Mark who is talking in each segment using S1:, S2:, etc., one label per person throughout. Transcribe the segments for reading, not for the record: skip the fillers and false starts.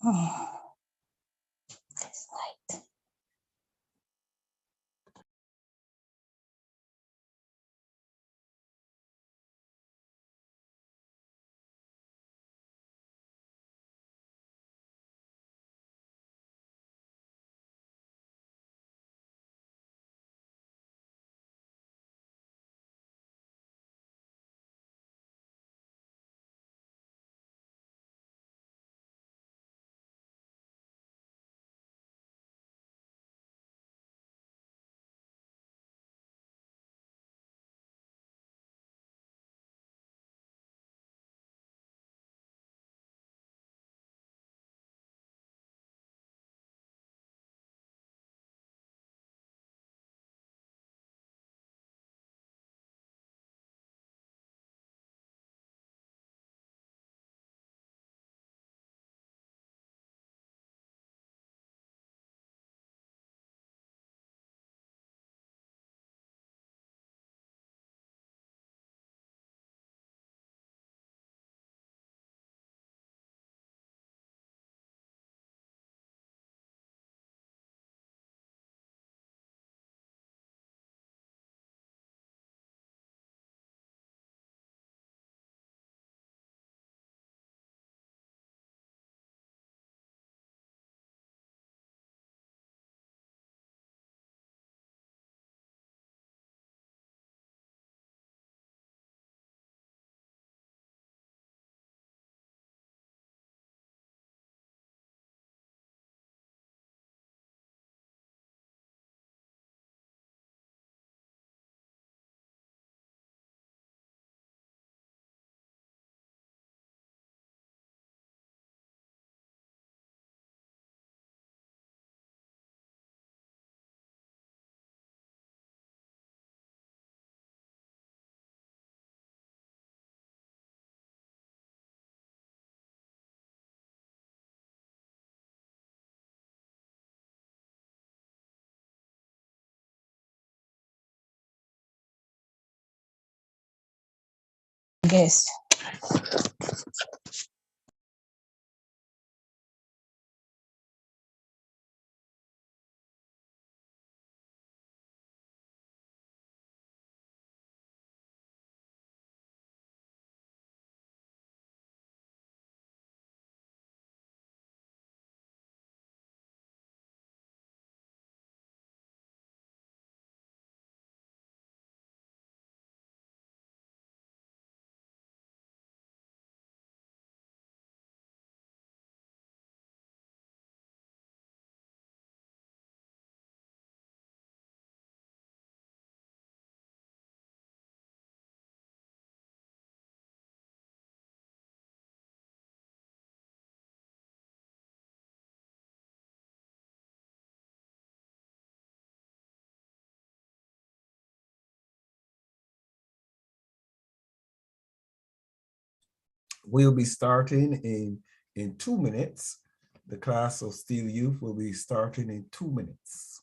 S1: This light. Guess.
S2: We'll be starting in 2 minutes. The class of SteelE Youth will be starting in 2 minutes.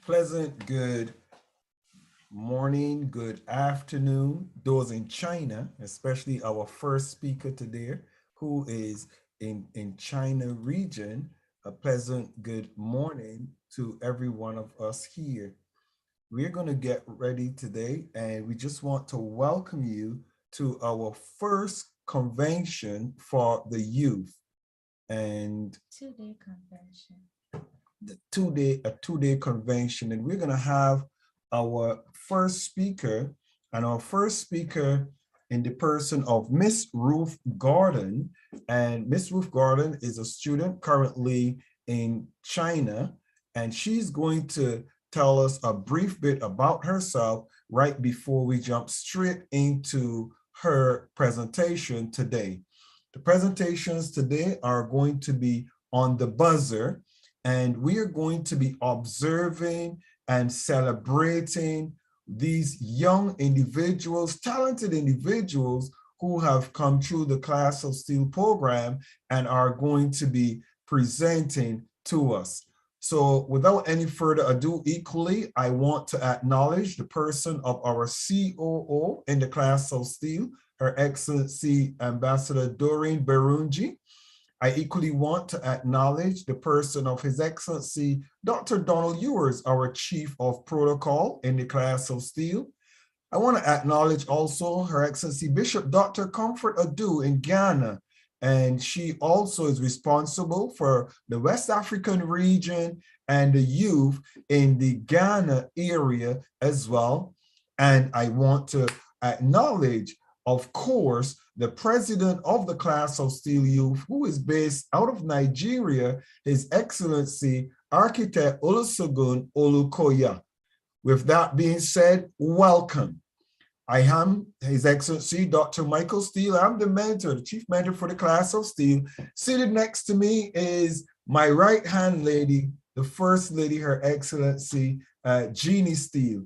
S2: Pleasant good morning, good afternoon. Those in China, especially our first speaker today, who is in China region, a pleasant good morning to every one of us here. We're going to get ready today, and we just want to welcome you to our first convention for the youth. And
S1: 2-day convention.
S2: a two-day convention, and we're going to have our first speaker, and our first speaker in the person of Miss Ruth Gordon. And Miss Ruth Gordon is a student currently in China, and she's going to tell us a brief bit about herself right before we jump straight into her presentation today. The presentations today are going to be on the buzzer, and we are going to be observing and celebrating these young individuals, talented individuals who have come through the Class of SteelE program and are going to be presenting to us. So without any further ado, equally, I want to acknowledge the person of our COO in the Class of SteelE, Her Excellency Ambassador Doreen Berunji. I equally want to acknowledge the person of His Excellency Dr. Donald Ewers, our Chief of Protocol in the Class of SteelE. I want to acknowledge also Her Excellency Bishop Dr. Comfort Adu in Ghana, and she also is responsible for the West African region and the youth in the Ghana area as well. And I want to acknowledge, of course, the president of the Class of SteelE Youth, who is based out of Nigeria, His Excellency Architect Olusegun Olukoya. With that being said, welcome. I am His Excellency Dr. Michael SteelE. I'm the mentor, the chief mentor for the Class of SteelE. Seated next to me is my right-hand lady, the First Lady, Her Excellency Jeannie SteelE.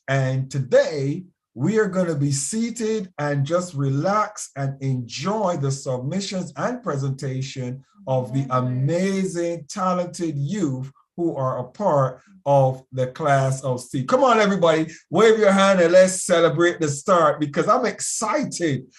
S2: And today, we are going to be seated and just relax and enjoy the submissions and presentation of the amazing, talented youth who are a part of the Class of SteelE. Come on, everybody, wave your hand and let's celebrate the start, because I'm excited.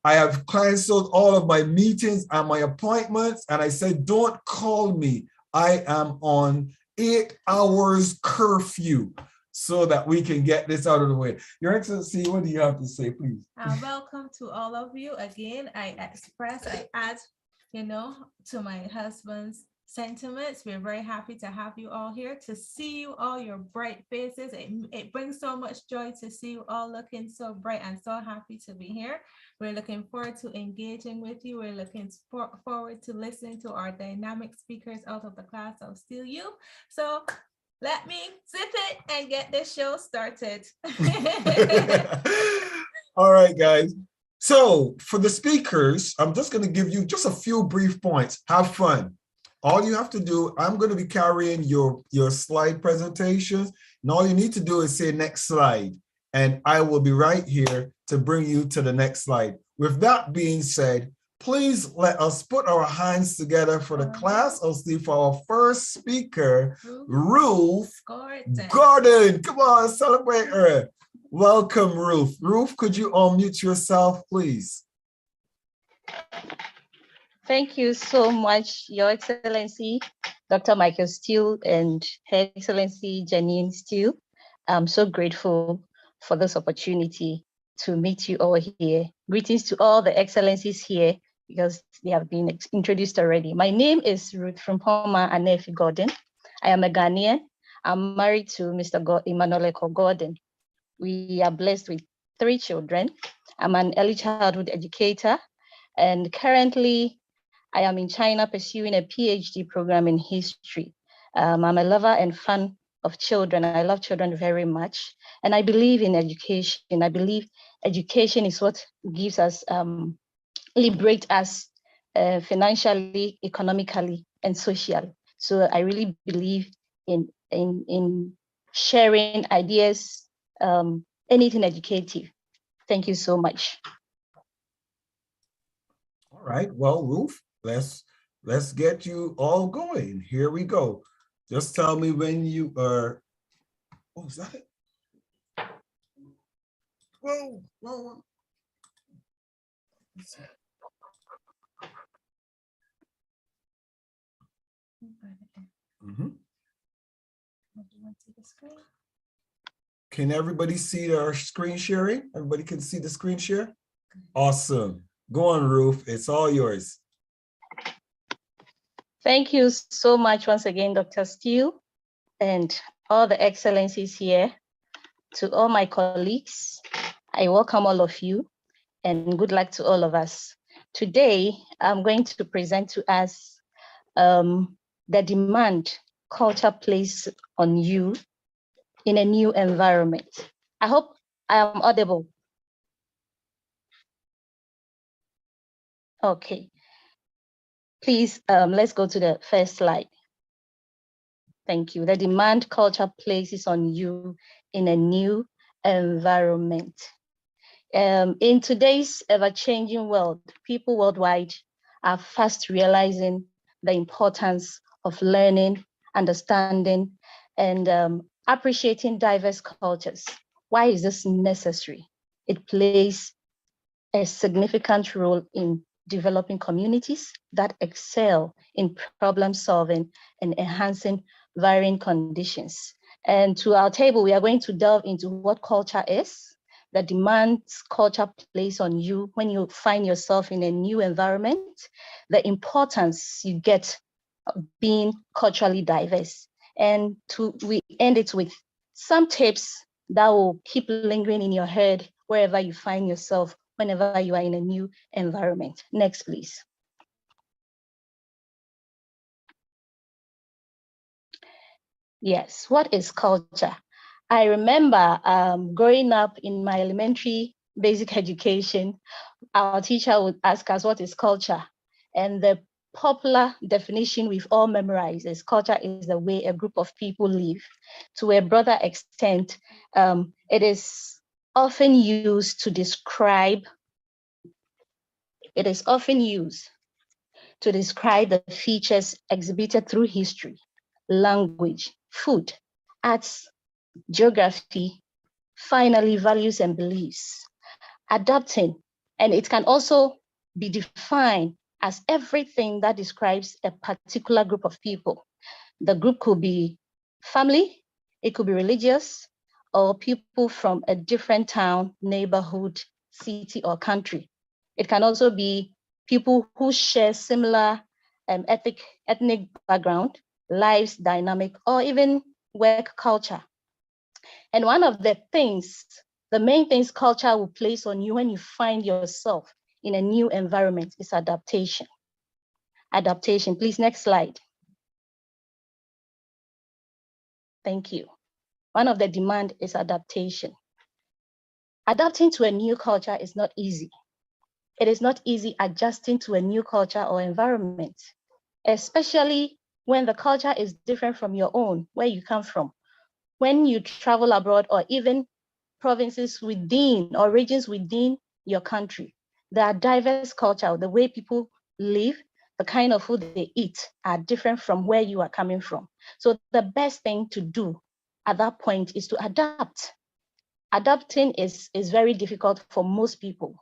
S2: I have canceled all of my meetings and my appointments, and I said, don't call me. I am on 8 hours curfew so that we can get this out of the way. Your Excellency, what do you have to say, please?
S1: Welcome to all of you. Again, I add, to my husband's sentiments. We're very happy to have you all here, to see you all, your bright faces. It brings so much joy to see you all looking so bright and so happy to be here. We're looking forward to engaging with you. We're looking forward to listening to our dynamic speakers out of the Class of SteelE Youth. So let me zip it and get this show started.
S2: All right, guys. So for the speakers, I'm just going to give you just a few brief points. Have fun. All you have to do, I'm going to be carrying your slide presentations, and all you need to do is say next slide, and I will be right here to bring you to the next slide. With that being said, please let us put our hands together for the Class of SteelE for our first speaker, Ruth Gordon. Come on, celebrate her. Welcome, Ruth. Ruth, could you unmute yourself, please?
S3: Thank you so much, Your Excellency, Dr. Michael SteelE and Her Excellency Janine SteelE. I'm so grateful for this opportunity to meet you all here. Greetings to all the excellencies here, because they have been introduced already. My name is Ruth Frimpong Anefi Gordon. I am a Ghanaian. I'm married to Mr. Emmanuel Gordon. We are blessed with 3 children. I'm an early childhood educator, and currently I am in China pursuing a PhD program in history. I'm a lover and fan of children. I love children very much, and I believe in education. I believe education is what gives us, liberate us financially, economically, and socially. So I really believe in sharing ideas, anything educative. Thank you so much.
S2: All right, well, Ruth, let's get you all going. Here we go. Just tell me when you are Oh, is that it? Whoa, whoa. Mhm. Can everybody see our screen sharing? Everybody can see the screen share? Awesome. Go on, Ruth. It's all yours.
S3: Thank you so much once again, Dr. Steele, and all the excellencies here. To all my colleagues, I welcome all of you and good luck to all of us. Today, I'm going to present to us the demand culture places on you in a new environment. I hope I am audible. Okay. Please, let's go to the first slide. Thank you. The demand culture places on you in a new environment. In today's ever-changing world, people worldwide are fast realizing the importance of learning, understanding, and appreciating diverse cultures. Why is this necessary? It plays a significant role in developing communities that excel in problem solving and enhancing varying conditions. And to our table, we are going to delve into what culture is, the demands culture plays on you when you find yourself in a new environment, the importance you get being culturally diverse. And we end it with some tips that will keep lingering in your head wherever you find yourself, whenever you are in a new environment. Next, please. Yes, what is culture? I remember growing up in my elementary basic education, our teacher would ask us, what is culture? And the popular definition we've all memorized is culture is the way a group of people live. To a broader extent, it is often used to describe the features exhibited through history, language, food, arts, geography, finally, values and beliefs. Adapting, and it can also be defined as everything that describes a particular group of people. The group could be family, it could be religious, or people from a different town, neighborhood, city, or country. It can also be people who share similar ethnic background, lives dynamic, or even work culture. And one of the main things culture will place on you when you find yourself in a new environment is adaptation. Adaptation, please, next slide. Thank you. One of the demand is adaptation. Adapting to a new culture is not easy. It is not easy adjusting to a new culture or environment, especially when the culture is different from your own, where you come from. When you travel abroad or even provinces within or regions within your country, there are diverse culture. The way people live, the kind of food they eat are different from where you are coming from. So the best thing to do at that point is to adapt. Adapting is very difficult for most people.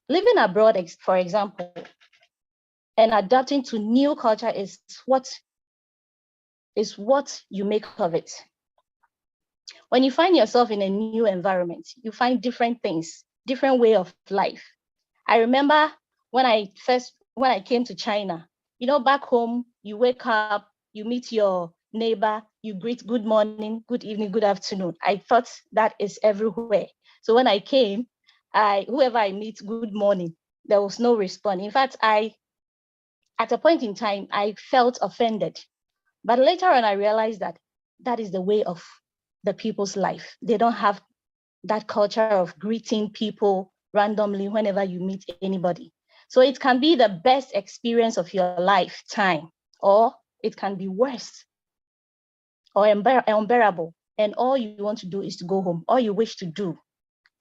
S3: Living abroad, for example, and adapting to new culture is what you make of it. When you find yourself in a new environment, you find different things, different way of life. I remember when I came to China, back home, you wake up, you meet your neighbor, you greet good morning, good evening, good afternoon. I thought that is everywhere. So when I came, whoever I meet, good morning, there was no response. In fact, at a point in time, I felt offended. But later on, I realized that is the way of the people's life. They don't have that culture of greeting people randomly whenever you meet anybody. So it can be the best experience of your lifetime, or it can be worse or unbearable. And all you want to do is to go home. All you wish to do.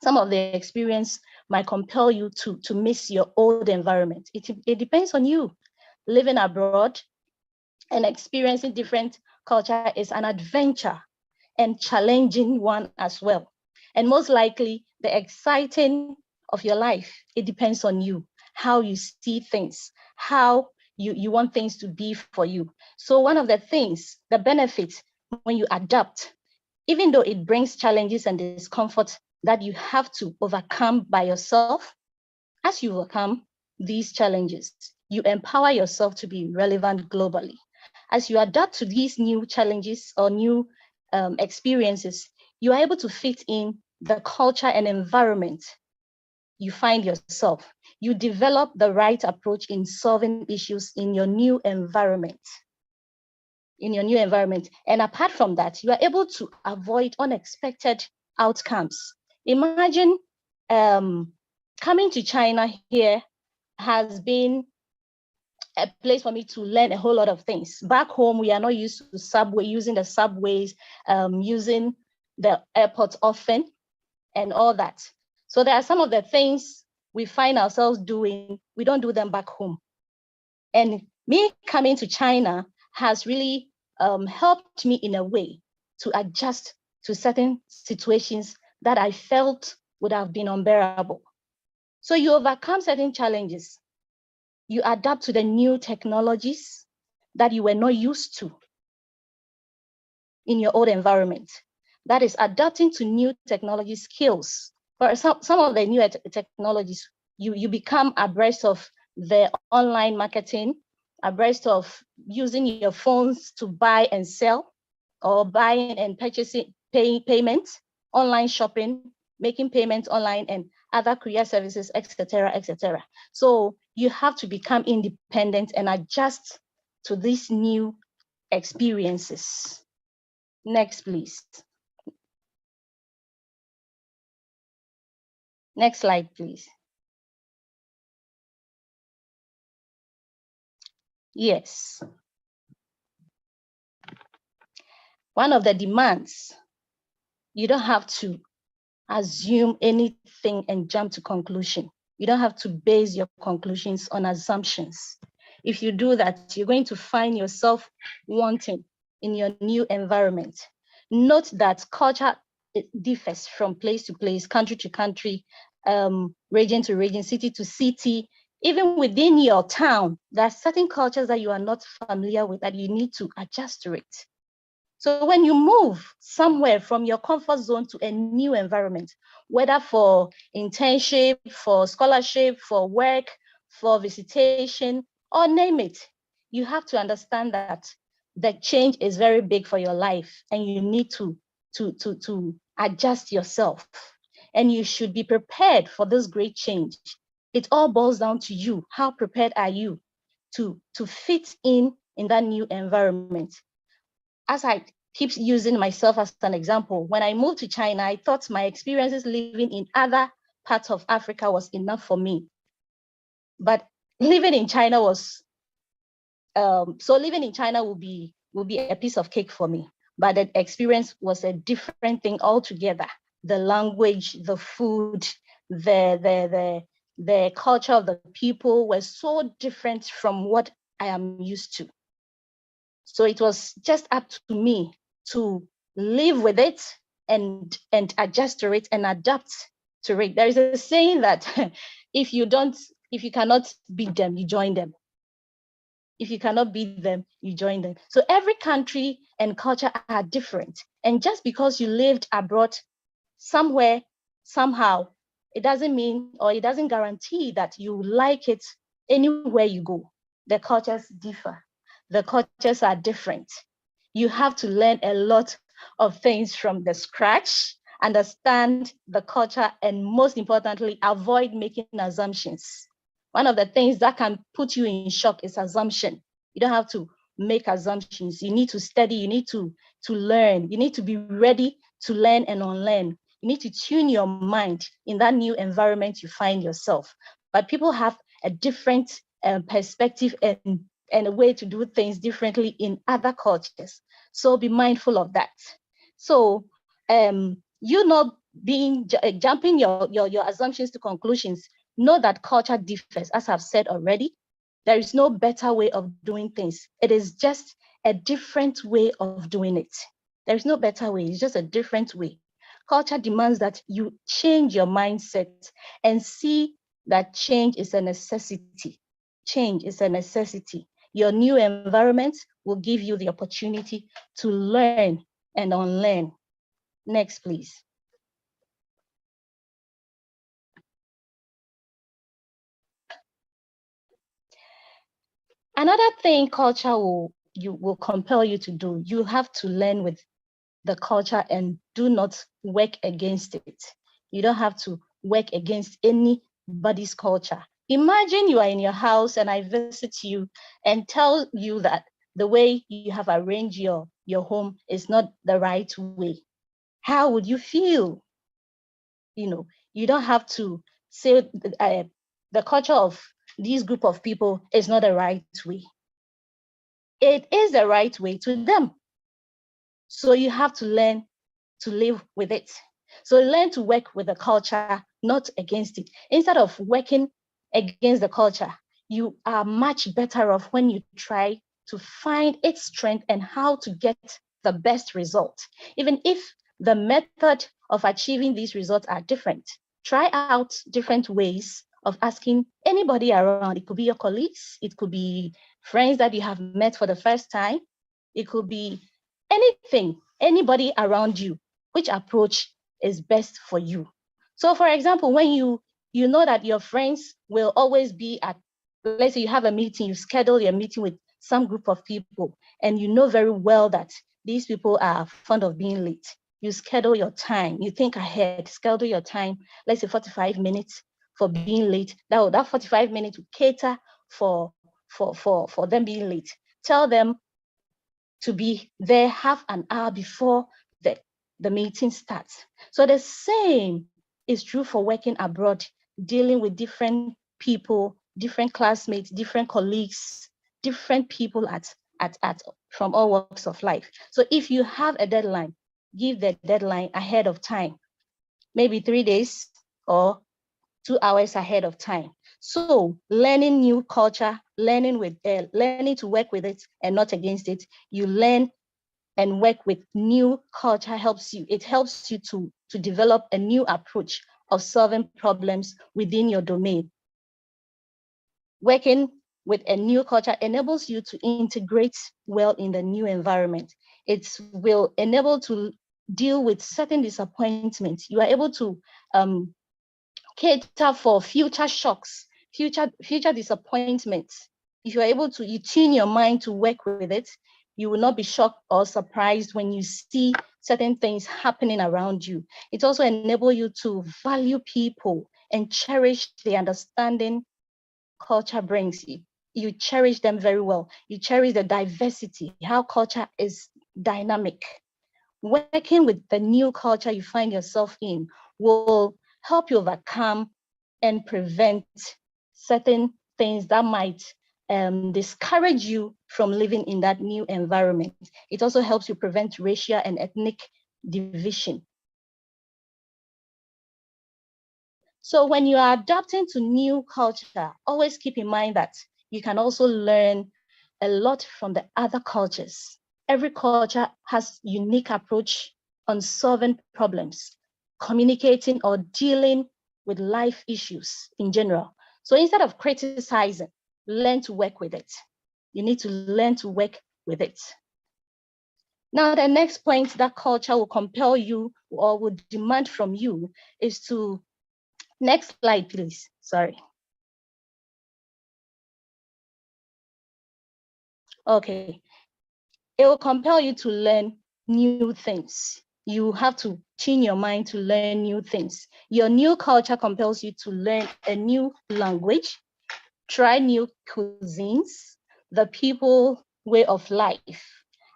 S3: Some of the experience might compel you to miss your old environment. It depends on you. Living abroad and experiencing different culture is an adventure. and challenging one as well. And most likely, the exciting of your life, it depends on you, how you see things, how you want things to be for you. So one of the things, the benefits when you adapt, even though it brings challenges and discomfort that you have to overcome by yourself, as you overcome these challenges, you empower yourself to be relevant globally. As you adapt to these new challenges or new experiences, you are able to fit in the culture and environment you find yourself. You develop the right approach in solving issues in your new environment. And apart from that, you are able to avoid unexpected outcomes. Imagine coming to China here has been a place for me to learn a whole lot of things. Back home, we are not used to using the subways, using the airports often, and all that. So there are some of the things we find ourselves doing, we don't do them back home. And me coming to China has really helped me in a way to adjust to certain situations that I felt would have been unbearable. So you overcome certain challenges. You adapt to the new technologies that you were not used to in your old environment. That is adapting to new technology skills. For some of the new technologies, you become abreast of the online marketing, abreast of using your phones to buy and sell, or buying and purchasing, paying payments, online shopping, making payments online, and other career services, etc., etc. So you have to become independent and adjust to these new experiences. Next, please. Next slide, please. Yes. One of the demands, you don't have to assume anything and jump to conclusion. You don't have to base your conclusions on assumptions. If you do that, you're going to find yourself wanting in your new environment. Note that culture, it differs from place to place, country to country, region to region, city to city. Even within your town, there are certain cultures that you are not familiar with that you need to adjust to it. So when you move somewhere from your comfort zone to a new environment, whether for internship, for scholarship, for work, for visitation, or name it, you have to understand that the change is very big for your life and you need to adjust yourself. And you should be prepared for this great change. It all boils down to you. How prepared are you to fit in that new environment? As I keep using myself as an example, when I moved to China, I thought my experiences living in other parts of Africa was enough for me. But living in China was, so living in China will be a piece of cake for me. But the experience was a different thing altogether. The language, the food, the culture of the people were so different from what I am used to. So it was just up to me to live with it and adjust to it and adapt to it. There is a saying that if you cannot beat them, you join them. If you cannot beat them, you join them. So every country and culture are different. And just because you lived abroad somewhere, somehow, it doesn't mean, or it doesn't guarantee that you like it anywhere you go. The cultures differ. The cultures are different. You have to learn a lot of things from the scratch, understand the culture, and most importantly, avoid making assumptions. One of the things that can put you in shock is assumption. You don't have to make assumptions. You need to study, you need to learn, you need to be ready to learn and unlearn. You need to tune your mind in that new environment you find yourself. But people have a different perspective and a way to do things differently in other cultures. So be mindful of that. So you not jumping your assumptions to conclusions, know that culture differs, as I've said already. There is no better way of doing things. It is just a different way of doing it. There's no better way. It's just a different way. Culture demands that you change your mindset and see that change is a necessity. Change is a necessity. Your new environment will give you the opportunity to learn and unlearn. Next, please. Another thing culture will compel you to do, you have to learn with the culture and do not work against it. You don't have to work against anybody's culture. Imagine you are in your house and I visit you and tell you that the way you have arranged your home is not the right way. How would you feel? You don't have to say the culture of this group of people is not the right way. It is the right way to them. So you have to learn to live with it. So learn to work with the culture, not against it. Instead of working against the culture, you are much better off when you try to find its strength and how to get the best result. Even if the method of achieving these results are different, try out different ways of asking anybody around. It could be your colleagues, it could be friends that you have met for the first time, it could be anything, anybody around you, which approach is best for you. So for example, when you know that your friends will always be at, let's say you have a meeting, you schedule your meeting with some group of people, and you know very well that these people are fond of being late. You schedule your time, you think ahead, schedule your time, let's say 45 minutes for being late. That 45 minutes will cater for them being late. Tell them to be there half an hour before the meeting starts. So the same is true for working abroad, dealing with different people, different classmates, different colleagues, different people at from all walks of life. So if you have a deadline, give the deadline ahead of time, maybe 3 days or 2 hours ahead of time. So learning new culture, learning to work with it and not against it. You learn and work with new culture helps you. It helps you to develop a new approach of solving problems within your domain. Working with a new culture enables you to integrate well in the new environment. It will enable to deal with certain disappointments. You are able to cater for future shocks, future disappointments. If you're able to, you tune your mind to work with it, you will not be shocked or surprised when you see certain things happening around you. It also enables you to value people and cherish the understanding culture brings you. You cherish them very well. You cherish the diversity, how culture is dynamic. Working with the new culture you find yourself in will help you overcome and prevent certain things that might discourage you from living in that new environment. It also helps you prevent racial and ethnic division. So when you are adapting to new culture, always keep in mind that you can also learn a lot from the other cultures. Every culture has unique approach on solving problems, communicating or dealing with life issues in general. So instead of criticizing, learn to work with it. You need to learn to work with it. Now, the next point that culture will compel you or will demand from you is to, next slide, please. Sorry. Okay. It will compel you to learn new things. You have to tune your mind to learn new things. Your new culture compels you to learn a new language, try new cuisines, the people way of life.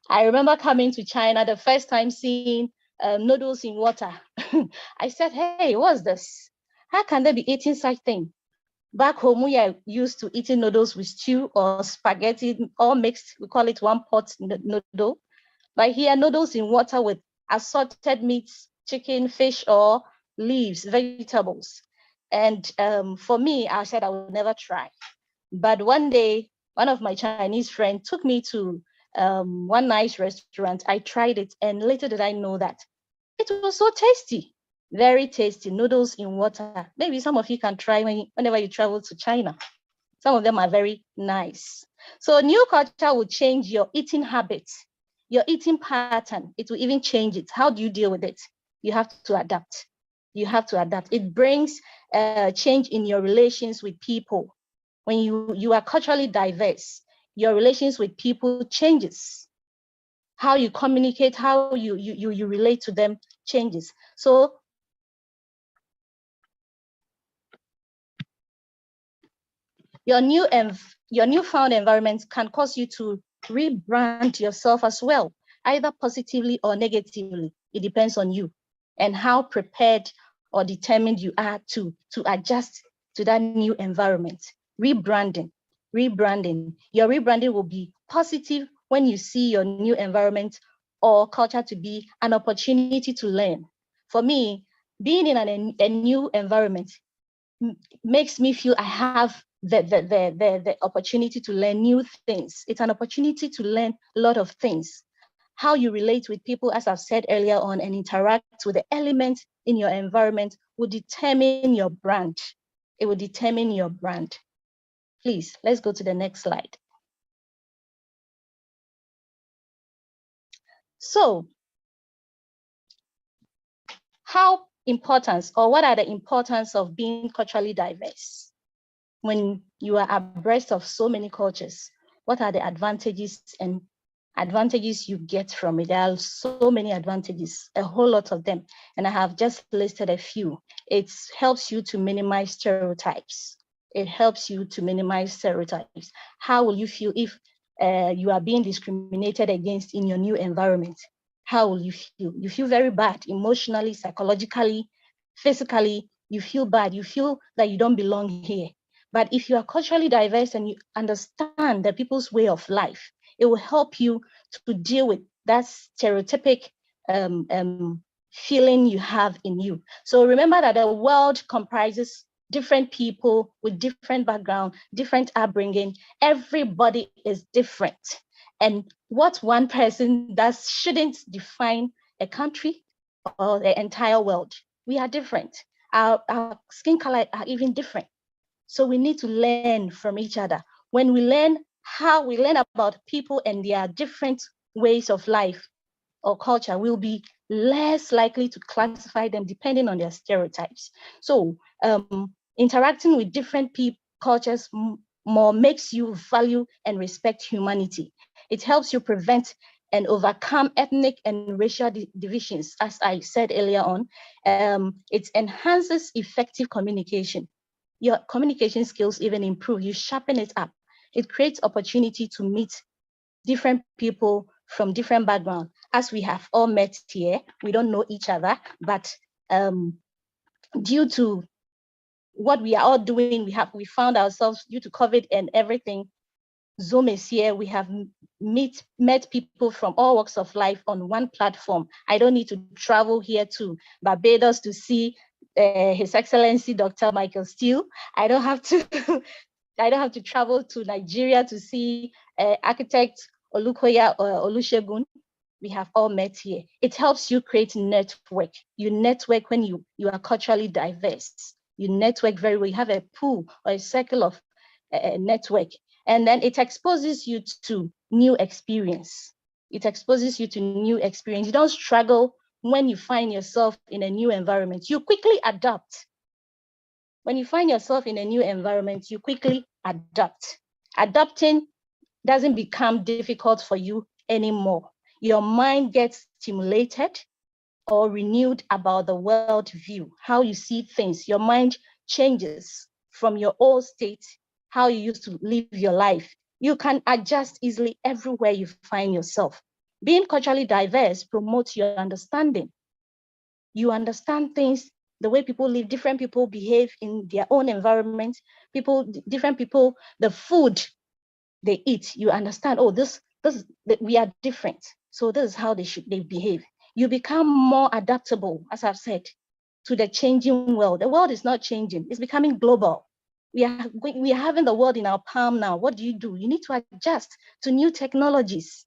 S3: I remember coming to China the first time seeing noodles in water. I said, hey, what's this? How can they be eating such thing? Back home, we are used to eating noodles with stew or spaghetti, all mixed. We call it one pot noodle. But here, noodles in water with assorted meats, chicken, fish, or leaves, vegetables. And for me, I said I would never try. But one day, one of my Chinese friends took me to one nice restaurant. I tried it, and little did I know that it was so tasty, very tasty. Noodles in water. Maybe some of you can try whenever you travel to China. Some of them are very nice. So new culture will change your eating habits, your eating pattern. It will even change it. How do you deal with it? You have to adapt. You have to adapt. It brings change in your relations with people. When you are culturally diverse, your relations with people changes. How you communicate, how you relate to them changes. So your newfound environment can cause you to rebrand yourself as well, either positively or negatively. It depends on you and how prepared or determined you are to adjust to that new environment. Rebranding. Your rebranding will be positive when you see your new environment or culture to be an opportunity to learn. For me, being in a new environment makes me feel I have the opportunity to learn new things. It's an opportunity to learn a lot of things. How you relate with people, as I've said earlier on, and interact with the elements in your environment will determine your brand. It will determine your brand. Please, let's go to the next slide. So, how important, or what are the importance of being culturally diverse? When you are abreast of so many cultures, what are the advantages and advantages you get from it? There are so many advantages, a whole lot of them, and I have just listed a few. It helps you to minimize stereotypes. It helps you to minimize stereotypes. How will you feel if you are being discriminated against in your new environment? How will you feel? You feel very bad emotionally, psychologically, physically. You feel bad. You feel that you don't belong here. But if you are culturally diverse and you understand the people's way of life, it will help you to deal with that stereotypic feeling you have in you. So remember that the world comprises different people with different background, different upbringing. Everybody is different. And what one person does shouldn't define a country or the entire world. We are different. Our skin color are even different. So we need to learn from each other. When we learn about people and their different ways of life or culture, we'll be less likely to classify them depending on their stereotypes. So interacting with different cultures more makes you value and respect humanity. It helps you prevent and overcome ethnic and racial divisions, as I said earlier on. It enhances effective communication. Your communication skills even improve. You sharpen it up. It creates opportunity to meet different people from different backgrounds. As we have all met here, we don't know each other, but due to what we are all doing, we found ourselves, due to COVID and everything, Zoom is here. We have met people from all walks of life on one platform. I don't need to travel here to Barbados to see His Excellency Dr. Michael SteelE. I don't have to travel to Nigeria to see architect Olukoya or Olusegun. We have all met here. It helps you create network. You network when you are culturally diverse. You network very well. You have a pool or a circle of network. And then it exposes you to new experience. It exposes you to new experience. You don't struggle when you find yourself in a new environment. You quickly adapt. When you find yourself in a new environment, you quickly adapt. Adapting doesn't become difficult for you anymore. Your mind gets stimulated or renewed about the world view, how you see things. Your mind changes from your old state, how you used to live your life. You can adjust easily everywhere you find yourself. Being culturally diverse promotes your understanding. You understand things, the way people live, different people behave in their own environment, different people, the food they eat, you understand, oh, we are different. So this is how they behave. You become more adaptable, as I've said, to the changing world. The world is not changing, it's becoming global. We are having the world in our palm now. What do? You need to adjust to new technologies.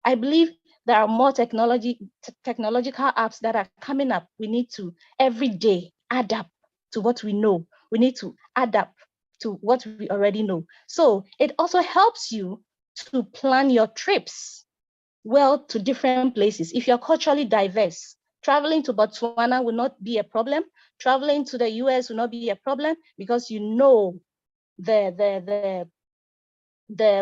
S3: I believe there are more technological apps that are coming up. We need to every day adapt to what we know. We need to adapt to what we already know. So it also helps you to plan your trips well to different places. If you're culturally diverse, traveling to Botswana will not be a problem. Traveling to the US will not be a problem because you know the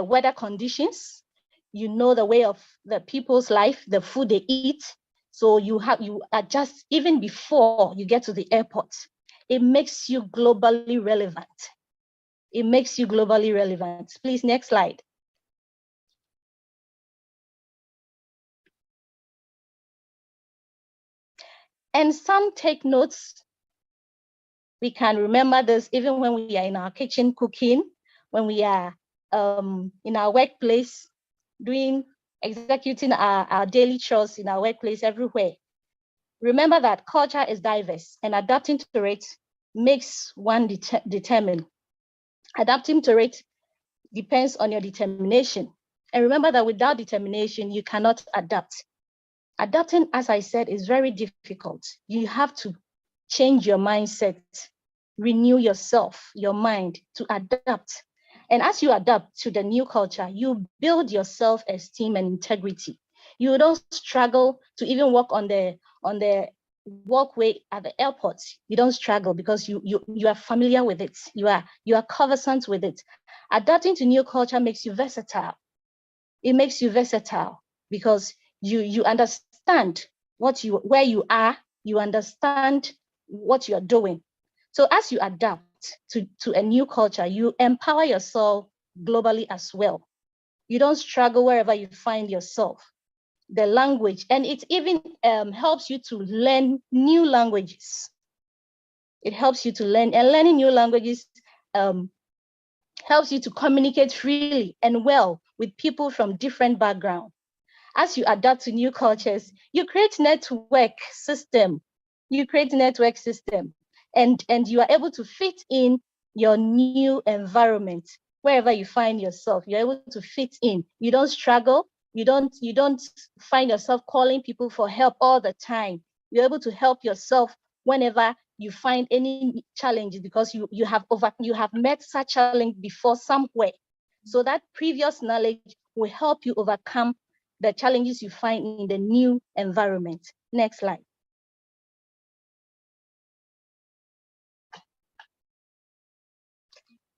S3: weather conditions, you know the way of the people's life, the food they eat. So you adjust even before you get to the airport. It makes you globally relevant. It makes you globally relevant. Please, next slide. And some take notes. We can remember this even when we are in our kitchen cooking, when we are in our workplace, executing our daily chores in our workplace everywhere. Remember that culture is diverse and adapting to it makes one determined. Adapting to it depends on your determination. And remember that without determination, you cannot adapt. Adapting, as I said, is very difficult. You have to change your mindset, renew yourself, your mind to adapt. And as you adapt to the new culture, you build your self-esteem and integrity. You don't struggle to even walk on the walkway at the airport. You don't struggle because you are familiar with it. You are conversant with it. Adapting to new culture makes you versatile. It makes you versatile because you understand where you are, you understand what you're doing. So as you adapt to a new culture, you empower yourself globally as well. You don't struggle wherever you find yourself. The language, and it even helps you to learn new languages. It helps you to learn, and learning new languages helps you to communicate freely and well with people from different backgrounds. As you adapt to new cultures, you create network system. You create network system, and you are able to fit in your new environment wherever you find yourself. You're able to fit in. You don't struggle. You don't find yourself calling people for help all the time. You're able to help yourself whenever you find any challenges because you have met such challenge before somewhere. So that previous knowledge will help you overcome the challenges you find in the new environment. Next slide.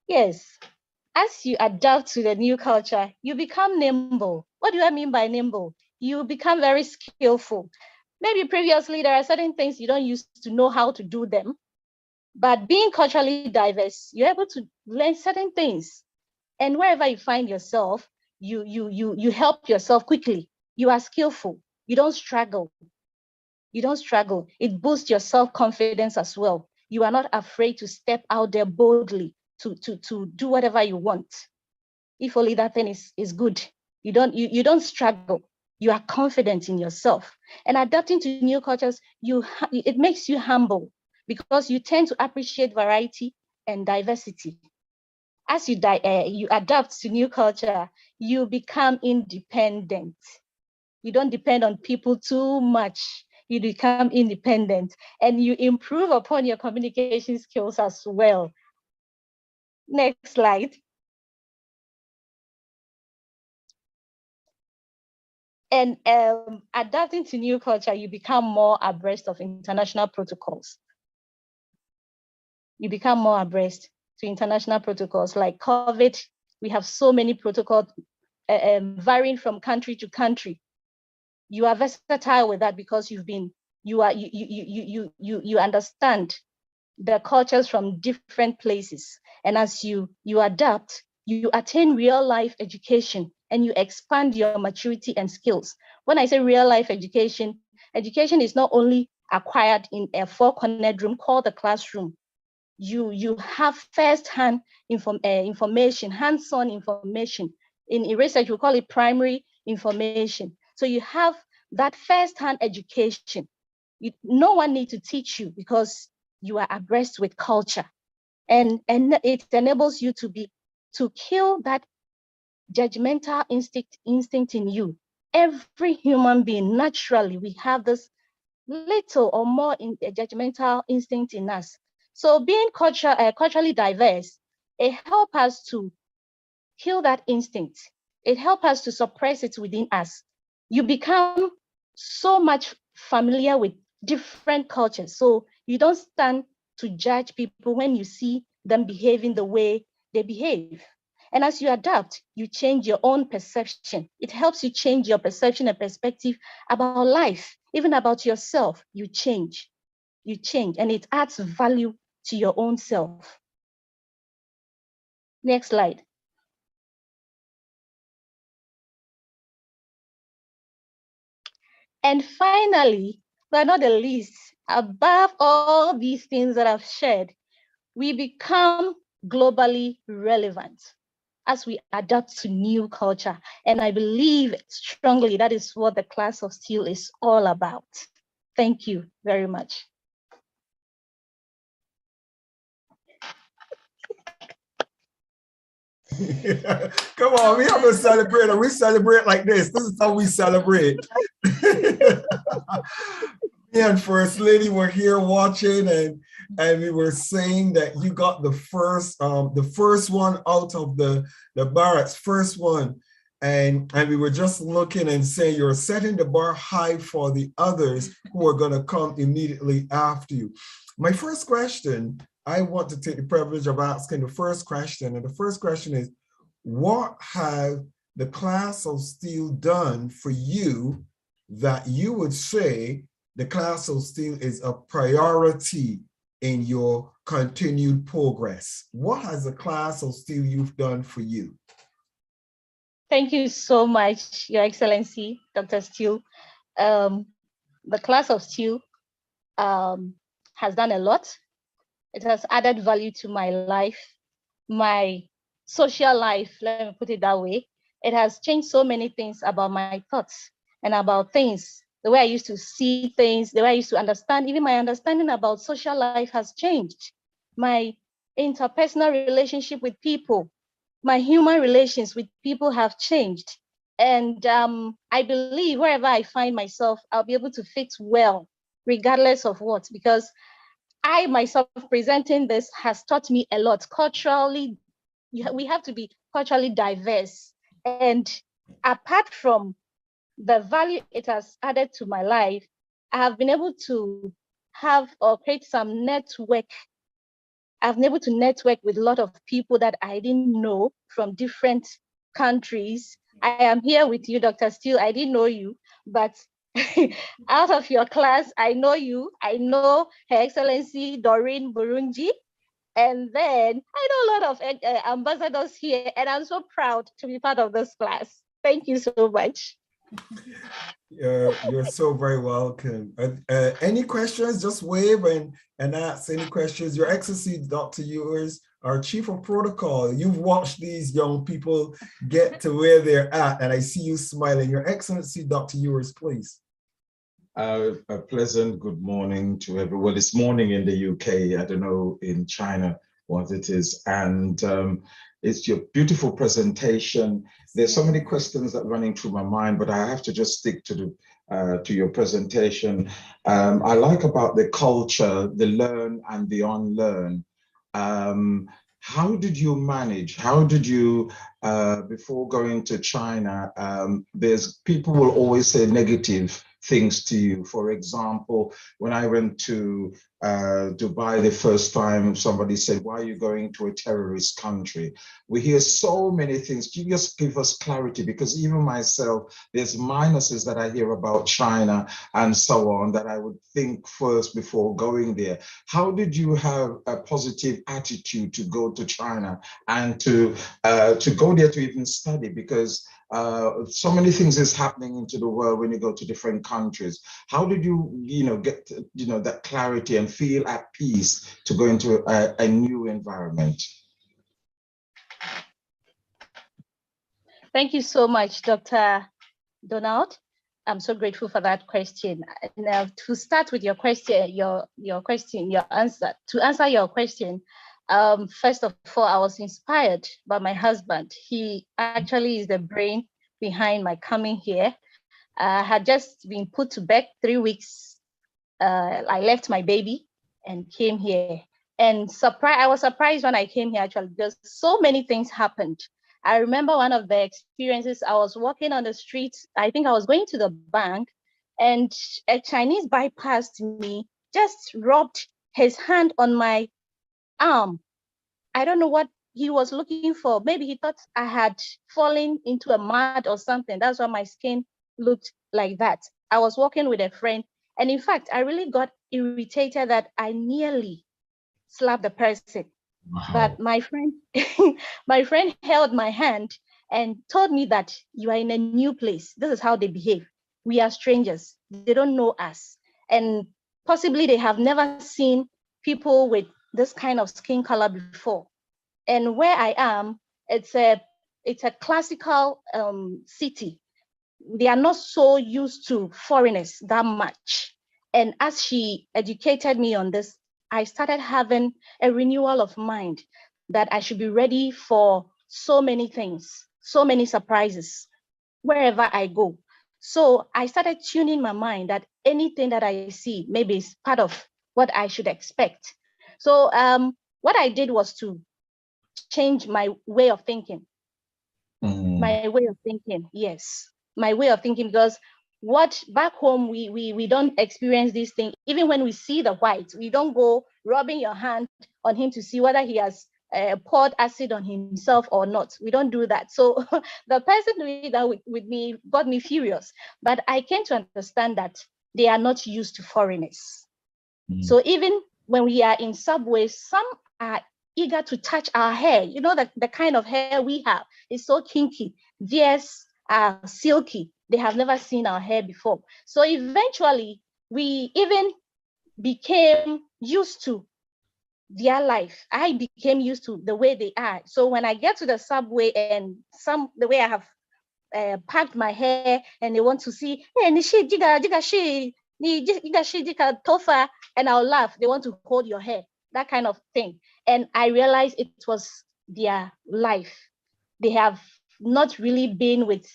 S3: Yes, as you adapt to the new culture, you become nimble. What do I mean by nimble? You become very skillful. Maybe previously there are certain things you don't used to know how to do them, but being culturally diverse, you're able to learn certain things. And wherever you find yourself, you help yourself quickly. You are skillful. You don't struggle. You don't struggle. It boosts your self-confidence as well. You are not afraid to step out there boldly to do whatever you want. If only that thing is good. You don't struggle. You are confident in yourself. And adapting to new cultures, it makes you humble because you tend to appreciate variety and diversity. As you adapt to new culture, you become independent. You don't depend on people too much. You become independent and you improve upon your communication skills as well. Next slide. And adapting to new culture, you become more abreast of international protocols. You become more abreast to international protocols like COVID. We have so many protocols varying from country to country. You are versatile with that because you understand the cultures from different places. And as you adapt, you attain real life education and you expand your maturity and skills. When I say real life education, education is not only acquired in a four-cornered room called the classroom. You have first-hand information, hands-on information. In research, we call it primary information. So you have that first-hand education. No one needs to teach you because you are abreast with culture. And it enables you to kill that judgmental instinct in you. Every human being, naturally, we have this little or more judgmental instinct in us. So being culturally diverse, it helps us to kill that instinct. It helps us to suppress it within us. You become so much familiar with different cultures. So you don't stand to judge people when you see them behaving the way they behave. And as you adapt, you change your own perception. It helps you change your perception and perspective about life, even about yourself. You change, and it adds value to your own self. Next slide. And finally, but not the least, above all these things that I've shared, we become globally relevant as we adapt to new culture. And I believe strongly that is what the class of SteelE is all about. Thank you very much.
S2: Come on, we have to celebrate, and we celebrate like this. This is how we celebrate. Me and First Lady were here watching, and we were saying that you got the first one out of the barracks, first one. And we were just looking and saying you're setting the bar high for the others who are going to come immediately after you. My first question, I want to take the privilege of asking the first question. And the first question is, what have the class of SteelE done for you that you would say the class of SteelE is a priority in your continued progress? What has the class of SteelE you've done for you?
S3: Thank you so much, Your Excellency, Dr. SteelE. The class of SteelE has done a lot. It has added value to my life, my social life, let me put it that way. It has changed so many things about my thoughts and about things, the way I used to see things, the way I used to understand, even my understanding about social life has changed. My interpersonal relationship with people, my human relations with people have changed. And I believe wherever I find myself, I'll be able to fit well, regardless of what, because I myself presenting this has taught me a lot. Culturally, we have to be culturally diverse. And apart from the value it has added to my life, I have been able to have or create some network. I've been able to network with a lot of people that I didn't know from different countries. I am here with you, Dr. SteelE. I didn't know you, but out of your class, I know you. I know Her Excellency Doreen Burunji. And then I know a lot of ambassadors here, and I'm so proud to be part of this class. Thank you so much.
S2: You're so very welcome. Any questions, just wave and ask any questions. Your Excellency, Dr. Ewers, our Chief of Protocol, you've watched these young people get to where they're at, and I see you smiling. Your Excellency, Dr. Ewers, please.
S4: A pleasant good morning to everyone. It's morning in the UK. I don't know in China what it is. And it's your beautiful presentation. There's so many questions that are running through my mind, but I have to just stick to your presentation. I like about the culture, the learn and the unlearn. How did you manage? How did you, before going to China, there's people will always say negative things to you. For example, when I went to Dubai the first time, somebody said, why are you going to a terrorist country? We hear so many things. Can you just give us clarity? Because even myself, there's minuses that I hear about China and so on that I would think first before going there. How did you have a positive attitude to go to China and to go there to even study? Because so many things is happening into the world when you go to different countries. How did you, get, that clarity and feel at peace to go into a new environment?
S3: Thank you so much, Dr. Donald. I'm so grateful for that question. Now, to start with your question, your answer. To answer your question, first of all, I was inspired by my husband. He actually is the brain behind my coming here. I had just been put to bed 3 weeks. I left my baby and came here. And I was surprised when I came here actually, because so many things happened. I remember one of the experiences, I was walking on the street. I think I was going to the bank, and a Chinese bypassed me, just rubbed his hand on my arm. I don't know what he was looking for. Maybe he thought I had fallen into a mud or something. That's why my skin looked like that. I was walking with a friend, and in fact, I really got irritated that I nearly slapped the person.
S4: Wow.
S3: But my friend, my friend held my hand and told me that you are in a new place. This is how they behave. We are strangers. They don't know us. And possibly they have never seen people with this kind of skin color before. And where I am, it's a classical city. They are not so used to foreigners that much. And as she educated me on this, I started having a renewal of mind that I should be ready for so many things, so many surprises wherever I go. So I started tuning my mind that anything that I see maybe is part of what I should expect. So what I did was to change my way of thinking. My way of thinking, yes, my way of thinking, because what back home we don't experience this thing. Even when we see the white, we don't go rubbing your hand on him to see whether he has poured acid on himself or not. We don't do that. So the person doing that with me got me furious. But I came to understand that they are not used to foreigners. So even when we are in subways, some are eager to touch our hair. You know, that the kind of hair we have is so kinky. Theirs are silky. They have never seen our hair before. So eventually, we even became used to their life. I became used to the way they are. So when I get to the subway and the way I have packed my hair and they want to see, hey, Nishi, jiga, jiga, she, jiga, she, jiga, tofa, and I'll laugh. They want to hold your hair, that kind of thing. And I realized it was their life. They have not really been with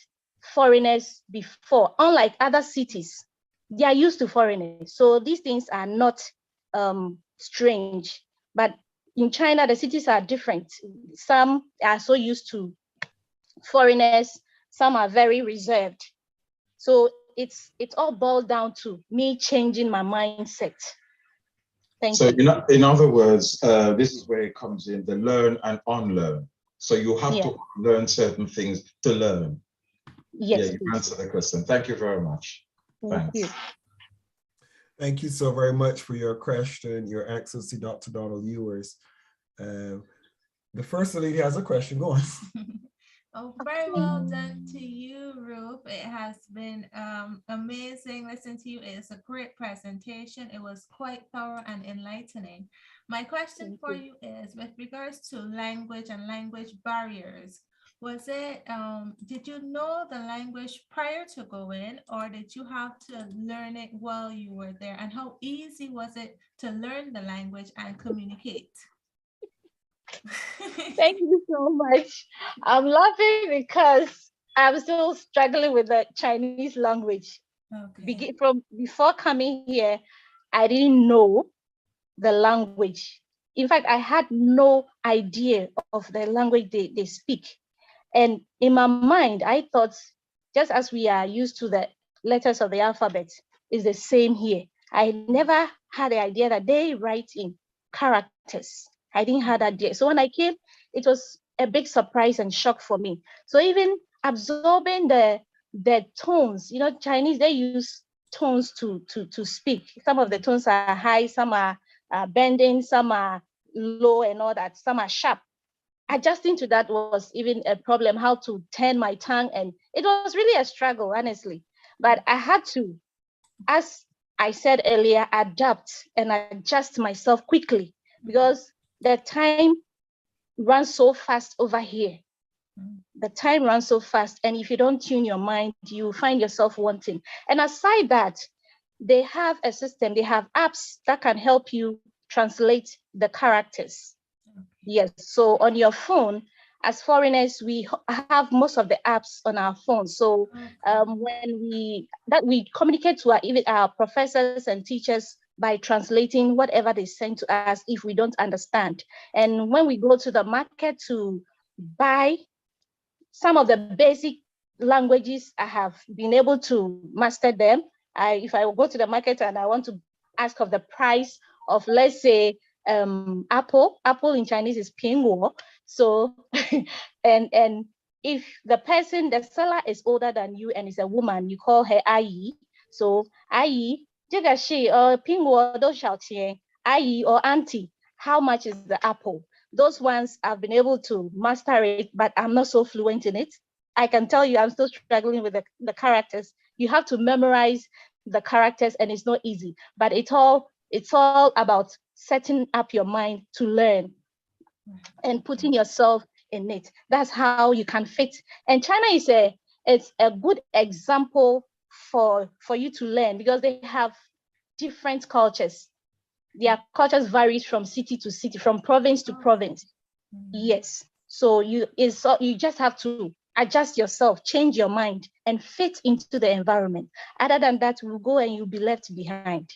S3: foreigners before. Unlike other cities, they are used to foreigners. So these things are not strange. But in China, the cities are different. Some are so used to foreigners, some are very reserved. So it's all boiled down to me changing my mindset. Thank
S4: So
S3: you.
S4: in other words, this is where it comes in, the learn and unlearn. So you have to learn certain things to learn.
S3: Yes,
S4: you
S3: please.
S4: answered the question. Thank you very much.
S3: Thank
S4: Thanks.
S3: you.
S2: Thank you so very much for your question, Your Excellency, Dr. Donald Ewers. The First Lady has a question. Go on.
S1: Oh, very well done to you, Ruth. It has been amazing listening to you. It's a great presentation. It was quite thorough and enlightening. My question for you is with regards to language and language barriers. Was it, did you know the language prior to going, or did you have to learn it while you were there? And how easy was it to learn the language and communicate?
S3: Thank you so much. I'm laughing because I'm still struggling with the Chinese language.
S1: Okay.
S3: From before coming here, I didn't know the language. In fact, I had no idea of the language they speak. And in my mind, I thought, just as we are used to the letters of the alphabet, is the same here. I never had the idea that they write in characters. I didn't have that idea. So when I came, it was a big surprise and shock for me. So even absorbing the tones, you know, Chinese, they use tones to speak. Some of the tones are high, some are bending, some are low and all that, some are sharp. Adjusting to that was even a problem, how to turn my tongue. And it was really a struggle, honestly. But I had to, as I said earlier, adapt and adjust myself quickly, because the time runs so fast over here. The time runs so fast. And if you don't tune your mind, you find yourself wanting. And aside that, they have a system, they have apps that can help you translate the characters. Yes, so on your phone, as foreigners, we have most of the apps on our phones. So
S1: Okay.
S3: when we communicate to even our professors and teachers by translating whatever they send to us if we don't understand. And when we go to the market to buy some of the basic languages, I have been able to master them. If I go to the market and I want to ask of the price of, let's say, apple in Chinese is 苹果. So and if the seller is older than you and is a woman, you call her 阿姨. So 阿姨这个是苹果多少钱? 阿姨 or auntie, how much is the apple? Those ones I've been able to master it, but I'm not so fluent in it. I can tell you I'm still struggling with the characters. You have to memorize the characters and it's not easy, but it's all about setting up your mind to learn and putting yourself in it. That's how you can fit. And China is a good example for you to learn because they have different cultures. Their cultures varies from city to city, from province to province. Yes. So you just have to adjust yourself, change your mind, and fit into the environment. Other than that, we'll go and you'll be left behind.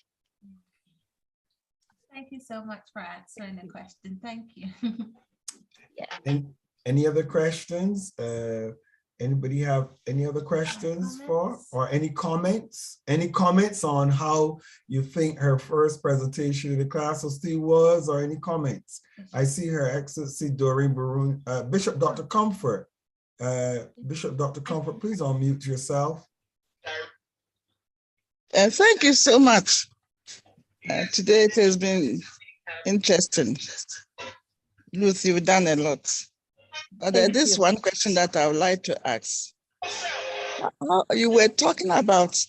S1: Thank you so much for answering the question. Thank you.
S2: And any other questions? Anybody have any other questions or any comments? Any comments on how you think her first presentation in the class of SteelE was, or any comments? I see Her Excellency Doreen Baroon, Bishop Dr. Comfort. Bishop Dr. Comfort, please unmute yourself.
S5: Thank you so much. Today it has been interesting. Ruth, you've done a lot. But this one question that I would like to ask. You were talking about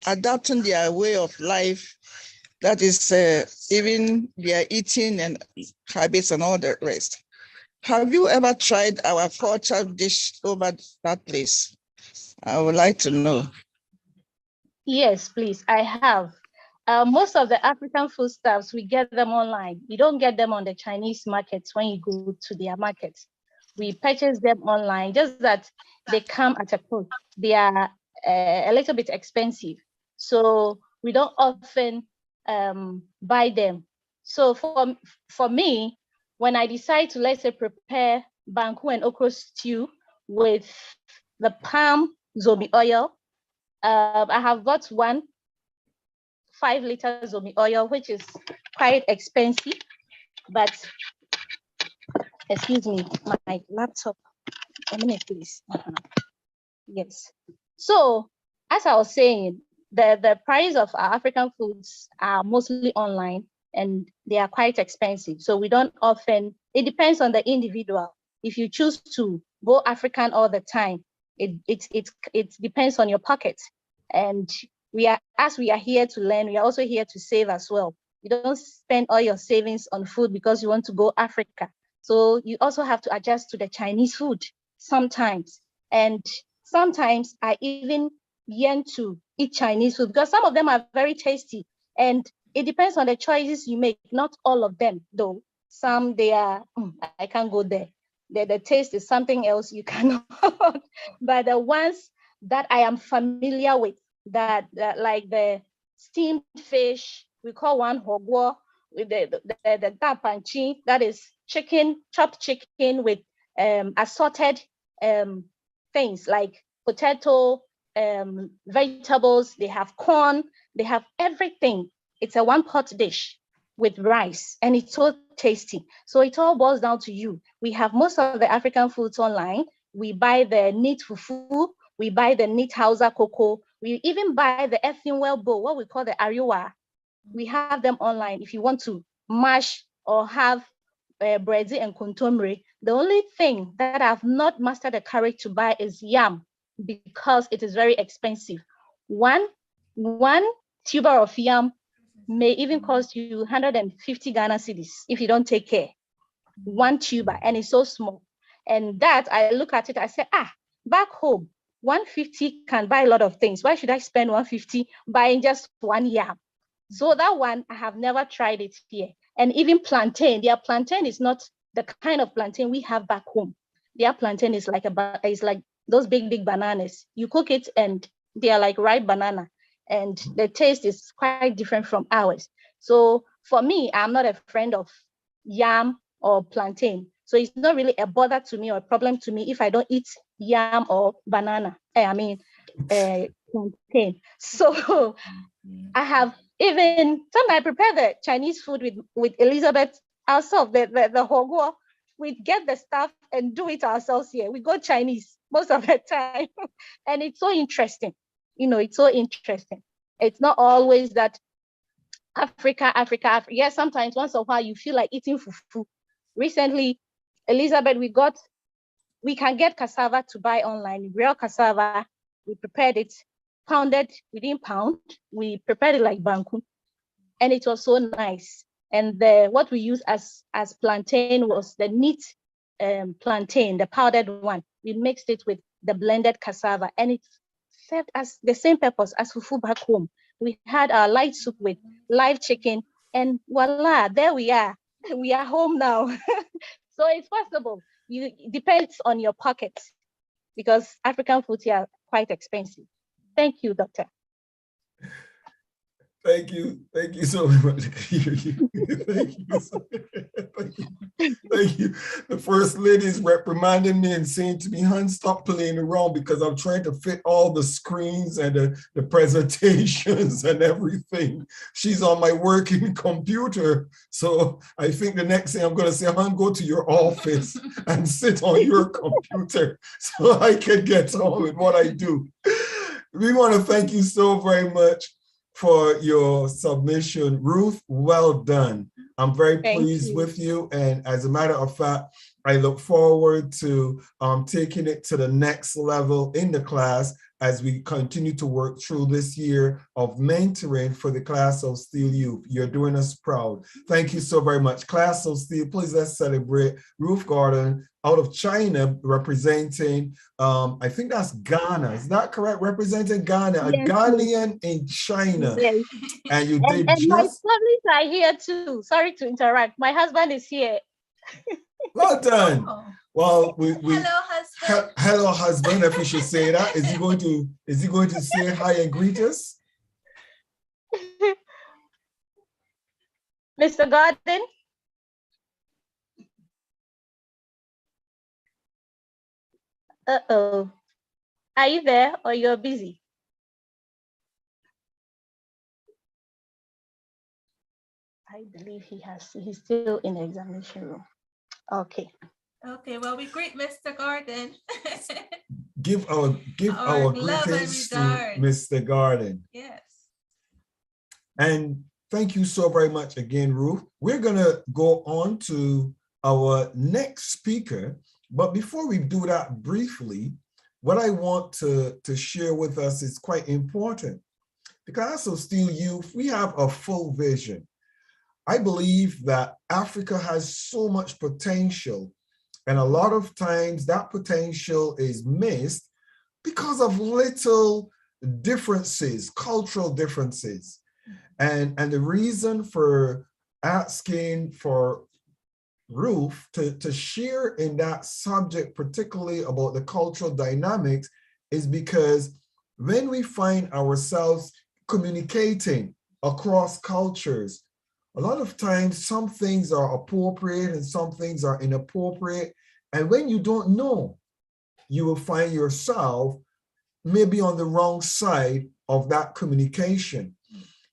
S5: adapting their way of life, that is even their eating and habits and all the rest. Have you ever tried our culture dish over that place? I would like to know.
S3: Yes, please, I have. Most of the African foodstuffs, we get them online. We don't get them on the Chinese markets when you go to their markets. We purchase them online, just that they come at a cost. They are a little bit expensive. So we don't often buy them. So for me, when I decide to, let's say, prepare banku and okra stew with the palm zobi oil, I have got 5 liters of oil, which is quite expensive, but excuse me, my laptop. A minute, please. Yes. So as I was saying, the price of our African foods are mostly online and they are quite expensive. So we don't often, it depends on the individual. If you choose to go African all the time, it depends on your pocket. And as we are here to learn, we are also here to save as well. You don't spend all your savings on food because you want to go Africa. So you also have to adjust to the Chinese food sometimes. And sometimes I even yearn to eat Chinese food because some of them are very tasty. And it depends on the choices you make. Not all of them, though. Some they are, I can't go there. The taste is something else you cannot. But the ones that I am familiar with, that like the steamed fish, we call one hogwo, with the dapanchi, that is chicken, chopped chicken with assorted things like potato, vegetables, they have corn, they have everything. It's a one-pot dish with rice and it's so tasty. So it all boils down to you. We have most of the African foods online. We buy the neat fufu, we buy the neat Hausa cocoa, we even buy the earthenware bowl, what we call the ariwa. We have them online. If you want to mash or have bread and kontomire, the only thing that I've not mastered the courage to buy is yam because it is very expensive. One tuber of yam may even cost you 150 Ghana cedis if you don't take care. One tuber, and it's so small. And that, I look at it, I say, back home, 150 can buy a lot of things. Why should I spend 150 buying just one yam? So that one, I have never tried it here. And even plantain, their plantain is not the kind of plantain we have back home. their plantain is like is like those big bananas. You cook it and they are like ripe banana, and the taste is quite different from ours. So for me, I'm not a friend of yam or plantain. So it's not really a bother to me or a problem to me if I don't eat yam or banana. Plantain. So I have even sometimes I prepare the Chinese food with Elizabeth ourselves, the hoguo. We get the stuff and do it ourselves here. We go Chinese most of the time. And it's so interesting. It's so interesting. It's not always that Africa. Yes, sometimes once in a while you feel like eating fufu. Recently, Elizabeth, we can get cassava to buy online, real cassava. We prepared it, pounded, we didn't pound. We prepared it like banku, and it was so nice. And what we used as plantain was the neat plantain, the powdered one. We mixed it with the blended cassava, and it served as the same purpose as fufu back home. We had our light soup with live chicken, and voila, there we are. We are home now. So it's possible. It depends on your pocket, because African food here are quite expensive. Thank you, Doctor.
S2: Thank you so much. Thank you. The First Lady is reprimanding me and saying to me, "Hun, stop playing around," because I'm trying to fit all the screens and the presentations and everything. She's on my working computer. So I think the next thing I'm going to say, "Hun, go to your office and sit on your computer so I can get on with what I do." We want to thank you so very much for your submission. Ruth, well done. I'm very pleased with you. And as a matter of fact, I look forward to taking it to the next level in the class as we continue to work through this year of mentoring for the class of SteelE Youth. You're doing us proud. Thank you so very much. Class of SteelE, please let's celebrate Ruth Gordon out of China, representing, I think that's Ghana. Is that correct? Representing Ghana, yes, a Ghanaian in China.
S3: Yes.
S2: And you did
S3: and
S2: just—
S3: my families are here too. Sorry to interrupt. My husband is here.
S2: Well done.
S1: Oh.
S2: Well,
S1: hello, husband.
S2: Hello, husband. If we should say that, is he going to say hi and greet us?
S3: Mr. Gordon. Uh-oh. Are you there or you're busy? I believe he's still in the examination room. Okay.
S1: Okay, well, we greet Mr. Gordon.
S2: Give our greetings to Mr. Gordon.
S1: Yes.
S2: And thank you so very much again, Ruth. We're gonna go on to our next speaker, but before we do that briefly, what I want to share with us is quite important. The class of SteelE Youth, we have a full vision. I believe that Africa has so much potential, and a lot of times that potential is missed because of little differences, cultural differences. And the reason for asking for Ruth to share in that subject, particularly about the cultural dynamics, is because when we find ourselves communicating across cultures, a lot of times some things are appropriate and some things are inappropriate. And when you don't know, you will find yourself maybe on the wrong side of that communication.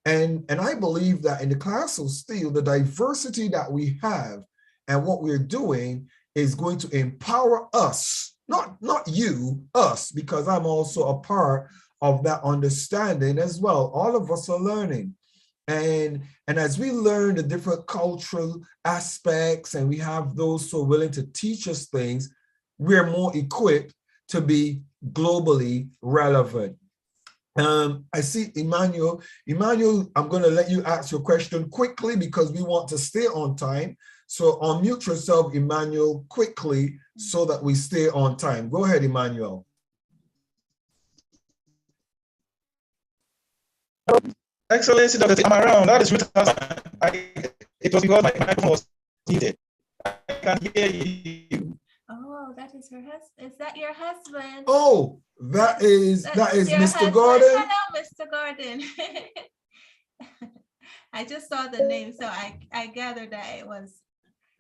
S2: And I believe that in the class of SteelE, the diversity that we have and what we're doing is going to empower us, not you, us, because I'm also a part of that understanding as well. All of us are learning. And as we learn the different cultural aspects and we have those who are willing to teach us things, we're more equipped to be globally relevant. I see Emmanuel. Emmanuel, I'm going to let you ask your question quickly because we want to stay on time. So unmute yourself, Emmanuel, quickly so that we stay on time. Go ahead, Emmanuel.
S6: Excellency, Dr. I'm around. That is Ruth. It was because my microphone was muted. I can hear you.
S1: Oh, that is her husband. Is that your husband?
S2: Oh, that is
S1: your
S2: Mr.
S1: husband.
S2: Gordon.
S1: Hello, Mr. Gordon. I just saw the name, so I gathered that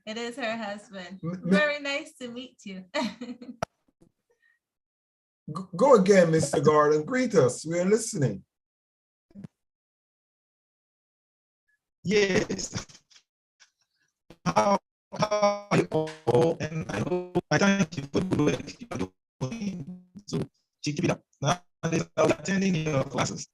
S1: it is her husband. Very nice to meet you.
S2: Go again, Mr. Gordon. Greet us. We're listening.
S6: Yes. How are you all? And I thank you for the good work you are doing. So keep it up. Now I'll be attending your classes.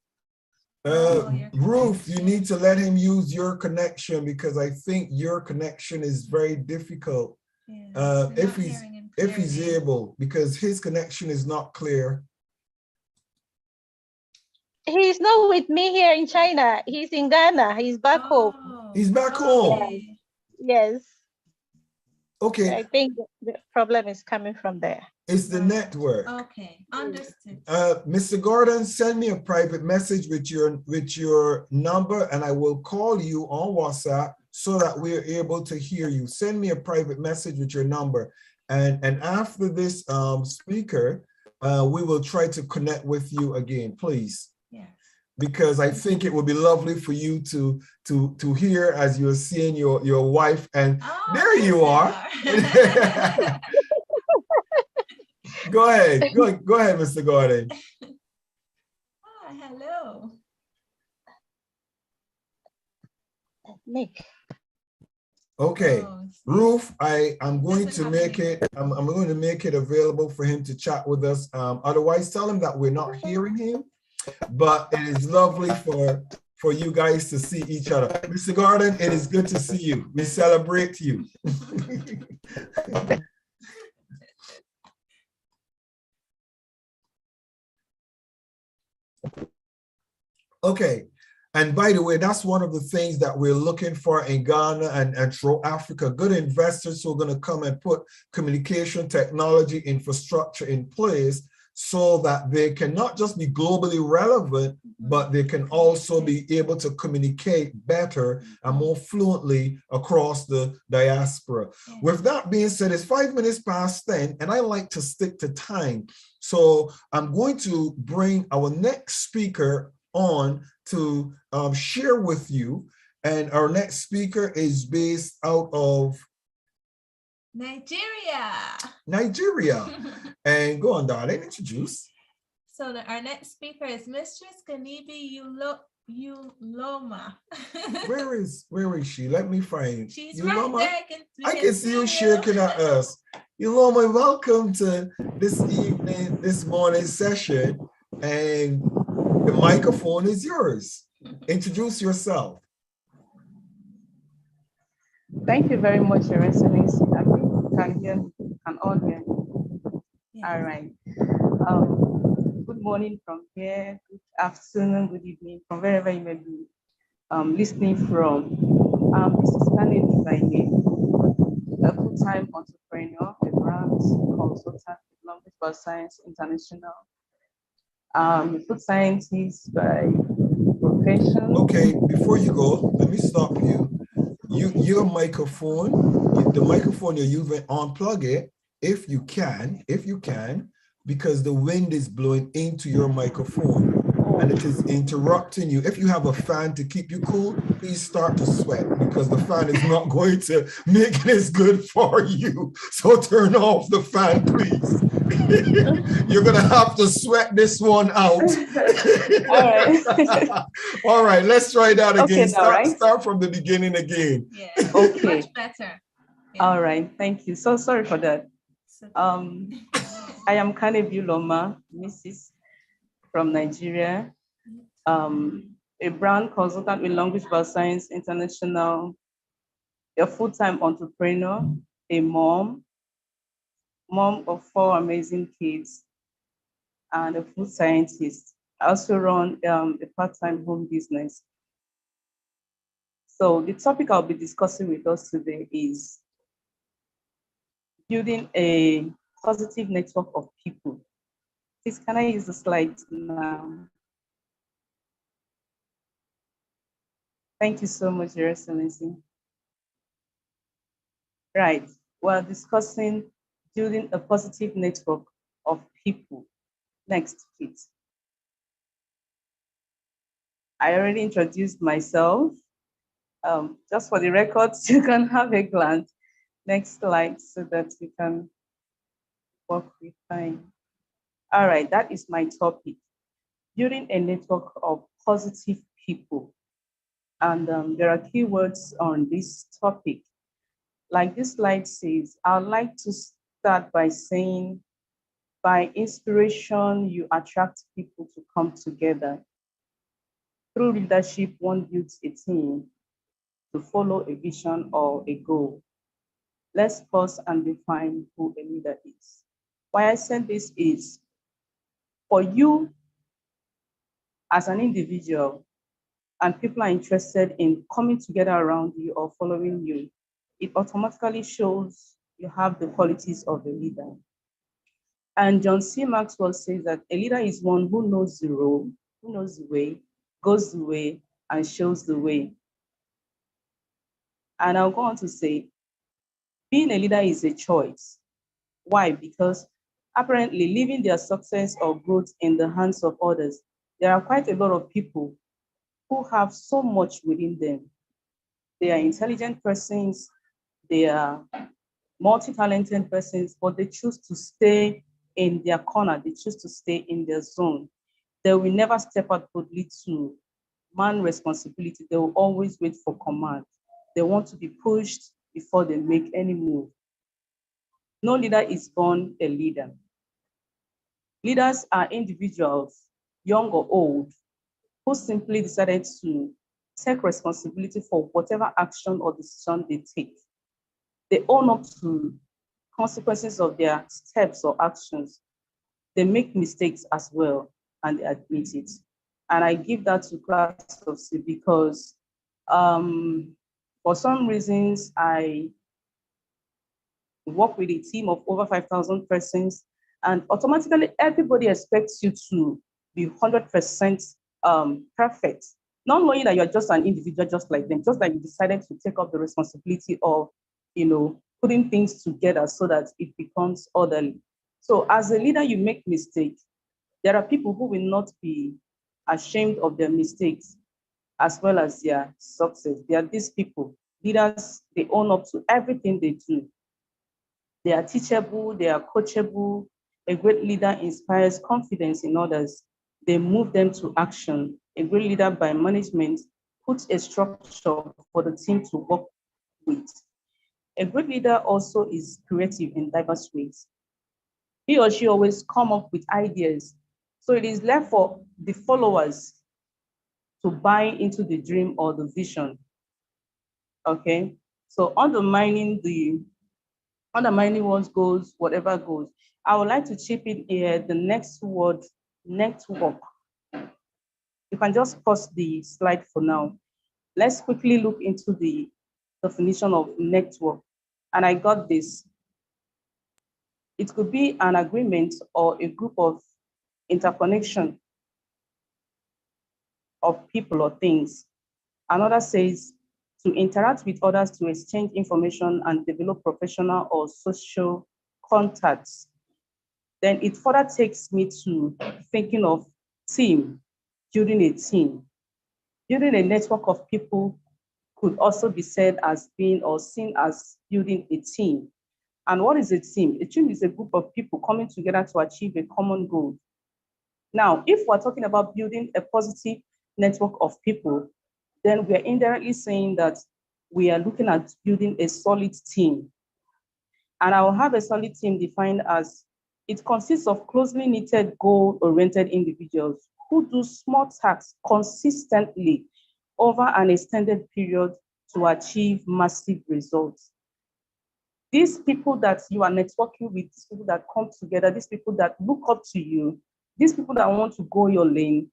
S2: Ruth, you need to let him use your connection because I think your connection is very difficult.
S1: Yeah,
S2: If he's able, because his connection is not clear.
S3: He's not with me here in China. He's in Ghana. He's back home.
S2: He's back home.
S3: Yes.
S2: Okay.
S3: I think the problem is coming from there.
S2: It's the network.
S1: Okay, understood.
S2: Mr. Gordon, send me a private message with your number and I will call you on WhatsApp so that we're able to hear you. Send me a private message with your number. And after this speaker, we will try to connect with you again, please.
S1: Yeah.
S2: Because I think it would be lovely for you to hear as you're seeing your wife and there you are. Go ahead, Mr. Gordon.
S1: Hello.
S2: Nick. Okay, Ruth, I'm going to make it. I'm going to make it available for him to chat with us. Otherwise, tell him that we're not hearing him. But it is lovely for you guys to see each other. Mr. Gordon, it is good to see you. We celebrate you. Okay. And by the way, that's one of the things that we're looking for in Ghana and throughout Africa, good investors who are going to come and put communication technology infrastructure in place so that they can not just be globally relevant, but they can also be able to communicate better and more fluently across the diaspora. With that being said, it's 5 minutes past 10, and I like to stick to time. So I'm going to bring our next speaker on to share with you. And our next speaker is based out of Nigeria. And go on, darling, introduce.
S1: So our next speaker is Mistress Kanibi Uloma.
S2: Where is she? Let me find.
S1: She's Uloma. Right there.
S2: I can see you shaking at us. Uloma, welcome to this evening, this morning session. And the microphone is yours. Introduce yourself.
S7: Thank you very much, Your Excellency. I think you can hear me, can all hear me. Yes. All right. Good morning from here, good afternoon, good evening, from wherever you may be listening from. This is Kanibi by name, a full-time entrepreneur, a brand consultant, Language Bar Science International. A food scientist by profession.
S2: Okay, before you go, let me stop you. Your microphone, the microphone you're using, unplug it if you can, because the wind is blowing into your microphone and it is interrupting you. If you have a fan to keep you cool, please start to sweat because the fan is not going to make this good for you. So turn off the fan, please. You're gonna have to sweat this one out.
S7: All right.
S2: All right, let's try that again.
S7: Okay,
S2: start from the beginning again.
S1: Yeah.
S7: Okay.
S1: Much better. Yeah.
S7: All right. Thank you. So sorry for that. I am Kanibi Uloma, Mrs. from Nigeria. A brand consultant with Language Bar Science International, a full-time entrepreneur, a mom of 4 amazing kids, and a food scientist. I also run a part-time home business. So the topic I'll be discussing with us today is building a positive network of people. Please, can I use the slides now? Thank you so much, Your Excellency. Right, we're discussing building a positive network of people. Next, please. I already introduced myself. Just for the records, you can have a glance. Next slide so that we can work with time. All right, that is my topic, building a network of positive people. And there are keywords on this topic. Like this slide says, I'd like to start by saying, by inspiration, you attract people to come together. Through leadership, one builds a team to follow a vision or a goal. Let's pause and define who a leader is. Why I said this is, for you as an individual, and people are interested in coming together around you or following you, it automatically shows you have the qualities of a leader. And John C. Maxwell says that a leader is one who knows the role, who knows the way, goes the way, and shows the way. And I'll go on to say, being a leader is a choice. Why? Because apparently leaving their success or growth in the hands of others, there are quite a lot of people who have so much within them. They are intelligent persons, they are multi-talented persons, but they choose to stay in their corner, they choose to stay in their zone. They will never step out boldly to man responsibility. They will always wait for command. They want to be pushed before they make any move. No leader is born a leader. Leaders are individuals, young or old, who simply decided to take responsibility for whatever action or decision they take. They own up to consequences of their steps or actions. They make mistakes as well, and they admit it. And I give that to class of C because for some reasons, I work with a team of over 5,000 persons, and automatically everybody expects you to be 100% perfect, not knowing that you're just an individual just like them, just like you decided to take up the responsibility of, putting things together so that it becomes orderly. So as a leader, you make mistakes. There are people who will not be ashamed of their mistakes as well as their success. There are these people, leaders, they own up to everything they do. They are teachable, they are coachable. A great leader inspires confidence in others. They move them to action. A great leader by management puts a structure for the team to work with. A great leader also is creative in diverse ways. He or she always come up with ideas. So it is left for the followers to buy into the dream or the vision. Okay, so undermining what goes, whatever goes. I would like to chip in here the next word, network. You can just pause the slide for now. Let's quickly look into the definition of network. And I got this. It could be an agreement or a group of interconnection of people or things. Another says to interact with others to exchange information and develop professional or social contacts. Then it further takes me to thinking of team, building a team. Building a network of people could also be said as being or seen as building a team. And what is a team? A team is a group of people coming together to achieve a common goal. Now, if we're talking about building a positive network of people, then we're indirectly saying that we are looking at building a solid team. And I will have a solid team defined as it consists of closely knitted, goal-oriented individuals who do small tasks consistently over an extended period to achieve massive results. These people that you are networking with, these people that come together, these people that look up to you, these people that want to go your lane,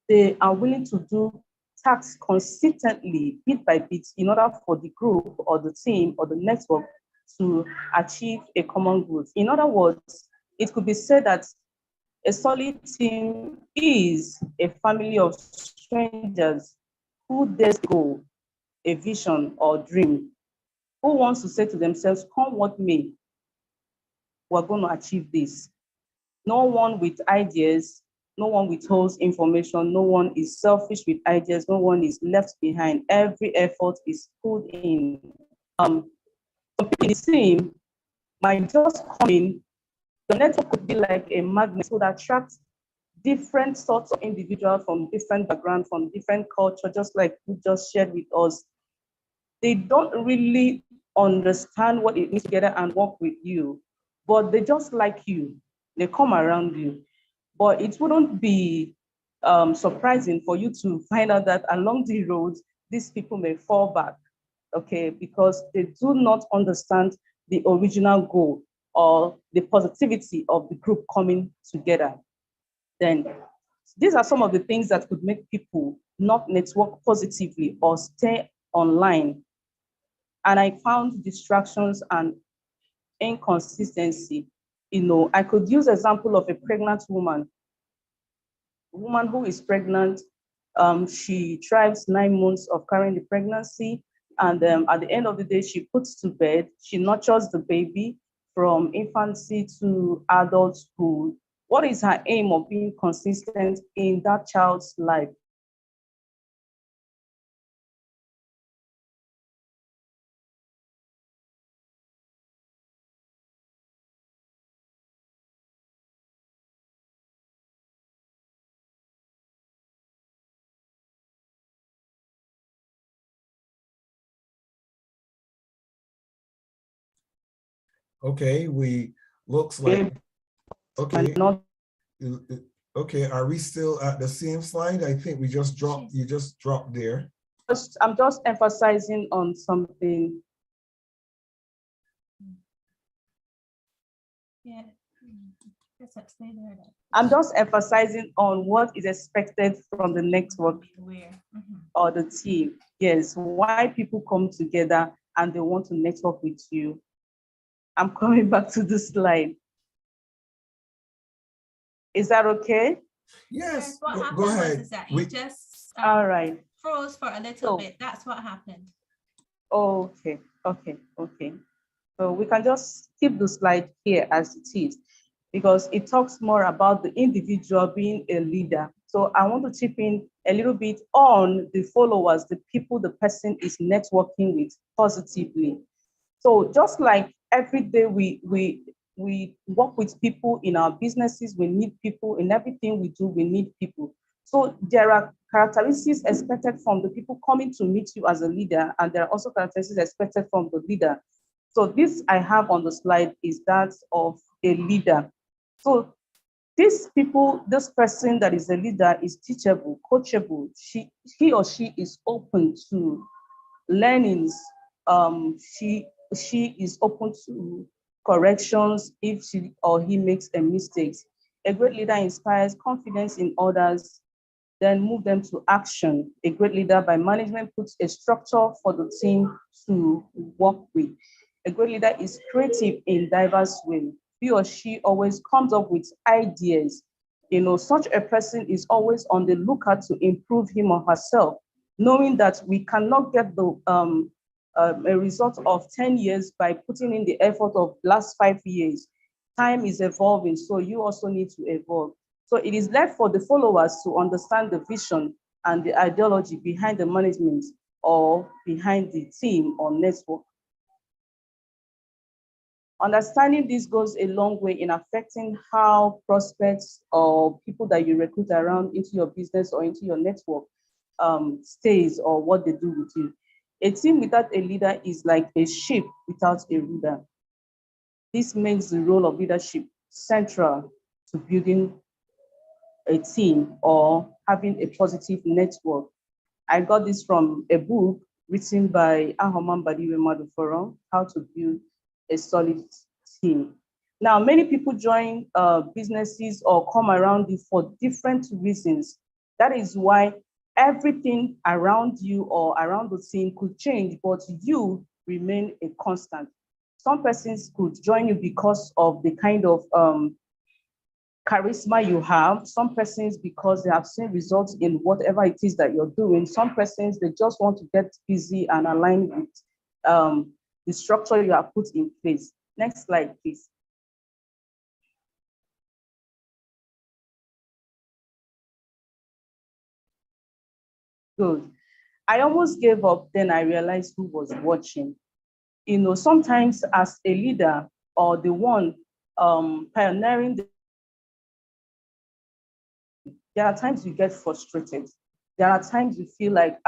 S7: they are willing to do tasks consistently, bit by bit, in order for the group or the team or the network to achieve a common goal. In other words, it could be said that a solid team is a family of strangers who dares go, a vision or dream, who wants to say to themselves, come what may, we're going to achieve this. No one with ideas, no one withholds information, no one is selfish with ideas, no one is left behind. Every effort is put in. Some people in the team might just come in. The network could be like a magnet to attract different sorts of individuals from different backgrounds, from different culture, just like you just shared with us. They don't really understand what it means to get and work with you, but they just like you. They come around you. But it wouldn't be surprising for you to find out that along the road, these people may fall back, okay, because they do not understand the original goal or the positivity of the group coming together. Then these are some of the things that could make people not network positively or stay online. And I found distractions and inconsistency. I could use example of a pregnant woman who is pregnant. She thrives 9 months of carrying the pregnancy. And at the end of the day, she puts to bed, she nurtures the baby from infancy to adulthood. What is her aim of being consistent in that child's life?
S2: Okay, looks like, okay. Okay, are we still at the same slide? I think you just dropped there.
S7: I'm just emphasizing on something.
S1: Yeah.
S7: I'm just emphasizing on what is expected from the network or the team. Yes, why people come together and they want to network with you. I'm coming back to the slide. Is that okay?
S2: Yes,
S1: what
S2: go ahead.
S1: Is that you just
S7: all right.
S1: Froze for a little bit. That's what happened.
S7: Okay. So we can just keep the slide here as it is, because it talks more about the individual being a leader. So I want to chip in a little bit on the followers, the people the person is networking with positively. So just like every day we work with people in our businesses, we need people. In everything we do, we need people. So there are characteristics expected from the people coming to meet you as a leader, and there are also characteristics expected from the leader. So this I have on the slide is that of a leader. So this person that is a leader is teachable, coachable. He or she is open to learnings. She is open to corrections if she or he makes a mistake. A great leader inspires confidence in others, then move them to action. A great leader by management puts a structure for the team to work with. A great leader is creative in diverse ways. He or she always comes up with ideas. Such a person is always on the lookout to improve him or herself, knowing that we cannot get a result of 10 years by putting in the effort of last 5 years. Time is evolving, so you also need to evolve. So it is left for the followers to understand the vision and the ideology behind the management or behind the team or network. Understanding this goes a long way in affecting how prospects or people that you recruit around into your business or into your network stays or what they do with you. A team without a leader is like a ship without a rudder. This makes the role of leadership central to building a team or having a positive network. I got this from a book written by Ahoman Badiwe Maduforon, How to Build a Solid Team. Now, many people join businesses or come around you for different reasons. That is why everything around you or around the team could change, but you remain a constant. Some persons could join you because of the kind of charisma you have. Some persons because they have seen results in whatever it is that you're doing. Some persons, they just want to get busy and align with the structure you have put in place. Next slide, please. Good. I almost gave up, then I realized who was watching. Sometimes as a leader or the one pioneering, there are times you get frustrated. There are times you feel like,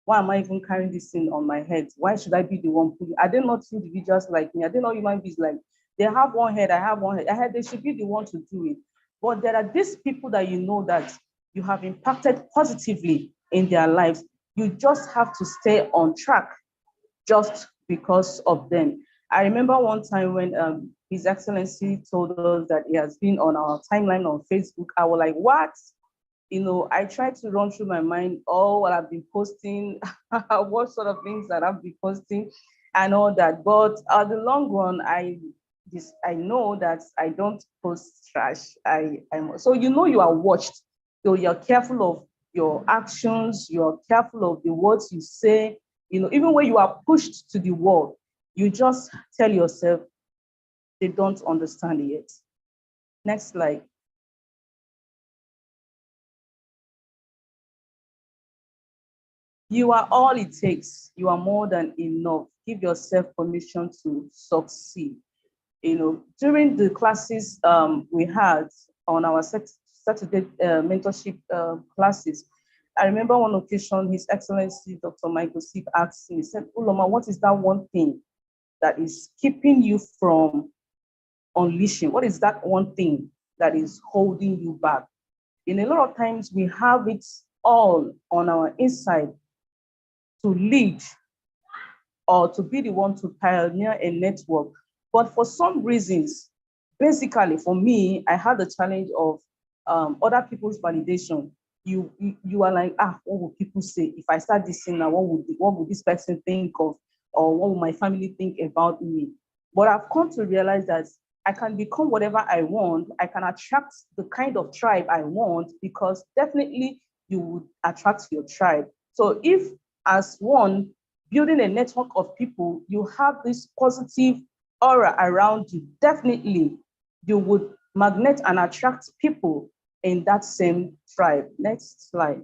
S7: why am I even carrying this thing on my head? Why should I be the one pulling? Are they not individuals like me? Are they not human beings like they have one head, I have one head. They should be the one to do it. But there are these people that that you have impacted positively in their lives. You just have to stay on track just because of them. I remember one time when His Excellency told us that he has been on our timeline on Facebook. I was like, what? I tried to run through my mind all what I've been posting, what sort of things that I've been posting and all that. But at the long run, I know that I don't post trash. So you are watched. So you're careful of your actions, you're careful of the words you say. Even when you are pushed to the wall, you just tell yourself, they don't understand it yet. Next slide. You are all it takes. You are more than enough. Give yourself permission to succeed. During the classes we had on our Saturday mentorship classes, I remember one occasion, His Excellency Dr. Michael Steve asked me, he said, Uloma, what is that one thing that is keeping you from unleashing? What is that one thing that is holding you back? A lot of times we have it all on our inside to lead or to be the one to pioneer a network. But for some reasons, basically for me, I had the challenge of other people's validation. You are like, what will people say? If I start this thing now, what would this person think of? Or what will my family think about me? But I've come to realize that I can become whatever I want. I can attract the kind of tribe I want, because definitely you would attract your tribe. So if as one, building a network of people, you have this positive aura around you, definitely you would magnet and attract people in that same tribe. Next slide.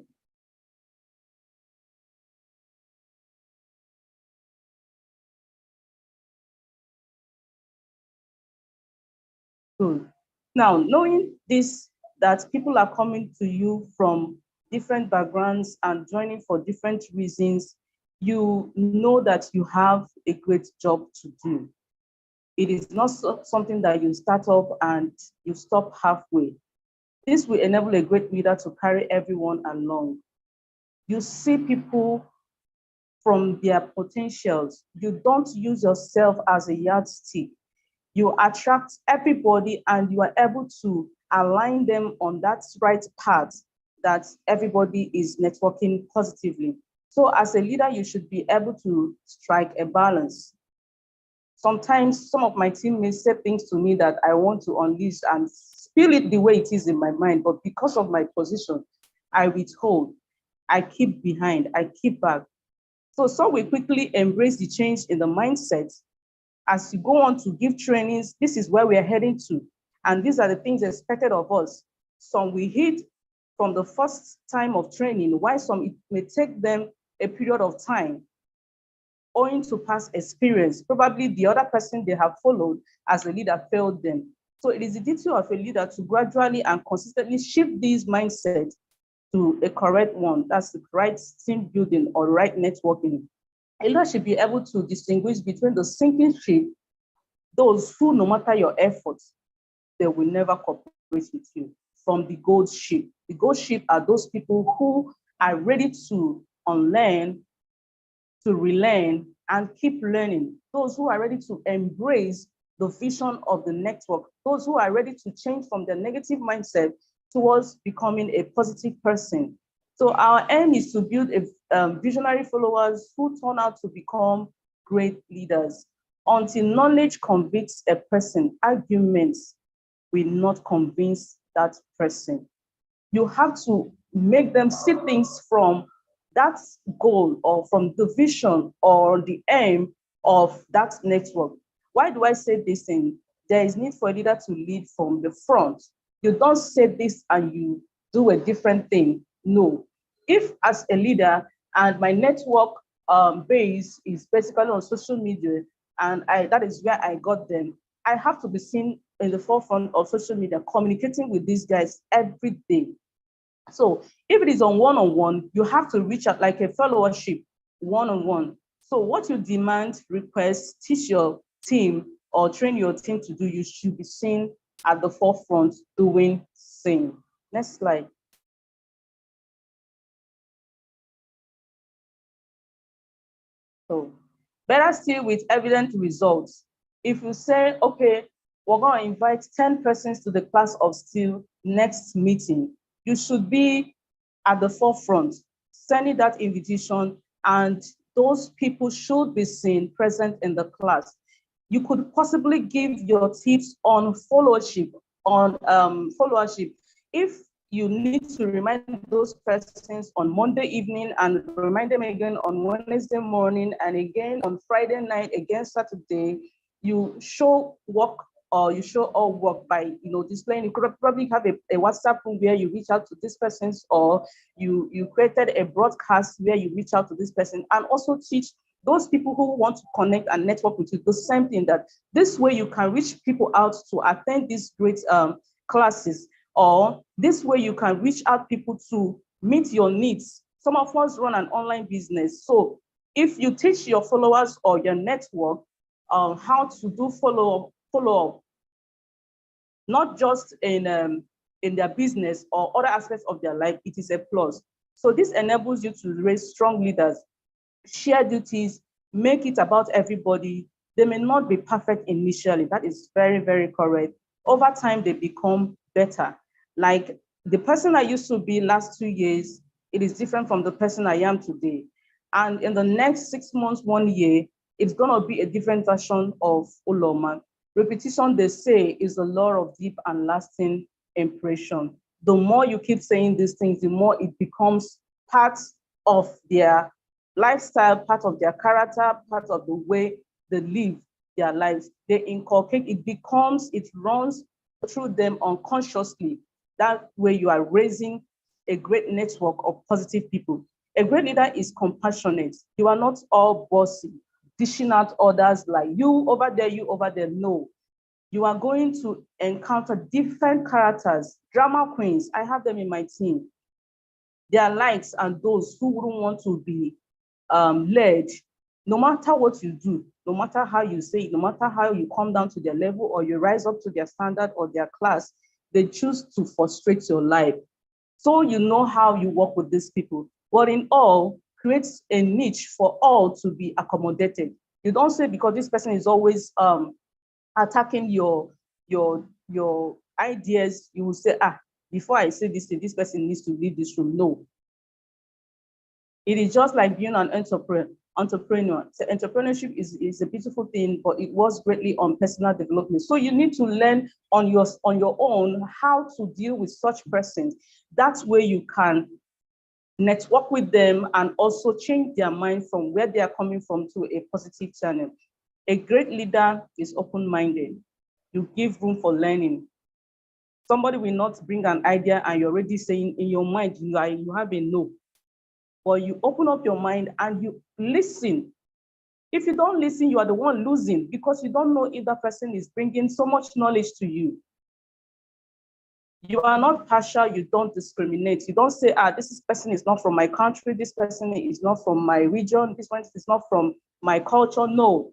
S7: Good. Now, knowing this, that people are coming to you from different backgrounds and joining for different reasons, you know that you have a great job to do. It is not something that you start off and you stop halfway. This will enable a great leader to carry everyone along. You see people from their potentials. You don't use yourself as a yardstick. You attract everybody and you are able to align them on that right path that everybody is networking positively. So as a leader, you should be able to strike a balance. Sometimes some of my teammates say things to me that I want to unleash and spill it the way it is in my mind, but because of my position, I withhold, I keep behind, I keep back. So some will quickly embrace the change in the mindset. As you go on to give trainings, this is where we are heading to. And these are the things expected of us. Some will hit from the first time of training, while some it may take them a period of time owing to past experience. Probably the other person they have followed as a leader failed them. So it is the duty of a leader to gradually and consistently shift these mindsets to a correct one. That's the right team building or right networking. A leader should be able to distinguish between the sinking ship, those who, no matter your efforts, they will never cooperate with you, from the gold ship. The gold ship are those people who are ready to unlearn, to relearn, and keep learning. Those who are ready to embrace the vision of the network. Those who are ready to change from their negative mindset towards becoming a positive person. So our aim is to build visionary followers who turn out to become great leaders. Until knowledge convicts a person, arguments will not convince that person. You have to make them see things from that goal or from the vision or the aim of that network. Why do I say this thing? There is need for a leader to lead from the front. You don't say this and you do a different thing. No, if as a leader and my network base is basically on social media, and that is where I got them, I have to be seen in the forefront of social media, communicating with these guys every day. So if it is on one-on-one, you have to reach out like a followership one-on-one. So what you demand, request, teach your team or train your team to do, you should be seen at the forefront doing same. Next slide. So better still with evident results. If you say, okay, we're going to invite 10 persons to the class of SteelE next meeting, you should be at the forefront, sending that invitation, and those people should be seen present in the class. You could possibly give your tips on followership, If you need to remind those persons on Monday evening and remind them again on Wednesday morning and again on Friday night, again Saturday, you show work or you show all work by displaying. You could probably have a WhatsApp room where you reach out to these persons, or you created a broadcast where you reach out to this person, and also teach those people who want to connect and network with you the same thing, that this way you can reach people out to attend these great classes, or this way you can reach out people to meet your needs. Some of us run an online business. So if you teach your followers or your network how to do follow-up, not just in their business or other aspects of their life, it is a plus. So this enables you to raise strong leaders, share duties, make it about everybody. They may not be perfect initially. That is very, very correct. Over time, they become better. Like the person I used to be last 2 years, it is different from the person I am today. And in the next 6 months, 1 year, it's going to be a different version of Uloma. Repetition, they say, is the law of deep and lasting impression. The more you keep saying these things, the more it becomes part of their lifestyle, part of their character, part of the way they live their lives. They inculcate, it runs through them unconsciously. That way you are raising a great network of positive people. A great leader is compassionate. You are not all bossy, dishing out orders like you over there, no. You are going to encounter different characters, drama queens. I have them in my team. There are likes and those who wouldn't want to be led, no matter what you do, no matter how you say it, no matter how you come down to their level or you rise up to their standard or their class, they choose to frustrate your life. So you know how you work with these people. But in all, creates a niche for all to be accommodated. You don't say because this person is always attacking your ideas, you will say, before I say this thing, this person needs to leave this room. No. It is just like being an entrepreneur. So entrepreneurship is a beautiful thing, but it was greatly on personal development. So you need to learn on your own how to deal with such persons. That way you can network with them and also change their mind from where they are coming from to a positive channel. A great leader is open-minded. You give room for learning. Somebody will not bring an idea and you're already saying in your mind, you have a no. But you open up your mind and you listen. If you don't listen, you are the one losing because you don't know if that person is bringing so much knowledge to you. You are not partial, you don't discriminate. You don't say, this person is not from my country, this person is not from my region, this one is not from my culture. No.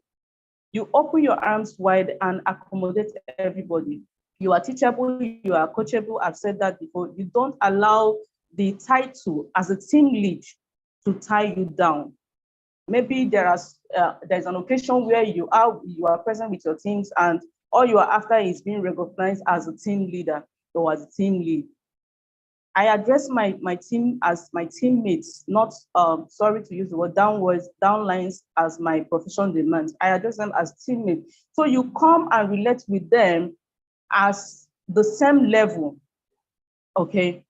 S7: You open your arms wide and accommodate everybody. You are teachable, you are coachable. I've said that before. You don't allow the title as a team lead to tie you down. Maybe there's an occasion where you are present with your teams and all you are after is being recognized as a team leader or as a team lead. I address my team as my teammates, not, sorry to use the word downlines as my profession demands. I address them as teammates. So you come and relate with them as the same level, okay?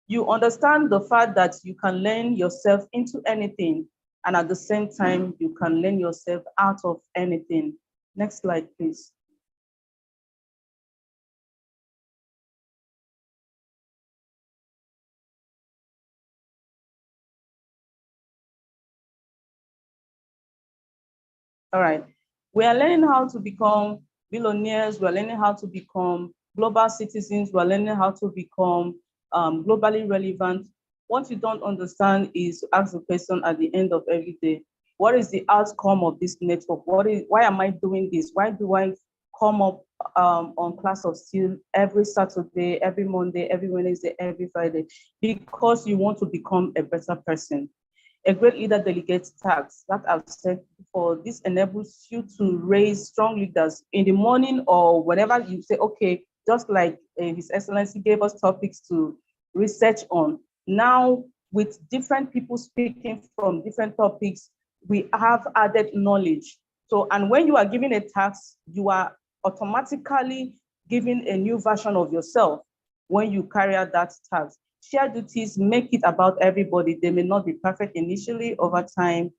S7: You understand the fact that you can learn yourself into anything, and at the same time, you can learn yourself out of anything. Next slide, please. All right. We are learning how to become billionaires. We are learning how to become global citizens. We are learning how to become globally relevant. What you don't understand is to ask the question at the end of every day, what is the outcome of this network? Why am I doing this? Why do I come up on Class of SteelE every Saturday, every Monday, every Wednesday, every Friday? Because you want to become a better person. A great leader delegates tasks. That I've said before. This enables you to raise strong leaders in the morning or whenever you say, okay, just like His Excellency gave us topics to research on. Now, with different people speaking from different topics, we have added knowledge. So, and when you are given a task, you are automatically given a new version of yourself when you carry out that task. Share duties, make it about everybody. They may not be perfect initially. Over time,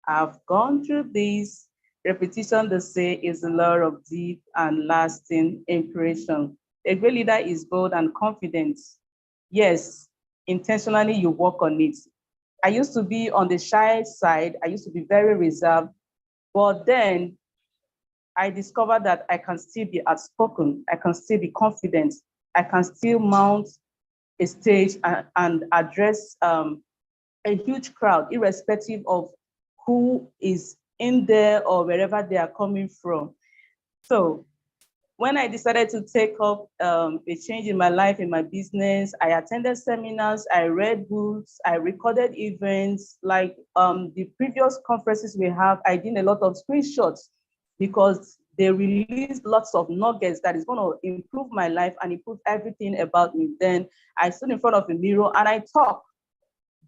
S7: I've gone through this. Repetition, they say, is the law of deep and lasting impression. A great leader is bold and confident. Yes, intentionally you work on it. I used to be on the shy side. I used to be very reserved, but then I discovered that I can still be outspoken. I can still be confident. I can still mount a stage and address a huge crowd, irrespective of who is in there or wherever they are coming from. So when I decided to take up a change in my life, in my business, I attended seminars, I read books, I recorded events. Like the previous conferences we have, I did a lot of screenshots because they released lots of nuggets that is going to improve my life and improve everything about me. Then I stood in front of a mirror and I talked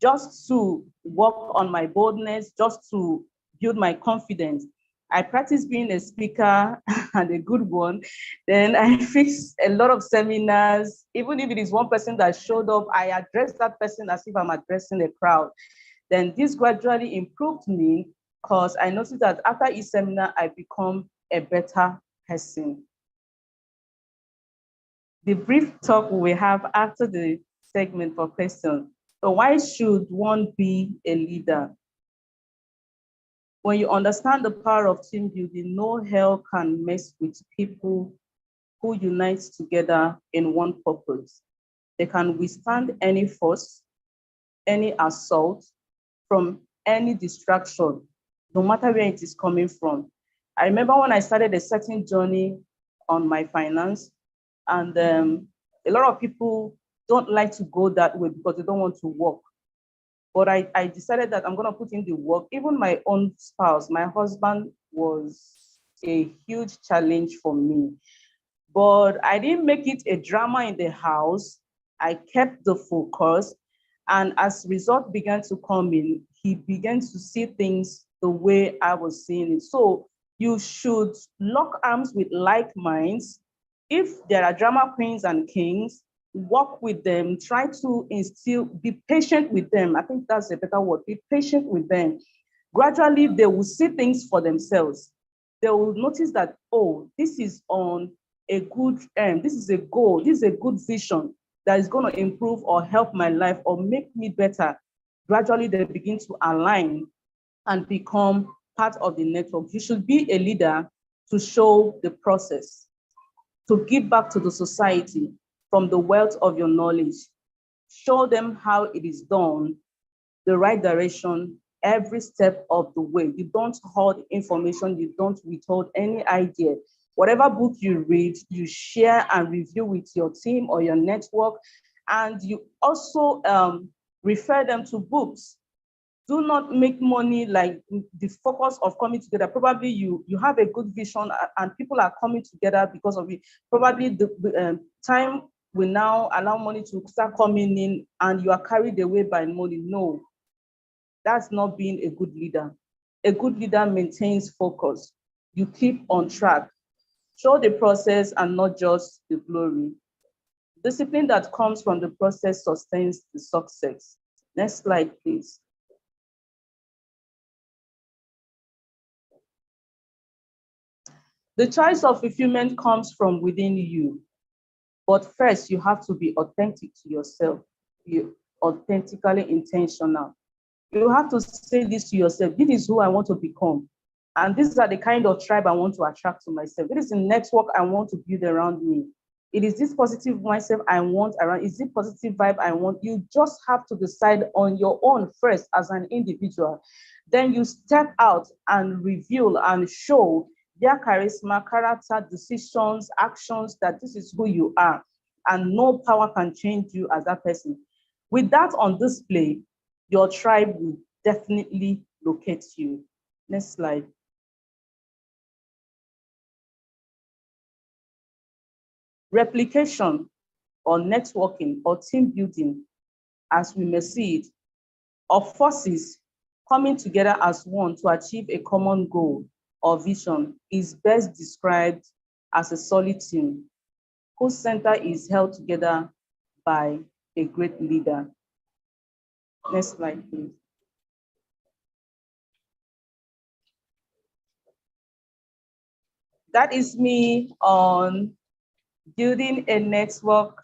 S7: just to work on my boldness, just to build my confidence. I practiced being a speaker and a good one. Then I fixed a lot of seminars. Even if it is one person that showed up, I addressed that person as if I'm addressing a crowd. Then this gradually improved me because I noticed that after each seminar, I become a better person. The brief talk we have after the segment for questions. So why should one be a leader? When you understand the power of team building, no hell can mess with people who unite together in one purpose. They can withstand any force, any assault, from any distraction, no matter where it is coming from. I remember when I started a certain journey on my finance, and a lot of people don't like to go that way because they don't want to work. But I decided that I'm going to put in the work. Even my own spouse, my husband, was a huge challenge for me. But I didn't make it a drama in the house. I kept the focus. And as result began to come in, he began to see things the way I was seeing it. So you should lock arms with like minds. If there are drama queens and kings, work with them, try to instill, be patient with them. I think that's a better word, be patient with them. Gradually, they will see things for themselves. They will notice that, oh, this is on a good end, this is a goal, this is a good vision that is going to improve or help my life or make me better. Gradually, they begin to align and become part of the network. You should be a leader to show the process, to give back to the society from the wealth of your knowledge. Show them how it is done, the right direction, every step of the way. You don't hold information, you don't withhold any idea. Whatever book you read, you share and review with your team or your network, and you also refer them to books. Do not make money like the focus of coming together. Probably you have a good vision and people are coming together because of it. Probably the time will now allow money to start coming in and you are carried away by money. No, that's not being a good leader. A good leader maintains focus. You keep on track. Show the process and not just the glory. Discipline that comes from the process sustains the success. Next slide, please. The choice of fulfillment comes from within you. But first, you have to be authentic to yourself. Be authentically intentional. You have to say this to yourself. This is who I want to become. And these are the kind of tribe I want to attract to myself. It is the network I want to build around me. It is this positive mindset I want around. Is it positive vibe I want? You just have to decide on your own first as an individual. Then you step out and reveal and show their charisma, character, decisions, actions, that this is who you are. And no power can change you as that person. With that on display, your tribe will definitely locate you. Next slide. Replication or networking or team building, as we may see it, of forces coming together as one to achieve a common goal or vision is best described as a solid team whose center is held together by a great leader. Next slide, please. That is me on building a network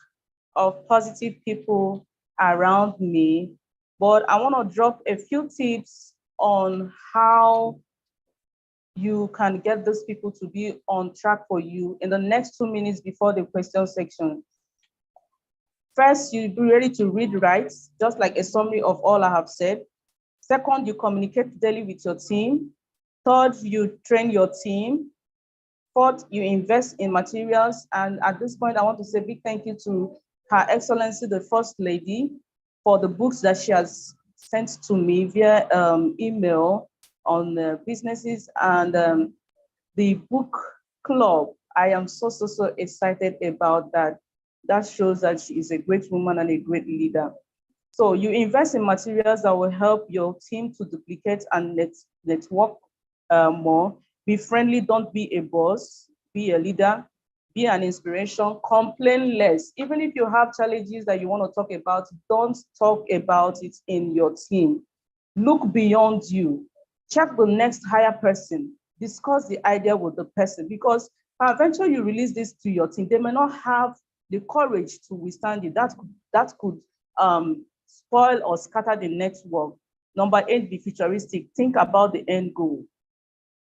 S7: of positive people around me. But I want to drop a few tips on how you can get those people to be on track for you in the next 2 minutes before the question section. First, you be ready to read right, just like a summary of all I have said. Second, you communicate daily with your team. Third, you train your team. Fourth, you invest in materials. And at this point, I want to say a big thank you to Her Excellency, the First Lady, for the books that she has sent to me via email on businesses and the book club. I am so excited about that. That shows that she is a great woman and a great leader. So you invest in materials that will help your team to duplicate and network more. Be friendly, don't be a boss, be a leader, be an inspiration, complain less. Even if you have challenges that you want to talk about, don't talk about it in your team. Look beyond you. Check the next higher person. Discuss the idea with the person, because eventually you release this to your team. They may not have the courage to withstand it. That could spoil or scatter the network. Number 8, be futuristic. Think about the end goal.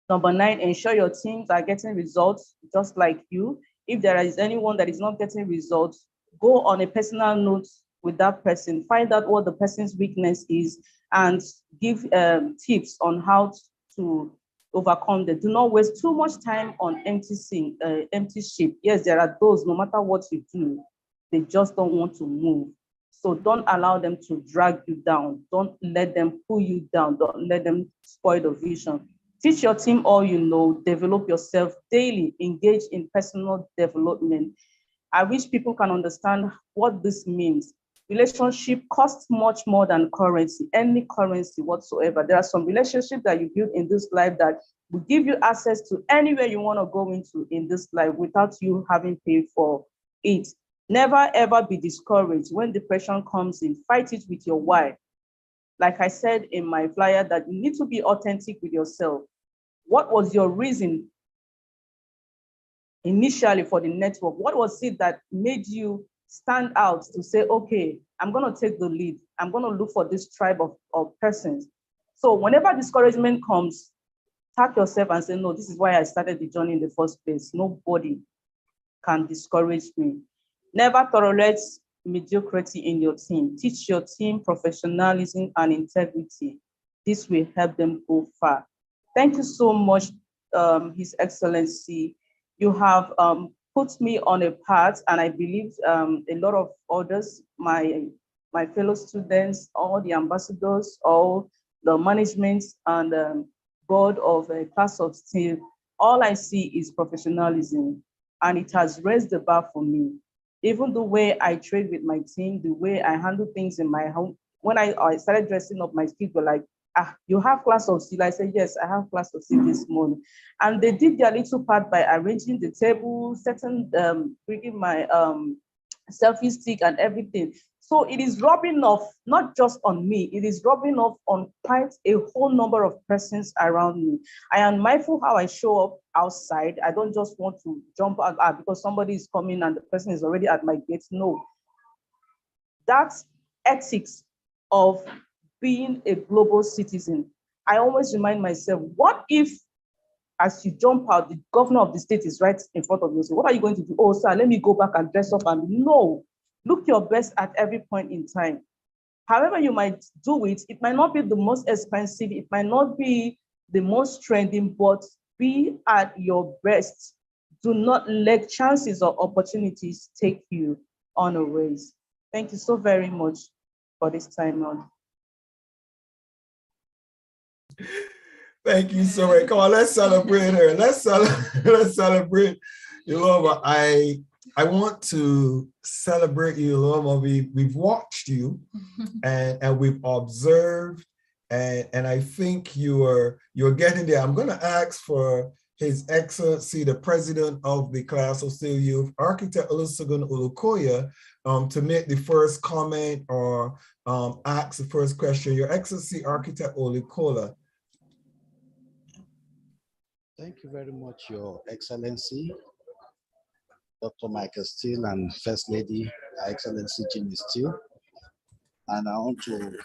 S7: Number 9, ensure your teams are getting results just like you. If there is anyone that is not getting results, go on a personal note with that person. Find out what the person's weakness is and give tips on how to overcome them. Do not waste too much time on empty ship. Yes, there are those, no matter what you do, they just don't want to move. So don't allow them to drag you down. Don't let them pull you down. Don't let them spoil the vision. Teach your team all you know, develop yourself daily, engage in personal development. I wish people can understand what this means. Relationship costs much more than currency, any currency whatsoever. There are some relationships that you build in this life that will give you access to anywhere you want to go into in this life without you having paid for it. Never ever be discouraged when depression comes in. Fight it with your why. Like I said in my flyer, that you need to be authentic with yourself. What was your reason initially for the network? What was it that made you stand out to say, okay, I'm going to take the lead. I'm going to look for this tribe of persons. So whenever discouragement comes, tap yourself and say, no, this is why I started the journey in the first place. Nobody can discourage me. Never tolerate mediocrity in your team. Teach your team professionalism and integrity. This will help them go far. Thank you so much, His Excellency. You have put me on a path, and I believe a lot of others, my fellow students, all the ambassadors, all the management and board of a class of SteelE, all I see is professionalism, and it has raised the bar for me. Even the way I trade with my team, the way I handle things in my home. When I started dressing up, my kids were like, you have class of SteelE? I said, yes, I have class of SteelE this morning. And they did their little part by arranging the table, bringing my selfie stick and everything. So it is rubbing off, not just on me, it is rubbing off on quite a whole number of persons around me. I am mindful how I show up outside. I don't just want to jump out because somebody is coming and the person is already at my gate. No. That's ethics of being a global citizen. I always remind myself, what if as you jump out, the governor of the state is right in front of you. So what are you going to do? Oh, sir, let me go back and dress up. And no, look your best at every point in time. However you might do it, it might not be the most expensive, it might not be the most trending, but be at your best. Do not let chances or opportunities take you unawares. Thank you so very much for this time on.
S2: Thank you so much. Come on, let's celebrate her. Let's celebrate Uloma. I want to celebrate you, Uloma. We've watched you and we've observed, and I think you're getting there. I'm going to ask for His Excellency, the President of the class of SteelE Youth, Architect Olusegun Olukoya, to make the first comment or ask the first question. Your Excellency, Architect Olukoya.
S8: Thank you very much, Your Excellency, Dr. Michael SteelE, and First Lady, Her Excellency Jimmy SteelE. And I want to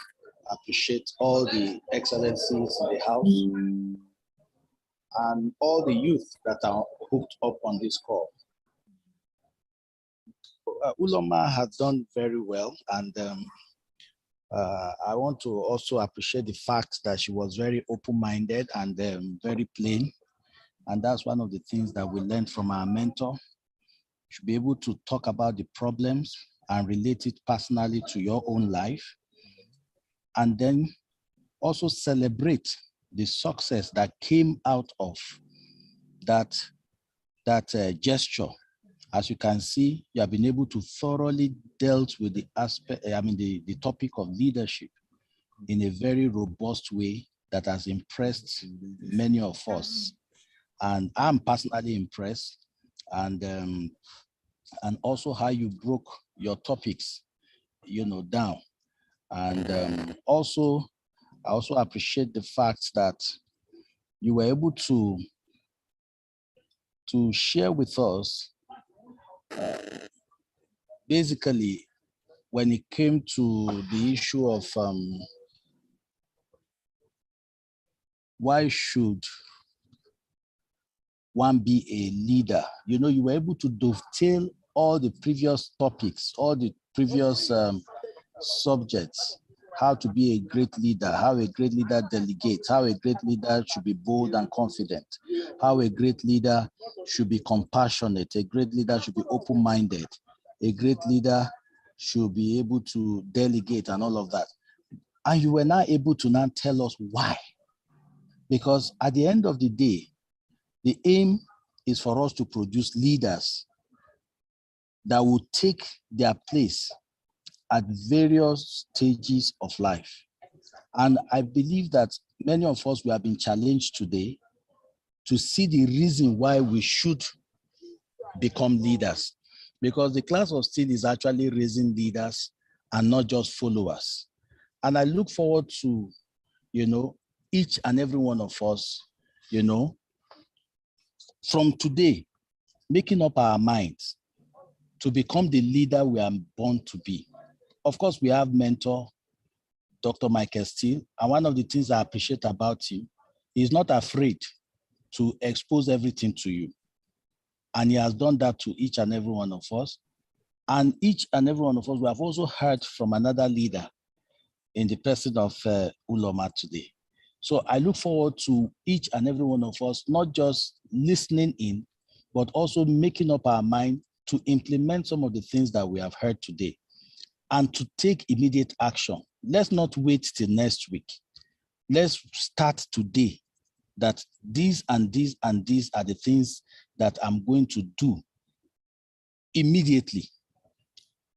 S8: appreciate all the excellencies in the house and all the youth that are hooked up on this call. Uloma has done very well, and I want to also appreciate the fact that she was very open-minded and very plain. And that's one of the things that we learned from our mentor. You should be able to talk about the problems and relate it personally to your own life. And then also celebrate the success that came out of that gesture. As you can see, you have been able to thoroughly dealt with the aspect, the topic of leadership in a very robust way that has impressed many of us. And I'm personally impressed, and also how you broke your topics, down. And I also appreciate the fact that you were able to share with us, basically, when it came to the issue of why should one be a leader. You were able to dovetail all the previous topics, all the previous subjects, how to be a great leader, how a great leader delegates, how a great leader should be bold and confident, how a great leader should be compassionate, a great leader should be open-minded, a great leader should be able to delegate and all of that. And you were now able to now tell us why. Because at the end of the day, the aim is for us to produce leaders that will take their place at various stages of life. And I believe that many of us, we have been challenged today to see the reason why we should become leaders. Because the class of SteelE is actually raising leaders and not just followers. And I look forward to, each and every one of us, from today, making up our minds to become the leader we are born to be. Of course, we have mentor, Dr. Michael SteelE, and one of the things I appreciate about him, he's not afraid to expose everything to you. And he has done that to each and every one of us. And each and every one of us, we have also heard from another leader in the person of Uloma today. So I look forward to each and every one of us, not just listening in, but also making up our mind to implement some of the things that we have heard today and to take immediate action. Let's not wait till next week. Let's start today that these and these and these are the things that I'm going to do immediately.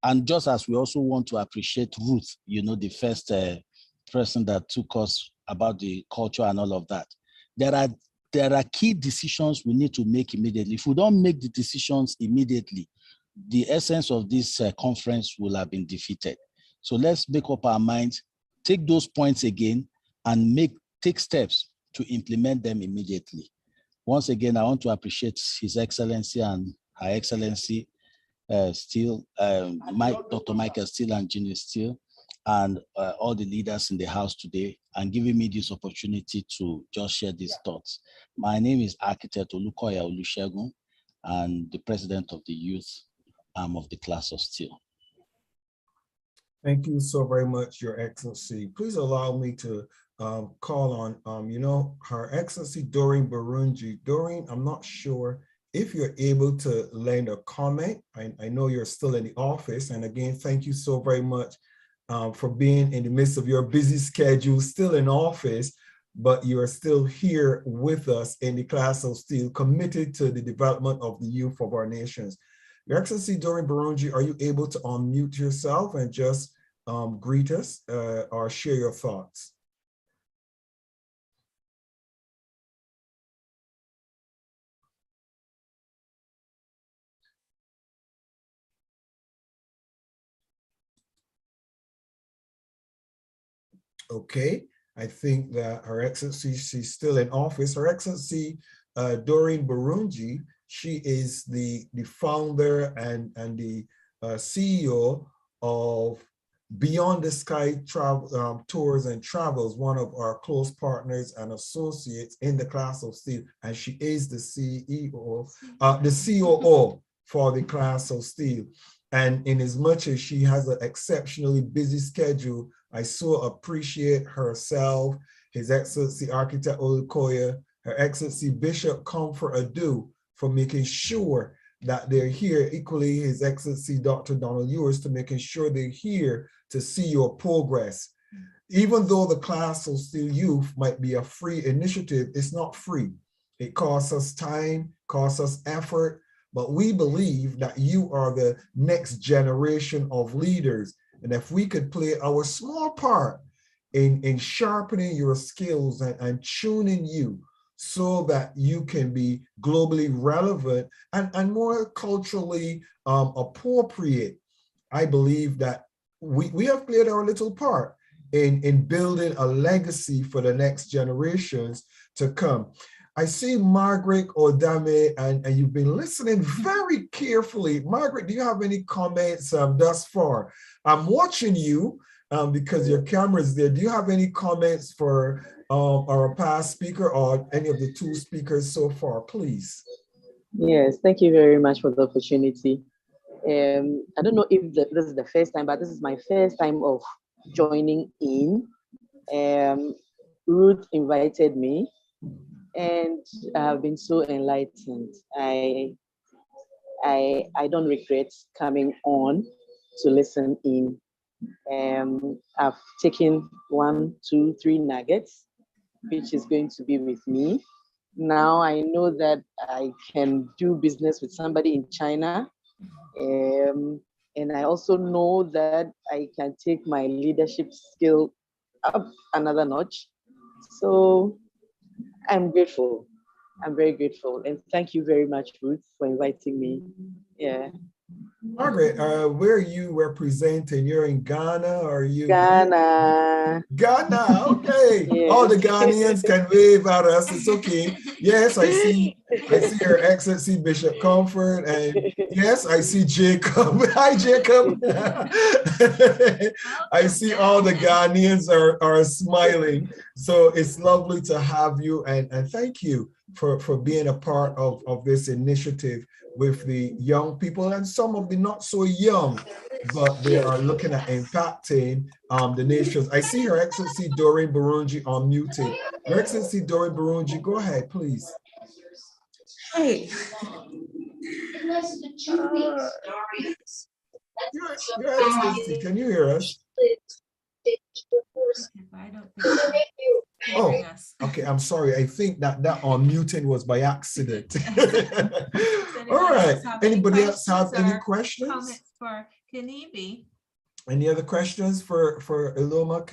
S8: And just as we also want to appreciate Ruth, the first person that took us about the culture and all of that, there are key decisions we need to make immediately. If we don't make the decisions immediately, the essence of this conference will have been defeated. So let's make up our minds, take those points again, and take steps to implement them immediately. Once again, I want to appreciate His Excellency and Her Excellency SteelE, Dr. Michael SteelE and Junior SteelE. and all the leaders in the house today, and giving me this opportunity to just share these thoughts. My name is Architect Olukoya Olusegun, and the president of the youth arm of the class of SteelE.
S2: Thank you so very much, Your Excellency. Please allow me to call on, Her Excellency Doreen Burunji. Doreen, I'm not sure if you're able to lend a comment. I know you're still in the office. And again, thank you so very much for being in the midst of your busy schedule, still in office, but you are still here with us in the class of SteelE, committed to the development of the youth of our nations. Your Excellency Doreen Burunji, are you able to unmute yourself and just greet us or share your thoughts? Okay, I think that Her Excellency, she's still in office. Her Excellency Doreen Burunji, she is the founder and the CEO of Beyond the Sky Travel, Tours and Travels, one of our close partners and associates in the class of SteelE, and she is the CEO, the COO for the class of SteelE. And in as much as she has an exceptionally busy schedule, I so appreciate herself, His Excellency Architect Olukoya, Her Excellency Bishop Comfort Adu, for making sure that they're here. Equally, His Excellency Dr. Donald Ewers, to making sure they're here to see your progress. Even though the class of SteelE Youth might be a free initiative, it's not free. It costs us time, costs us effort, but we believe that you are the next generation of leaders. And if we could play our small part in sharpening your skills and tuning you so that you can be globally relevant and more culturally appropriate, I believe that we have played our little part in building a legacy for the next generations to come. I see Margaret Odame, and you've been listening very carefully. Margaret, do you have any comments thus far? I'm watching you because your camera is there. Do you have any comments for our past speaker or any of the two speakers so far, please?
S9: Yes, thank you very much for the opportunity. I don't know if this is the first time, but this is my first time of joining in. Ruth invited me, and I have been so enlightened. I don't regret coming on to listen in. I've taken 1, 2, 3 nuggets, which is going to be with me. Now I know that I can do business with somebody in China. And I also know that I can take my leadership skill up another notch. So I'm grateful. I'm very grateful. And thank you very much, Ruth, for inviting me. Yeah.
S2: Margaret, where are you representing? You're in Ghana, or are you?
S9: Ghana.
S2: Ghana, okay.
S9: Yes.
S2: All the Ghanaians can wave at us. It's okay. Yes, I see Her Excellency Bishop Comfort, and yes, I see Jacob. Hi, Jacob. I see all the Ghanaians are smiling. So it's lovely to have you, and thank you for being a part of this initiative with the young people and some of the not so young, but they are looking at impacting the nations. I see Her Excellency Doreen Burunji unmuted. Your Excellency Doreen Burunji, go ahead, please.
S10: Hey.
S2: Your Excellency, can you hear us? Oh, okay, I'm sorry. I think that unmuting was by accident. All right. Anybody else have any questions?
S1: Comments for Kanibi?
S2: Any other questions for Iloma?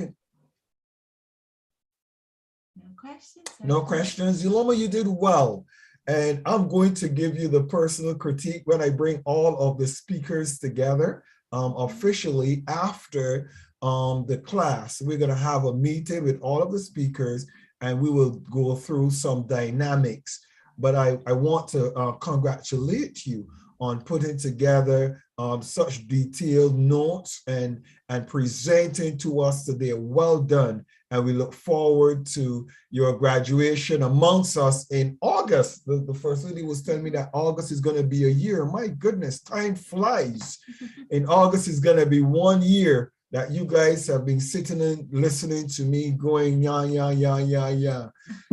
S1: No questions.
S2: No questions. Iloma, you did well. And I'm going to give you the personal critique when I bring all of the speakers together officially after the class. We're going to have a meeting with all of the speakers, and we will go through some dynamics. but I want to congratulate you on putting together such detailed notes and presenting to us today. Well done. And we look forward to your graduation amongst us in August. The First Lady was telling me that August is going to be a year. My goodness, time flies. In August is going to be 1 year that you guys have been sitting and listening to me going, yeah, yeah, yeah, yeah, yeah.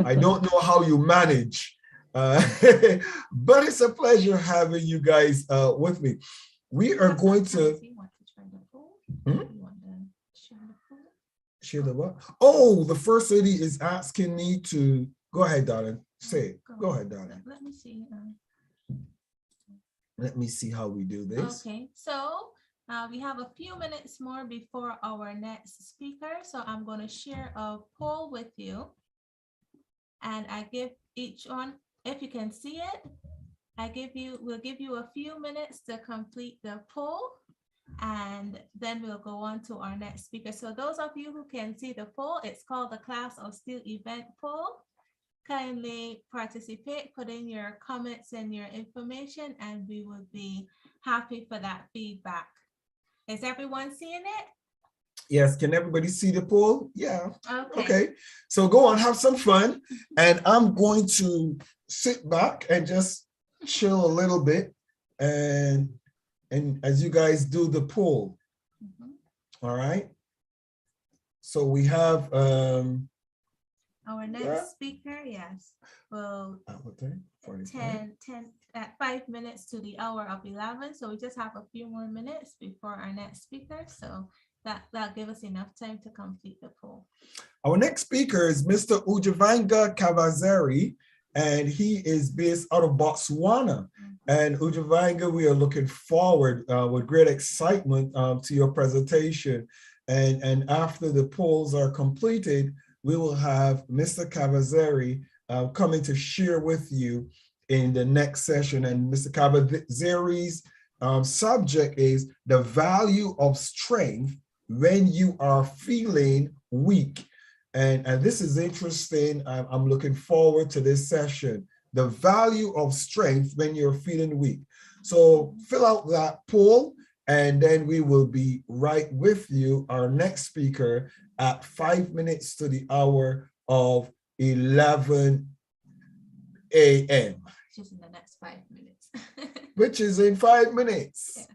S2: I don't know how you manage. But it's a pleasure having you guys with me. We are going to share the what? Oh, the First Lady is asking me to go ahead, darling. Say it. Go ahead, darling.
S1: Let me see.
S2: Let me see how we do this.
S1: Okay, so we have a few minutes more before our next speaker. So I'm going to share a poll with you. And I give each one, if you can see it, we'll give you a few minutes to complete the poll, and then we'll go on to our next speaker. So those of you who can see the poll, it's called the Class of SteelE event poll. Kindly participate, put in your comments and your information, and we will be happy for that feedback. Is everyone seeing it?
S2: Yes, can everybody see the poll? Yeah.
S1: Okay.
S2: So go on, have some fun. And I'm going to sit back and just chill a little bit. And as you guys do the poll. All right. So we have
S1: our next speaker, yes. Well, 10 at 5 minutes to the hour of 11. So we just have a few more minutes before our next speaker. So that'll give us enough time to complete the poll.
S2: Our next speaker is Mr. Ujavanga Kavazeri, and he is based out of Botswana. And Ujavanga, we are looking forward with great excitement to your presentation. And after the polls are completed, we will have Mr. Kavazeri coming to share with you in the next session. And Mr. Kavazeri's subject is the value of strength when you are feeling weak. And this is interesting. I'm looking forward to this session. The value of strength when you're feeling weak. So fill out that poll, and then we will be right with you, our next speaker, at 5 minutes to the hour of 11 a.m.
S1: Just in the next 5 minutes.
S2: Which is in 5 minutes.
S1: Yeah.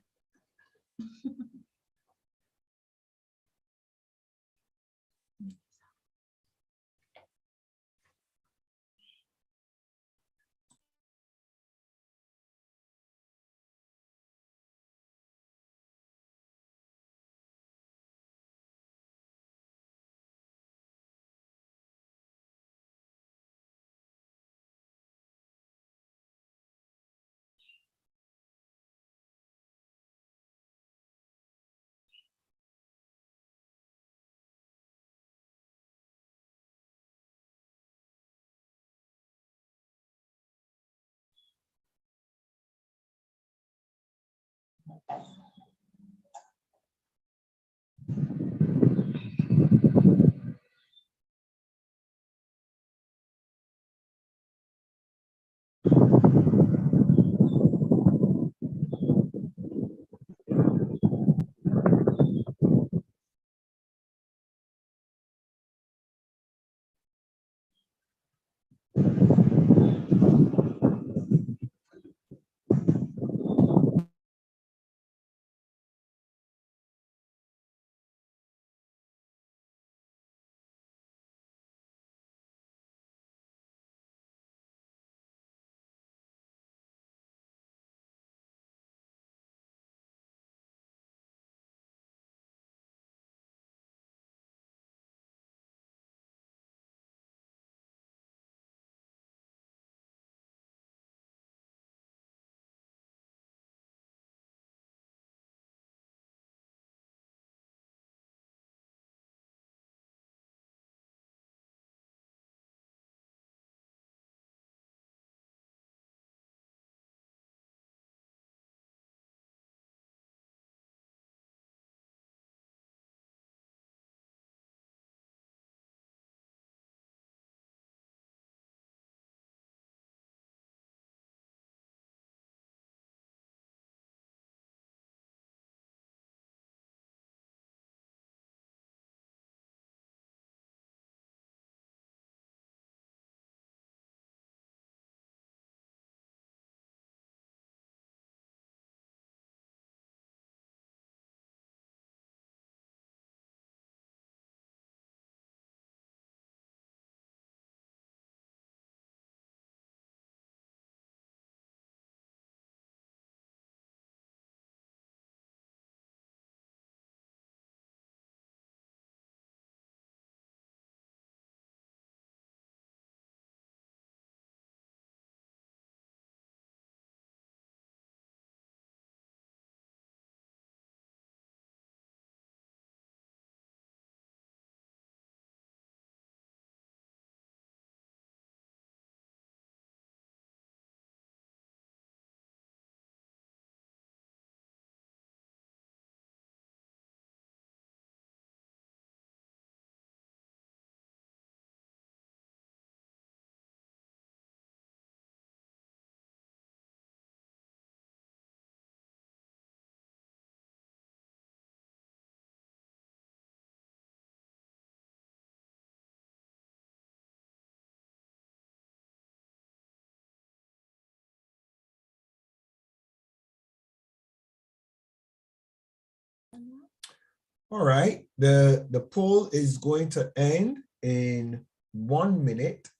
S2: All right, the poll is going to end in 1 minute.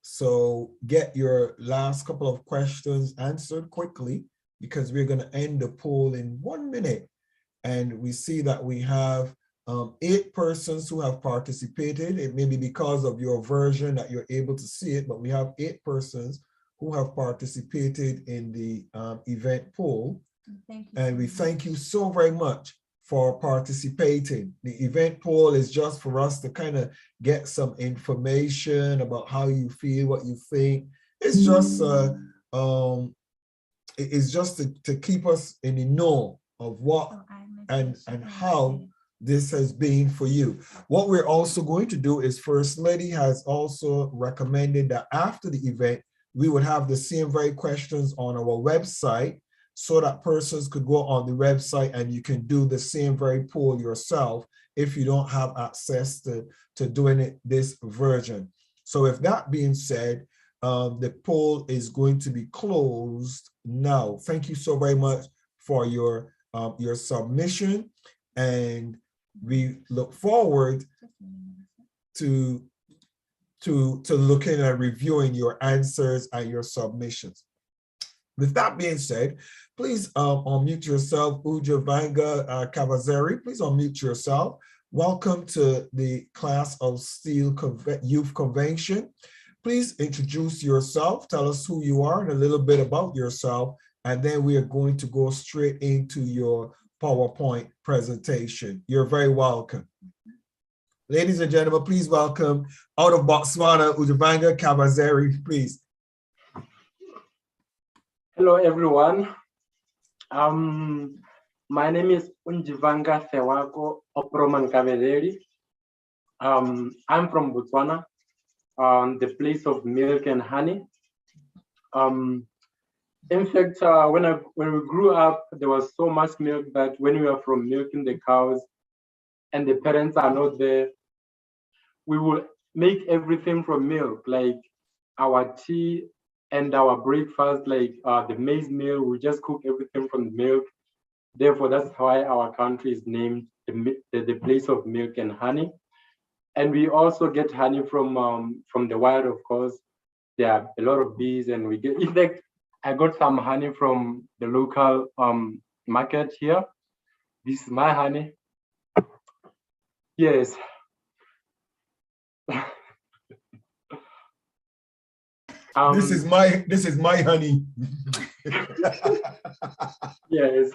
S2: So get your last couple of questions answered quickly because we're going to end the poll in 1 minute. And we see that we have 8 persons who have participated. It may be because of your version that you're able to see it, but we have 8 persons who have participated in the event poll. And we thank you so very much for participating. The event poll is just for us to kind of get some information about how you feel, what you think. It's just to keep us in the know of what and how this has been for you. What we're also going to do is First Lady has also recommended that after the event, we would have the same very questions on our website so that persons could go on the website and you can do the same very poll yourself if you don't have access to doing it this version. So with that being said, the poll is going to be closed now. Thank you so very much for your submission, and we look forward to looking at reviewing your answers and your submissions. With that being said, please unmute yourself, Ujavanga Kavazeri. Please unmute yourself. Welcome to the class of SteelE Youth Convention. Please introduce yourself, tell us who you are and a little bit about yourself, and then we are going to go straight into your PowerPoint presentation. You're very welcome. Ladies and gentlemen, please welcome out of Botswana, Ujavanga Kavazeri, please.
S11: Hello, everyone. My name is Unjivanga Thewako Oproman Kavederi. I'm from Botswana, the place of milk and honey. In fact, when we grew up, there was so much milk that when we were from milking the cows and the parents are not there, we will make everything from milk, like our tea and our breakfast, like the maize meal. We just cook everything from the milk. Therefore, that's why our country is named the place of milk and honey. And we also get honey from the wild, of course. There are a lot of bees, and we get. In fact, I got some honey from the local market here. This is my honey. Yes.
S2: This is my honey.
S11: Yes.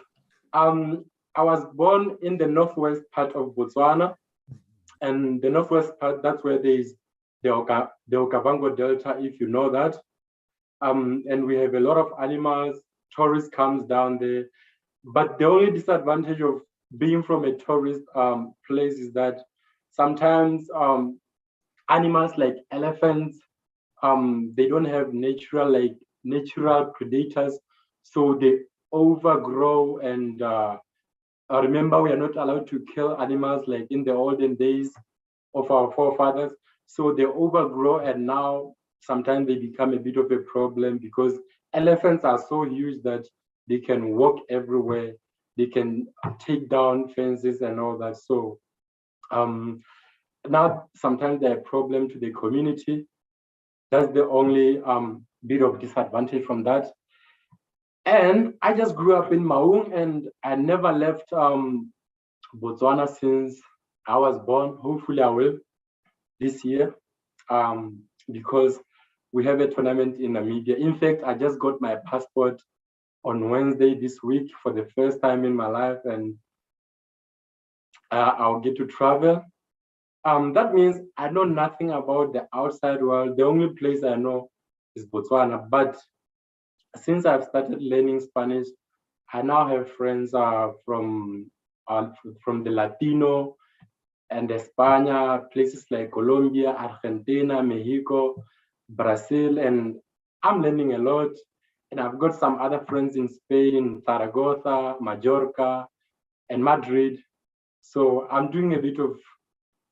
S11: I was born in the northwest part of Botswana, and the northwest part, that's where there is the Okavango Delta, if you know that. And we have a lot of animals. Tourists comes down there, but the only disadvantage of being from a tourist place is that sometimes animals like elephants, they don't have natural predators, so they overgrow. And remember, we are not allowed to kill animals like in the olden days of our forefathers. So they overgrow, and now sometimes they become a bit of a problem because elephants are so huge that they can walk everywhere. They can take down fences and all that. So now sometimes they're a problem to the community. That's the only bit of disadvantage from that. And I just grew up in Maung, and I never left Botswana since I was born. Hopefully I will this year because we have a tournament in Namibia. In fact, I just got my passport on Wednesday this week for the first time in my life, and I'll get to travel. That means I know nothing about the outside world. The only place I know is Botswana. But since I've started learning Spanish, I now have friends from the Latino and España, places like Colombia, Argentina, Mexico, Brazil, and I'm learning a lot. And I've got some other friends in Spain, Zaragoza, Majorca, and Madrid. So I'm doing a bit of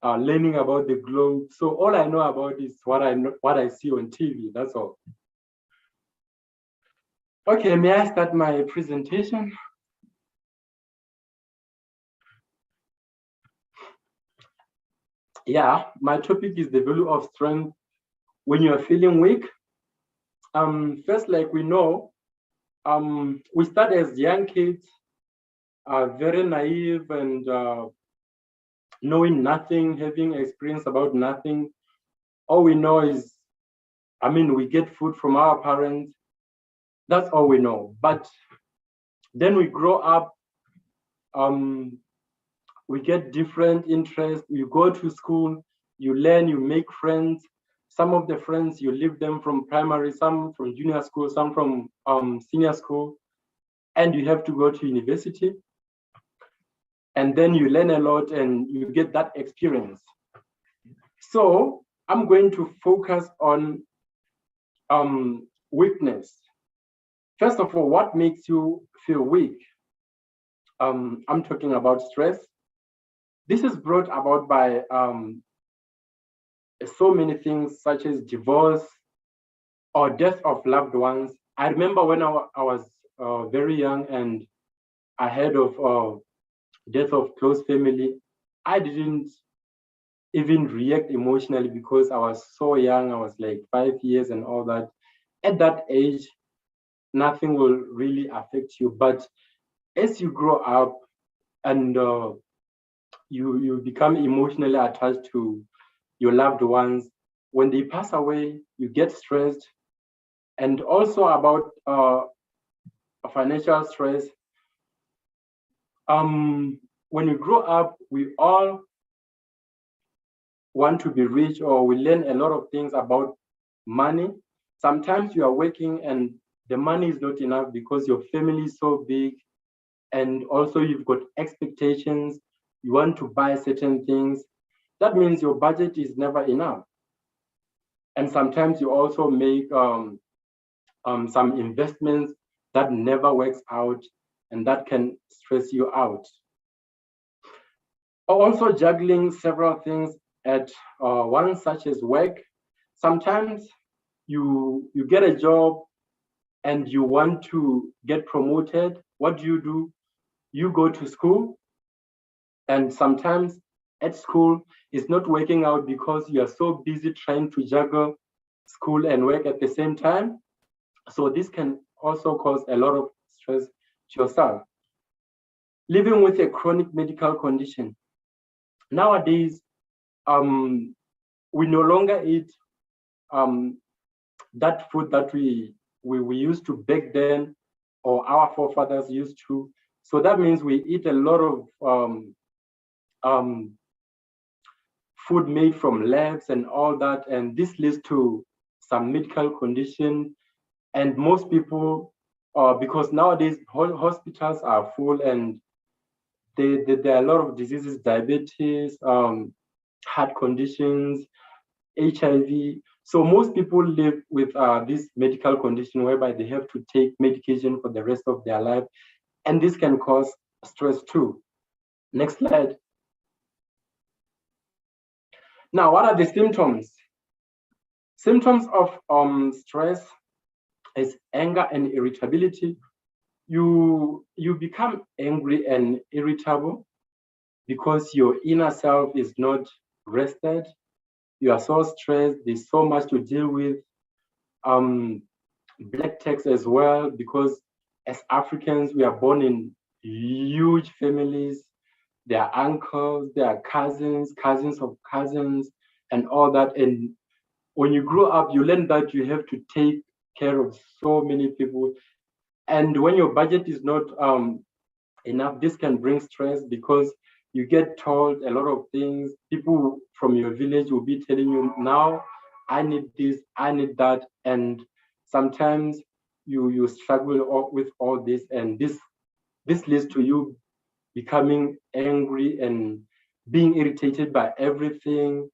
S11: learning about the globe. So all I know about is what I see on TV. That's all. Okay, may I start my presentation? Yeah, my topic is the value of strength when you are feeling weak. First, like we know, we start as young kids, very naive and knowing nothing, having experience about nothing. All we know is, we get food from our parents. That's all we know. But then we grow up, we get different interests. You go to school, you learn, you make friends. Some of the friends, you leave them from primary, some from junior school, some from senior school, and you have to go to university. And then you learn a lot and you get that experience. So I'm going to focus on weakness. First of all, what makes you feel weak? I'm talking about stress. This is brought about by so many things such as divorce or death of loved ones. I remember when I was very young and I heard of death of close family, I didn't even react emotionally because I was so young. I was like 5 years and all that. At that age, nothing will really affect you. But as you grow up and you become emotionally attached to your loved ones, when they pass away, you get stressed. And also about financial stress. When we grow up, we all want to be rich, or we learn a lot of things about money. Sometimes you are working and the money is not enough because your family is so big, and also you've got expectations. You want to buy certain things. That means your budget is never enough. And sometimes you also make some investments that never works out, and that can stress you out. Also juggling several things at once, such as work. Sometimes you get a job and you want to get promoted. What do? You go to school, and sometimes at school it's not working out because you are so busy trying to juggle school and work at the same time. So this can also cause a lot of stress to yourself. Living with a chronic medical condition. Nowadays, we no longer eat that food that we used to back then, or our forefathers used to. So that means we eat a lot of food made from labs and all that, and this leads to some medical condition. And most people, because nowadays hospitals are full and there are a lot of diseases, diabetes, heart conditions, HIV. So most people live with this medical condition whereby they have to take medication for the rest of their life. And this can cause stress too. Next slide. Now, what are the symptoms? Symptoms of stress is anger and irritability. You become angry and irritable because your inner self is not rested. You are so stressed. There's so much to deal with. Black text as well, because as Africans, we are born in huge families. There are uncles, there are cousins, cousins of cousins, and all that. And when you grow up, you learn that you have to take care of so many people. And when your budget is not enough, this can bring stress because you get told a lot of things. People from your village will be telling you, now I need this, I need that. And sometimes you struggle with all this, and this leads to you becoming angry and being irritated by everything.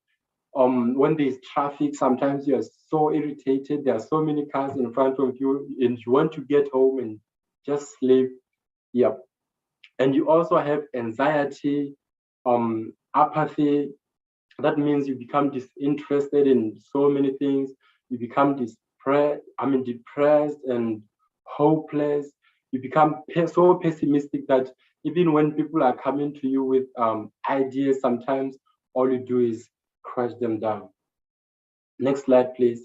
S11: When there's traffic, sometimes you're so irritated. There are so many cars in front of you, and you want to get home and just sleep. Yep. And you also have anxiety, apathy. That means you become disinterested in so many things. You become depressed and hopeless. You become so pessimistic that even when people are coming to you with ideas, sometimes all you do is crush them down. Next slide, please.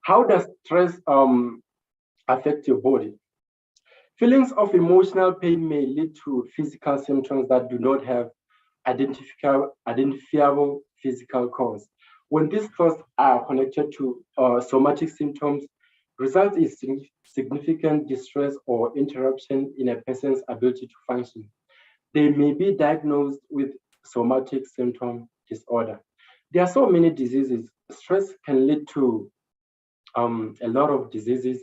S11: How does stress affect your body? Feelings of emotional pain may lead to physical symptoms that do not have identifiable physical cause. When these thoughts are connected to somatic symptoms, result is significant distress or interruption in a person's ability to function. They may be diagnosed with somatic symptom disorder. There are so many diseases. Stress can lead to a lot of diseases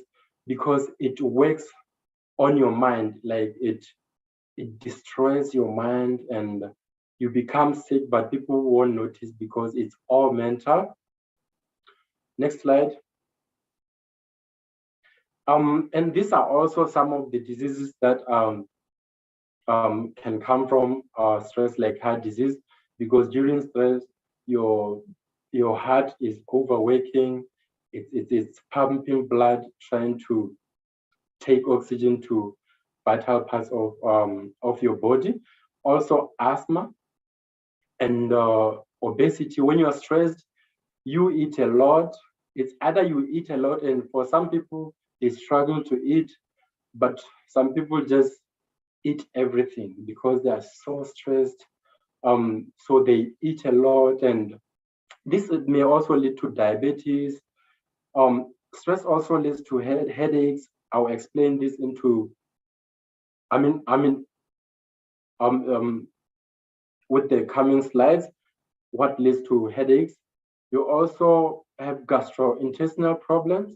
S11: because it works on your mind, like it destroys your mind and you become sick, but people won't notice because it's all mental. Next slide. And these are also some of the diseases that can come from stress, like heart disease, because during stress, your heart is overworking, it's pumping blood, trying to take oxygen to vital parts of your body. Also asthma and obesity. When you are stressed, you eat a lot. It's either you eat a lot, and for some people, they struggle to eat, but some people just eat everything because they are so stressed. So they eat a lot, and this may also lead to diabetes. Stress also leads to headaches. I'll explain this into, with the coming slides, what leads to headaches. You also have gastrointestinal problems,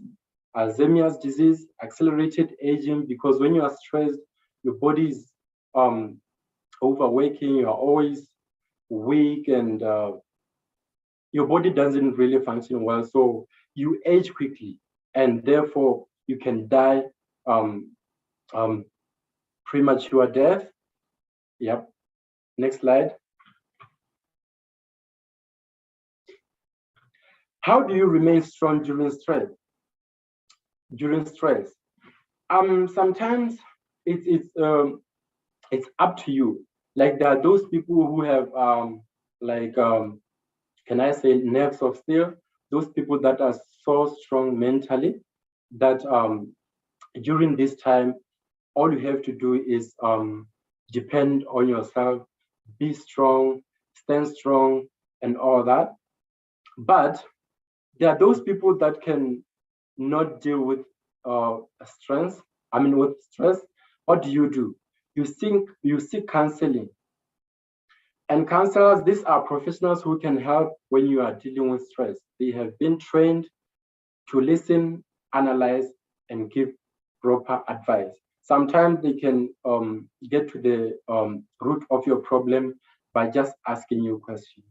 S11: Alzheimer's disease, accelerated aging, because when you are stressed, your body is overworking, you are always weak, and your body doesn't really function well. So you age quickly, and therefore you can die premature death. Yep. Next slide. How do you remain strong during stress? Sometimes it's up to you. Like there are those people who have can I say nerves of steel? Those people that are so strong mentally that during this time, all you have to do is depend on yourself, be strong, stand strong, and all that. But there are those people that can not deal with stress. With stress, what do? You seek counseling. And counselors, these are professionals who can help when you are dealing with stress. They have been trained to listen, analyze, and give proper advice. Sometimes they can get to the root of your problem by just asking you questions.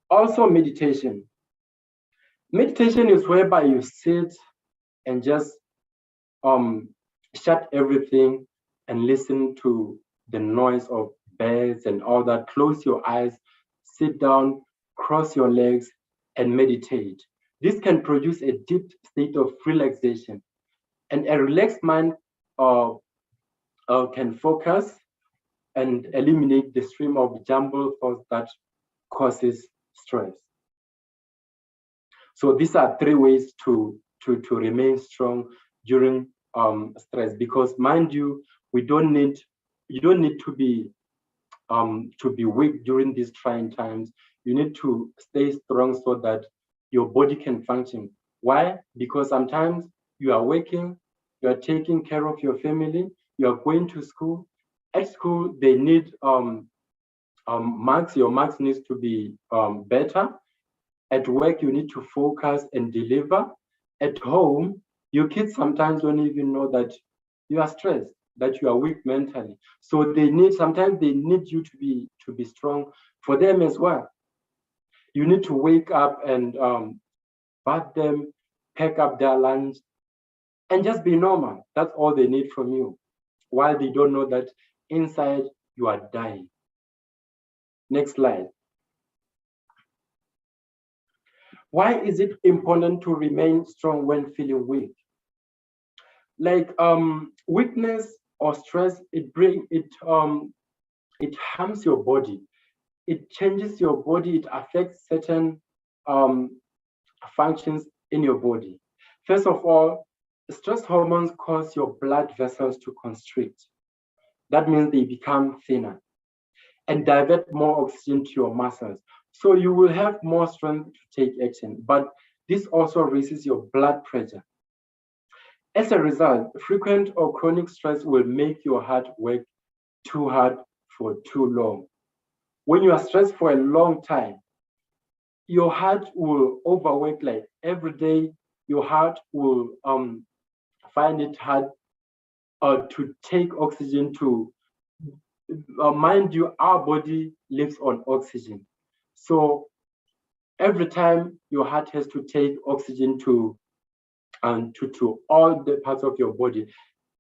S11: Also, meditation. Meditation is whereby you sit and just shut everything and listen to the noise of birds and all that. Close your eyes, sit down, cross your legs, and meditate. This can produce a deep state of relaxation. And a relaxed mind can focus and eliminate the stream of jumbled thoughts that causes stress. So these are 3 ways to remain strong during stress, because mind you, you don't need to be weak during these trying times. You need to stay strong so that your body can function. Why? Because sometimes you are working, you are taking care of your family, you are going to school. At school, they need marks. Your marks needs to be better. At work, you need to focus and deliver. At home, your kids sometimes don't even know that you are stressed, that you are weak mentally. So sometimes they need you to be strong for them as well. You need to wake up and bath them, pack up their lunch, and just be normal. That's all they need from you, while they don't know that inside you are dying. Next slide. Why is it important to remain strong when feeling weak? Like weakness or stress, it harms your body. it changes your body, it affects certain functions in your body. First of all, stress hormones cause your blood vessels to constrict. That means they become thinner and divert more oxygen to your muscles. So you will have more strength to take action, but this also raises your blood pressure. As a result, frequent or chronic stress will make your heart work too hard for too long. When you are stressed for a long time, your heart will overwork, like every day, your heart will find it hard to take oxygen to, mind you, our body lives on oxygen. So every time your heart has to take oxygen to all the parts of your body.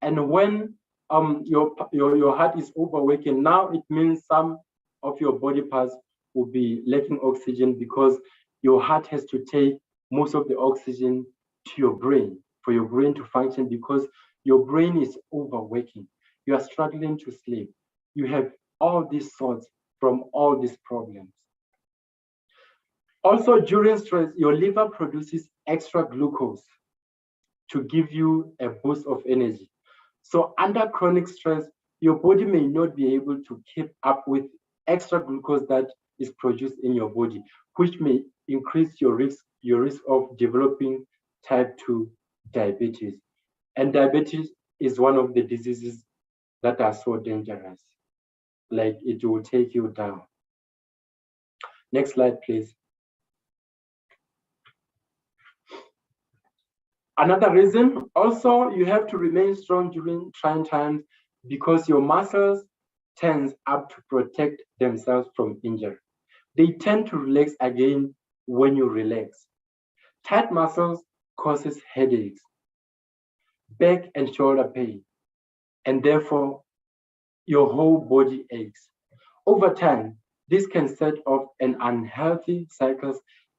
S11: And when your heart is overworking, now it means some of your body parts will be lacking oxygen because your heart has to take most of the oxygen to your brain for your brain to function, because your brain is overworking. You are struggling to sleep. You have all these thoughts from all these problems. Also, during stress, your liver produces extra glucose to give you a boost of energy. So under chronic stress, your body may not be able to keep up with extra glucose that is produced in your body, which may increase your risk of developing type 2 diabetes. And diabetes is one of the diseases that are so dangerous, like it will take you down. Next slide, please. Another reason, also, you have to remain strong during trying times because your muscles tense up to protect themselves from injury. They tend to relax again when you relax. Tight muscles causes headaches, back and shoulder pain, and therefore your whole body aches. Over time, this can set off an unhealthy cycle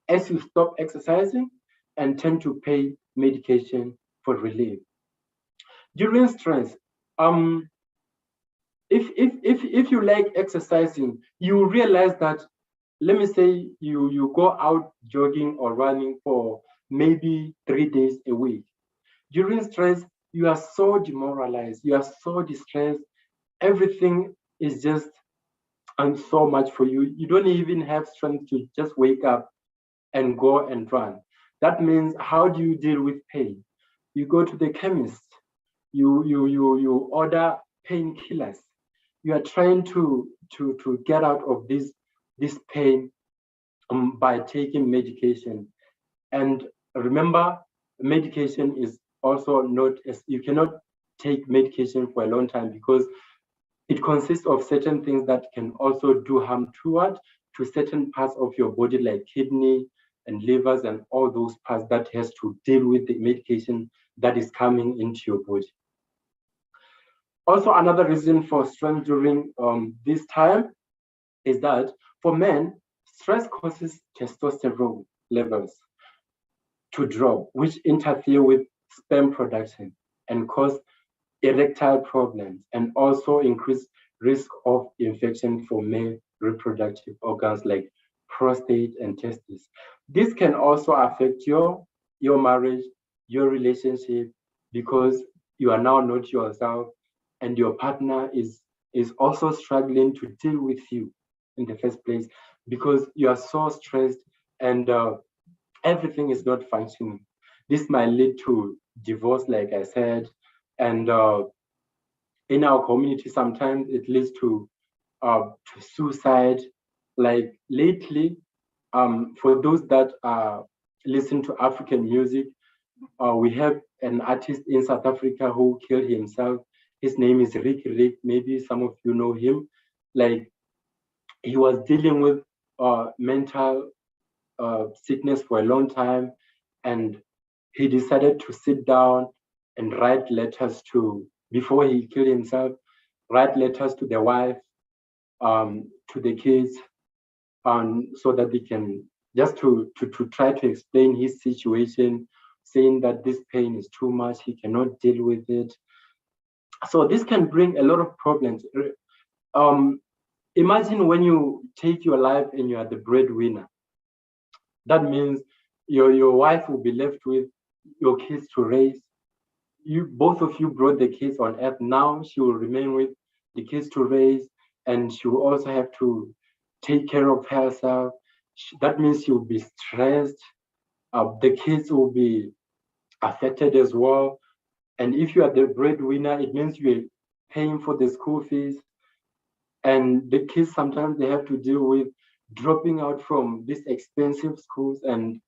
S11: as you stop exercising and tend to pay medication for relief. During stress, if you like exercising, you realize that, let me say you go out jogging or running for maybe 3 days a week. During stress, you are so demoralized, you are so distressed, everything is just so much for you. You don't even have strength to just wake up and go and run. That means, how do you deal with pain? You go to the chemist, you order painkillers. You are trying to get out of this pain by taking medication. And remember, medication is also not, as you cannot take medication for a long time because it consists of certain things that can also do harm to certain parts of your body, like kidney and livers and all those parts that has to deal with the medication that is coming into your body. Also, another reason for stress during this time is that for men, stress causes testosterone levels to drop, which interfere with sperm production and cause erectile problems, and also increase risk of infection for male reproductive organs like prostate and testes. This can also affect your marriage, your relationship, because you are now not yourself and your partner is also struggling to deal with you in the first place because you are so stressed and everything is not functioning. This might lead to divorce, like I said, and in our community, sometimes it leads to suicide. Like lately, for those that listen to African music, we have an artist in South Africa who killed himself. His name is Rick. Maybe some of you know him. Like, he was dealing with mental sickness for a long time, and he decided to sit down and write letters before he killed himself, write letters to the wife, to the kids, so that they can just to try to explain his situation, saying that this pain is too much, he cannot deal with it. So this can bring a lot of problems. Imagine when you take your life and you are the breadwinner. That means your wife will be left with your kids to raise. You both of you brought the kids on earth. Now she will remain with the kids to raise, and she will also have to take care of herself. That means she will be stressed. The kids will be affected as well. And if you are the breadwinner, it means you are paying for the school fees. And the kids sometimes they have to deal with dropping out from these expensive schools and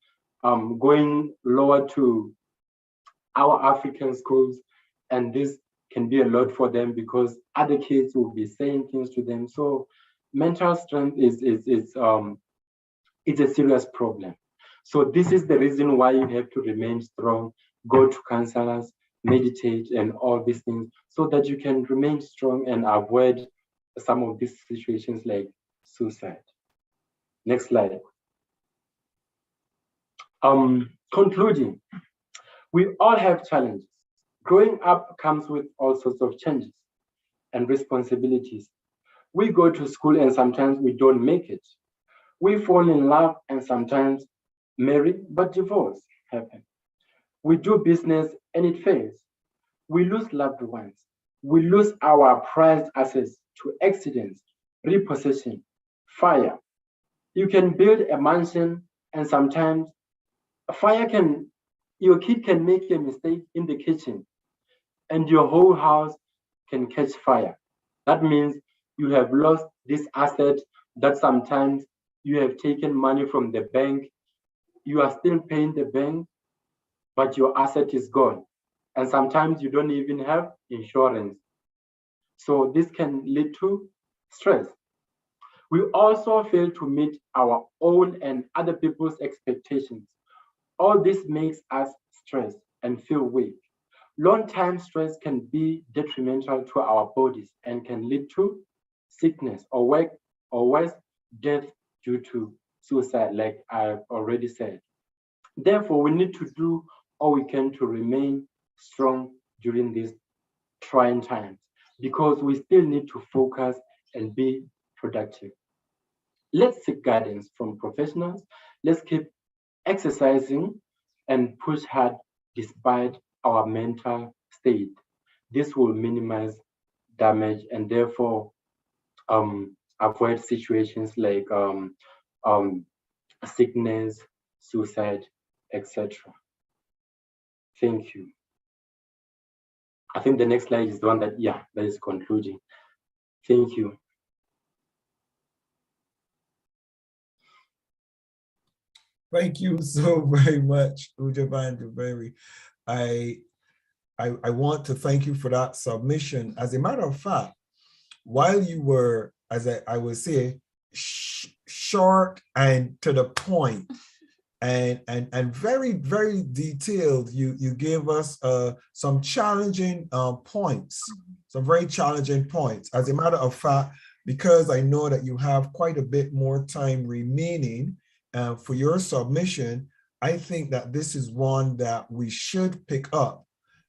S11: going lower to our African schools. And this can be a lot for them because other kids will be saying things to them. So mental strength is a serious problem. So this is the reason why you have to remain strong, go to counselors, meditate, and all these things so that you can remain strong and avoid some of these situations like suicide. Next slide. Concluding, we all have challenges. Growing up comes with all sorts of changes and responsibilities. We go to school and sometimes we don't make it. We fall in love and sometimes marry, but divorce happens. We do business and it fails. We lose loved ones. We lose our prized assets to accidents, repossession, fire. You can build a mansion and sometimes your kid can make a mistake in the kitchen and your whole house can catch fire. That means you have lost this asset that sometimes you have taken money from the bank. You are still paying the bank, but your asset is gone. And sometimes you don't even have insurance. So this can lead to stress. We also fail to meet our own and other people's expectations. All this makes us stressed and feel weak. Long-time stress can be detrimental to our bodies and can lead to sickness or worse, death due to suicide, like I've already said. Therefore, we need to do all we can to remain strong during these trying times because we still need to focus and be productive. Let's seek guidance from professionals. Let's keep exercising and push hard despite our mental state. This will minimize damage and therefore avoid situations like sickness, suicide, etc. Thank you. I think the next slide is the one that is concluding. Thank you.
S2: Thank you so very much, Ujabandhu Berry. I want to thank you for that submission. As a matter of fact, while you were, as I would say, short and to the point, and very, very detailed, you gave us some challenging points, some very challenging points. As a matter of fact, because I know that you have quite a bit more time remaining for your submission, I think that this is one that we should pick up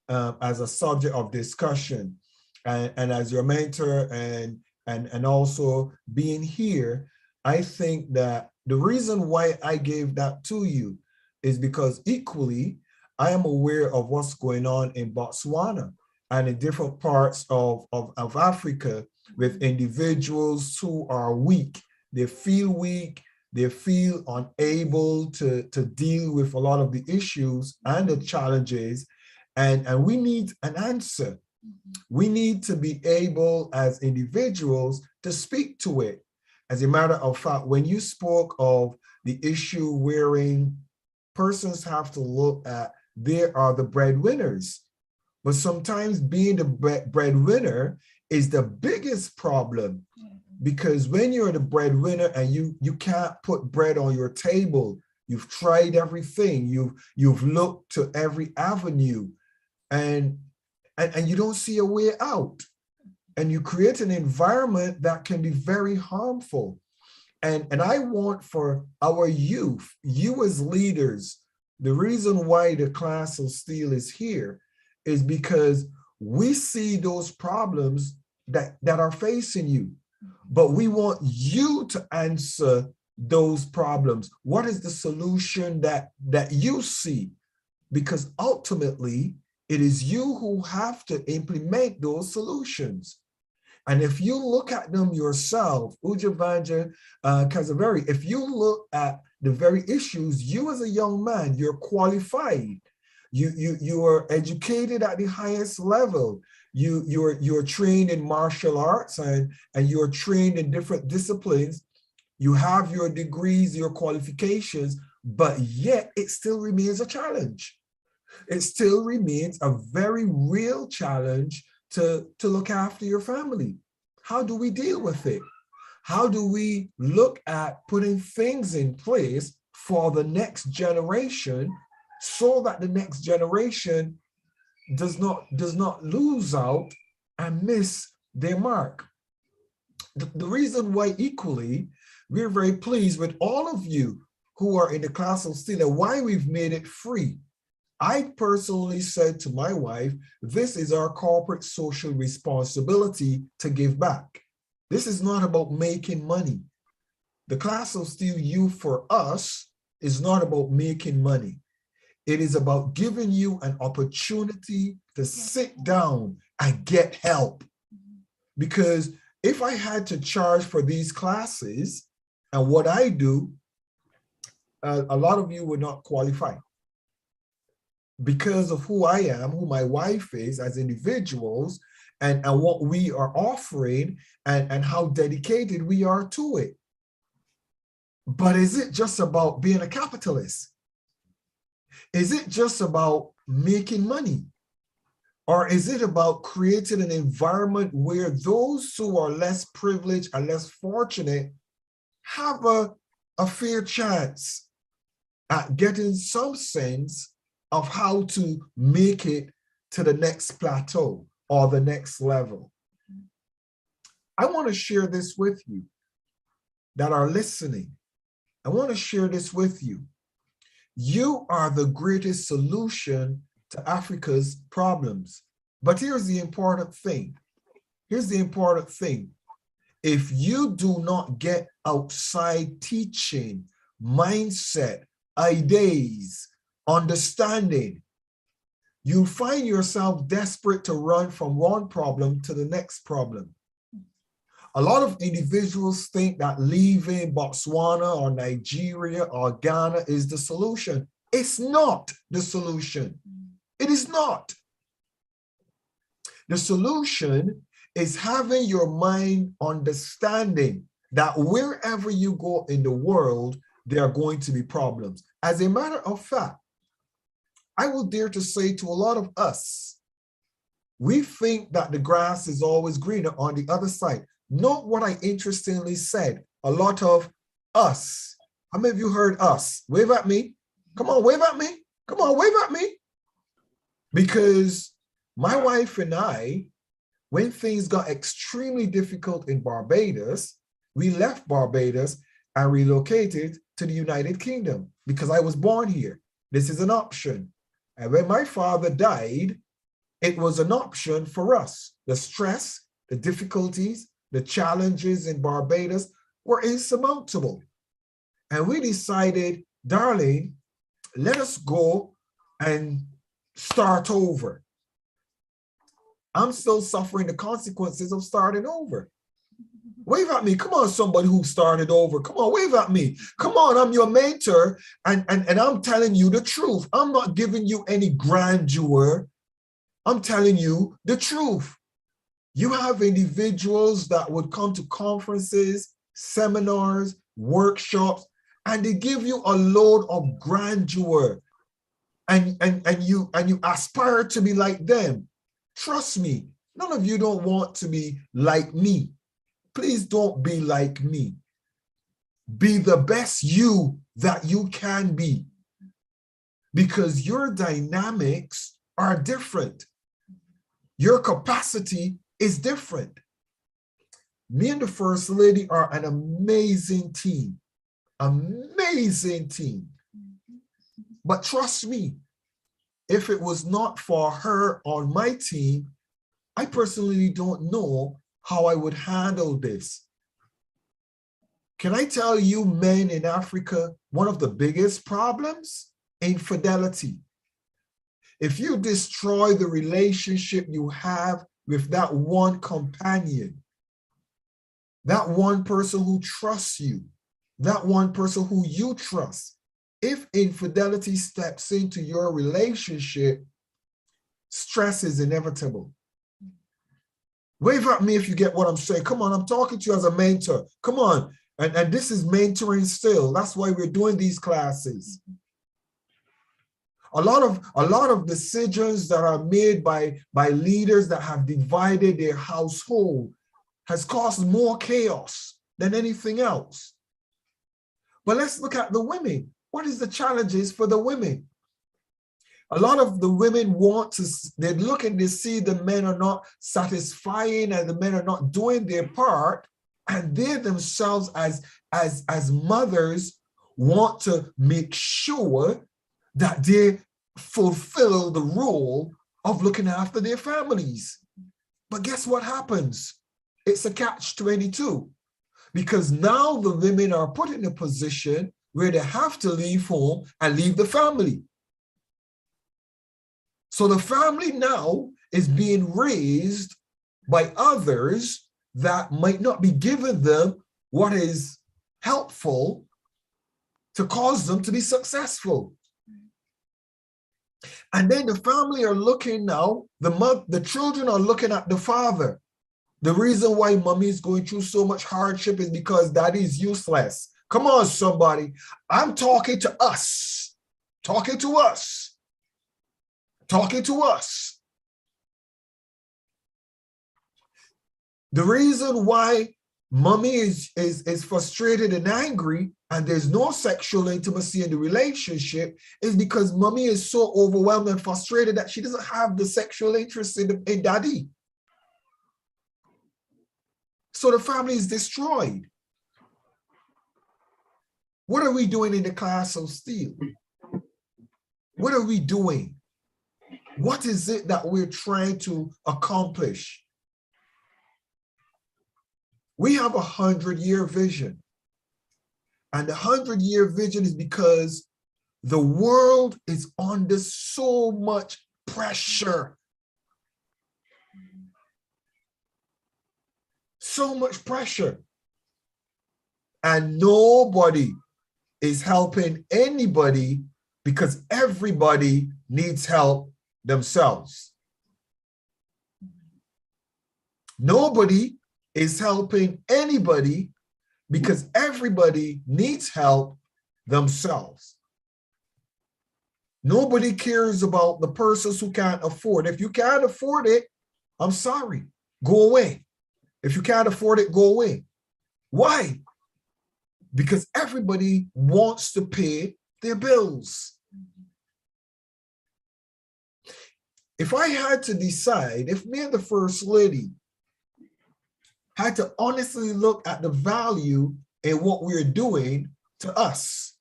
S2: as a subject of discussion. And as your mentor and also being here, I think that the reason why I gave that to you is because equally, I am aware of what's going on in Botswana and in different parts of Africa with individuals who are weak. They feel weak, they feel unable to deal with a lot of the issues and the challenges, and we need an answer. We need to be able as individuals to speak to it. As a matter of fact, when you spoke of the issue wherein persons have to look at, they are the breadwinners, but sometimes being the breadwinner is the biggest problem, because when you're the breadwinner and you can't put bread on your table, you've tried everything, you've looked to every avenue, and you don't see a way out. And you create an environment that can be very harmful. And I want for our youth, you as leaders, the reason why the class of SteelE is here is because we see those problems that are facing you. but we want you to answer those problems. What is the solution that you see? Because ultimately, it is you who have to implement those solutions. And if you look at them yourself, Ujavanja Kazaveri, if you look at the very issues, you as a young man, you're qualified. You are educated at the highest level. You're trained in martial arts and you're trained in different disciplines. You have your degrees, your qualifications, but yet it still remains a challenge. It still remains a very real challenge to look after your family. How do we deal with it? How do we look at putting things in place for the next generation so that the next generation does not lose out and miss their mark? The reason why equally we're very pleased with all of you who are in the class of SteelE and why we've made it free. I personally said to my wife, this is our corporate social responsibility to give back. This is not about making money. The class of SteelE for us is not about making money. It is about giving you an opportunity to sit down and get help. Because if I had to charge for these classes and what I do, a lot of you would not qualify. Because of who I am, who my wife is as individuals, and what we are offering and how dedicated we are to it. But is it just about being a capitalist? Is it just about making money? Or is it about creating an environment where those who are less privileged and less fortunate have a fair chance at getting some sense of how to make it to the next plateau or the next level? I want to share this with you that are listening. I want to share this with you. You are the greatest solution to Africa's problems. But here's the important thing. Here's the important thing. If you do not get outside teaching, mindset, ideas, understanding, you find yourself desperate to run from one problem to the next problem. A lot of individuals think that leaving Botswana or Nigeria or Ghana is the solution. It's not the solution. It is not. The solution is having your mind understanding that wherever you go in the world, there are going to be problems. As a matter of fact, I will dare to say to a lot of us, we think that the grass is always greener on the other side. Note what I interestingly said, a lot of us. How many of you heard us? Wave at me. Come on, wave at me. Come on, wave at me. Because my wife and I, when things got extremely difficult in Barbados, we left Barbados and relocated to the United Kingdom because I was born here. This is an option. And when my father died, it was an option for us. The stress, the difficulties, the challenges in Barbados were insurmountable. And we decided, darling, let us go and start over. I'm still suffering the consequences of starting over. Wave at me. Come on, somebody who started over. Come on, wave at me. Come on, I'm your mentor, and I'm telling you the truth. I'm not giving you any grandeur. I'm telling you the truth. You have individuals that would come to conferences, seminars, workshops, and they give you a load of grandeur, and you aspire to be like them. Trust me, none of you don't want to be like me. Please don't be like me. Be the best you that you can be, because your dynamics are different. Your capacity is different. Me and the First Lady are an amazing team. Amazing team. But trust me, if it was not for her on my team, I personally don't know how I would handle this. Can I tell you, men in Africa, one of the biggest problems? Infidelity. If you destroy the relationship you have with that one companion, that one person who trusts you, that one person who you trust, if infidelity steps into your relationship, stress is inevitable. Wave at me if you get what I'm saying. Come on, I'm talking to you as a mentor. Come on. And this is mentoring still. That's why we're doing these classes. A lot of decisions that are made by leaders that have divided their household has caused more chaos than anything else. But let's look at the women. What is the challenges for the women? A lot of the women they're looking to see the men are not satisfying and the men are not doing their part. And they themselves as mothers want to make sure that they fulfill the role of looking after their families. But guess what happens? It's a catch-22, because now the women are put in a position where they have to leave home and leave the family. So the family now is being raised by others that might not be giving them what is helpful to cause them to be successful. And then the family are looking now, the children are looking at the father. The reason why mommy is going through so much hardship is because daddy is useless. Come on, somebody. I'm talking to us. Talking to us. Talking to us. The reason why mommy is frustrated and angry and there's no sexual intimacy in the relationship is because mommy is so overwhelmed and frustrated that she doesn't have the sexual interest in daddy. So the family is destroyed. What are we doing in the class of SteelE? What are we doing? What is it that we're trying to accomplish? We have a 100-year vision. And the 100-year vision is because the world is under so much pressure. So much pressure. And nobody is helping anybody because everybody needs help themselves. Nobody is helping anybody because everybody needs help themselves. Nobody cares about the persons who can't afford. If you can't afford it, I'm sorry, go away. If you can't afford it, go away. Why? Because everybody wants to pay their bills. If I had to decide, if me and the First Lady had to honestly look at the value in what we're doing to us,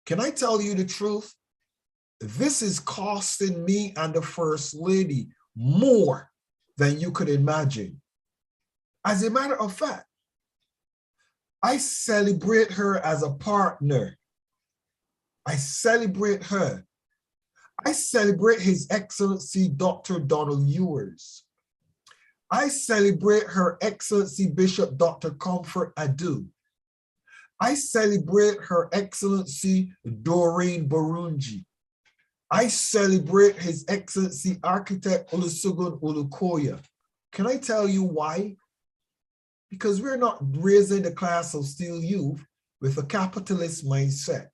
S2: can I tell you the truth? This is costing me and the First Lady more than you could imagine. As a matter of fact, I celebrate her as a partner. I celebrate her. I celebrate His Excellency Dr. Donald Ewers. I celebrate Her Excellency Bishop Dr. Comfort Adu. I celebrate Her Excellency Doreen Burunji. I celebrate His Excellency Architect Olusegun Olukoya. Can I tell you why? Because we're not raising the class of SteelE youth with a capitalist mindset.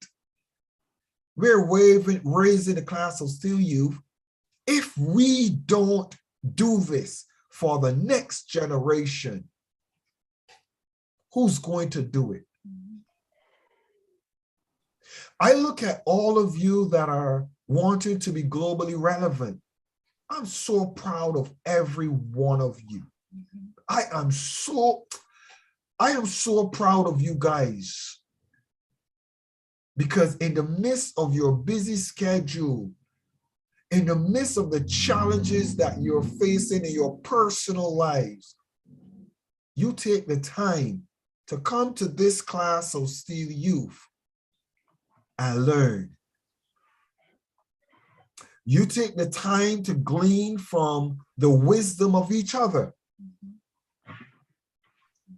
S2: We're raising the class of SteelE youth. If we don't do this for the next generation, who's going to do it? I look at all of you that are wanting to be globally relevant. I'm so proud of every one of you. I am so proud of you guys, because in the midst of your busy schedule, in the midst of the challenges that you're facing in your personal lives, you take the time to come to this class of SteelE Youth and learn. You take the time to glean from the wisdom of each other.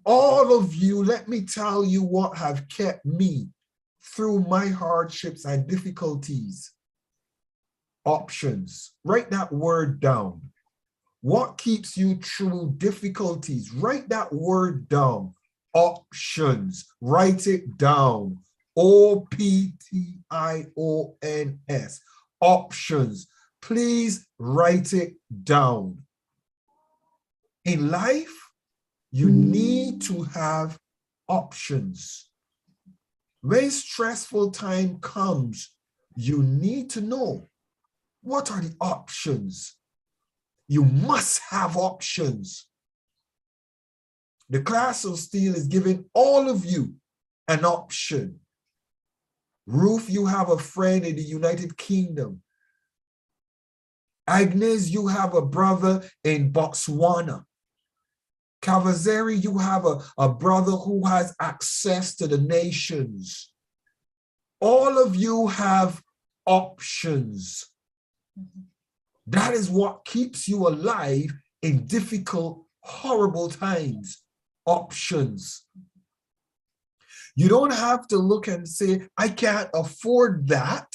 S2: All of you, let me tell you what have kept me through my hardships and difficulties. Options. Write that word down. What keeps you through difficulties? Write that word down. Options. Write it down. OPTIONS. Options. Please write it down. In life, you need to have options. When stressful time comes, you need to know what are the options. You must have options. The class of SteelE is giving all of you an option. Ruth, you have a friend in the United Kingdom. Agnes, you have a brother in Botswana. Kavazeri, you have a brother who has access to the nations. All of you have options. That is what keeps you alive in difficult, horrible times. Options. You don't have to look and say, I can't afford that.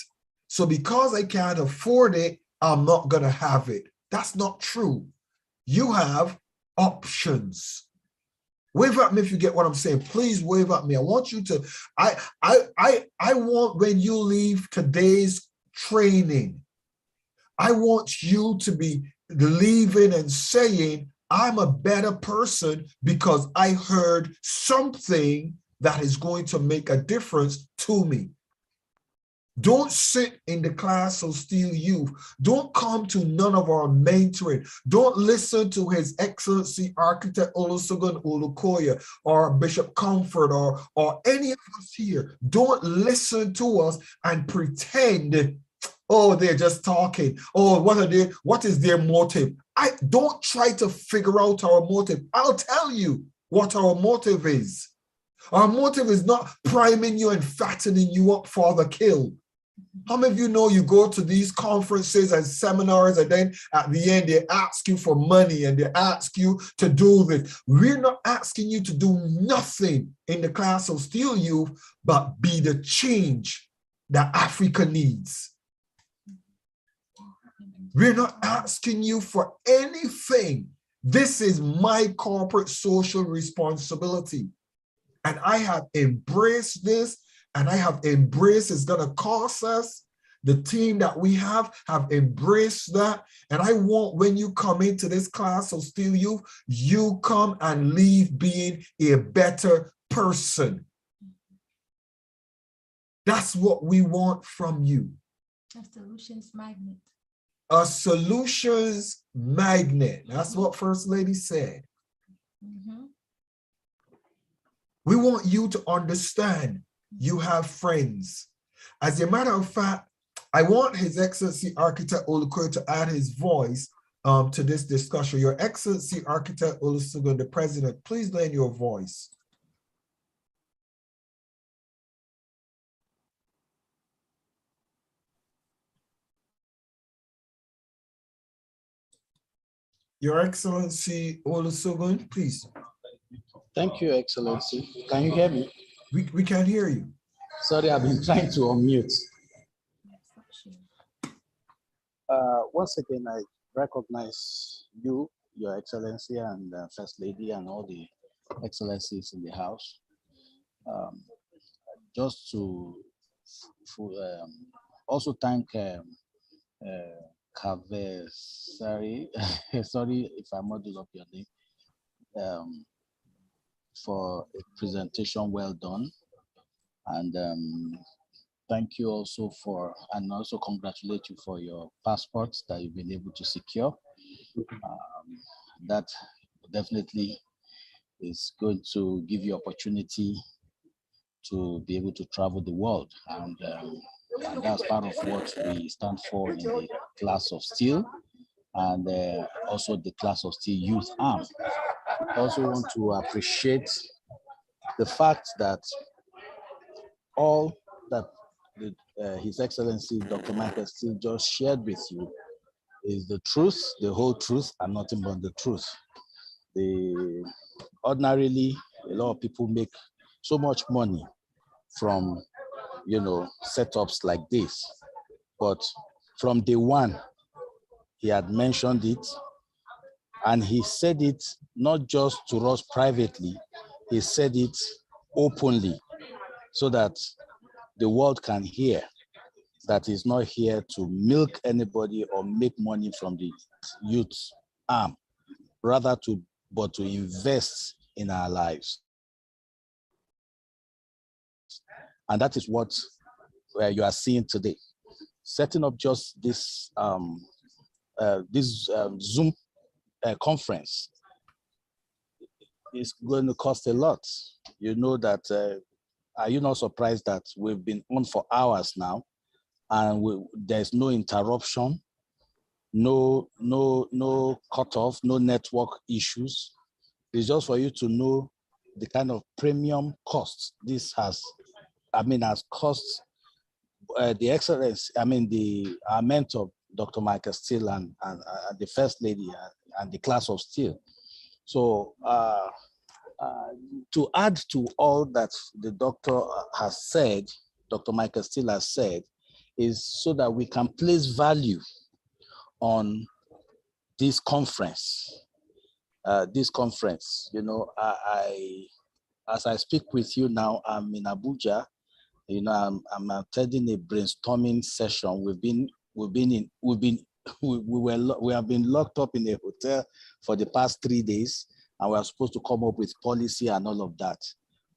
S2: So because I can't afford it, I'm not going to have it. That's not true. You have options. Wave at me if you get what I'm saying. Please wave at me. I want you to, I want when you leave today's training, I want you to be leaving and saying, I'm a better person because I heard something that is going to make a difference to me. Don't sit in the class of SteelE Youth. Don't come to none of our mentoring. Don't listen to His Excellency Architect Olusegun Olukoya or Bishop Comfort or any of us here. Don't listen to us and pretend, oh, they're just talking. Oh, what is their motive? I don't try to figure out our motive. I'll tell you what our motive is. Our motive is not priming you and fattening you up for the kill. How many of you know you go to these conferences and seminars and then at the end they ask you for money and they ask you to do this? We're not asking you to do nothing in the class of SteelE Youth, but be the change that Africa needs. We're not asking you for anything. This is my corporate social responsibility. And I have embraced this, and I have embraced it's going to cost us. The team that we have embraced that. And I want when you come into this class of SteelE Youth, you come and leave being a better person. That's what we want from you.
S1: A solutions magnet.
S2: A solutions magnet. That's what First Lady said. We want you to understand you have friends. As a matter of fact, I want His Excellency Architect Olukoya to add his voice to this discussion. Your Excellency Architect Olusegun, the President, please lend your voice. Your Excellency Olusegun, please.
S8: Thank you, Excellency. Can you hear me?
S2: We can't hear you.
S8: Sorry, I've been trying to unmute. Once again, I recognize you, Your Excellency, and First Lady, and all the excellencies in the house. Just to also thank Kaveh, sorry if I'm not doing up your name, for a presentation well done. And thank you also and also congratulate you for your passports that you've been able to secure. That definitely is going to give you opportunity to be able to travel the world. And that's part of what we stand for in the class of SteelE and also the class of SteelE Youth Arm. I also want to appreciate the fact that all that His Excellency Dr. Michael Steele just shared with you is the truth, the whole truth, and nothing but the truth. Ordinarily, a lot of people make so much money from, setups like this. But from day one, he had mentioned it, and he said it not just to us privately, he said it openly so that the world can hear that he's not here to milk anybody or make money from the youth arm, rather but to invest in our lives. And that is what you are seeing today. Setting up just this Zoom conference is going to cost a lot. You know that, are you not surprised that we've been on for hours now and there's no interruption, no cutoff, no network issues? It's just for you to know the kind of premium cost this has cost the excellence, our mentor, Dr. Michael Steele, and the First Lady and the class of SteelE. So to add to all that the doctor has said, Dr. Michael Steele has said, is so that we can place value on this conference. As I speak with you now, I'm in Abuja. I'm attending a brainstorming session. We have been locked up in a hotel for the past 3 days, and we are supposed to come up with policy and all of that.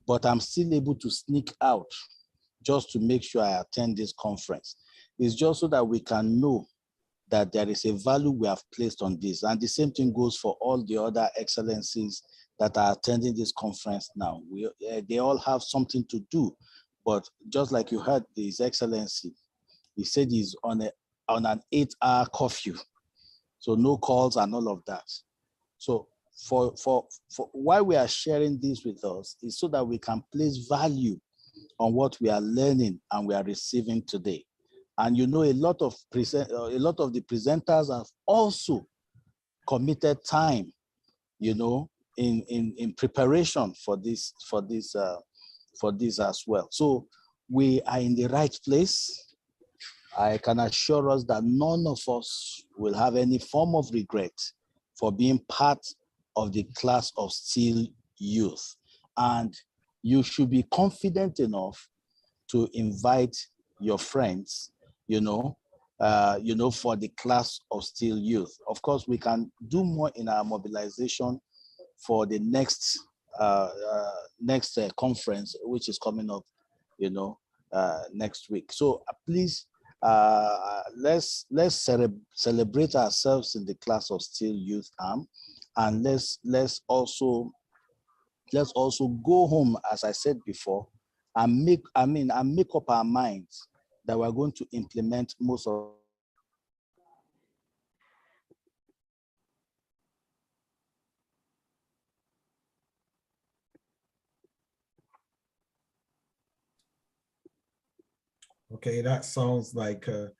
S8: But I'm still able to sneak out just to make sure I attend this conference. It's just so that we can know that there is a value we have placed on this. And the same thing goes for all the other excellencies that are attending this conference now. They all have something to do. But just like you heard His Excellency, he said he's on an 8-hour curfew. So no calls and all of that. So for why we are sharing this with us is so that we can place value on what we are learning and we are receiving today. And a lot of the presenters have also committed time, in preparation for this as well. So we are in the right place. I can assure us that none of us will have any form of regret for being part of the class of SteelE youth. And you should be confident enough to invite your friends, for the class of SteelE youth. Of course, we can do more in our mobilization for the next conference, which is coming up, next week. So please, let's celebrate ourselves in the class of SteelE youth arm, and let's also go home, as I said before, and make up our minds that we're going to implement most of.
S2: Okay, that sounds like a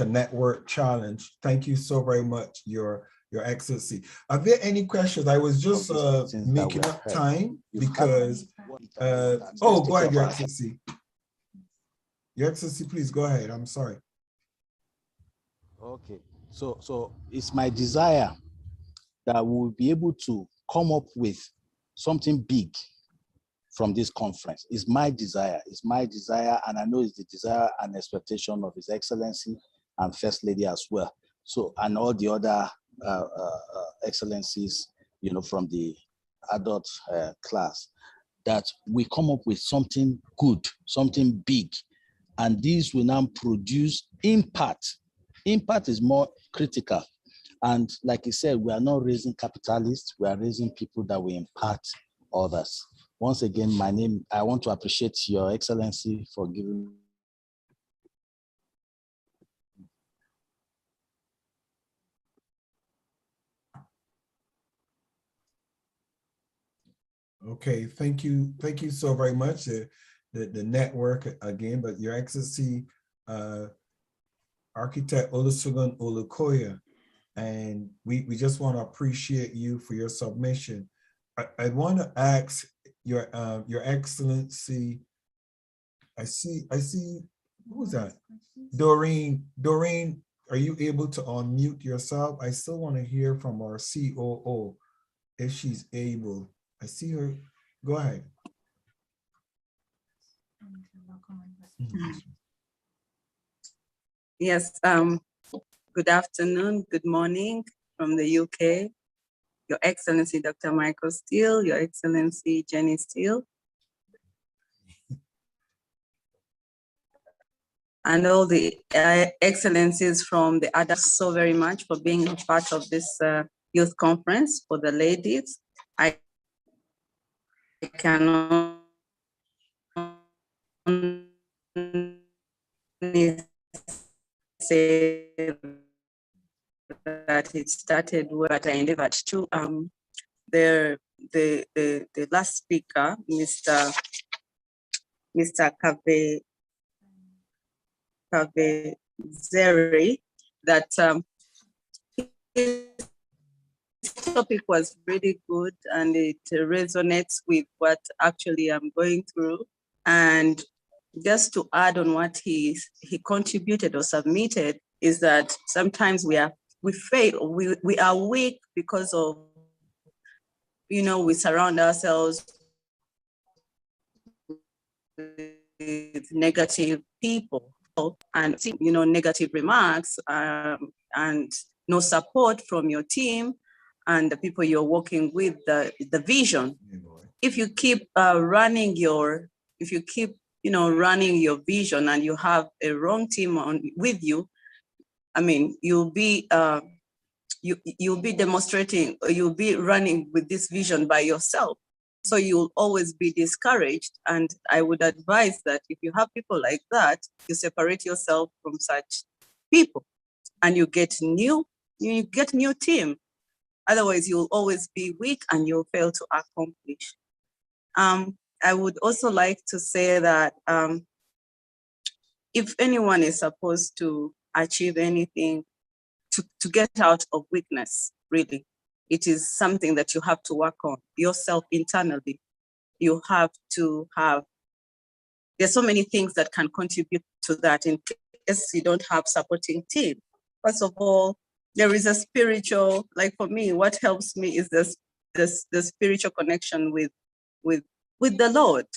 S2: network challenge. Thank you so very much, Your Excellency. Are there any questions? I was just making up time because go ahead, Your Excellency. Your Excellency, please go ahead. I'm sorry.
S8: Okay, so it's my desire that we'll be able to come up with something big from this conference. It's my desire, and I know it's the desire and expectation of His Excellency and First Lady as well. So, and all the other excellencies, from the adult class, that we come up with something good, something big, and these will now produce impact. Impact is more critical. And like he said, we are not raising capitalists, we are raising people that will impact others. Once again, I want to appreciate Your Excellency for giving.
S2: Okay, thank you so very much. The network again, but Your Excellency, Architect Olusegun Olukoya, and we just want to appreciate you for your submission. I want to ask Your Excellency. I see. Who's that? Doreen, are you able to unmute yourself? I still want to hear from our COO if she's able. I see her. Go ahead.
S10: Yes, good afternoon, good morning from the UK. Your Excellency, Dr. Michael SteelE, Your Excellency, Jenny SteelE, and all the excellencies from the others, so very much for being a part of this youth conference for the ladies. I can only say that it started what I endeavored to. The last speaker, Mr. Kavezeri, that his topic was really good and it resonates with what actually I'm going through. And just to add on what he contributed or submitted is that sometimes we fail, we are weak because of, we surround ourselves with negative people and, negative remarks and no support from your team and the people you're working with, the vision. If you keep running your vision and you have a wrong team with you, I mean, you'll be demonstrating, or you'll be running with this vision by yourself. So you'll always be discouraged. And I would advise that if you have people like that, you separate yourself from such people and you get new team. Otherwise, you'll always be weak and you'll fail to accomplish. I would also like to say that if anyone is supposed to achieve anything, to get out of weakness, really, it is something that you have to work on yourself internally. You have to there's so many things that can contribute to that in case you don't have supporting team. First of all, there is a spiritual, like for me, what helps me is the spiritual connection with the Lord.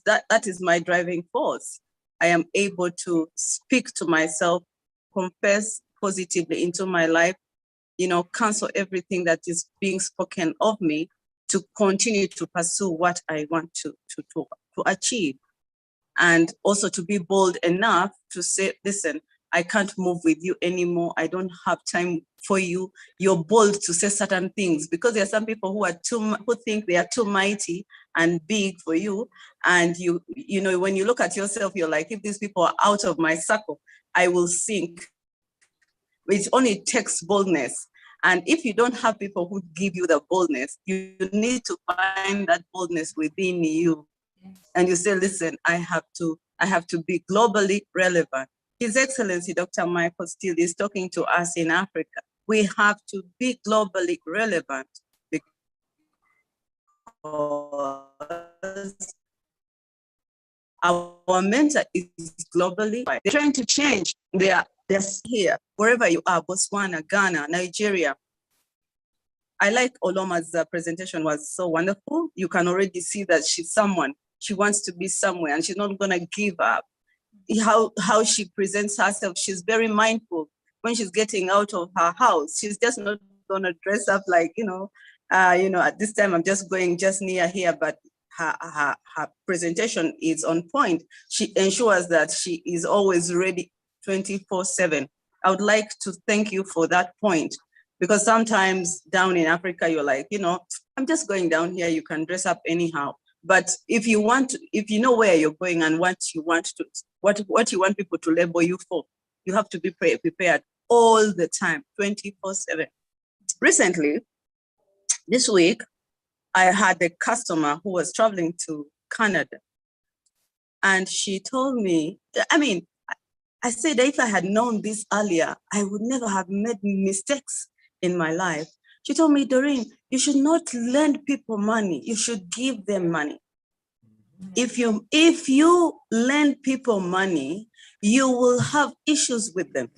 S10: That is my driving force. I am able to speak to myself, confess positively into my life, cancel everything that is being spoken of me to continue to pursue what I want to achieve. And also to be bold enough to say, listen, I can't move with you anymore. I don't have time for you. You're bold to say certain things because there are some people who think they are too mighty and big for you. And when you look at yourself, you're like, if these people are out of my circle, I will sink. It only takes boldness. And if you don't have people who give you the boldness, you need to find that boldness within you. And you say, listen, I have to be globally relevant. His Excellency, Dr. Michael SteelE, is talking to us in Africa. We have to be globally relevant because our mentor is globally. They're trying to change. They're here, wherever you are, Botswana, Ghana, Nigeria. I like Oloma's presentation, was so wonderful. You can already see that she's someone, she wants to be somewhere and she's not gonna give up. How she presents herself, she's very mindful. When she's getting out of her house, she's just not gonna dress up like, at this time I'm just going just near here, but her presentation is on point. She ensures that she is always ready 24/7. I would like to thank you for that point, because sometimes down in Africa, you're like, I'm just going down here, you can dress up anyhow. But if you know where you're going and what you want people to label you for, you have to be prepared all the time, 24/7. Recently, this week, I had a customer who was traveling to Canada, and she told me, I said that if I had known this earlier, I would never have made mistakes in my life. She told me, Doreen, you should not lend people money. You should give them money. If you lend people money, you will have issues with them.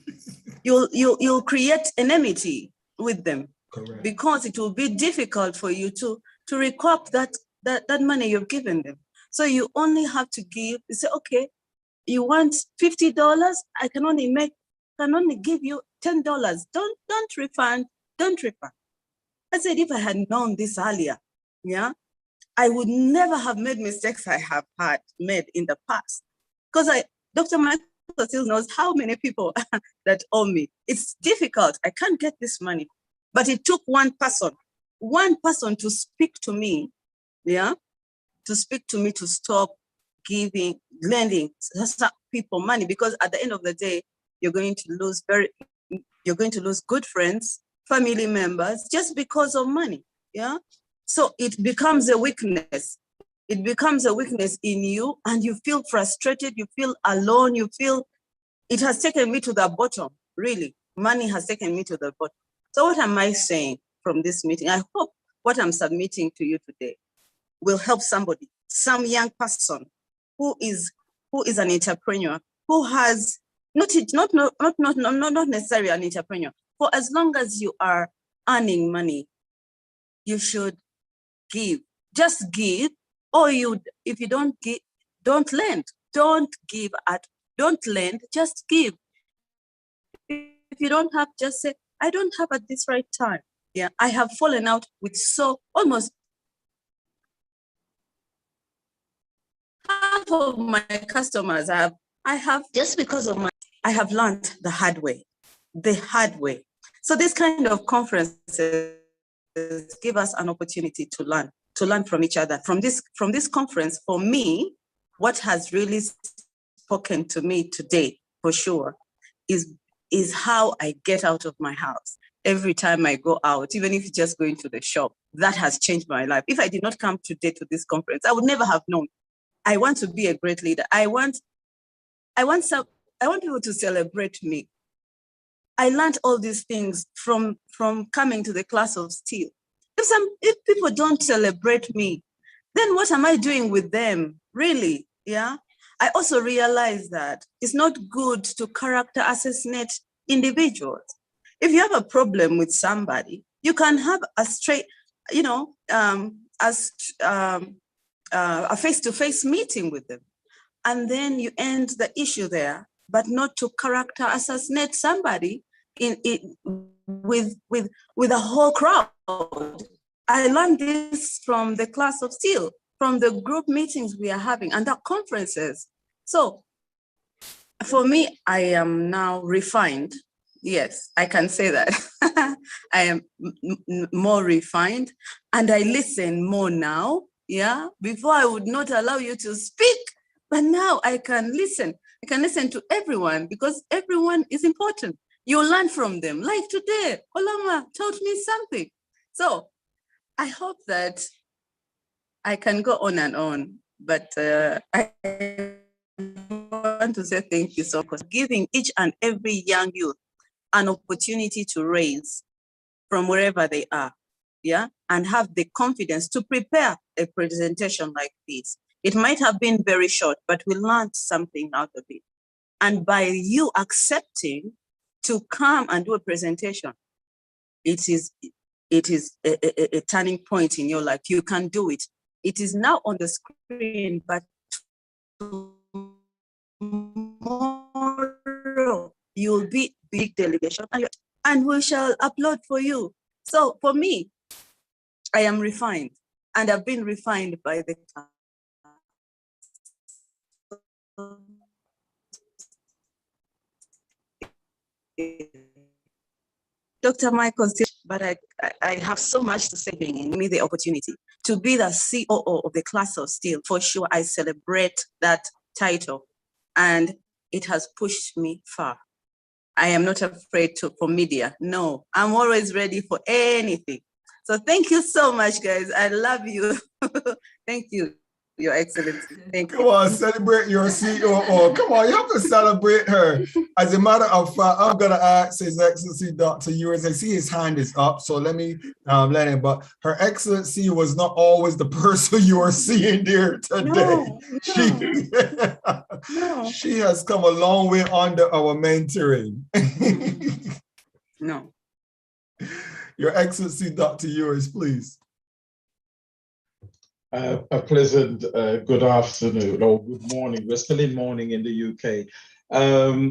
S10: You'll create enmity with them. Correct. Because it will be difficult for you to recoup that money you've given them. So you only have to give. You say, okay, you want $50? I can only give you $10. Don't refund. Don't refund. I said, if I had known this earlier, yeah, I would never have made mistakes I have made in the past. Because Dr. Michael still knows how many people that owe me. It's difficult. I can't get this money. But it took one person to speak to me, yeah, to speak to me to stop lending people money, because at the end of the day, you're going to lose good friends, family members, just because of money. Yeah. So it becomes a weakness. It becomes a weakness in you, and you feel frustrated, you feel alone, you feel it has taken me to the bottom, really. Money has taken me to the bottom. So what am I saying from this meeting? I hope what I'm submitting to you today will help somebody, some young person who is an entrepreneur, who has not necessarily an entrepreneur. For as long as you are earning money, you should give. Just give, or if you don't give, don't lend. Don't lend, just give. If you don't have, just say, I don't have at this right time. Yeah, I have fallen out with almost half of my customers. I have just because of I have learned the hard way. So this kind of conferences give us an opportunity to learn from each other. From this conference, for me, what has really spoken to me today, for sure, is how I get out of my house. Every time I go out, even if it's just going to the shop, that has changed my life. If I did not come today to this conference, I would never have known. I want to be a great leader. I want people to celebrate me. I learned all these things from coming to the class of SteelE. If people don't celebrate me, then what am I doing with them? Really? Yeah. I also realized that it's not good to character assassinate individuals. If you have a problem with somebody, you can have a straight, a face-to-face meeting with them, and then you end the issue there, but not to character assassinate somebody with a whole crowd. I learned this from the class of SteelE, from the group meetings we are having and the conferences. So for me, I am now refined. Yes, I can say that. I am more refined, and I listen more now. Yeah, before I would not allow you to speak, but now I can listen. I can listen to everyone, because everyone is important. You learn from them. Like today, Olama taught me something. So I hope that I can go on and on, but I want to say thank you so much for giving each and every young youth an opportunity to raise from wherever they are, yeah, and have the confidence to prepare a presentation like this. It might have been very short, but we learned something out of it. And by you accepting to come and do a presentation, it is a turning point in your life. You can do it. It is now on the screen, but tomorrow you'll be big delegation, and we shall upload for you. So for me, I am refined, and I've been refined by the time. Dr. Michael, but I have so much to say, giving me the opportunity to be the COO of the class of SteelE. For sure, I celebrate that title, and it has pushed me far. I am not afraid for media. No, I'm always ready for anything. So thank you so much, guys. I love you. Thank you, Your Excellency. Thank you.
S2: Come on, celebrate your COO. Come on, you have to celebrate her. As a matter of fact, I'm gonna ask His Excellency Dr. Ewers. I see his hand is up, so let me let him. But Her Excellency was not always the person you are seeing there today.
S10: No.
S2: She has come a long way under our mentoring.
S10: No.
S2: Your Excellency Dr. Ewers, please.
S4: A pleasant good afternoon or good morning. We're still in morning in the UK.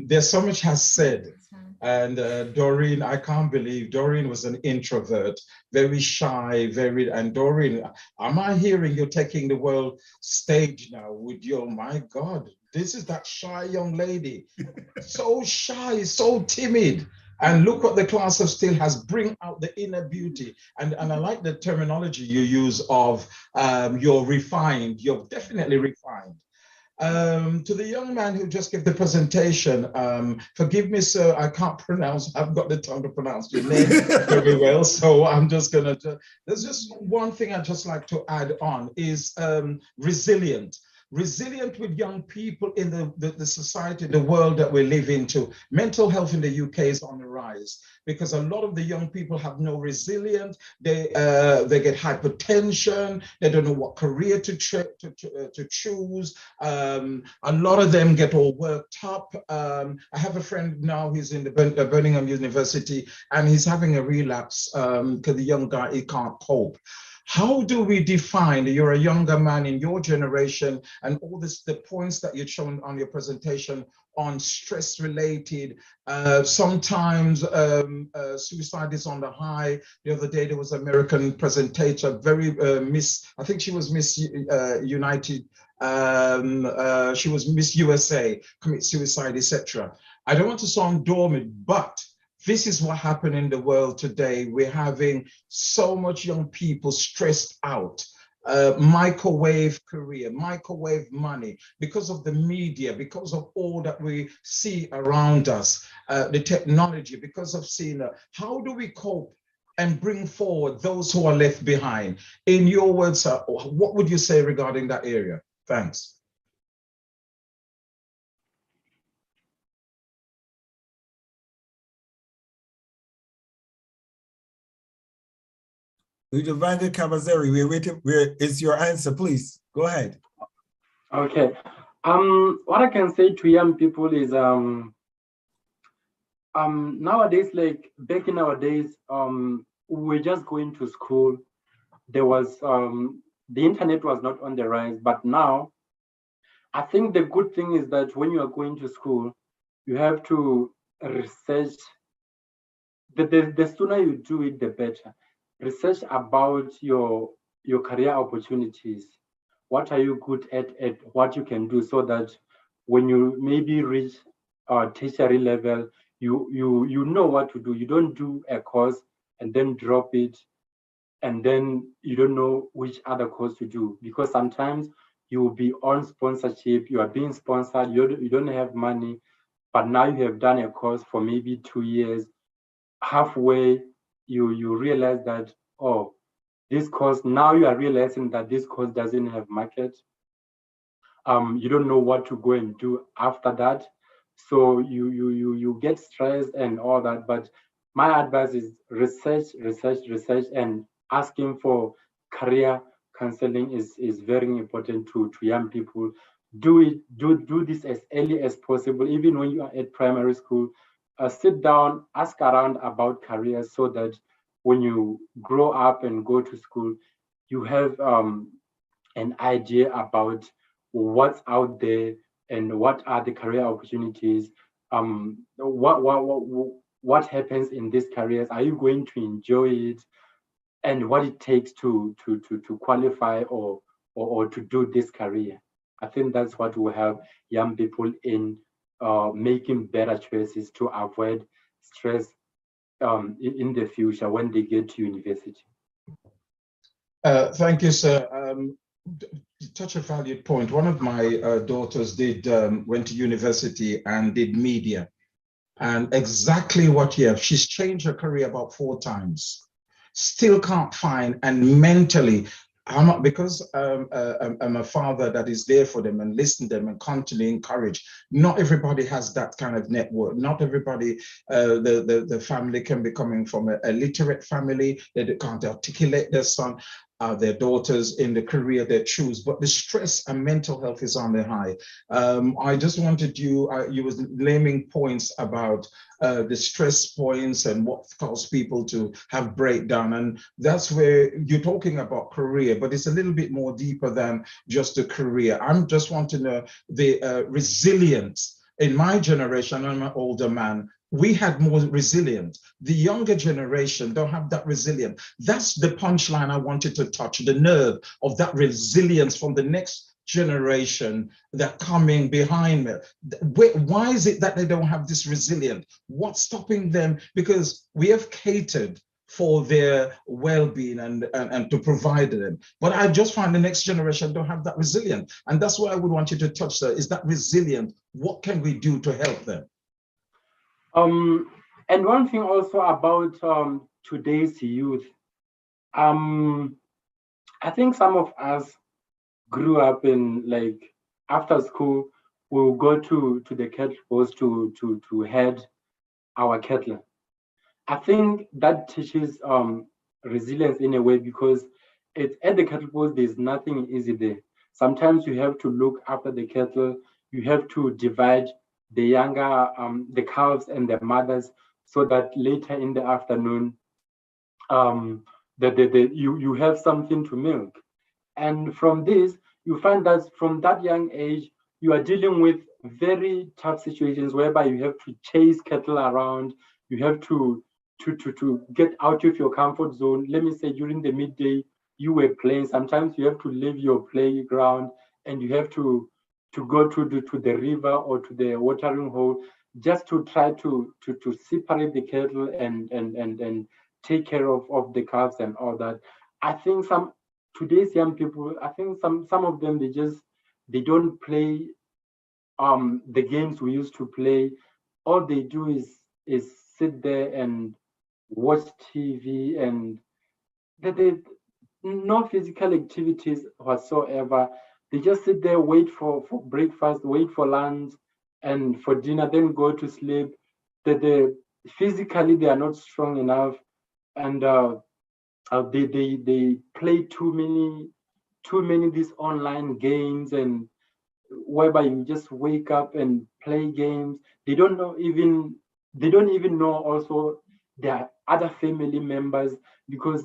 S4: There's so much has said. And Doreen, I can't believe Doreen was an introvert, very shy, and Doreen, am I hearing you're taking the world stage now with your, my God, this is that shy young lady. So shy, so timid. And look what the class of SteelE has, bring out the inner beauty. And I like the terminology you use of you're refined, you're definitely refined. To the young man who just gave the presentation, forgive me, sir, I can't pronounce, I've got the tongue to pronounce your name very well, so I'm just gonna, there's just one thing I'd just like to add on is resilient with young people in the society, the world that we live into. Mental health in the UK is on the rise because a lot of the young people have no resilience. They get hypertension. They don't know what career to choose. A lot of them get all worked up. I have a friend now who's in the Birmingham University and he's having a relapse because the young guy, he can't cope. How do we define, you're a younger man in your generation and all this, the points that you've shown on your presentation on stress related, sometimes suicide is on the high. The other day there was an American presentator, very I think she was Miss United, she was Miss USA, commit suicide, etc. I don't want to sound dormant, but this is what happened in the world today. We're having so much young people stressed out, microwave career, microwave money, because of the media, because of all that we see around us, the technology, because of seeing how do we cope and bring forward those who are left behind? In your words, sir, what would you say regarding that area? Thanks.
S2: Udavanga Cavazzeri, we're waiting. Is your answer, please? Go ahead.
S11: Okay. What I can say to young people is nowadays, like back in our days, we were just going to school. There was the internet was not on the rise, but now I think the good thing is that when you are going to school, you have to research. The sooner you do it, the better. Research about your career opportunities. What are you good at what you can do, so that when you maybe reach tertiary level, you know what to do. You don't do a course and then drop it, and then you don't know which other course to do, because sometimes you will be on sponsorship, you are being sponsored, you don't have money, but now you have done a course for maybe 2 years. Halfway, you realize that, oh, this course, now you are realizing that this course doesn't have market. You don't know what to go and do after that. So you get stressed and all that. But my advice is research, and asking for career counseling is very important to young people. Do this as early as possible, even when you are at primary school. Sit down, ask around about careers, so that when you grow up and go to school, you have an idea about what's out there and what are the career opportunities. What happens in these careers? Are you going to enjoy it? And what it takes to qualify or to do this career. I think that's what will help young people in making better choices to avoid stress in the future when they get to university.
S4: Thank you, sir. Touch a valued point. One of my daughters went to university and did media, and exactly what you have. She's changed her career about 4 times. still can't find, and mentally, because I'm a father that is there for them and listen to them and constantly encourage. Not everybody has that kind of network. Not everybody, the family can be coming from a literate family. They can't articulate their son, their daughters in the career they choose, but the stress and mental health is on the high. I just wanted you was naming points about the stress points and what causes people to have breakdown. And that's where you're talking about career, but it's a little bit more deeper than just a career. I'm just wanting to know the resilience. In my generation, I'm an older man, we had more resilient. The younger generation don't have that resilience. That's the punchline I wanted to touch, the nerve of that resilience from the next generation that coming behind me. Why is it that they don't have this resilience? What's stopping them? Because we have catered for their well-being and to provide them. But I just find the next generation don't have that resilience. And that's what I would want you to touch, sir, is that resilience. What can we do to help them?
S11: And one thing also about today's youth, I think some of us grew up in, like, after school, we'll go to the cattle post to head our cattle. I think that teaches resilience in a way, because at the cattle post, there's nothing easy there. Sometimes you have to look after the cattle, you have to divide the younger, the calves and the mothers, so that later in the afternoon, you have something to milk. And from this, you find that from that young age, you are dealing with very tough situations whereby you have to chase cattle around, you have to get out of your comfort zone. Let me say, during the midday, you were playing. Sometimes you have to leave your playground and you have to go to the river or to the watering hole, just to try to separate the cattle and take care of the calves and all that. I think today's young people, I think some of them, they don't play the games we used to play. All they do is sit there and watch TV, and they no physical activities whatsoever. They just sit there, wait for breakfast, wait for lunch, and for dinner, then go to sleep. Physically they are not strong enough, and they play too many these online games, and whereby you just wake up and play games. They don't even know also their other family members, because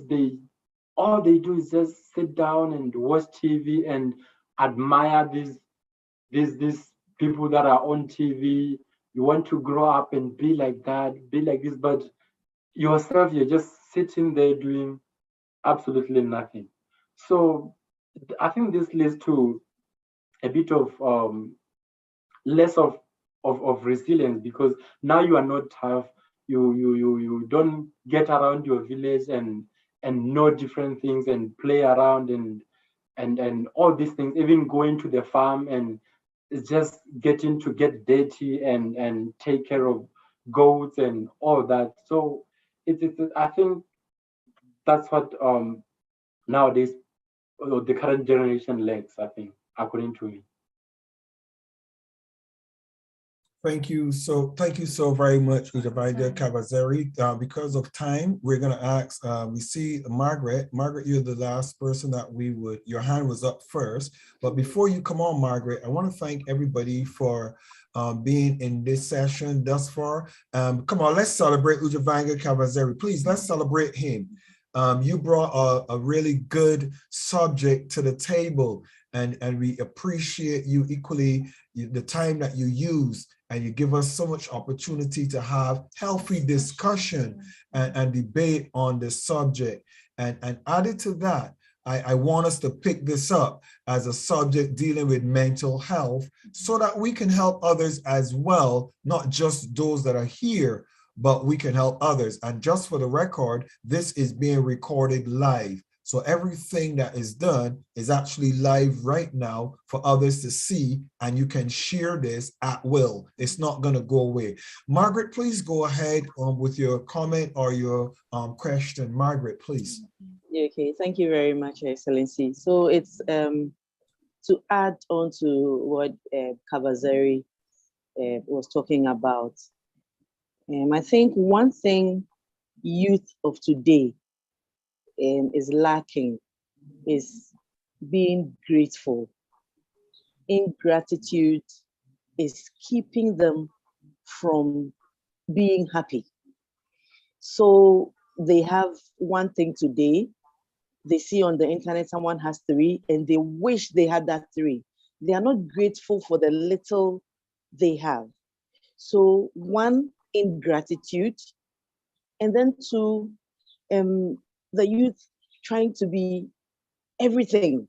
S11: all they do is just sit down and watch TV and admire these people that are on TV. You want to grow up and be like that, be like this, but yourself, you're just sitting there doing absolutely nothing. So I think this leads to a bit of less of resilience, because now you are not tough. You don't get around your village and know different things and play around and all these things, even going to the farm and it's just getting to get dirty and take care of goats and all that. So I think that's what nowadays the current generation lacks, I think, according to me.
S2: Thank you so very much, Udavida Kavazeri. Because of time, we're going to ask, we see Margaret. Margaret, you're the last person that your hand was up first. But before you come on, Margaret, I want to thank everybody for being in this session thus far. Come on, let's celebrate Udavida Kavazeri. Please, let's celebrate him. You brought a really good subject to the table, and we appreciate you equally, the time that you use, and you give us so much opportunity to have healthy discussion and debate on this subject. And added to that, I want us to pick this up as a subject dealing with mental health so that we can help others as well, not just those that are here, but we can help others. And just for the record, this is being recorded live. So everything that is done is actually live right now for others to see, and you can share this at will. It's not going to go away. Margaret, please go ahead with your comment or your question. Margaret, please.
S9: Okay, thank you very much, Excellency. So it's to add on to what Kavazeri was talking about. I think one thing youth of today is lacking is being grateful. Ingratitude is keeping them from being happy. So they have one thing today, they see on the internet someone has 3 and they wish they had that 3. They are not grateful for the little they have. So 1, ingratitude, and then 2, the youth trying to be everything.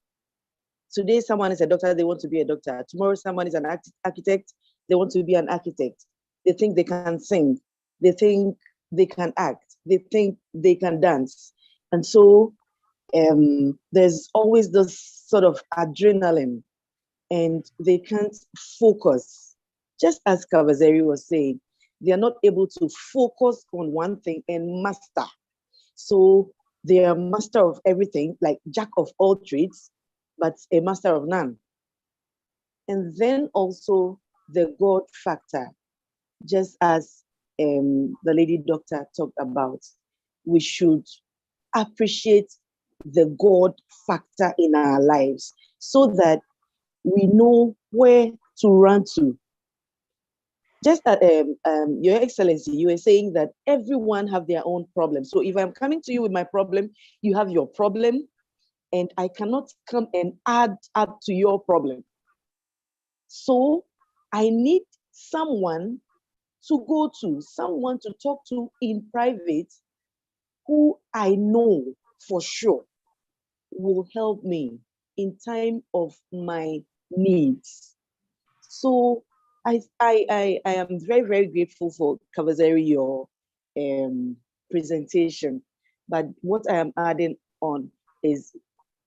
S9: Today someone is a doctor, they want to be a doctor. Tomorrow someone is an architect, they want to be an architect. They think they can sing, they think they can act, they think they can dance. And so there's always this sort of adrenaline and they can't focus. Just as Kavazeri was saying, they are not able to focus on one thing and master. So they are master of everything, like jack of all trades, but a master of none. And then also the God factor, just as the lady doctor talked about, we should appreciate the God factor in our lives so that we know where to run to. Just that, Your Excellency, you were saying that everyone have their own problem. So if I'm coming to you with my problem, you have your problem, and I cannot come and add up to your problem. So I need someone to go to, someone to talk to in private who I know for sure will help me in time of my needs. So I am very, very grateful for Kavazeri, your presentation. But what I am adding on is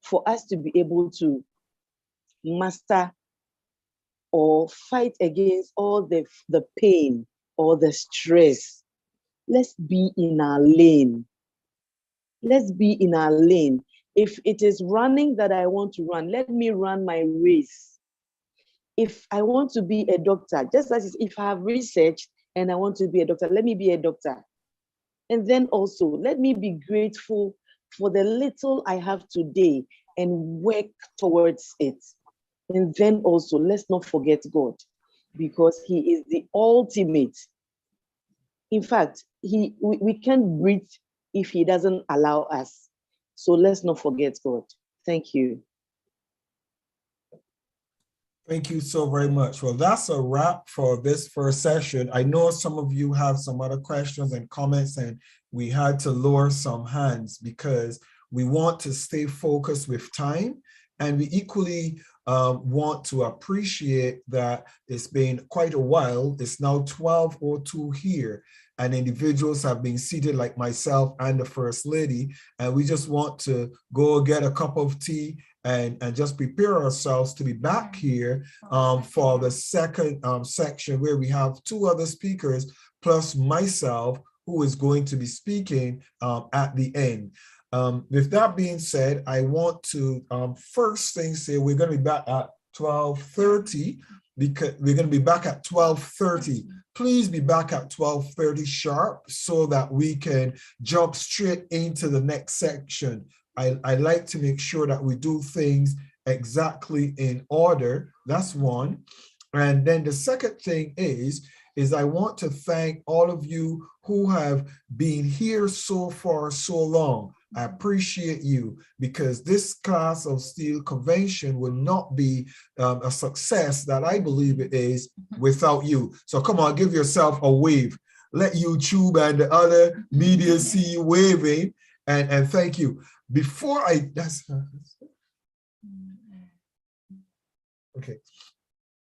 S9: for us to be able to master or fight against all the pain or the stress. Let's be in our lane. Let's be in our lane. If it is running that I want to run, let me run my race. If I want to be a doctor, just as if I have researched and I want to be a doctor, let me be a doctor. And then also, let me be grateful for the little I have today and work towards it. And then also, let's not forget God, because He is the ultimate. In fact, we can't breathe if He doesn't allow us. So let's not forget God. Thank you.
S2: Thank you so very much. Well, that's a wrap for this first session. I know some of you have some other questions and comments, and we had to lower some hands because we want to stay focused with time, and we equally want to appreciate that it's been quite a while. It's now 12:02 here, and individuals have been seated like myself and the First Lady, and we just want to go get a cup of tea and just prepare ourselves to be back here for the second section, where we have 2 other speakers plus myself, who is going to be speaking at the end. With that being said, I want to first thing say we're going to be back at 12:30, because we're going to be back at 12:30. Please be back at 12:30 sharp so that we can jump straight into the next section. I like to make sure that we do things exactly in order. That's one. And then the second thing is I want to thank all of you who have been here so far, so long. I appreciate you, because this class of SteelE Convention would not be a success that I believe it is without you. So come on, give yourself a wave. Let YouTube and the other media see you waving, and thank you. Before I, okay.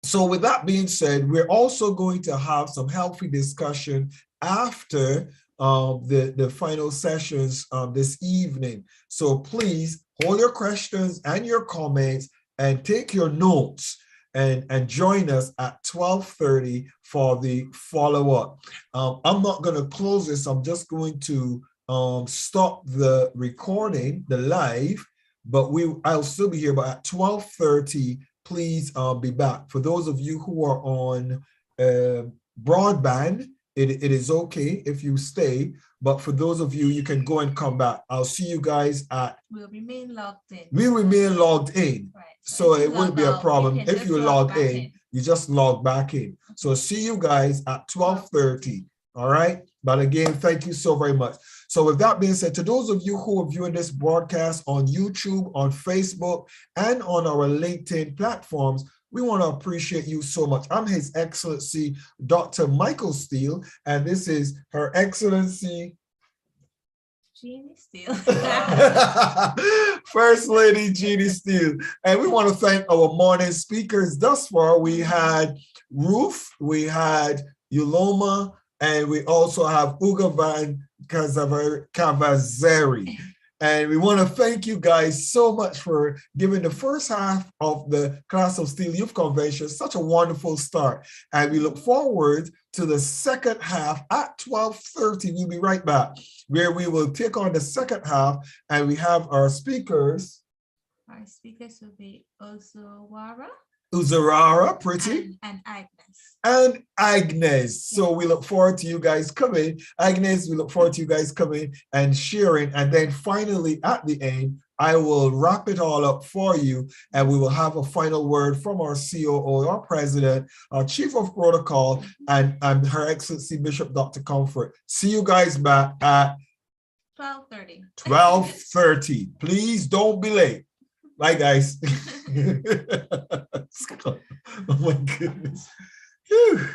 S2: So with that being said, we're also going to have some healthy discussion after the final sessions this evening. So please hold your questions and your comments and take your notes and join us at 12:30 for the follow-up. I'm not going to close this. I'm just going to stop the recording, the live, but I'll still be here. But at 12:30, please be back. For those of you who are on broadband, it is okay if you stay, but for those of you, you can go and come back. I'll see you guys at.
S1: We'll remain logged in.
S2: We remain logged in.
S1: Right.
S2: So it wouldn't be a problem.
S1: If
S2: If you log in, you just log back in. So see you guys at 12:30. All right. But again, thank you so very much. So with that being said, to those of you who are viewing this broadcast on YouTube, on Facebook, and on our LinkedIn platforms, we want to appreciate you so much. I'm His Excellency, Dr. Michael SteelE, and this is Her Excellency,
S1: Jeannie SteelE.
S2: First Lady Jeannie SteelE. And we want to thank our morning speakers. Thus far, we had Ruth, we had Yuloma, and we also have Uga Van Cavazzeri. And we want to thank you guys so much for giving the first half of the Class of SteelE Youth Convention such a wonderful start. And we look forward to the second half at 12:30. We'll be right back, where we will take on the second half, and we have our speakers.
S1: Our speakers will be Ozawara.
S2: Uzarara, pretty.
S1: And Agnes.
S2: And Agnes. So we look forward to you guys coming. Agnes, we look forward to you guys coming and sharing. And then finally, at the end, I will wrap it all up for you, and we will have a final word from our COO, our president, our chief of protocol, and Her Excellency Bishop Dr. Comfort. See you guys back at
S1: 12:30.
S2: 12:30. Please don't be late. Bye, guys. Oh my goodness. Whew.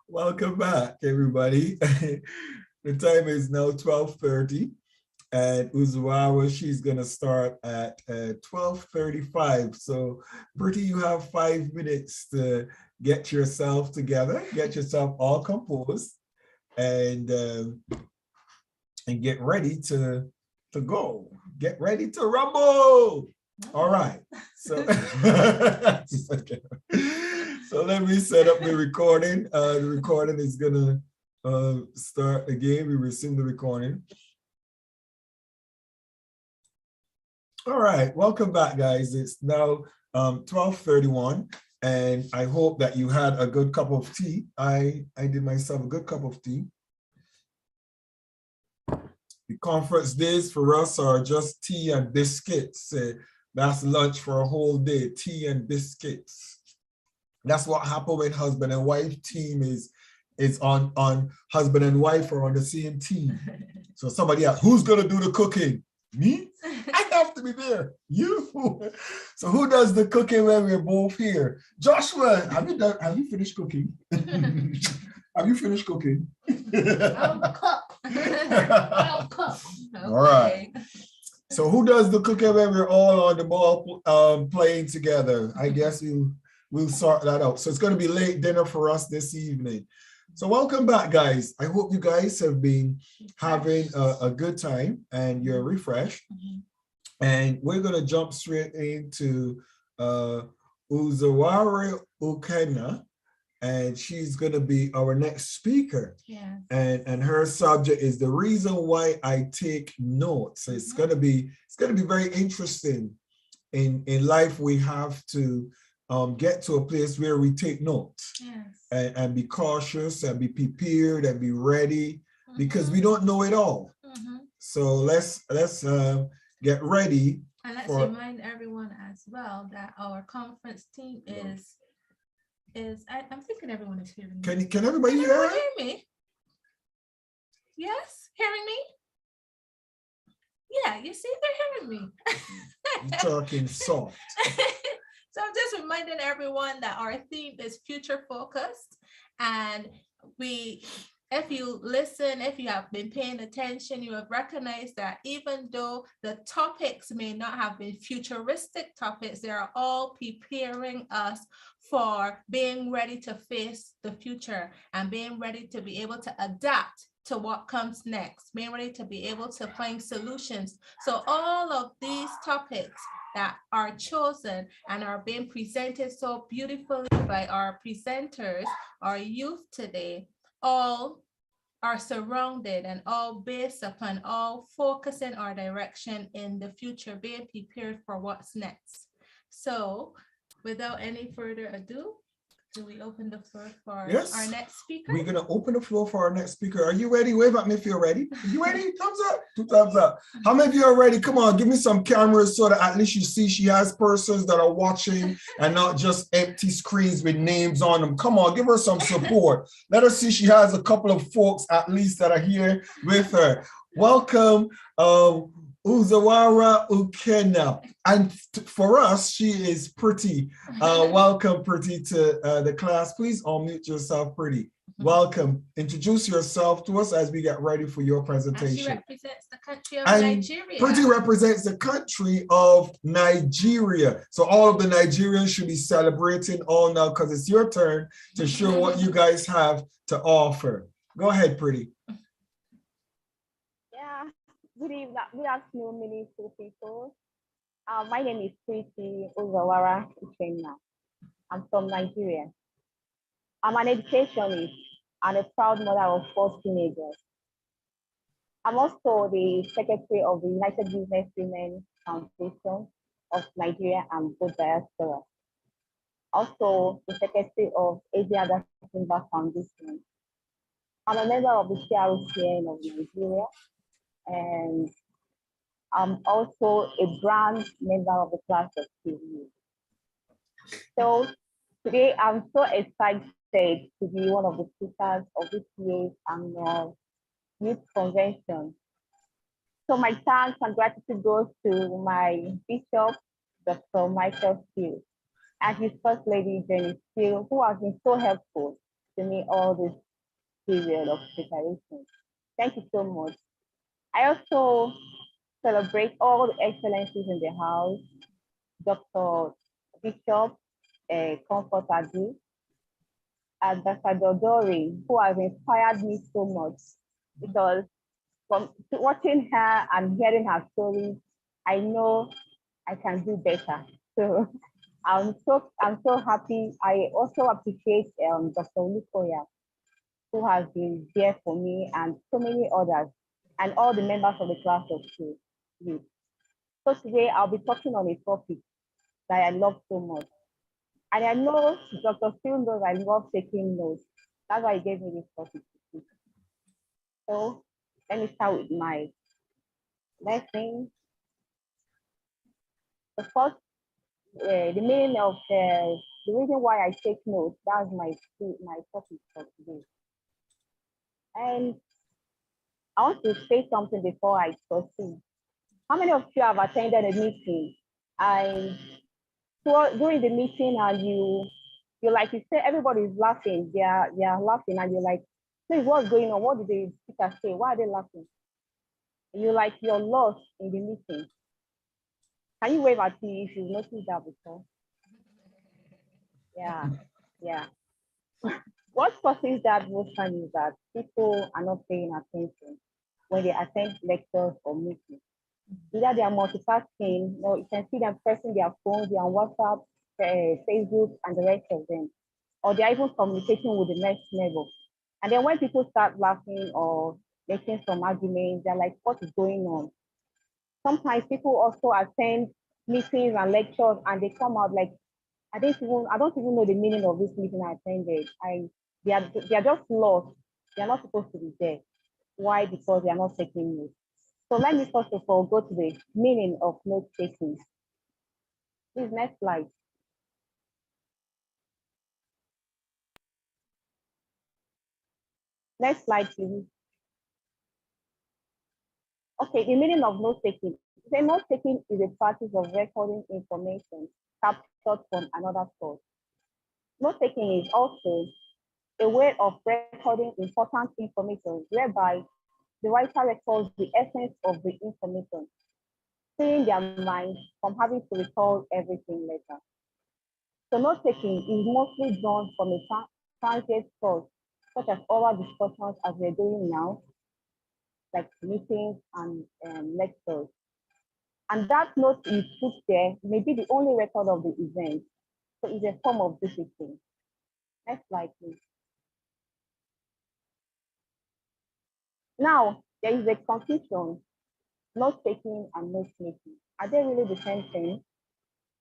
S2: Welcome back, everybody. The time is now 12:30, and Uzuawa, she's gonna start at 12:35. So, Pretty, you have 5 minutes to get yourself together, get yourself all composed, and get ready to go. Get ready to rumble. All right. So, so let me set up the recording. The recording is gonna start again. We resume the recording. All right, welcome back, guys. It's now 12:31, and I hope that you had a good cup of tea. I did myself a good cup of tea. The conference days for us are just tea and biscuits. That's lunch for a whole day, tea and biscuits. That's what happened when husband and wife team is on husband and wife are on the same team. So somebody else, who's gonna do the cooking? Me? I have to be there. You. So who does the cooking when we're both here? Joshua, have you finished cooking? Have you finished cooking?
S1: I'll cook. I'll cook. Okay.
S2: All right. So who does the cooking when we're all on the ball playing together? I guess we'll sort that out. So it's going to be late dinner for us this evening. So welcome back, guys. I hope you guys have been having a good time and you're refreshed. And we're going to jump straight into Uzawari Ukena, and she's going to be our next speaker.
S1: Yeah.
S2: And her subject is the reason why I take notes. So it's going to be very interesting. In life, we have to get to a place where we take notes.
S1: Yes.
S2: And be cautious and be prepared and be ready, because we don't know it all. So let's get ready.
S1: And let's remind everyone as well that our conference team is I'm thinking everyone is hearing me.
S2: Can everybody hear
S1: me? Yes, hearing me? Yeah, you see, they're hearing me.
S2: You're talking soft.
S1: So I'm just reminding everyone that our theme is future focused, and if you listen, if you have been paying attention, you have recognized that even though the topics may not have been futuristic topics, they are all preparing us for being ready to face the future and being ready to be able to adapt to what comes next, being ready to be able to find solutions. So all of these topics that are chosen and are being presented so beautifully by our presenters, our youth today, all are surrounded and all based upon all focusing our direction in the future, being prepared for what's next. So without any further ado, do we open the floor for our next speaker?
S2: We're gonna open the floor for our next speaker. Are you ready? Wave at me if you're ready. You ready? Thumbs up. 2 thumbs up. How many of you are ready? Come on, give me some cameras so that at least you see she has persons that are watching and not just empty screens with names on them. Come on, give her some support. Let her see she has a couple of folks at least that are here with her. Welcome, Uzawara Ukena. And for us, she is Pretty. Welcome, Pretty, to the class. Please unmute yourself, Pretty. Welcome. Introduce yourself to us as we get ready for your presentation.
S1: And she represents the country of Nigeria.
S2: Pretty represents the country of Nigeria. So all of the Nigerians should be celebrating all now, because it's your turn to show what you guys have to offer. Go ahead, Pretty.
S12: Good evening, good afternoon, meaningful people. My name is Pretty Uzawara Uchenna. I'm from Nigeria. I'm an educationist and a proud mother of 4 teenagers. I'm also the secretary of the United Business Women Foundation of Nigeria and both diaspora. Also the secretary of Asia Timber Foundation. I'm a member of the CRCN of Nigeria, and I'm also a brand member of the class of SteelE. So today I'm so excited to be one of the speakers of this year's annual youth convention. So my thanks and gratitude goes to my bishop, Dr. Michael SteelE, and his first lady, Jenny SteelE, who has been so helpful to me all this period of preparation. Thank you so much. I also celebrate all the excellencies in the house, Dr. Bishop, Comfort Adu, Ambassador Dory, who has inspired me so much because from watching her and hearing her stories, I know I can do better. So I'm so happy. I also appreciate Dr. Lukoya, who has been there for me and so many others, and all the members of the class of youth. So today I'll be talking on a topic that I love so much. And I know Dr. Phil knows I love taking notes. That's why he gave me this topic to speak. So let me start with my lesson. The first, the meaning of the reason why I take notes, that's my topic for today. And I want to say something before I proceed. How many of you have attended a meeting and during the meeting and you like, you say everybody is laughing, they are laughing, and you're like, please, what's going on? What did the speaker say? Why are they laughing? And you're lost in the meeting. Can you wave at me if you've noticed that before? Yeah. What causes that most times is that people are not paying attention when they attend lectures or meetings. Either they are multitasking, or you can see them pressing their phones, they're on WhatsApp, Facebook, and the rest of them, or they're even communicating with the next level. And then when people start laughing or making some arguments, they're like, what is going on? Sometimes people also attend meetings and lectures and they come out like, I don't even know the meaning of this meeting I attended. They are just lost. They're not supposed to be there. Why? Because they are not taking notes. So let me first of all go to the meaning of note taking. Please, next slide. Next slide, please. Okay, the meaning of note taking. Note taking is a practice of recording information captured from another source. Note taking is also a way of recording important information whereby the writer records the essence of the information, freeing their mind from having to recall everything later. So note taking is mostly done from a transient source, such as oral discussions as we're doing now, like meetings and lectures. And that note you put there may be the only record of the event. So it's a form of discipline. Next slide, please. Now, there is a confusion, note taking and note making. Are they really the same thing?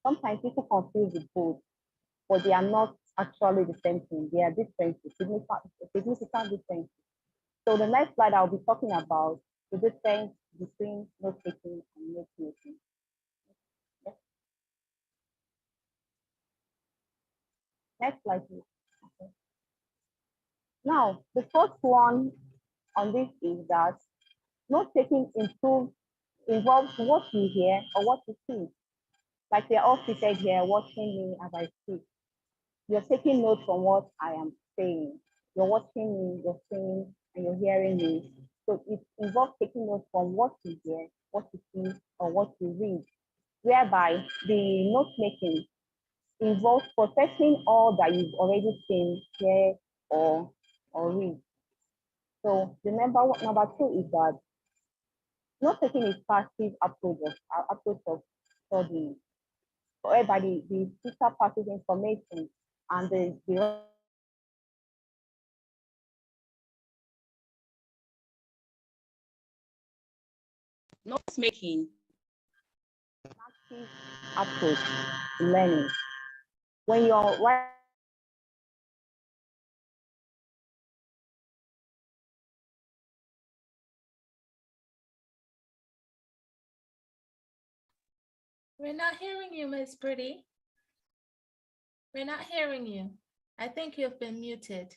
S12: Sometimes people confuse the both, but they are not actually the same thing. They are different, significant differences. So the next slide I'll be talking about the difference between note taking and note making. Yes. Next slide, please. Okay. Now, the first one on this is that note taking involves what you hear or what you see. Like they're all seated here watching me as I speak. You're taking notes from what I am saying. You're watching me, you're seeing, and you're hearing me. So it involves taking notes from what you hear, what you see, or what you read. Whereby the note making involves processing all that you've already seen, hear, or read. So remember, number two is that note taking is passive approach of studying. So everybody, the teacher passes information and the note making active approach to learning. When you're right,
S1: We're not hearing you, Miss Pretty. We're not hearing you. I think you've been muted.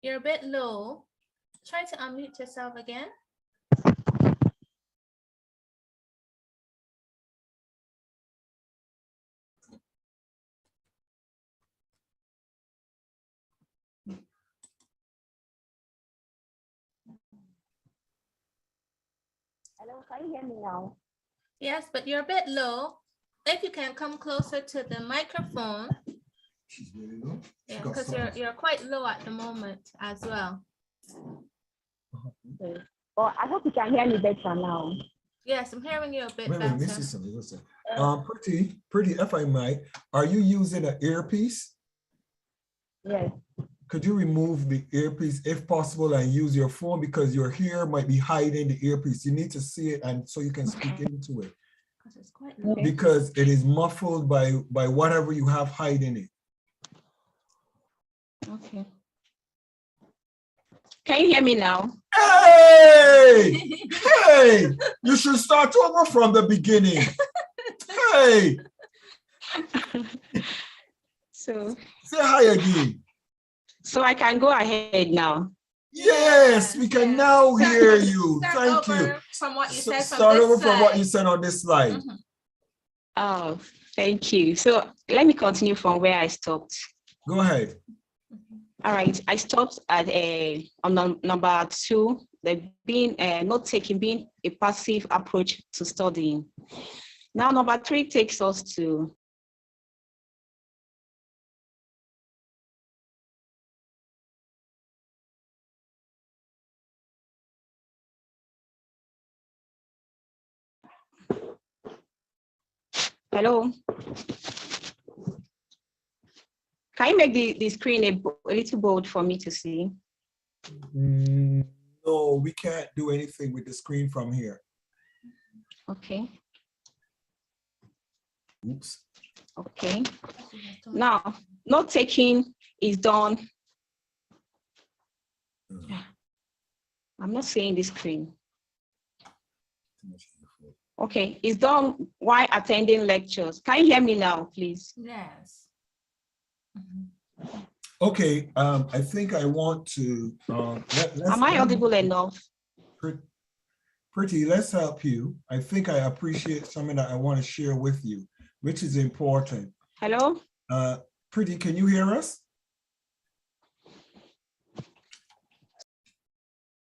S1: You're a bit low. Try to unmute yourself again.
S12: Hello, can you hear me now?
S1: Yes, but you're a bit low. If you can come closer to the microphone.
S2: She's really low.
S1: Yeah, because you're quite low at the moment as well.
S12: Okay. Oh, I hope you can hear me better now.
S1: Yes, I'm hearing you a bit better.
S2: Let me see something. Listen. Pretty, if I might, are you using an earpiece?
S12: Yes.
S2: Could you remove the earpiece if possible and use your phone, because your hair might be hiding the earpiece. You need to see it and so you can speak into it.
S1: It's quite low.
S2: Because it is muffled by whatever you have hiding it.
S7: Okay. Can you hear me now?
S2: Hey! Hey! You should start over from the beginning. Hey!
S7: So
S2: say hi again.
S7: So I can go ahead now.
S2: Yes, we can now hear you. Thank you.
S1: From what you said
S2: Start over from what you said on this slide.
S7: Mm-hmm. Oh, thank you. So let me continue from where I stopped.
S2: Go ahead.
S7: All right, I stopped at on number 2, the being note-taking being a passive approach to studying. Now, number 3 takes us to hello. Can you make the screen a little bold for me to see?
S2: No, we can't do anything with the screen from here.
S7: Okay.
S2: Oops.
S7: Okay. Now, note taking is done. I'm not seeing the screen. Okay, it's done while attending lectures. Can you hear me now, please?
S1: Yes.
S2: Okay, I think I want to.
S7: Am I audible enough?
S2: Pretty, let's help you. I think I appreciate something that I want to share with you, which is important.
S7: Hello?
S2: Pretty, can you hear us?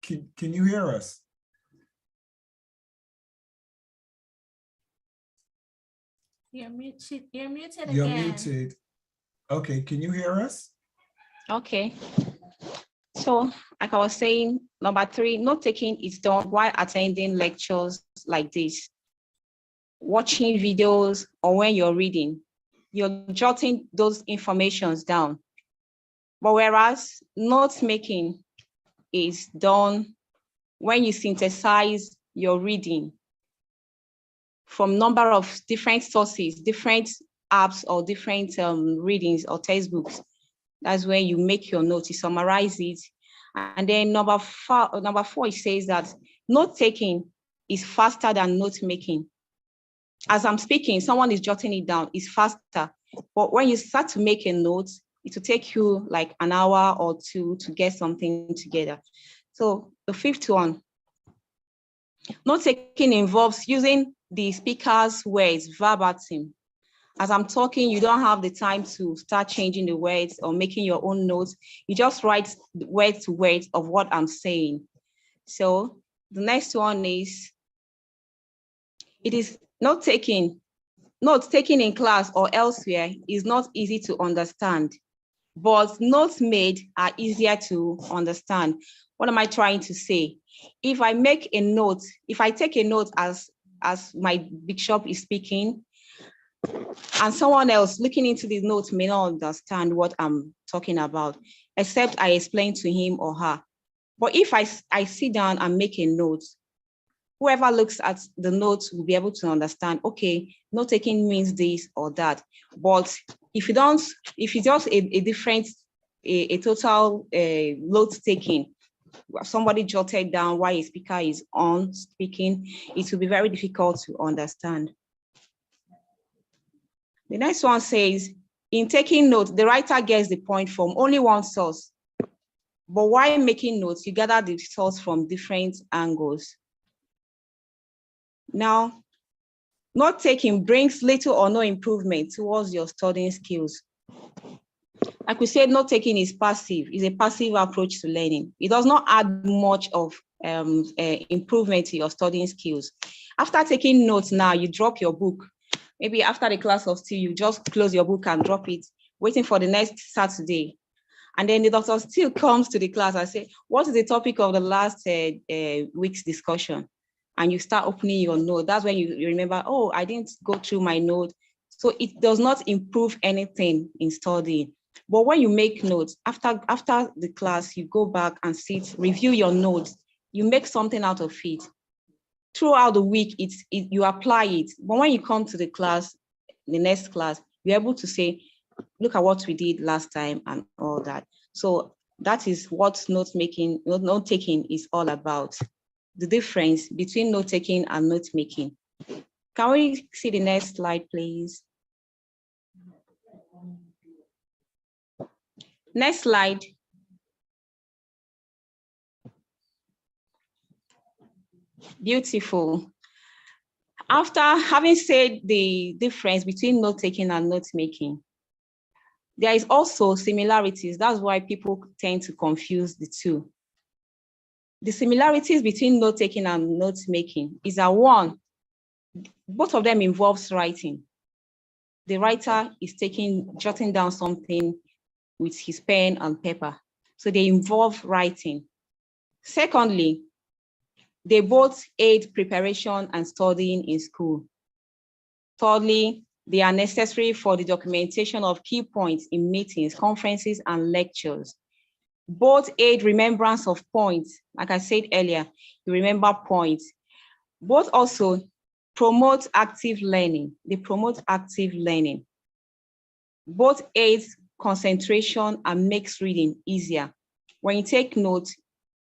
S2: Can you hear us?
S1: You're muted. You're muted
S2: You're
S1: again.
S2: muted. Okay, can you hear us?
S7: Okay. So, like I was saying, number 3, note taking is done while attending lectures like this, watching videos, or when you're reading. You're jotting those informations down. But whereas note making is done when you synthesize your reading from number of different sources, different apps, or different readings or textbooks. That's when you make your notes, you summarize it. And then number 4, it says that note taking is faster than note making. As I'm speaking, someone is jotting it down, it's faster. But when you start to make a note, it will take you like an hour or 2 to get something together. So the 5th one, note taking involves using the speaker's words verbatim. As I'm talking, you don't have the time to start changing the words or making your own notes. You just write word to word of what I'm saying. So the next one is, it is note taking in class or elsewhere is not easy to understand, but notes made are easier to understand. What am I trying to say? If I make a note, if I take a note as my bishop is speaking, and someone else looking into the notes may not understand what I'm talking about, except I explain to him or her. But if I sit down and make a note, whoever looks at the notes will be able to understand, okay, note taking means this or that. But if it's just a different, a total note taking, somebody jotted down while a speaker is on speaking, it will be very difficult to understand. The next one says, in taking notes, the writer gets the point from only one source. But while making notes, you gather the source from different angles. Now, note taking brings little or no improvement towards your studying skills. Like we said, note taking is passive, is a passive approach to learning. It does not add much of improvement to your studying skills. After taking notes now, you drop your book. Maybe after the class of SteelE, you just close your book and drop it, waiting for the next Saturday. And then the doctor SteelE comes to the class and say, what is the topic of the last week's discussion? And you start opening your note. That's when you remember, oh, I didn't go through my note. So it does not improve anything in studying. But when you make notes, after the class, you go back and sit, review your notes, you make something out of it. Throughout the week, you apply it. But when you come to the class, the next class, you're able to say, look at what we did last time and all that. So that is what note-taking is all about. The difference between note-taking and note-making. Can we see the next slide, please? Next slide. Beautiful. After having said the difference between note-taking and note-making, there is also similarities. That's why people tend to confuse the two. The similarities between note-taking and note-making is that one, both of them involves writing. The writer is jotting down something with his pen and paper. So they involve writing. Secondly, they both aid preparation and studying in school. Thirdly, they are necessary for the documentation of key points in meetings, conferences, and lectures. Both aid remembrance of points. Like I said earlier, you remember points. Both also promote active learning. They promote active learning. Both aid concentration and makes reading easier. When you take notes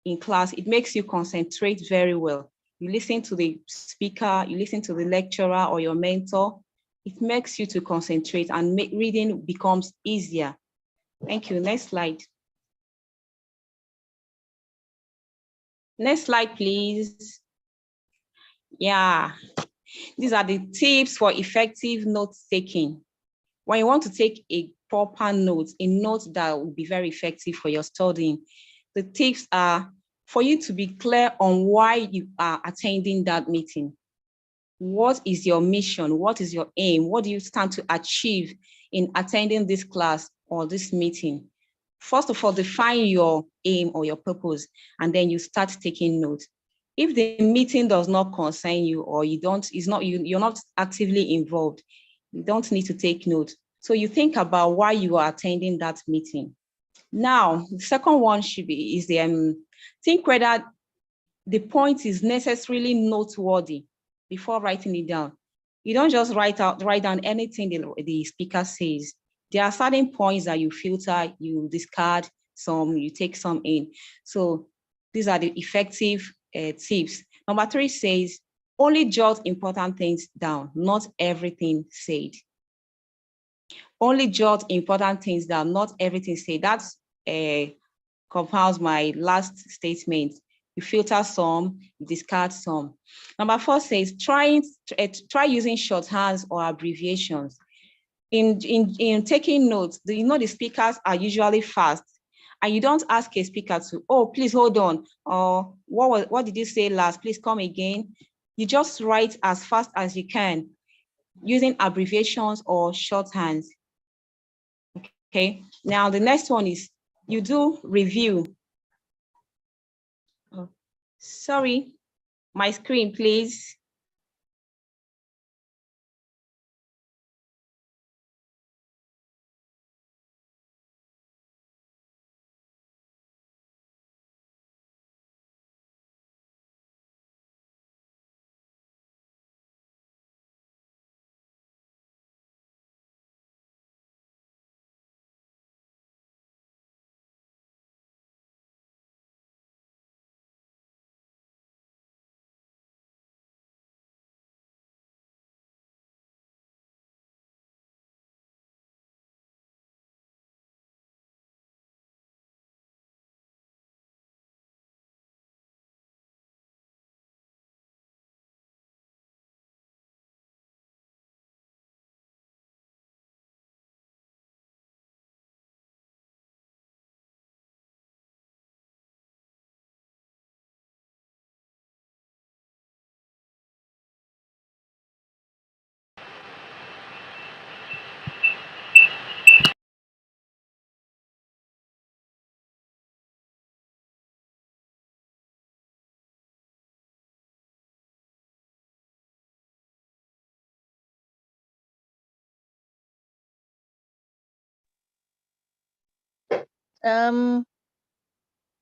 S7: in class, it makes you concentrate very well. You listen to the speaker, you listen to the lecturer or your mentor. It makes you to concentrate and reading becomes easier. Thank you. Next slide. Next slide, please. Yeah, these are the tips for effective note-taking. When you want to take a proper note, a note that will be very effective for your studying, the tips are for you to be clear on why you are attending that meeting. What is your mission? What is your aim? What do you stand to achieve in attending this class or this meeting? First of all, define your aim or your purpose, and then you start taking notes. If the meeting does not concern you or you're not actively involved, you don't need to take notes. So you think about why you are attending that meeting. Now, the second one is think whether the point is necessarily noteworthy before writing it down. You don't just write down anything the speaker says. There are certain points that you filter, you discard some, you take some in. So these are the effective tips. Number 3 says, only jot important things down, not everything said. Only jot important things down, not everything said. That's compounds my last statement. You filter some, you discard some. Number 4 says, try using shorthands or abbreviations. In taking notes, the speakers are usually fast, and you don't ask a speaker to, oh, please hold on, or what did you say last? Please come again. You just write as fast as you can using abbreviations or shorthands. Okay, now the next one is you do review. Oh, sorry, my screen, please.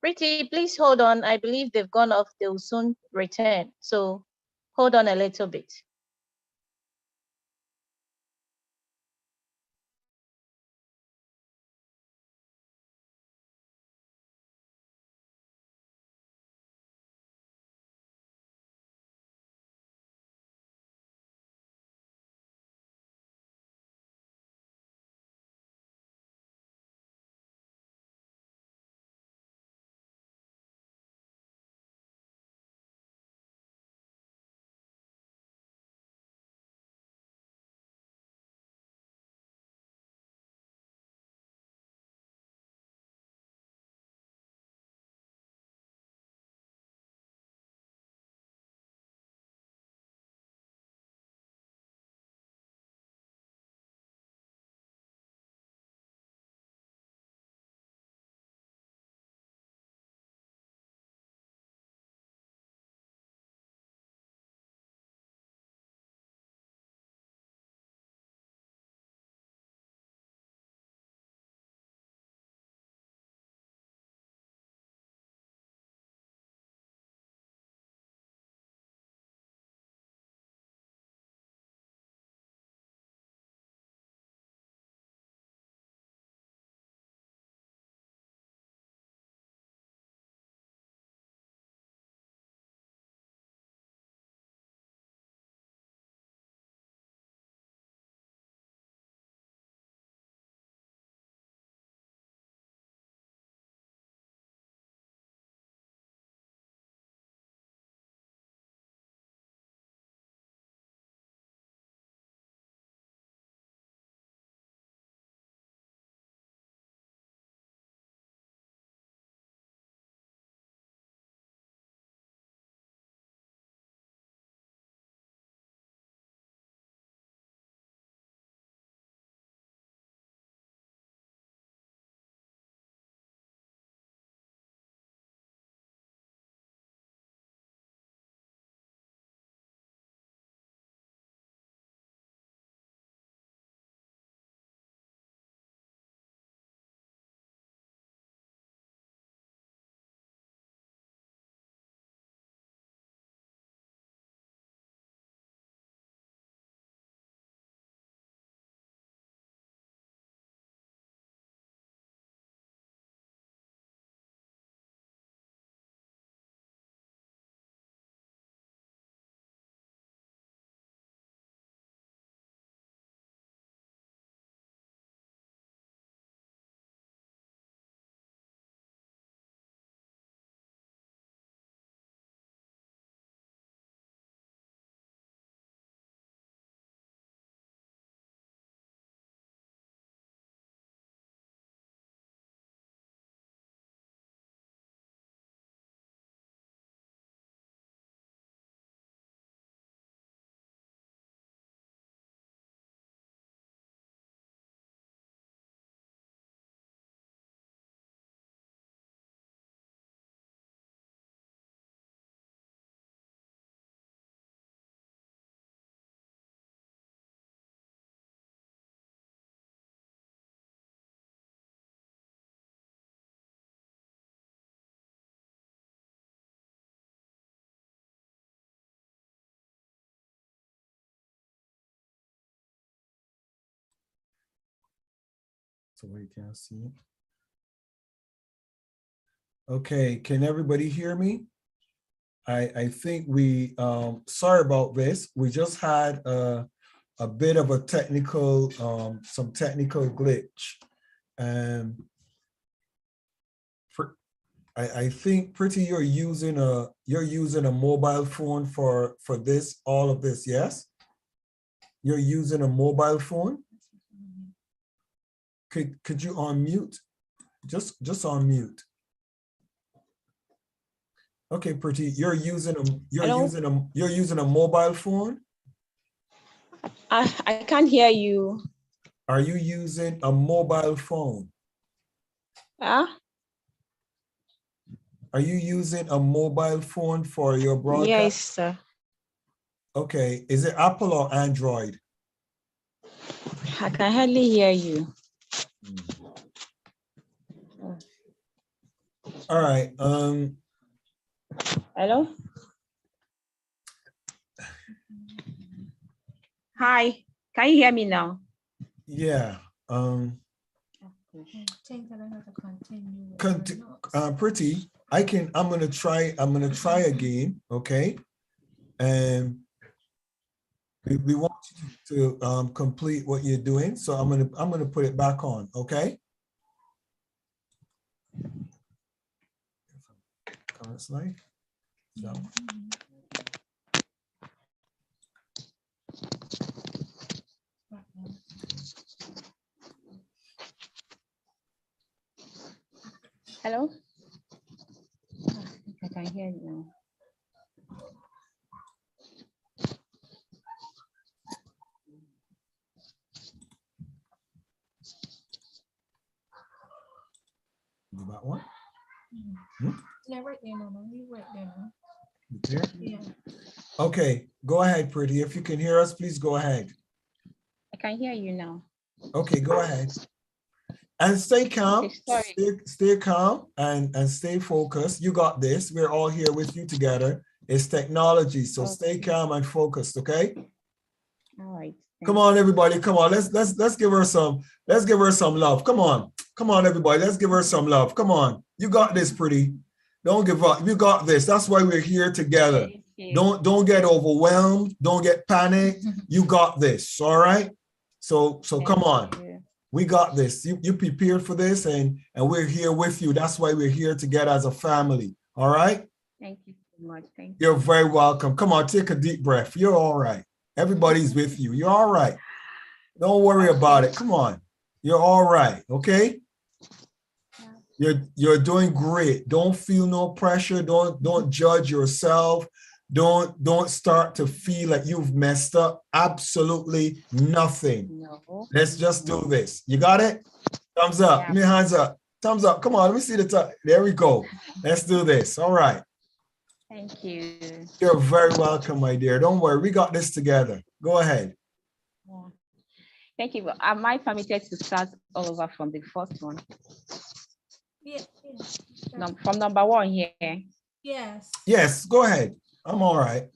S3: Pretty, please hold on. I believe they've gone off. They'll soon return. So hold on a little bit.
S2: So we can see it. Okay, can everybody hear me? I think we, sorry about this. We just had a bit of a technical, some technical glitch. And I think Pretty, you're using a mobile phone for this, all of this, yes? You're using a mobile phone? Could you unmute? Just unmute. Okay, Pretty, you're using a mobile phone?
S13: I can't hear you.
S2: Are you using a mobile phone?
S13: Huh?
S2: Are you using a mobile phone for your broadcast?
S13: Yes, sir.
S2: Okay, is it Apple or Android?
S13: I can hardly hear you.
S2: All right.
S13: Hello. Hi. Can you hear me now?
S2: Yeah.
S1: Think that I have to continue with my notes.
S2: Pretty. I'm gonna try again. Okay. And we want you to complete what you're doing. So I'm gonna put it back on. Okay. Current slide. So.
S13: Hello. I can hear you now.
S2: You got one?
S1: Yeah, right there, Mama. You right there.
S2: There?
S1: Yeah.
S2: Okay, go ahead, Pretty. If you can hear us, please go ahead.
S13: I can hear you now.
S2: Okay, go ahead. And stay calm.
S13: Okay,
S2: stay calm and stay focused. You got this. We're all here with you together. It's technology, so stay calm and focused, okay?
S13: All right.
S2: Come on, everybody. Come on. Let's give her some love. Come on, everybody. Let's give her some love. Come on. You got this, Pretty. Don't give up. You got this. That's why we're here together. Don't get overwhelmed. Don't get panicked. You got this. All right. So come on. We got this. You prepared for this, and we're here with you. That's why we're here together as a family. All right.
S13: Thank you so much. Thank you.
S2: You're very welcome. Come on, take a deep breath. You're all right. Everybody's with you. You're all right. Don't worry about it. Come on. You're all right. Okay. You're doing great. Don't feel no pressure. Don't judge yourself. Don't start to feel like you've messed up. Absolutely nothing.
S13: No.
S2: Let's just do this. You got it? Thumbs up.
S13: Yeah.
S2: Give me hands up. Thumbs up. Come on. Let me see the top. There we go. Let's do this. All right.
S13: Thank you.
S2: You're very welcome, my dear. Don't worry. We got this together. Go ahead.
S13: Yeah. Thank you. Am I permitted to start all over from the first one?
S1: Yeah.
S13: From number one here.
S1: Yes.
S2: Yes, go ahead. I'm all right.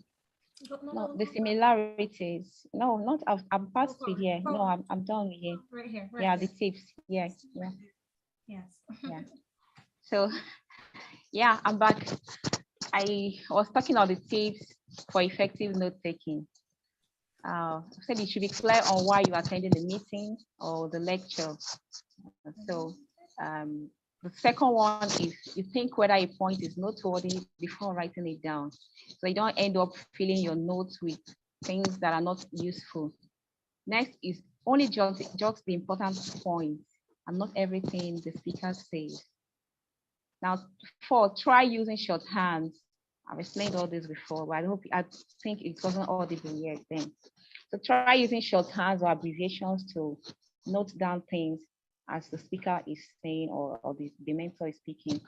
S13: No, the similarities. No, not I'm past with here. No, I'm done with here.
S1: Right here. Right
S13: Yeah,
S1: here.
S13: the tips. Yes. Yeah.
S1: Yes.
S13: Yeah. So yeah, I'm back. I was talking about the tips for effective note taking. I said it should be clear on why you attended the meeting or the lecture. So the second one is you think whether a point is noteworthy before writing it down. So you don't end up filling your notes with things that are not useful. Next is only jot the important points and not everything the speaker says. Now, 4, try using shorthands. I've explained all this before, but I think it wasn't audible yet then. So try using shorthands or abbreviations to note down things as the speaker is saying or the mentor is speaking.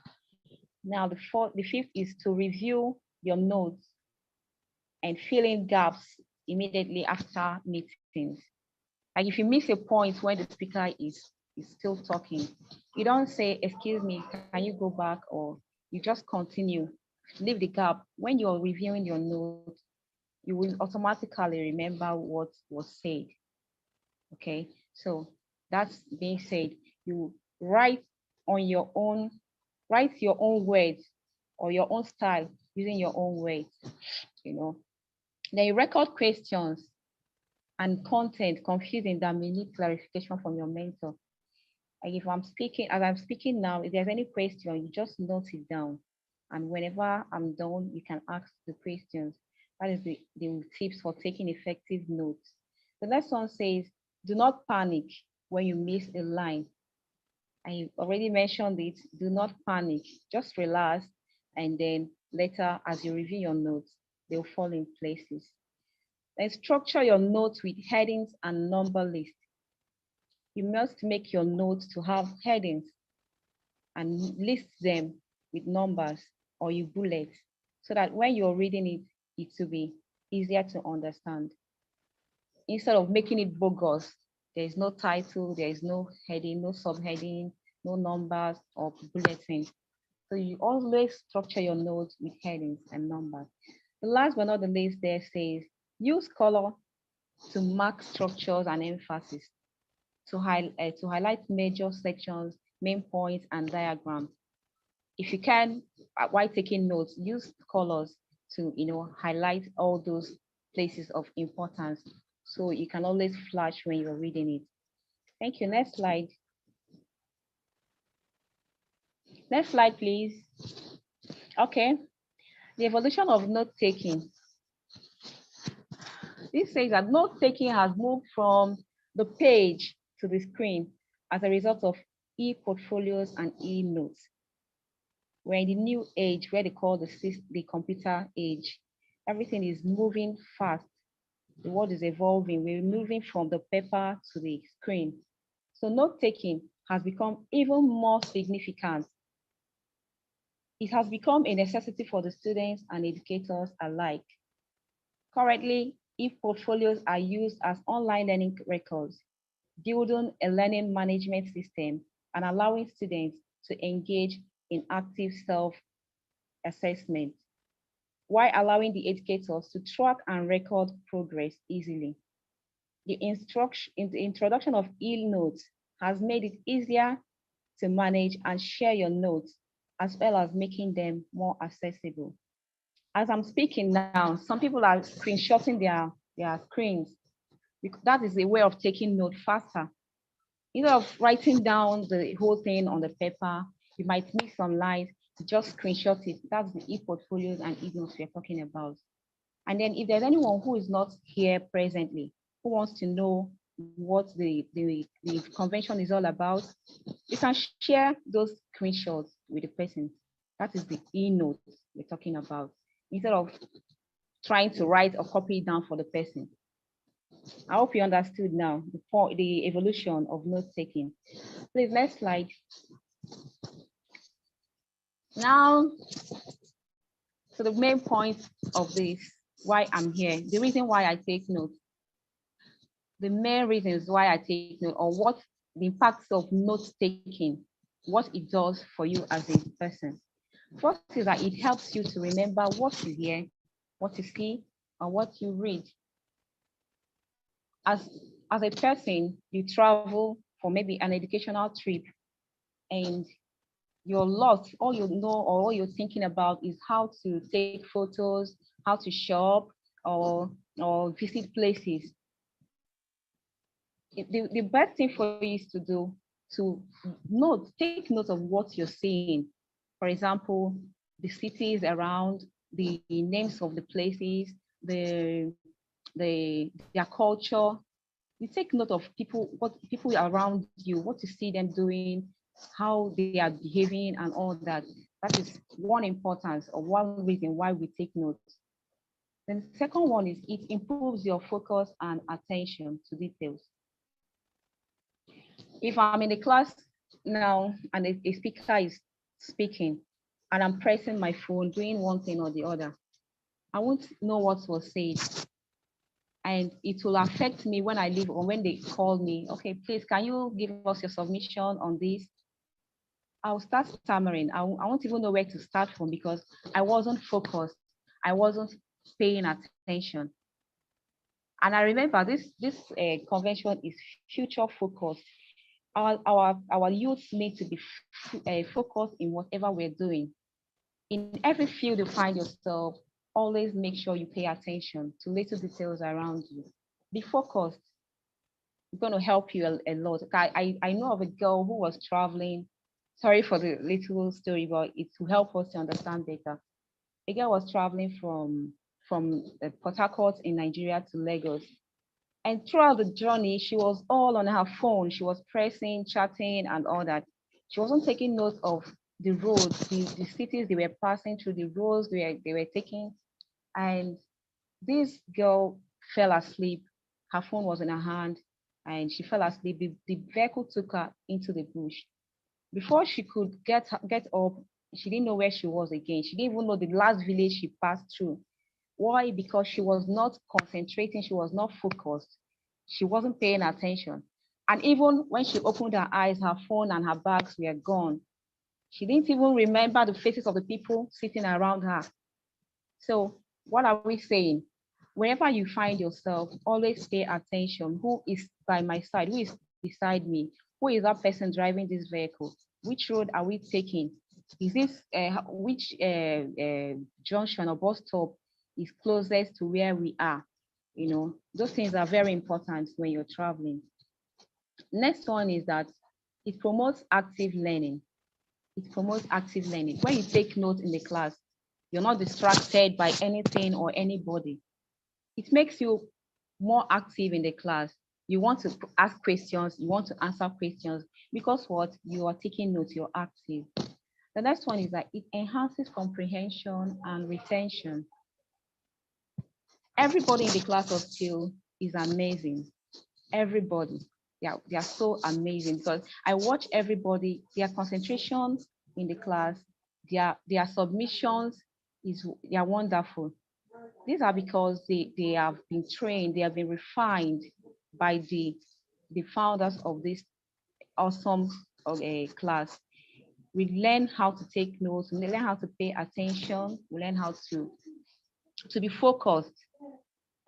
S13: Now, the 5th is to review your notes and fill in gaps immediately after meetings. Like if you miss a point when the speaker is still talking, you don't say, excuse me, can you go back? Or you just continue, leave the gap. When you're reviewing your notes, you will automatically remember what was said. Okay, so that's being said, you write your own words or your own style using your own words, Then you record questions and content confusing that may need clarification from your mentor. Like if as I'm speaking now, if there's any question, you just note it down. And whenever I'm done, you can ask the questions. That is the tips for taking effective notes. The next one says, do not panic when you miss a line. I already mentioned it, do not panic, just relax. And then later, as you review your notes, they'll fall in places. Then structure your notes with headings and number lists. You must make your notes to have headings and list them with numbers or you bullet so that when you're reading it, it will be easier to understand. Instead of making it bogus, there is no title, there is no heading, no subheading, no numbers or bulletin. So you always structure your notes with headings and numbers. The last but not the least there says, use color to mark structures and emphasis, to highlight major sections, main points, and diagrams. If you can, while taking notes, use colors to highlight all those places of importance, so you can always flash when you're reading it. Thank you. Next slide. Next slide, please. Okay. The evolution of note-taking. This says that note-taking has moved from the page to the screen as a result of e-portfolios and e-notes. We're in the new age where they call the computer age. Everything is moving fast. The world is evolving. We're moving from the paper to the screen. So note-taking has become even more significant. It has become a necessity for the students and educators alike. Currently, e-portfolios are used as online learning records, building a learning management system and allowing students to engage in active self-assessment, while allowing the educators to track and record progress easily. The introduction of e-notes has made it easier to manage and share your notes, as well as making them more accessible. As I'm speaking now, some people are screenshotting their screens. That is a way of taking note faster. Instead of writing down the whole thing on the paper, you might miss some lines, just screenshot it. That's the e-portfolios and e-notes we're talking about. And then if there's anyone who is not here presently, who wants to know what the convention is all about, you can share those screenshots with the person. That is the e-notes we're talking about, instead of trying to write or copy it down for the person. I hope you understood now the evolution of note-taking. Please, next slide. Now, so the main point of this, why I'm here, the reason why I take notes, the main reasons why I take note, or what the impacts of note-taking, what it does for you as a person. First is that it helps you to remember what you hear, what you see, and what you read. As a person, you travel for maybe an educational trip, and you're lost. All you know or all you're thinking about is how to take photos, how to shop, or visit places. The best thing for you is to do to take note of what you're seeing. For example, the cities around, the names of the places, their culture. You take note of what people around you, what you see them doing, how they are behaving, and all that. That is one importance or one reason why we take notes. Then the second one is it improves your focus and attention to details. If I'm in a class now and a speaker is speaking and I'm pressing my phone, doing one thing or the other, I won't know what was said. And it will affect me when I leave or when they call me. Okay, please, can you give us your submission on this? I'll start stammering. I won't even know where to start from because I wasn't focused. I wasn't paying attention. And I remember this convention is future focused. Our youth need to be focused in whatever we're doing. In every field you find yourself, always make sure you pay attention to little details around you. Be focused. It's going to help you a lot. I know of a girl who was traveling. Sorry for the little story, but it will help us to understand better. A girl was traveling from Port Harcourt in Nigeria to Lagos. And throughout the journey, she was all on her phone. She was pressing, chatting, and all that. She wasn't taking note of the roads, the cities they were passing through, the roads they were taking. And this girl fell asleep. Her phone was in her hand, and she fell asleep. The vehicle took her into the bush. Before she could get up, she didn't know where she was again. She didn't even know the last village she passed through. Why? Because she was not concentrating. She was not focused. She wasn't paying attention. And even when she opened her eyes, her phone and her bags were gone. She didn't even remember the faces of the people sitting around her. So what are we saying? Wherever you find yourself, always pay attention. Who is by my side? Who is beside me? Who is that person driving this vehicle? Which road are we taking? Is this which junction or bus stop is closest to where we are? You know, those things are very important when you're traveling. Next one is that it promotes active learning. It promotes active learning. When you take notes in the class, you're not distracted by anything or anybody. It makes you more active in the class. You want to ask questions, you want to answer questions, because what? You are taking notes, you're active. The next one is that it enhances comprehension and retention. Everybody in the class of SteelE is amazing. Everybody. They are so amazing because I watch everybody, their concentration in the class, their submissions they are wonderful. These are because they have been trained, they have been refined by the founders of this awesome class. We learn how to take notes, we learn how to pay attention, we learn how to be focused.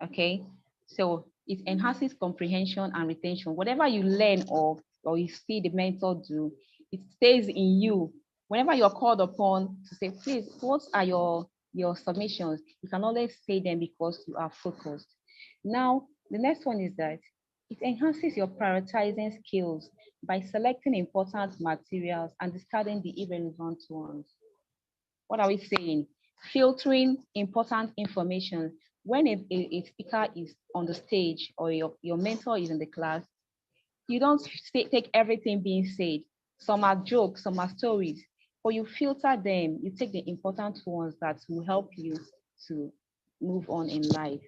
S13: Okay, so it enhances comprehension and retention. Whatever you learn or you see the mentor do, it stays in you. Whenever you're called upon to say, please, what are your submissions? You can always say them because you are focused. Now, the next one is that it enhances your prioritizing skills by selecting important materials and discarding the irrelevant ones. What are we saying? Filtering important information. When a speaker is on the stage or your mentor is in the class, you don't take everything being said. Some are jokes, some are stories, but you filter them. You take the important ones that will help you to move on in life.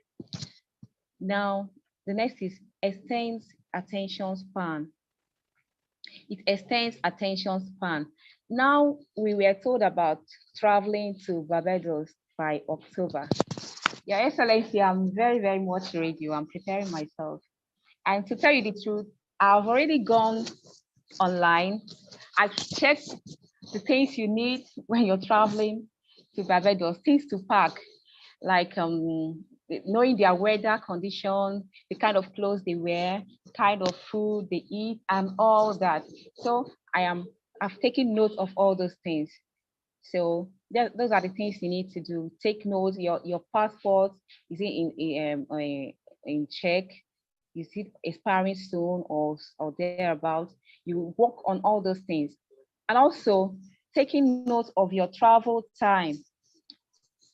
S13: Now, the next is extends attention span. It extends attention span. Now, we were told about traveling to Barbados by October. Your Excellency, I'm very, very much ready. I'm preparing myself. And to tell you the truth, I've already gone online. I've checked the things you need when you're traveling to Barbados, things to pack, like knowing their weather conditions, the kind of clothes they wear, kind of food they eat, and all that. So I've taken note of all those things. So those are the things you need to do. Take notes. Your passport, is it in check? Is it expiring soon or thereabouts? You work on all those things. And also taking note of your travel time.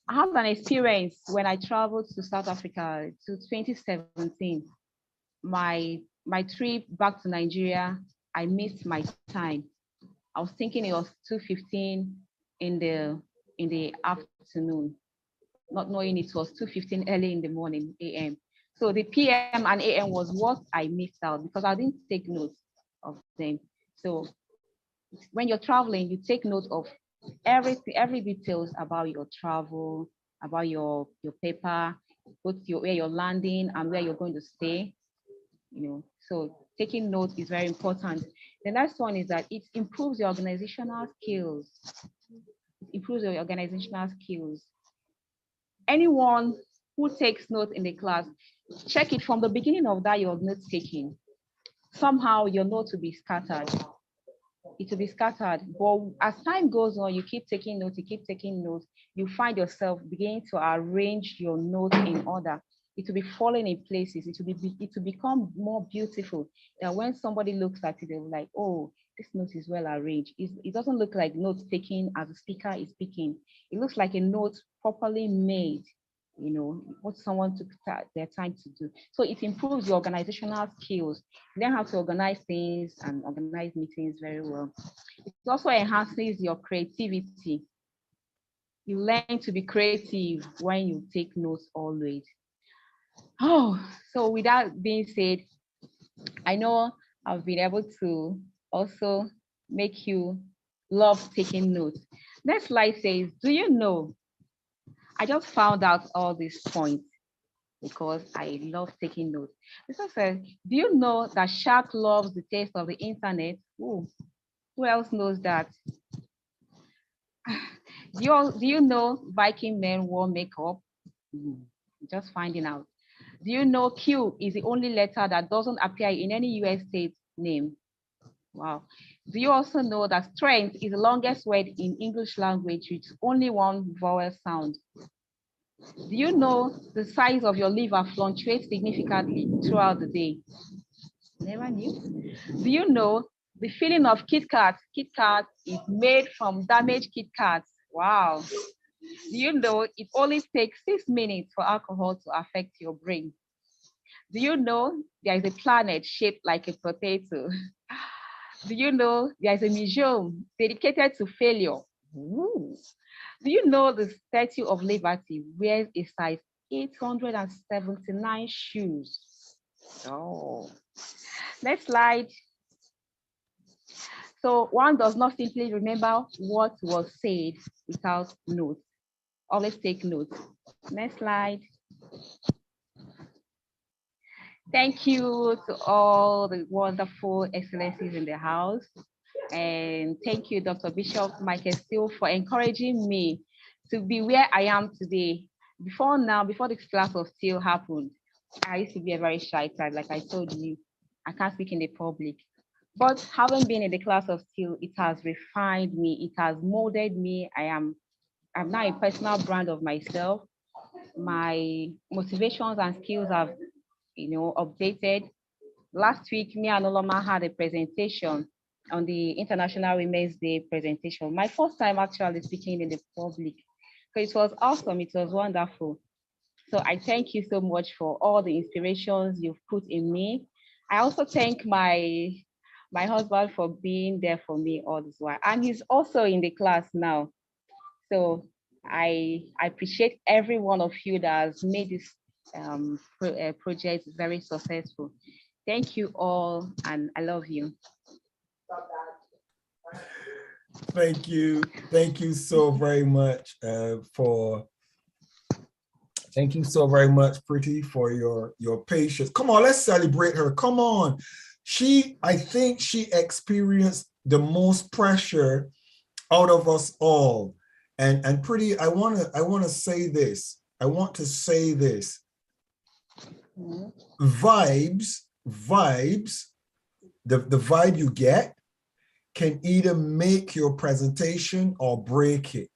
S13: I had an experience when I traveled to South Africa to 2017. My trip back to Nigeria, I missed my time. I was thinking it was 2:15 in the afternoon, not knowing it was 2:15 early in the morning, AM. So the PM and AM was what I missed out because I didn't take note of them. So when you're traveling, you take note of every details about your travel, about your paper, both where you're landing and where you're going to stay. So taking notes is very important. The next one is that it improves your organizational skills. It improves your organizational skills. Anyone who takes notes in the class, check it from the beginning of that your note taking. Somehow your notes will be scattered. It will be scattered. But as time goes on, you keep taking notes, you find yourself beginning to arrange your notes in order. It will be falling in places. It will become more beautiful. That when somebody looks at it, they'll be like, oh, this note is well arranged. It doesn't look like note taking as a speaker is speaking. It looks like a note properly made, what someone took their time to do. So it improves your organizational skills. You learn how to organize things and organize meetings very well. It also enhances your creativity. You learn to be creative when you take notes always. Oh, so with that being said, I know I've been able to also make you love taking notes. Next slide says, do you know? I just found out all these points because I love taking notes. This one says, do you know that shark loves the taste of the internet? Ooh, who else knows that? Do you know Viking men wore makeup? Just finding out. Do you know Q is the only letter that doesn't appear in any US state name? Wow. Do you also know that strength is the longest word in English language with only one vowel sound? Do you know the size of your liver fluctuates significantly throughout the day? Never knew. Do you know the feeling of Kit Kat? Kit Kat is made from damaged Kit Kats. Wow. Do you know it only takes 6 minutes for alcohol to affect your brain? Do you know there is a planet shaped like a potato? Do you know there is a museum dedicated to failure? Ooh. Do you know the Statue of Liberty wears a size 879 shoes? Oh, next slide. So one does not simply remember what was said without notes. Always take notes. Next slide. Thank you to all the wonderful excellencies in the house. And thank you, Dr. Bishop Michael SteelE, for encouraging me to be where I am today. Before this class of SteelE happened, I used to be a very shy type, like I told you. I can't speak in the public. But having been in the class of SteelE, it has refined me, it has molded me. I'm now a personal brand of myself. My motivations and skills have updated. Last week, me and Oloma had a presentation on the International Women's Day presentation. My first time actually speaking in the public. So it was awesome, it was wonderful. So I thank you so much for all the inspirations you've put in me. I also thank my husband for being there for me all this while. And he's also in the class now. So I appreciate every one of you that has made this project very successful. Thank you all, and I love you.
S2: Thank you. Thank you so very much thank you so very much, Pretty, for your patience. Come on, let's celebrate her. Come on. I think she experienced the most pressure out of us all. And Pretty, I want to say this. I want to say this. Vibes, the vibe you get can either make your presentation or break it.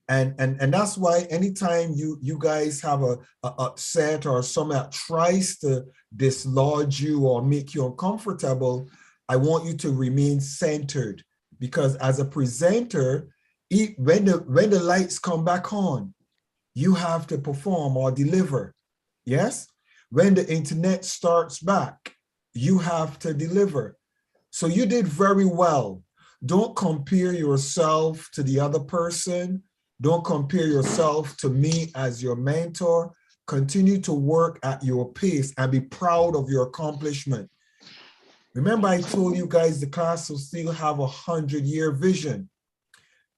S2: And that's why anytime you guys have a set or something that tries to dislodge you or make you uncomfortable, I want you to remain centered, because as a presenter, when the lights come back on, you have to perform or deliver. Yes? When the internet starts back, you have to deliver. So you did very well. Don't compare yourself to the other person. Don't compare yourself to me as your mentor. Continue to work at your pace and be proud of your accomplishment. Remember, I told you guys the class will still have 100-year vision.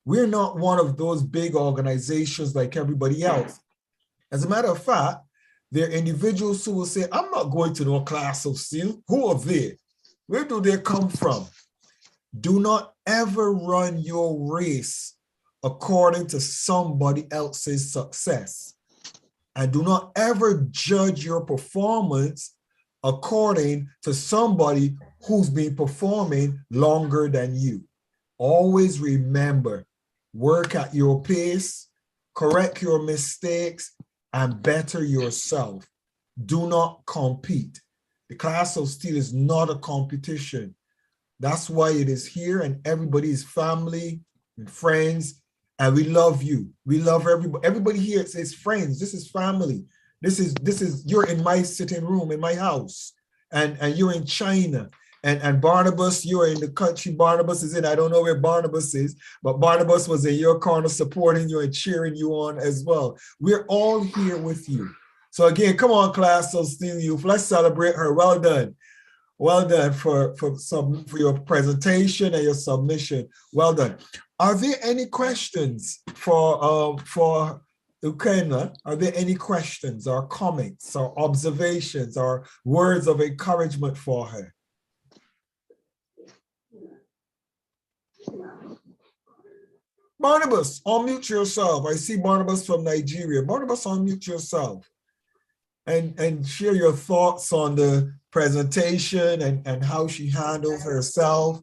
S2: We're not one of those big organizations like everybody else. As a matter of fact, there are individuals who will say, I'm not going to no class of SteelE. Who are they? Where do they come from? Do not ever run your race according to somebody else's success. And do not ever judge your performance according to somebody who's been performing longer than you. Always remember, work at your pace, correct your mistakes, and better yourself. Do not compete. The class of SteelE is not a competition. That's why it is here, and everybody is family and friends, and we love you. We love everybody. Everybody here is friends. This is family. This is you're in my sitting room in my house, and you're in China. And Barnabas, you are in the country Barnabas is in. I don't know where Barnabas is, but Barnabas was in your corner supporting you and cheering you on as well. We're all here with you. So again, come on, class of SteelE Youth. Let's celebrate her. Well done. Well done for your presentation and your submission. Well done. Are there any questions for Ukena? Are there any questions or comments or observations or words of encouragement for her? Barnabas, unmute yourself. I see Barnabas from Nigeria. Barnabas, unmute yourself and share your thoughts on the presentation and how she handles herself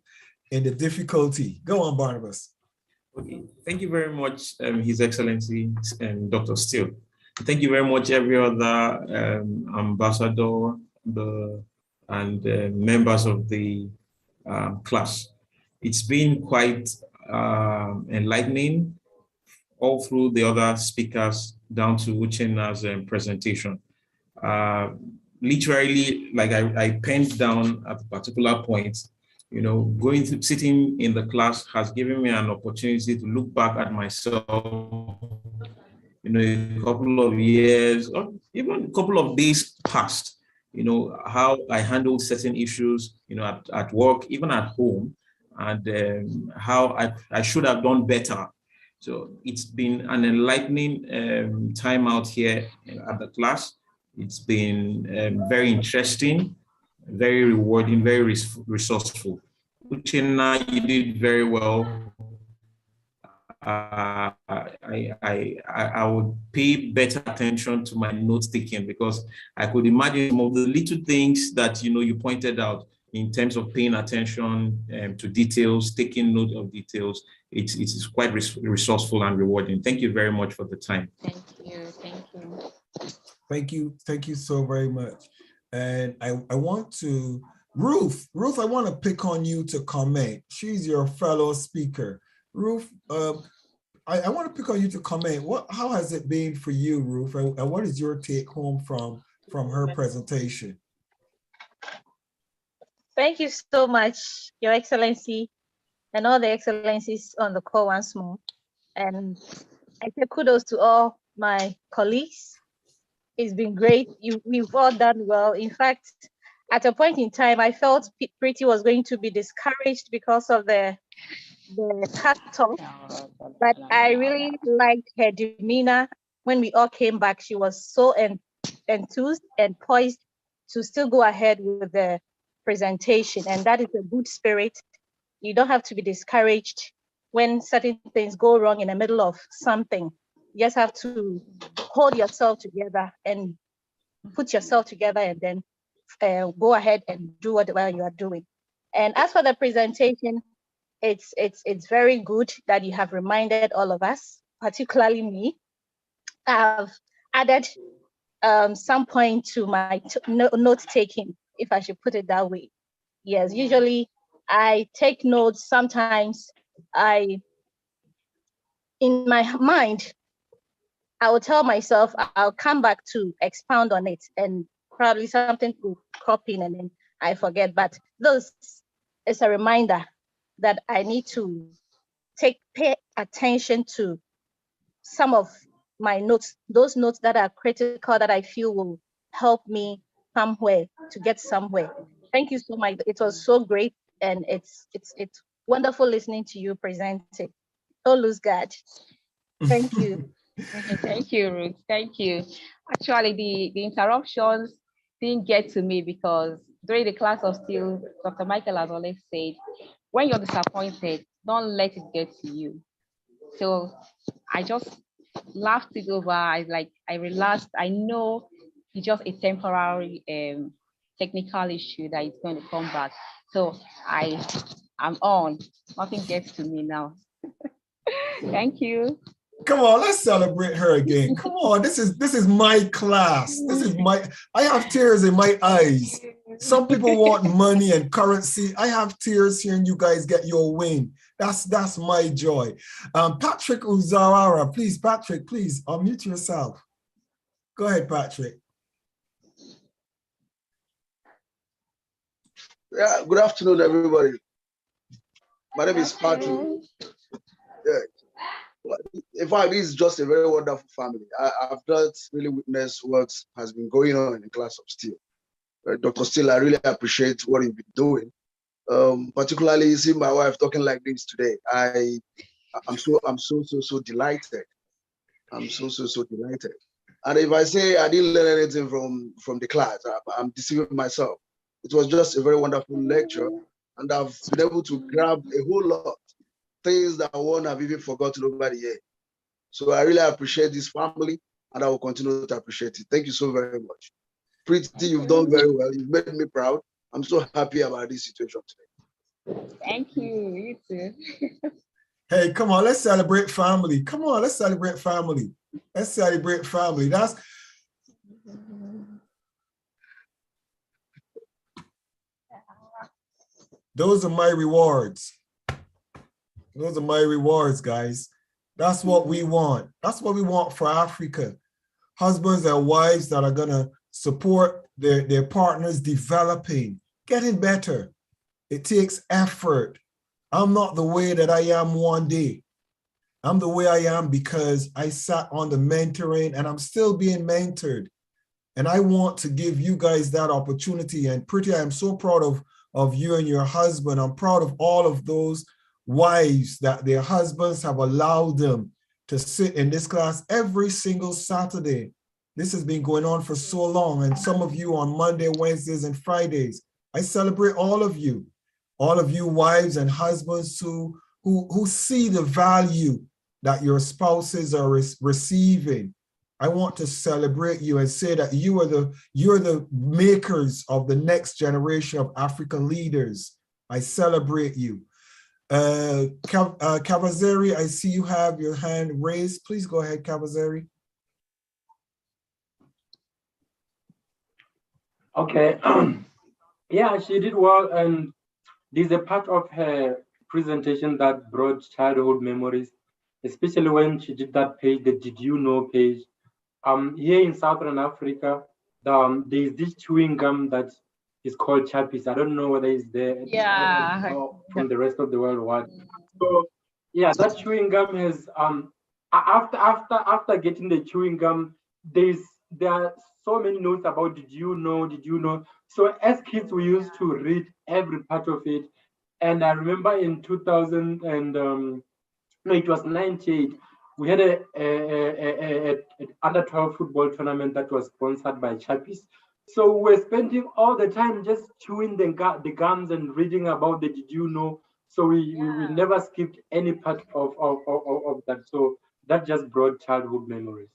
S2: in the difficulty. Go on, Barnabas.
S6: Okay, thank you very much, His Excellency Dr. Steele. Thank you very much, every other ambassador and members of the class. It's been quite enlightening all through the other speakers down to Uchenna's presentation. Literally, like I penned down at a particular point, you know, going to sitting in the class has given me an opportunity to look back at myself, you know, a couple of years or even a couple of days past, you know, how I handled certain issues, you know, at work, even at home, and how I should have done better. So it's been an enlightening time out here at the class. It's been very interesting, very rewarding, very resourceful. Uchenna, you did very well. I would pay better attention to my note taking, because I could imagine some of the little things that you pointed out in terms of paying attention to details, taking note of details. It's quite resourceful and rewarding. Thank you very much for the time.
S13: Thank you. Thank you.
S2: Thank you. Thank you so very much. And I want to, Ruth, I want to pick on you to comment. She's your fellow speaker. Ruth, I want to pick on you to comment. How has it been for you, Ruth? And what is your take home from her presentation?
S3: Thank you so much, Your Excellency, and all the excellencies on the call once more. And I say kudos to all my colleagues. It's been great. We've all done well. In fact, at a point in time, I felt Pretty was going to be discouraged because of the cut-off, but I really liked her demeanor. When we all came back, she was so enthused and poised to still go ahead with the presentation, and that is a good spirit. You don't have to be discouraged when certain things go wrong in the middle of something. You just have to hold yourself together and put yourself together, and then go ahead and do whatever you are doing. And as for the presentation, it's very good that you have reminded all of us, particularly me. I've added some point to my note taking, if I should put it that way. Yes, usually I take notes. Sometimes in my mind, I will tell myself I'll come back to expound on it, and probably something will crop in and then I forget. But this is a reminder that I need to pay attention to some of my notes, those notes that are critical, that I feel will help me somewhere to get somewhere. Thank you so much. It was so great, and it's wonderful listening to you present it. Don't lose guard. Thank you.
S13: Thank you, Ruth. Thank you. Actually, the interruptions didn't get to me because during the class of SteelE, Dr. Michael has always said, when you're disappointed, don't let it get to you. So I just laughed it over. I relaxed. I know it's just a temporary technical issue that is going to come back. So I'm on. Nothing gets to me now. Thank you.
S2: Come on, let's celebrate her again. Come on, this is my class. I have tears in my eyes. Some people want money and currency. I have tears hearing you guys get your win. That's my joy. Patrick Uzawara, please, Patrick, please unmute yourself. Go ahead, Patrick.
S14: Yeah, good afternoon, everybody. My name is Patrick. Yeah. In fact, this is just a very wonderful family. I've not really witnessed what has been going on in the class of SteelE. Dr. Steele, I really appreciate what you've been doing. Particularly seeing my wife talking like this today. I'm so delighted. I'm so delighted. And if I say I didn't learn anything from the class, I'm deceiving myself. It was just a very wonderful lecture, and I've been able to grab a whole lot things that one have even forgotten over the year. So I really appreciate this family, and I will continue to appreciate it. Thank you so very much. Pretty, you've done very well. You've made me proud. I'm so happy about this situation today.
S13: Thank you. You too.
S2: Hey, come on, let's celebrate family. Come on, let's celebrate family. Let's celebrate family. Those are my rewards. Those are my rewards, guys. That's what we want. That's what we want for Africa. Husbands and wives that are gonna support their partners developing, getting better. It takes effort. I'm not the way that I am one day. I'm the way I am because I sat on the mentoring and I'm still being mentored. And I want to give you guys that opportunity. And Pretty, I'm so proud of you and your husband. I'm proud of all of those wives that their husbands have allowed them to sit in this class every single Saturday. This has been going on for so long. And some of you on Monday, Wednesdays, and Fridays. I celebrate all of you wives and husbands who see the value that your spouses are receiving. I want to celebrate you and say that you're the makers of the next generation of African leaders. I celebrate you. Kavazeri, I see you have your hand raised. Please go ahead, Kavazeri.
S11: Okay. Yeah, she did well, and there's a part of her presentation that brought childhood memories, especially when she did that page, the Did You Know page. Here in Southern Africa, there's this chewing gum that is called chappies. I don't know whether it's there from the rest of the world or what. So yeah, that chewing gum is after getting the chewing gum, there are so many notes about did you know. So as kids we used to read every part of it. And I remember in 2000 and no, it was 98. We had a under 12 football tournament that was sponsored by Chappies. So we're spending all the time just chewing the gums and reading about the did you know. So we never skipped any part of that. So that just brought childhood memories.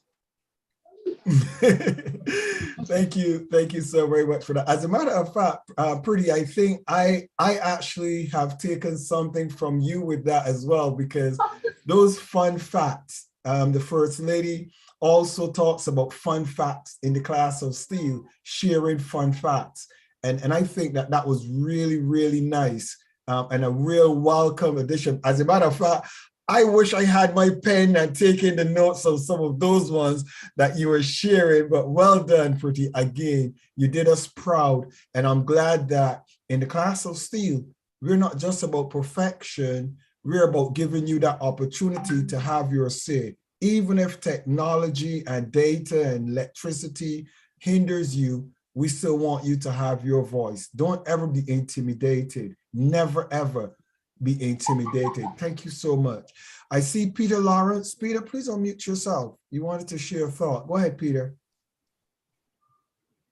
S2: Thank you so very much for that. As a matter of fact, Pretty, I think I actually have taken something from you with that as well, because those fun facts, the First Lady also talks about fun facts in the class of SteelE, sharing fun facts. And I think that was really, really nice and a real welcome addition. As a matter of fact, I wish I had my pen and taken the notes of some of those ones that you were sharing, but well done, Pretty. Again, you did us proud. And I'm glad that in the class of SteelE, we're not just about perfection, we're about giving you that opportunity to have your say. Even if technology and data and electricity hinders you, we still want you to have your voice. Don't ever be intimidated. Never, ever be intimidated. Thank you so much. I see Peter Lawrence. Peter, please unmute yourself. You wanted to share a thought. Go ahead, Peter.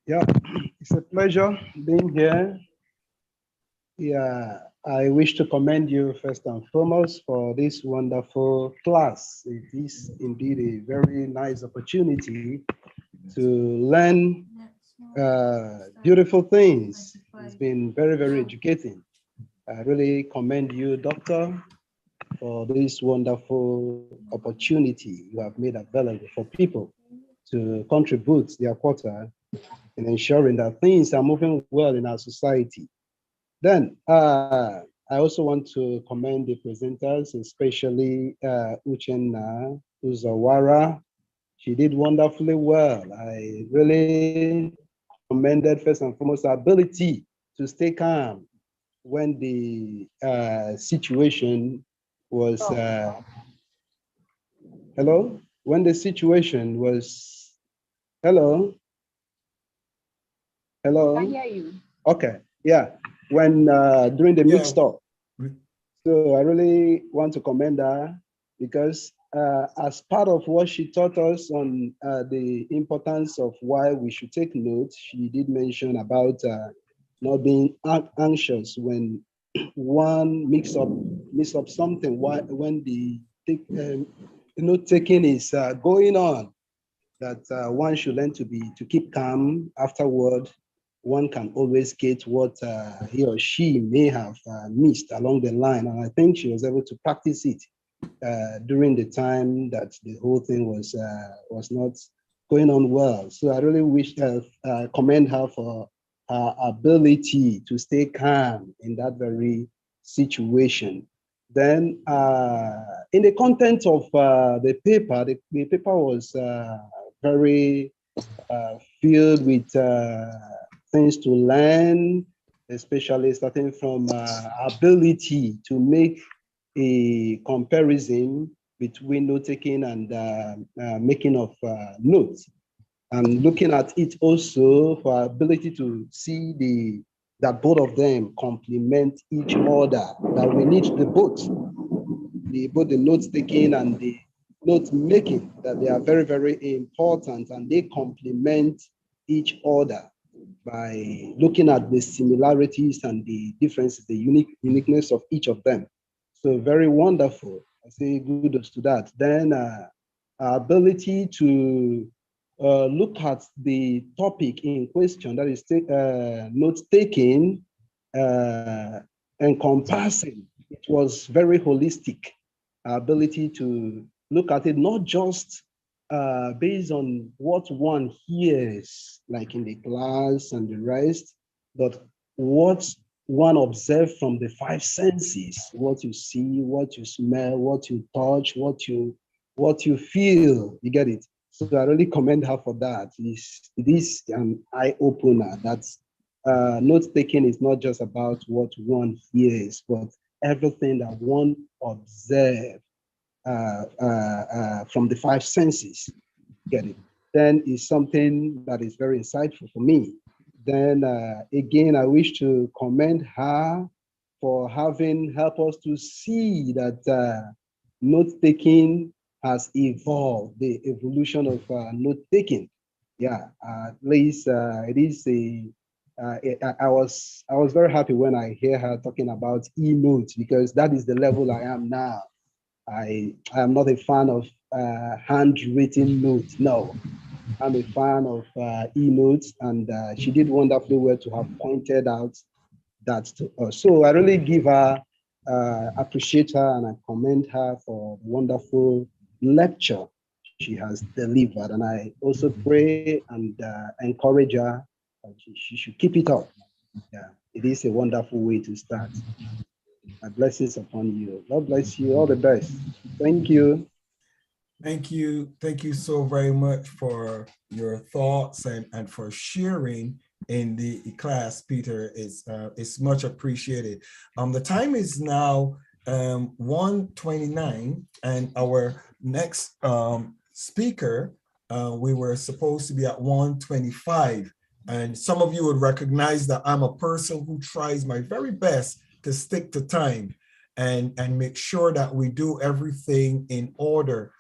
S15: Yeah, it's a pleasure being here. Yeah, I wish to commend you first and foremost for this wonderful class. It is indeed a very nice opportunity to learn beautiful things. It's been very, very educating. I really commend you, Doctor, for this wonderful opportunity you have made available for people to contribute their quota in ensuring that things are moving well in our society. Then I also want to commend the presenters, especially Uchenna Uzawara. She did wonderfully well. I really commended first and foremost her ability to stay calm when the situation was, hello? When the situation was, hello? Hello?
S13: I can hear you.
S15: Okay, yeah. When, during the mixed-up. So I really want to commend her because as part of what she taught us on the importance of why we should take notes, she did mention about not being anxious when one mix up something when the note taking is going on, that one should learn to keep calm afterward. One can always get what he or she may have missed along the line. And I think she was able to practice it during the time that the whole thing was not going on well. So I really wish to commend her for her ability to stay calm in that very situation. Then in the content of the paper, the paper was very filled with things to learn, especially starting from ability to make a comparison between note taking and making of notes, and looking at it also for ability to see that both of them complement each other, that we need both the note taking and the note making, that they are very, very important and they complement each other by looking at the similarities and the differences, the uniqueness of each of them. So very wonderful. I say kudos to that. Then our ability to look at the topic in question, that is note taking, encompassing. It was very holistic. Our ability to look at it not just based on what one hears, like in the class and the rest, but what one observes from the five senses: what you see, what you smell, what you touch, what you feel. You get it? So I really commend her for that. It is an eye-opener that note-taking is not just about what one hears, but everything that one observes from the five senses. Get it? Then is something that is very insightful for me. Then again, I wish to commend her for having helped us to see that note-taking has evolved, the evolution of note-taking. Yeah, at least it is I was very happy when I hear her talking about e-notes, because that is the level I am now. I am not a fan of handwritten notes. No, I'm a fan of e-notes, and she did wonderfully well to have pointed out that to us. So I really give her, appreciate her, and I commend her for the wonderful lecture she has delivered. And I also pray and encourage her that she should keep it up. Yeah, it is a wonderful way to start. My blessings upon you. God bless you. All the best. Thank you.
S2: Thank you. Thank you so very much for your thoughts and for sharing in the class, Peter. It's much appreciated. The time is now 1:29, and our next speaker, we were supposed to be at 1:25. And some of you would recognize that I'm a person who tries my very best to stick to time and make sure that we do everything in order,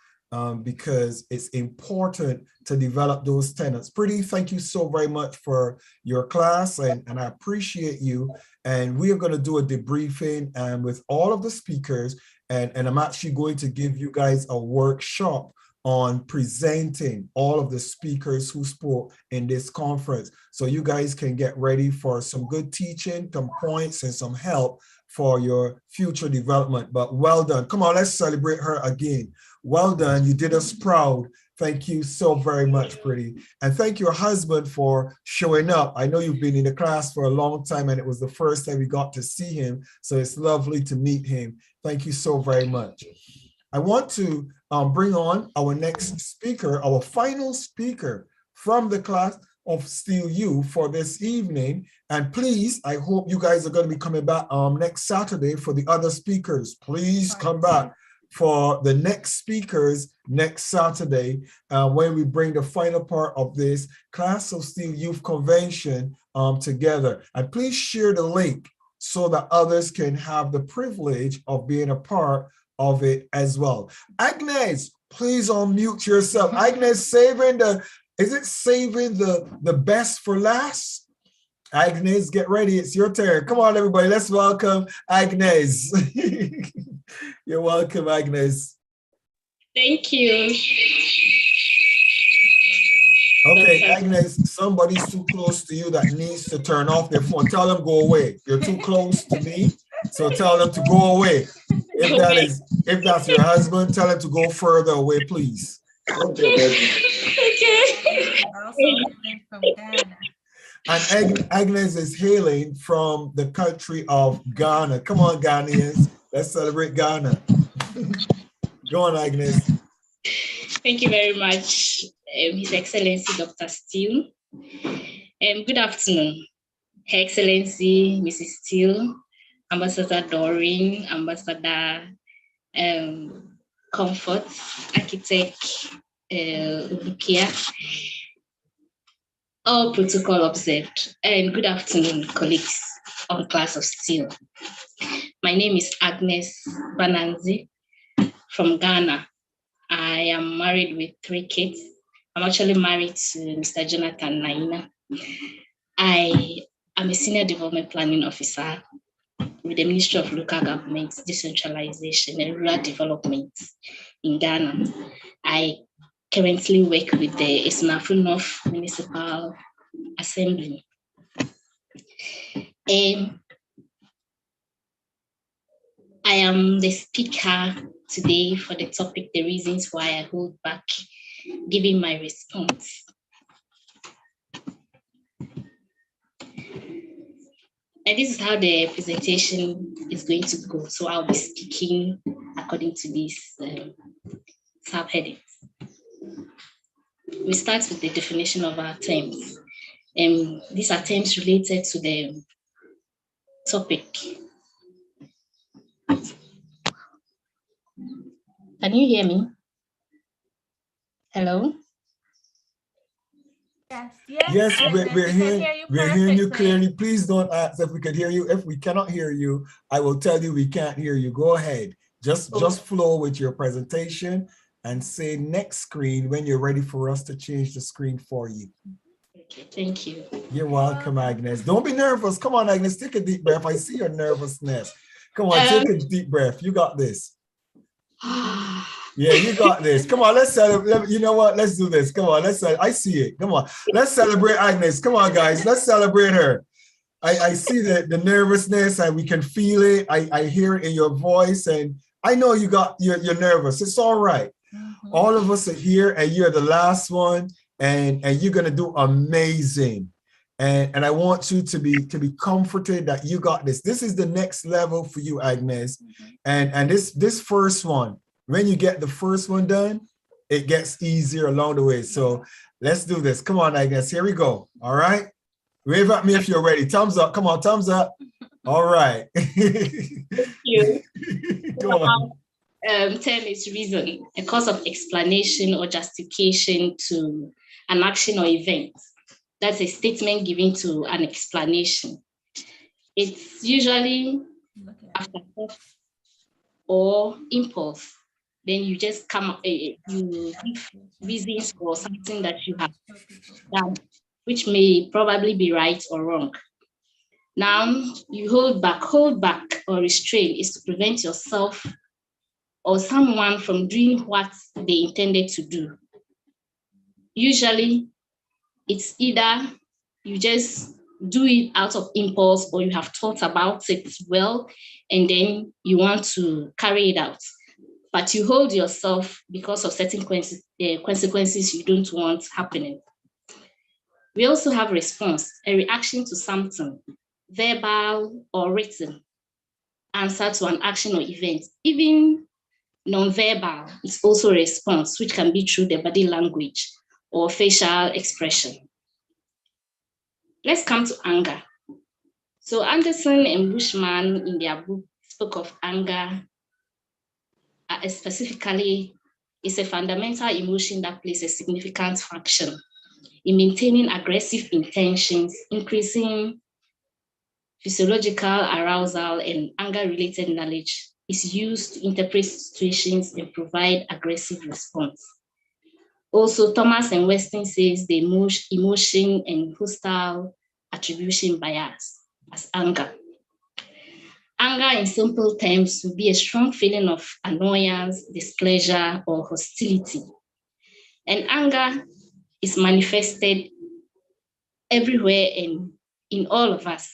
S2: because it's important to develop those tenets. Pretty, thank you so very much for your class, and I appreciate you. And we are going to do a debriefing with all of the speakers, and I'm actually going to give you guys a workshop on presenting all of the speakers who spoke in this conference. So you guys can get ready for some good teaching, some points, and some help for your future development. But well done. Come on, let's celebrate her again. Well done. You did us proud. Thank you so very much, Pretty. And thank your husband for showing up. I know you've been in the class for a long time, and it was the first time we got to see him. So it's lovely to meet him. Thank you so very much. I want to bring on our next speaker, our final speaker from the class of SteelE for this evening. And please, I hope you guys are going to be coming back next Saturday for the other speakers. Please come back for the next speakers next Saturday when we bring the final part of this Class of SteelE Convention together. And please share the link so that others can have the privilege of being a part of it as well. Agnes, please unmute yourself. Agnes, saving the best for last? Agnes, get ready. It's your turn. Come on, everybody. Let's welcome Agnes. You're welcome, Agnes.
S16: Thank you.
S2: Okay, Agnes, somebody's too close to you that needs to turn off their phone. Tell them go away. You're too close to me, so tell them to go away. If that's your husband, tell him to go further away, please.
S16: Okay.
S1: Also hailing from Ghana.
S2: And Agnes is hailing from the country of Ghana. Come on, Ghanaians, let's celebrate Ghana. Go on, Agnes.
S16: Thank you very much, His Excellency Dr. SteelE. Good afternoon, Her Excellency Mrs. SteelE, Ambassador Doreen, Ambassador Comfort, Architect Lukia, all protocol observed. And good afternoon, colleagues on class of SteelE. My name is Agnes Bananzi from Ghana. I am married with 3 kids. I'm actually married to Mr. Jonathan Naina. I am a senior development planning officer with the Ministry of Local Government, Decentralization and Rural Development in Ghana. I currently work with the Esunafo North Municipal Assembly. I am the speaker today for the topic, the reasons why I hold back giving my response. And this is how the presentation is going to go. So I'll be speaking according to these subheadings. We start with the definition of our terms. These are terms related to the topic. Can you hear me? Hello?
S2: Yes, we're hearing you clearly. Please don't ask if we can hear you. If we cannot hear you, I will tell you we can't hear you. Go ahead. Just flow with your presentation and say next screen when you're ready for us to change the screen for you.
S16: Okay, thank you.
S2: You're welcome, Agnes. Don't be nervous. Come on, Agnes, take a deep breath. I see your nervousness. Come on, take a deep breath. You got this. Yeah, you got this. Come on, let's celebrate. You know what? Let's do this. Come on, I see it. Come on, let's celebrate Agnes. Come on, guys, let's celebrate her. I see the nervousness and we can feel it. I hear it in your voice, and I know you're nervous. It's all right. All of us are here, and you're the last one, and you're gonna do amazing. And I want you to be comforted that you got this. This is the next level for you, Agnes. And this first one, when you get the first one done, it gets easier along the way. So let's do this. Come on, Agnes. Here we go. All right. Wave at me if you're ready. Thumbs up. Come on, thumbs up. All right.
S16: Thank you.
S2: Go on.
S16: Term is reason, a cause of explanation or justification to an action or event. That's a statement given to an explanation. It's usually after thought or impulse. Then you just come up, you give reasons for something that you have done, which may probably be right or wrong. Now, you hold back or restrain is to prevent yourself or someone from doing what they intended to do. Usually, it's either you just do it out of impulse or you have thought about it well, and then you want to carry it out. But you hold yourself because of certain consequences you don't want happening. We also have response, a reaction to something, verbal or written, answer to an action or event. Even non-verbal is also a response, which can be through the body language or facial expression. Let's come to anger. So Anderson and Bushman in their book spoke of anger specifically. It's a fundamental emotion that plays a significant function in maintaining aggressive intentions, increasing physiological arousal, and anger-related knowledge is used to interpret situations and provide aggressive response. Also, Thomas and Weston says the emotion and hostile attribution bias as anger. Anger, in simple terms, would be a strong feeling of annoyance, displeasure, or hostility. And anger is manifested everywhere and in all of us.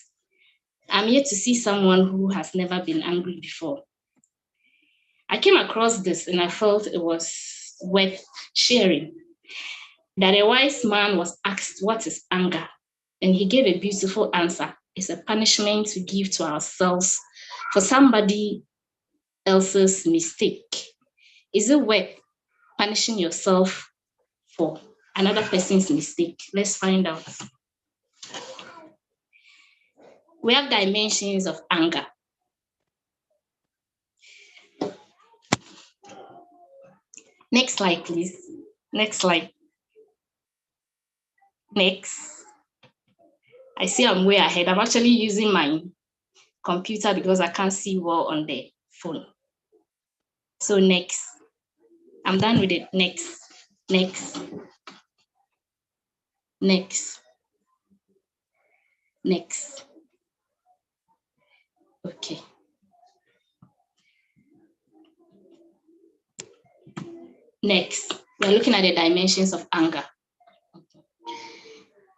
S16: I'm yet to see someone who has never been angry before. I came across this and I felt it was worth sharing. That a wise man was asked, what is anger? And he gave a beautiful answer. It's a punishment we give to ourselves for somebody else's mistake. Is it worth punishing yourself for another person's mistake? Let's find out. We have dimensions of anger. Next slide, please. Next slide. Next. I see I'm way ahead. I'm actually using my computer because I can't see well on the phone. So next. I'm done with it. Next. Next. Next. Next. Okay. Next, we're looking at the dimensions of anger.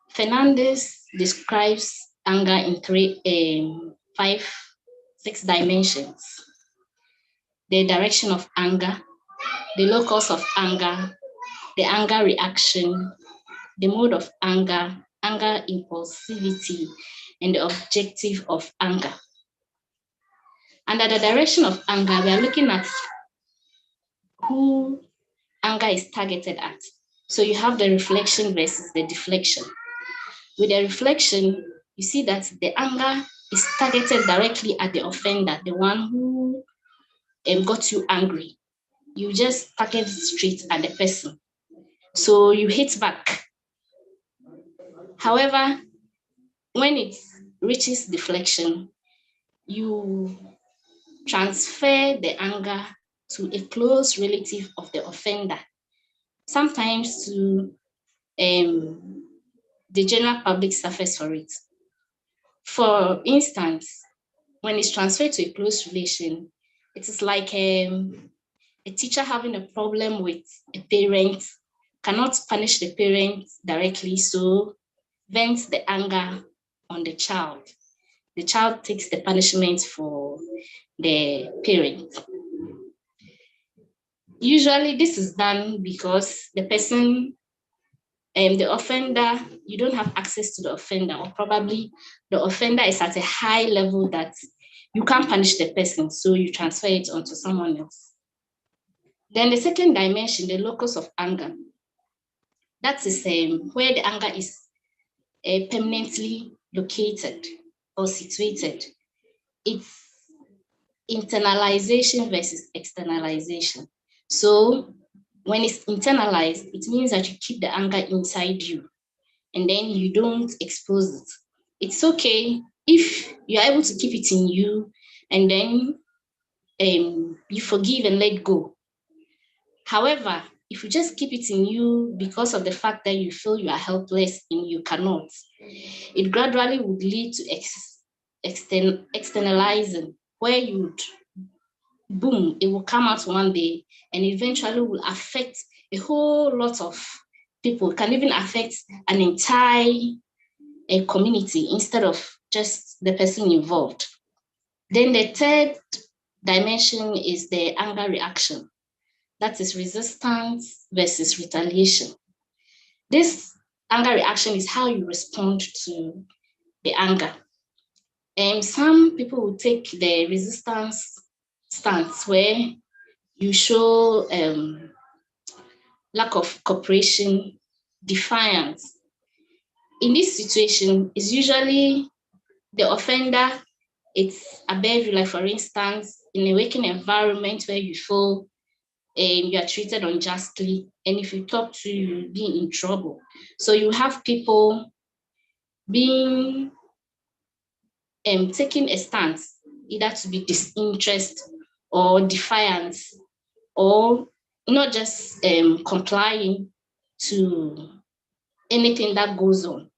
S16: Fernandez describes anger in 6 dimensions. The direction of anger, the locus of anger, the anger reaction, the mode of anger, anger impulsivity, and the objective of anger. Under the direction of anger, we are looking at who anger is targeted at. So you have the reflection versus the deflection. With the reflection, you see that the anger is targeted directly at the offender, the one who got you angry. You just target straight at the person. So you hit back. However, when it reaches deflection, you transfer the anger to a close relative of the offender, sometimes to the general public suffers for it. For instance, when it's transferred to a close relation, it is like a teacher having a problem with a parent, cannot punish the parent directly, so vents the anger on the child. The child takes the punishment for the parent. Usually this is done because the person, the offender, you don't have access to the offender, or probably the offender is at a high level that you can't punish the person, so you transfer it onto someone else. Then the second dimension, the locus of anger, that is where the anger is permanently located or situated. It's internalization versus externalization. So when it's internalized, it means that you keep the anger inside you and then you don't expose it. It's okay if you're able to keep it in you and then you forgive and let go. However, if you just keep it in you because of the fact that you feel you are helpless and you cannot, it gradually would lead to externalizing, where you would, boom, it will come out one day and eventually will affect a whole lot of people. It can even affect an entire community instead of just the person involved. Then the third dimension is the anger reaction. That is resistance versus retaliation. This anger reaction is how you respond to the anger. And some people will take the resistance stance where you show lack of cooperation, defiance. In this situation, it's usually the offender, it's above you, like for instance, in a working environment where you feel you are treated unjustly, and if you talk to you, you'll be in trouble. So you have people being taking a stance, either to be disinterest or defiance, or not just complying to anything that goes on.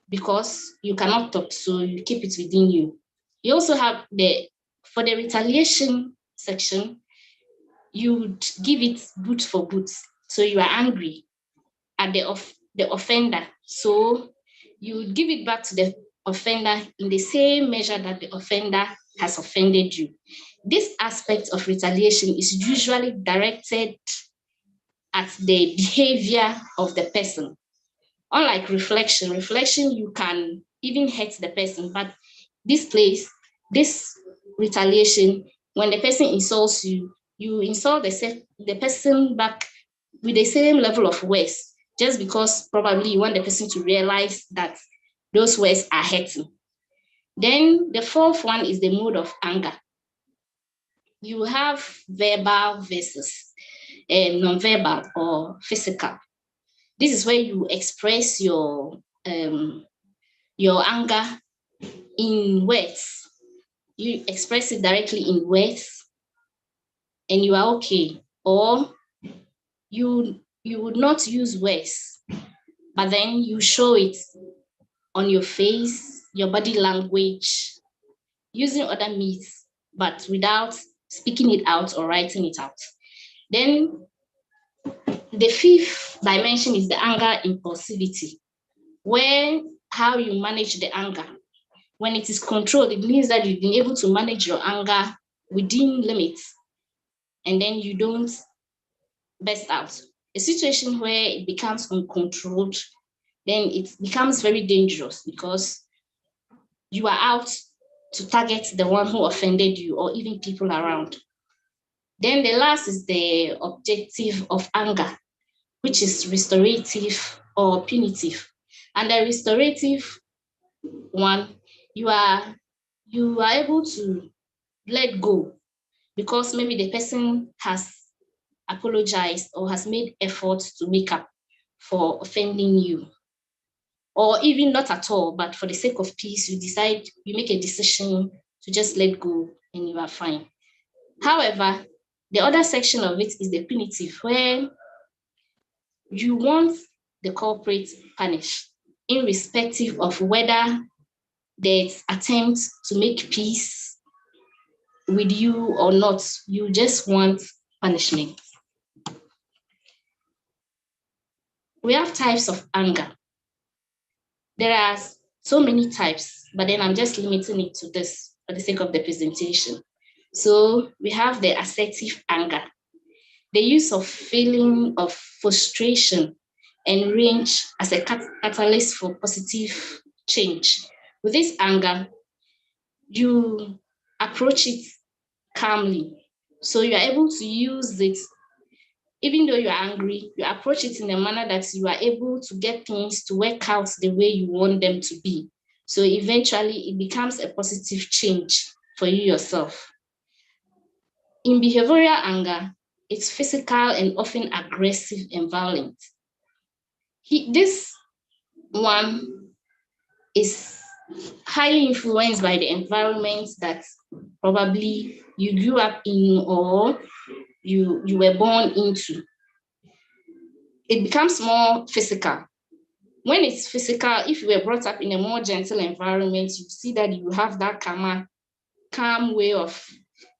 S16: because you cannot talk, so you keep it within you. You also have for the retaliation section, you would give it boot for boot. So you are angry at the offender. So you would give it back to the offender in the same measure that the offender has offended you. This aspect of retaliation is usually directed at the behavior of the person. Unlike reflection, you can even hurt the person, but this retaliation, when the person insults you, you insult the person back with the same level of words, just because probably you want the person to realize that those words are hurting. Then the fourth one is the mode of anger. You have verbal versus non-verbal or physical. This is where you express your anger in words. You express it directly in words and you are okay. Or you would not use words, but then you show it on your face, your body language, using other means, but without speaking it out or writing it out. Then the fifth dimension is the anger impulsivity, where how you manage the anger. When it is controlled, it means that you've been able to manage your anger within limits, and then you don't burst out. A situation where it becomes uncontrolled, then it becomes very dangerous because you are out to target the one who offended you or even people around. Then the last is the objective of anger, which is restorative or punitive. And the restorative one, you are able to let go because maybe the person has apologized or has made efforts to make up for offending you. Or even not at all, but for the sake of peace, you make a decision to just let go and you are fine. However, the other section of it is the punitive, where you want the culprit punished, irrespective of whether there's attempts to make peace with you or not. You just want punishment. We have types of anger. There are so many types, but then I'm just limiting it to this for the sake of the presentation. So we have the assertive anger, the use of feeling of frustration and rage as a catalyst for positive change. With this anger, you approach it calmly. So you are able to use it, even though you are angry, you approach it in a manner that you are able to get things to work out the way you want them to be. So eventually it becomes a positive change for you yourself. In behavioral anger, it's physical and often aggressive and violent. This one is highly influenced by the environment that probably you grew up in or you were born into. It becomes more physical. When it's physical, if you were brought up in a more gentle environment, you see that you have that calm way of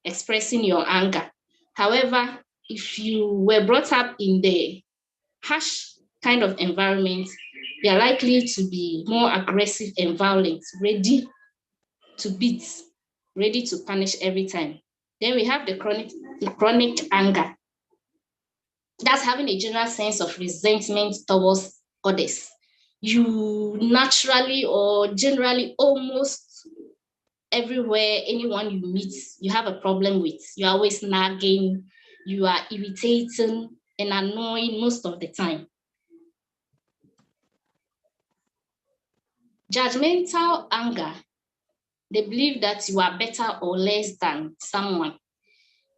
S16: expressing your anger. However, if you were brought up in the harsh kind of environment, you're likely to be more aggressive and violent, ready to beat, ready to punish every time. Then we have the chronic anger. That's having a general sense of resentment towards others. You naturally or generally almost everywhere, anyone you meet, you have a problem with. You're always nagging, you are irritating and annoying most of the time. Judgmental anger. They believe that you are better or less than someone.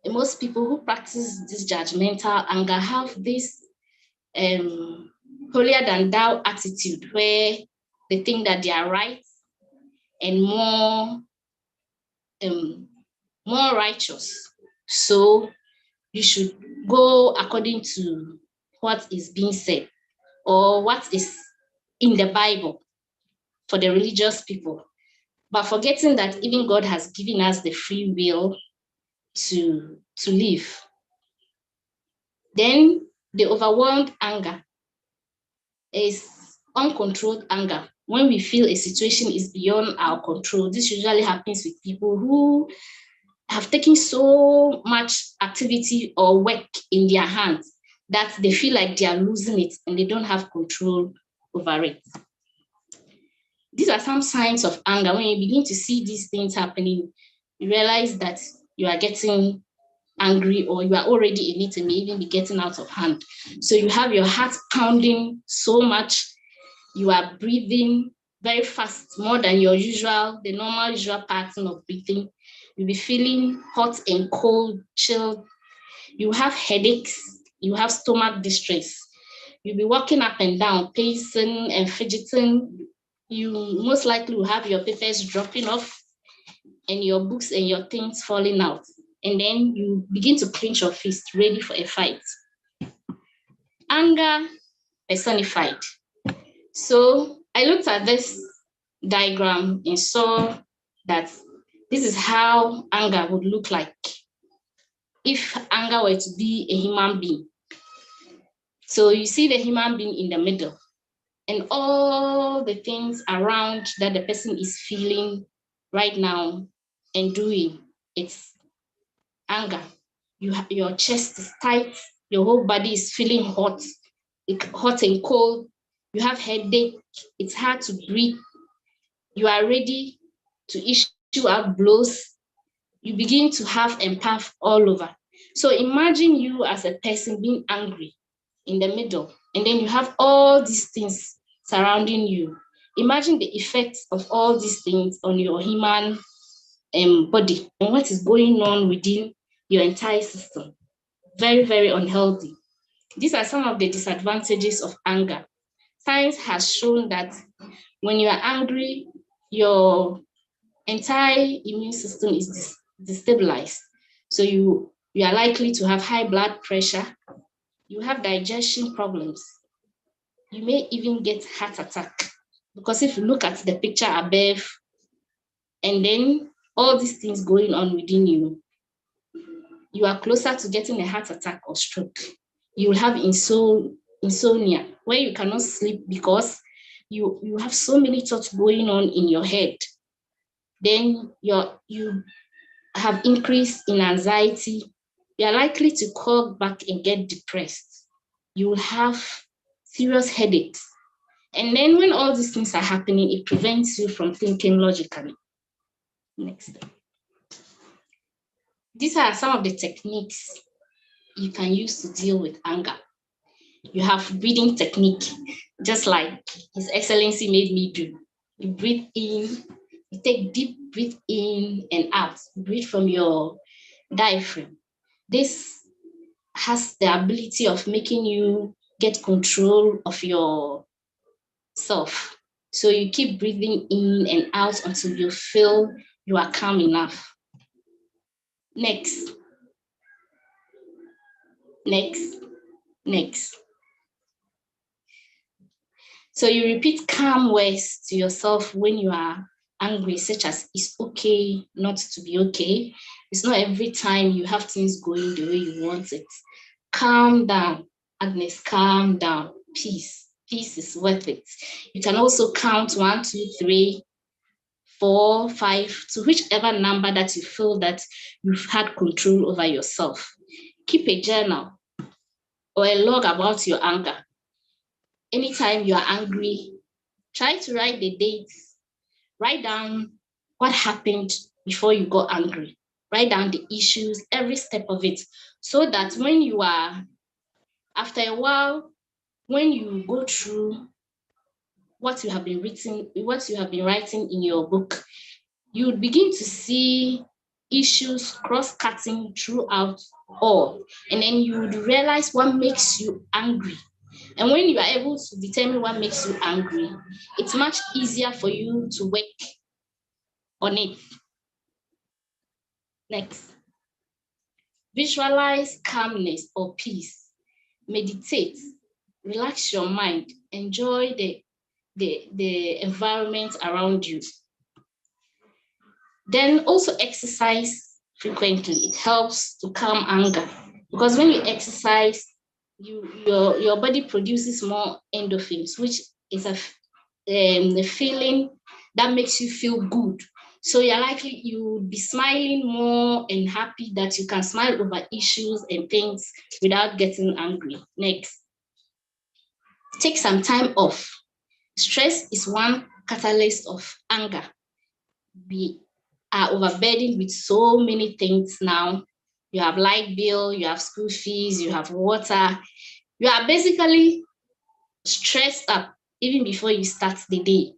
S16: And most people who practice this judgmental anger have this holier than thou attitude where they think that they are right and more righteous. So you should go according to what is being said or what is in the Bible. for the religious people, but forgetting that even God has given us the free will to live. Then the overwhelmed anger is uncontrolled anger. When we feel a situation is beyond our control, this usually happens with people who have taken so much activity or work in their hands that they feel like they are losing it and they don't have control over it. These are some signs of anger. When you begin to see these things happening, you realize that you are getting angry or you are already in it and may even be getting out of hand. So you have your heart pounding so much, you are breathing very fast, more than your the normal usual pattern of breathing. You'll be feeling hot and cold, chilled. You have headaches, you have stomach distress. You'll be walking up and down, pacing and fidgeting. You most likely will have your papers dropping off and your books and your things falling out. And then you begin to clench your fist, ready for a fight. Anger personified. So I looked at this diagram and saw that this is how anger would look like if anger were to be a human being. So you see the human being in the middle and all the things around that the person is feeling right now and doing, it's anger. Your chest is tight, your whole body is feeling hot and cold. You have headache, it's hard to breathe. You are ready to issue out blows. You begin to have empath all over. So imagine you as a person being angry in the middle, and then you have all these things surrounding you. Imagine the effects of all these things on your human body and what is going on within your entire system. Very, very unhealthy. These are some of the disadvantages of anger. Science has shown that when you are angry, your entire immune system is destabilized. So you are likely to have high blood pressure. You have digestion problems. You may even get heart attack. Because if you look at the picture above, and then all these things going on within you, you are closer to getting a heart attack or stroke. You will have insomnia, where you cannot sleep because you have so many thoughts going on in your head. Then you have increase in anxiety. You are likely to call back and get depressed. You will have serious headaches. And then when all these things are happening, it prevents you from thinking logically. Next. These are some of the techniques you can use to deal with anger. You have breathing technique, just like His Excellency made me do. You breathe in, you take deep breath in and out. Breathe from your diaphragm. This has the ability of making you get control of yourself. So you keep breathing in and out until you feel you are calm enough. Next. So you repeat calm words to yourself when you are angry, such as it's okay not to be okay. It's not every time you have things going the way you want it. Calm down, Agnes, calm down. Peace is worth it. You can also count 1, 2, 3, 4, 5, to whichever number that you feel that you've had control over yourself. Keep a journal or a log about your anger. Anytime you are angry, try to write the dates. Write down what happened before you got angry. Write down the issues, every step of it, so that when you are, after a while, when you go through what you have been writing in your book, you would begin to see issues cross-cutting throughout all. And then you would realize what makes you angry. And when you are able to determine what makes you angry, it's much easier for you to work on it. Next. Visualize calmness or peace. Meditate. Relax your mind. Enjoy the the environment around you. Then also exercise frequently. It helps to calm anger, because when you exercise, your body produces more endorphins, which is a feeling that makes you feel good. So you will be smiling more and happy that you can smile over issues and things without getting angry. Next, take some time off. Stress is one catalyst of anger. We are overburdened with so many things now. You have light bill, you have school fees, you have water. You are basically stressed up even before you start the day.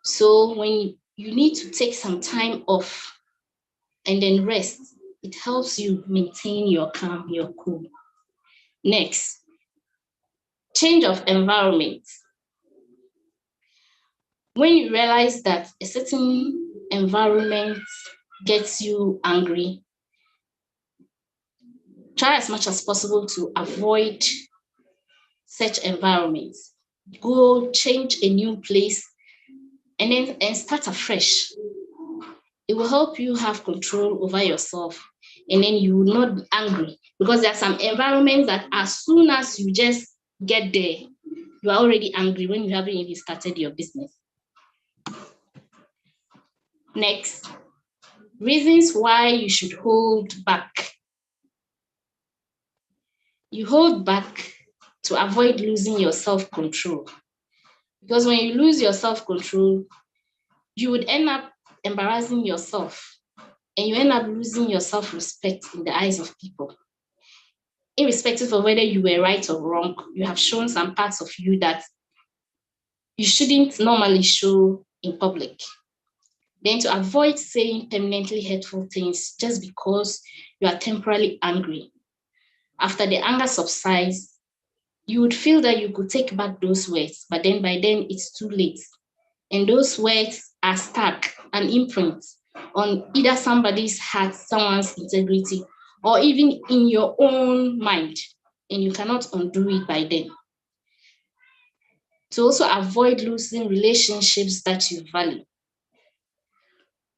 S16: So when you need to take some time off and then rest, it helps you maintain your calm, your cool. Next, change of environment. When you realize that a certain environment gets you angry, try as much as possible to avoid such environments. Go change a new place and start afresh. It will help you have control over yourself, and then you will not be angry, because there are some environments that as soon as you just get there, you are already angry when you haven't even started your business. Next, reasons why you should hold back. You hold back to avoid losing your self-control, because when you lose your self-control, you would end up embarrassing yourself, and you end up losing your self-respect in the eyes of people. Irrespective of whether you were right or wrong, you have shown some parts of you that you shouldn't normally show in public. Then to avoid saying permanently hurtful things just because you are temporarily angry. After the anger subsides, you would feel that you could take back those words, but then by then it's too late. And those words are stuck, an imprint on either somebody's heart, someone's integrity, or even in your own mind, and you cannot undo it by then. To also avoid losing relationships that you value.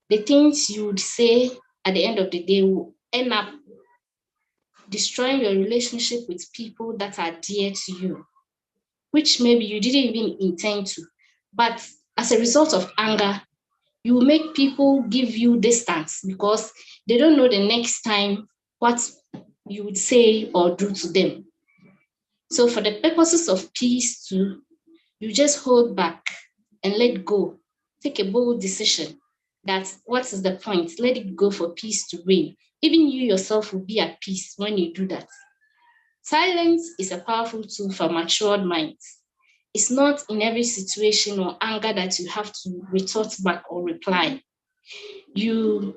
S16: The things you would say at the end of the day will end up destroying your relationship with people that are dear to you, which maybe you didn't even intend to. But as a result of anger, you will make people give you distance because they don't know the next time what you would say or do to them. So for the purposes of peace too, you just hold back and let go. Take a bold decision that what is the point? Let it go for peace to reign. Even you yourself will be at peace when you do that. Silence is a powerful tool for matured minds. It's not in every situation or anger that you have to retort back or reply. You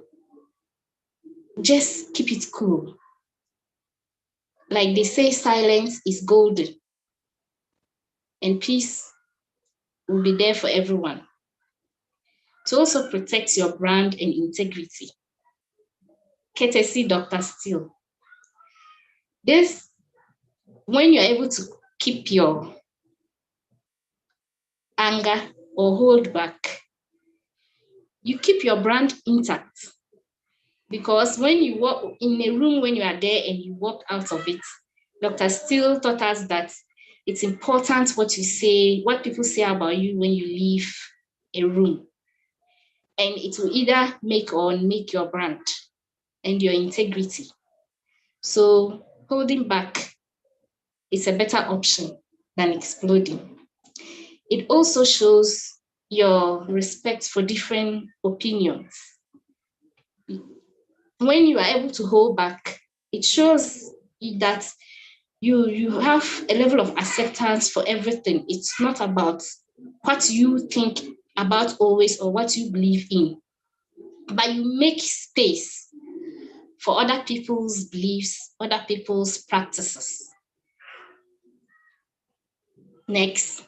S16: just keep it cool. Like they say, silence is golden, and peace will be there for everyone. To also protect your brand and integrity. Courtesy Dr. SteelE. This, when you're able to keep your anger or hold back, you keep your brand intact. Because when you walk in a room, when you are there and you walk out of it, Dr. SteelE taught us that it's important what you say, what people say about you when you leave a room. And it will either make or make your brand and your integrity. So holding back is a better option than exploding. It also shows your respect for different opinions. When you are able to hold back, it shows that you have a level of acceptance for everything. It's not about what you think about always or what you believe in, but you make space for other people's beliefs, other people's practices. Next,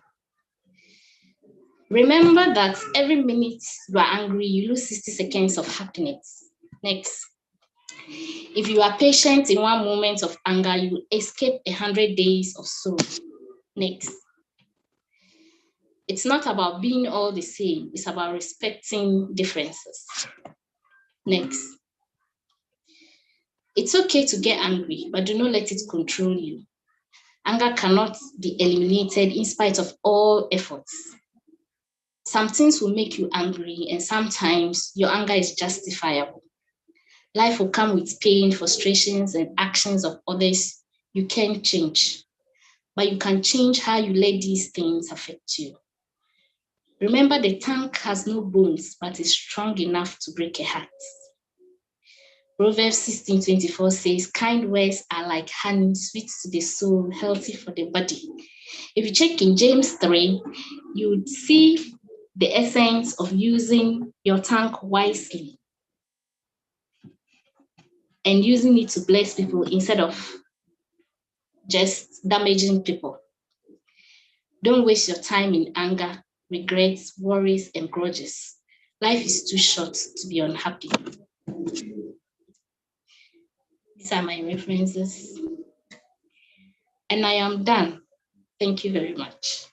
S16: remember that every minute you are angry, you lose 60 seconds of happiness. Next, if you are patient in one moment of anger, you escape 100 days of sorrow. Next, It's not about being all the same. It's about respecting differences. Next. It's okay to get angry, but do not let it control you. Anger cannot be eliminated in spite of all efforts. Some things will make you angry, and sometimes your anger is justifiable. Life will come with pain, frustrations, and actions of others you can't change. But you can change how you let these things affect you. Remember, the tank has no bones, but is strong enough to break a heart. Proverbs 16:24 says, kind words are like honey, sweet to the soul, healthy for the body. If you check in James 3, you would see the essence of using your tongue wisely and using it to bless people instead of just damaging people. Don't waste your time in anger, regrets, worries, and grudges. Life is too short to be unhappy. These are my references. And I am done. Thank you very much.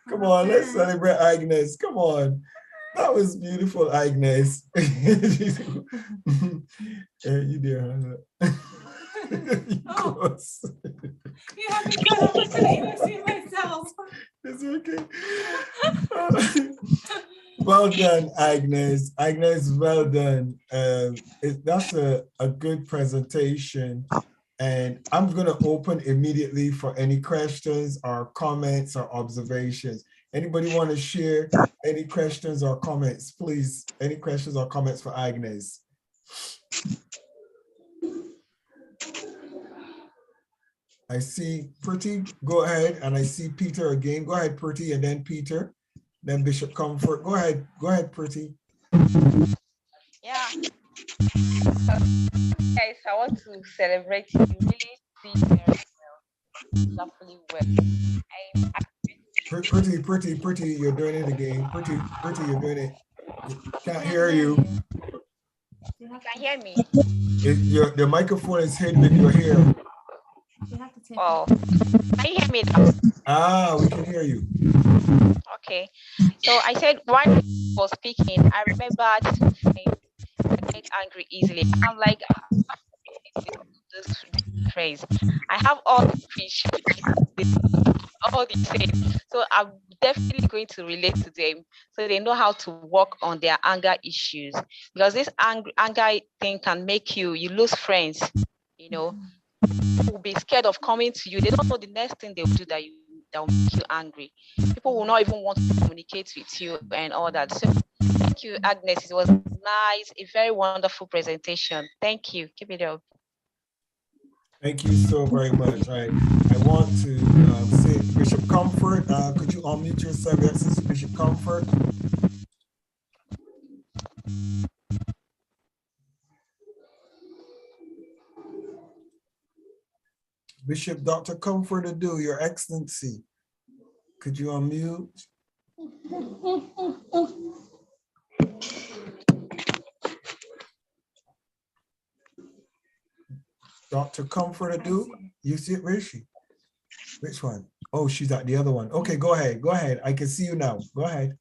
S2: Come on, let's celebrate Agnes. Come on. That was beautiful, Agnes. You dear, Hannah.
S1: You have me good. I'm not gonna even see myself.
S2: It's okay. Well done, Agnes. Agnes, well done. That's a good presentation. And I'm going to open immediately for any questions or comments or observations. Anybody want to share any questions or comments, please? Any questions or comments for Agnes? I see Pretty, go ahead. And I see Peter again. Go ahead, Pretty, and then Peter, then Bishop Comfort. Go ahead, Pretty.
S13: Yeah. Guys, I want to celebrate you. You really did very well, wonderfully well.
S2: Pretty, you're doing it again. Pretty, you're doing it. Can't hear you.
S13: You can hear me.
S2: The microphone is hidden with your hair.
S13: Oh, can you hear me now?
S2: Ah, we can hear you.
S13: Okay. So I said when I was speaking, I remembered I get angry easily. I'm like, this phrase. I have all the fish, all the same. So I'm definitely going to relate to them so they know how to work on their anger issues. Because this anger thing can make you lose friends, you know. People will be scared of coming to you. They don't know the next thing they will do that will make you angry. People will not even want to communicate with you and all that. So thank you, Agnes. It was nice, a very wonderful presentation. Thank you. Keep it up.
S2: Thank you so very much. I want to say Bishop Comfort. Could you unmute yourself? This is Bishop Comfort. Bishop Dr. Comfort Adu, Your Excellency. Could you unmute? Dr. Comfort Adu, you see it? Where is she? Which one? Oh, she's at the other one. Okay, go ahead. Go ahead. I can see you now. Go ahead.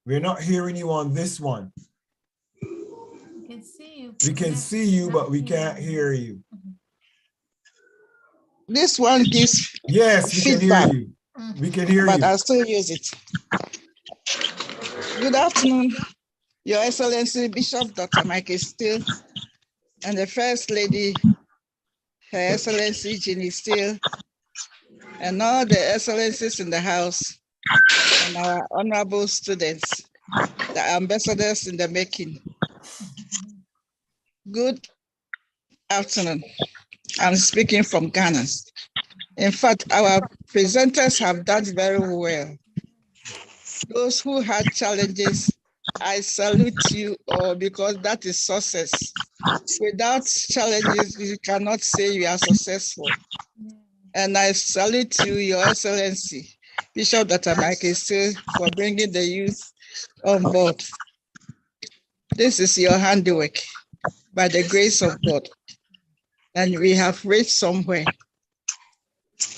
S2: We're not hearing you on this one.
S1: We can see you.
S2: We can see you, but we can't hear you.
S5: This one gives
S2: yes, we
S5: feedback.
S2: can hear you. We can hear
S5: but
S2: you.
S5: I'll still use it. Good afternoon, Your Excellency Bishop Dr. Michael Steele, and the First Lady, Her Excellency Jeannie Steele, and all the excellencies in the house, and our honorable students, the ambassadors in the making. Good afternoon. I'm speaking from Ghana. In fact, our presenters have done very well. Those who had challenges, I salute you all because that is success. Without challenges, you cannot say you are successful. And I salute you, Your Excellency, Bishop Dr. Michael Steele, for bringing the youth on board. This is your handiwork by the grace of God. And we have reached somewhere.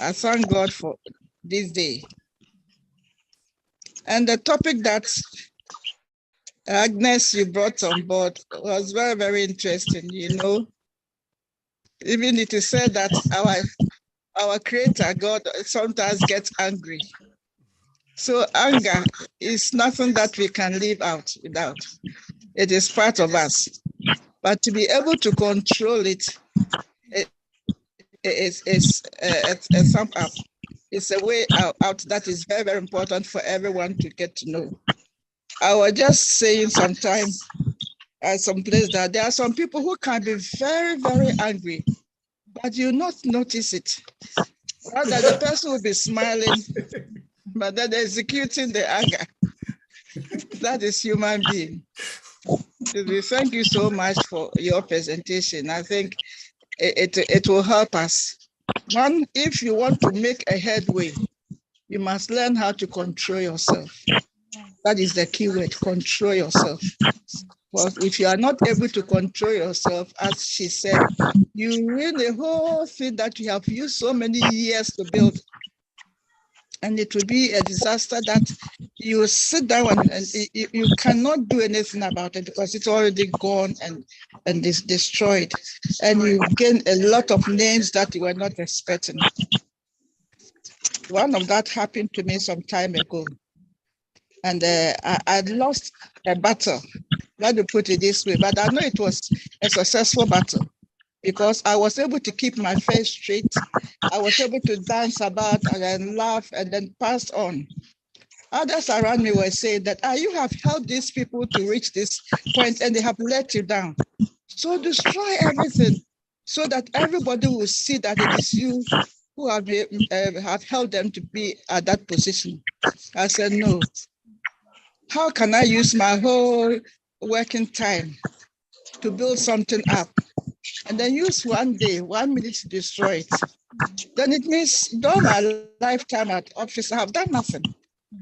S5: I thank God for this day. And the topic that Agnes, you brought on board was very, very interesting. You know, even it is said that our Creator, God, sometimes gets angry. So anger is nothing that we can live out without. It is part of us. But to be able to control it is a sum up. It's a way out that is very, very important for everyone to get to know. I was just saying sometimes at some place that there are some people who can be very, very angry, but you not notice it. Rather, the person will be smiling, but then they're executing the anger. That is human being. Thank you so much for your presentation. I think it will help us. One, if you want to make a headway, you must learn how to control yourself. That is the key word, control yourself. Well, if you are not able to control yourself, as she said, you ruin the whole thing that you have used so many years to build. And it will be a disaster that you sit down and you cannot do anything about it because it's already gone and is destroyed. And you gain a lot of names that you were not expecting. One of that happened to me some time ago. And I lost a battle. Let me put it this way, but I know it was a successful battle because I was able to keep my face straight. I was able to dance about and then laugh and then pass on. Others around me were saying that you have helped these people to reach this point and they have let you down. So destroy everything so that everybody will see that it is you who have helped them to be at that position. I said, no. How can I use my whole working time to build something up and then use 1 day, 1 minute to destroy it? Then it means during my lifetime at office, I have done nothing.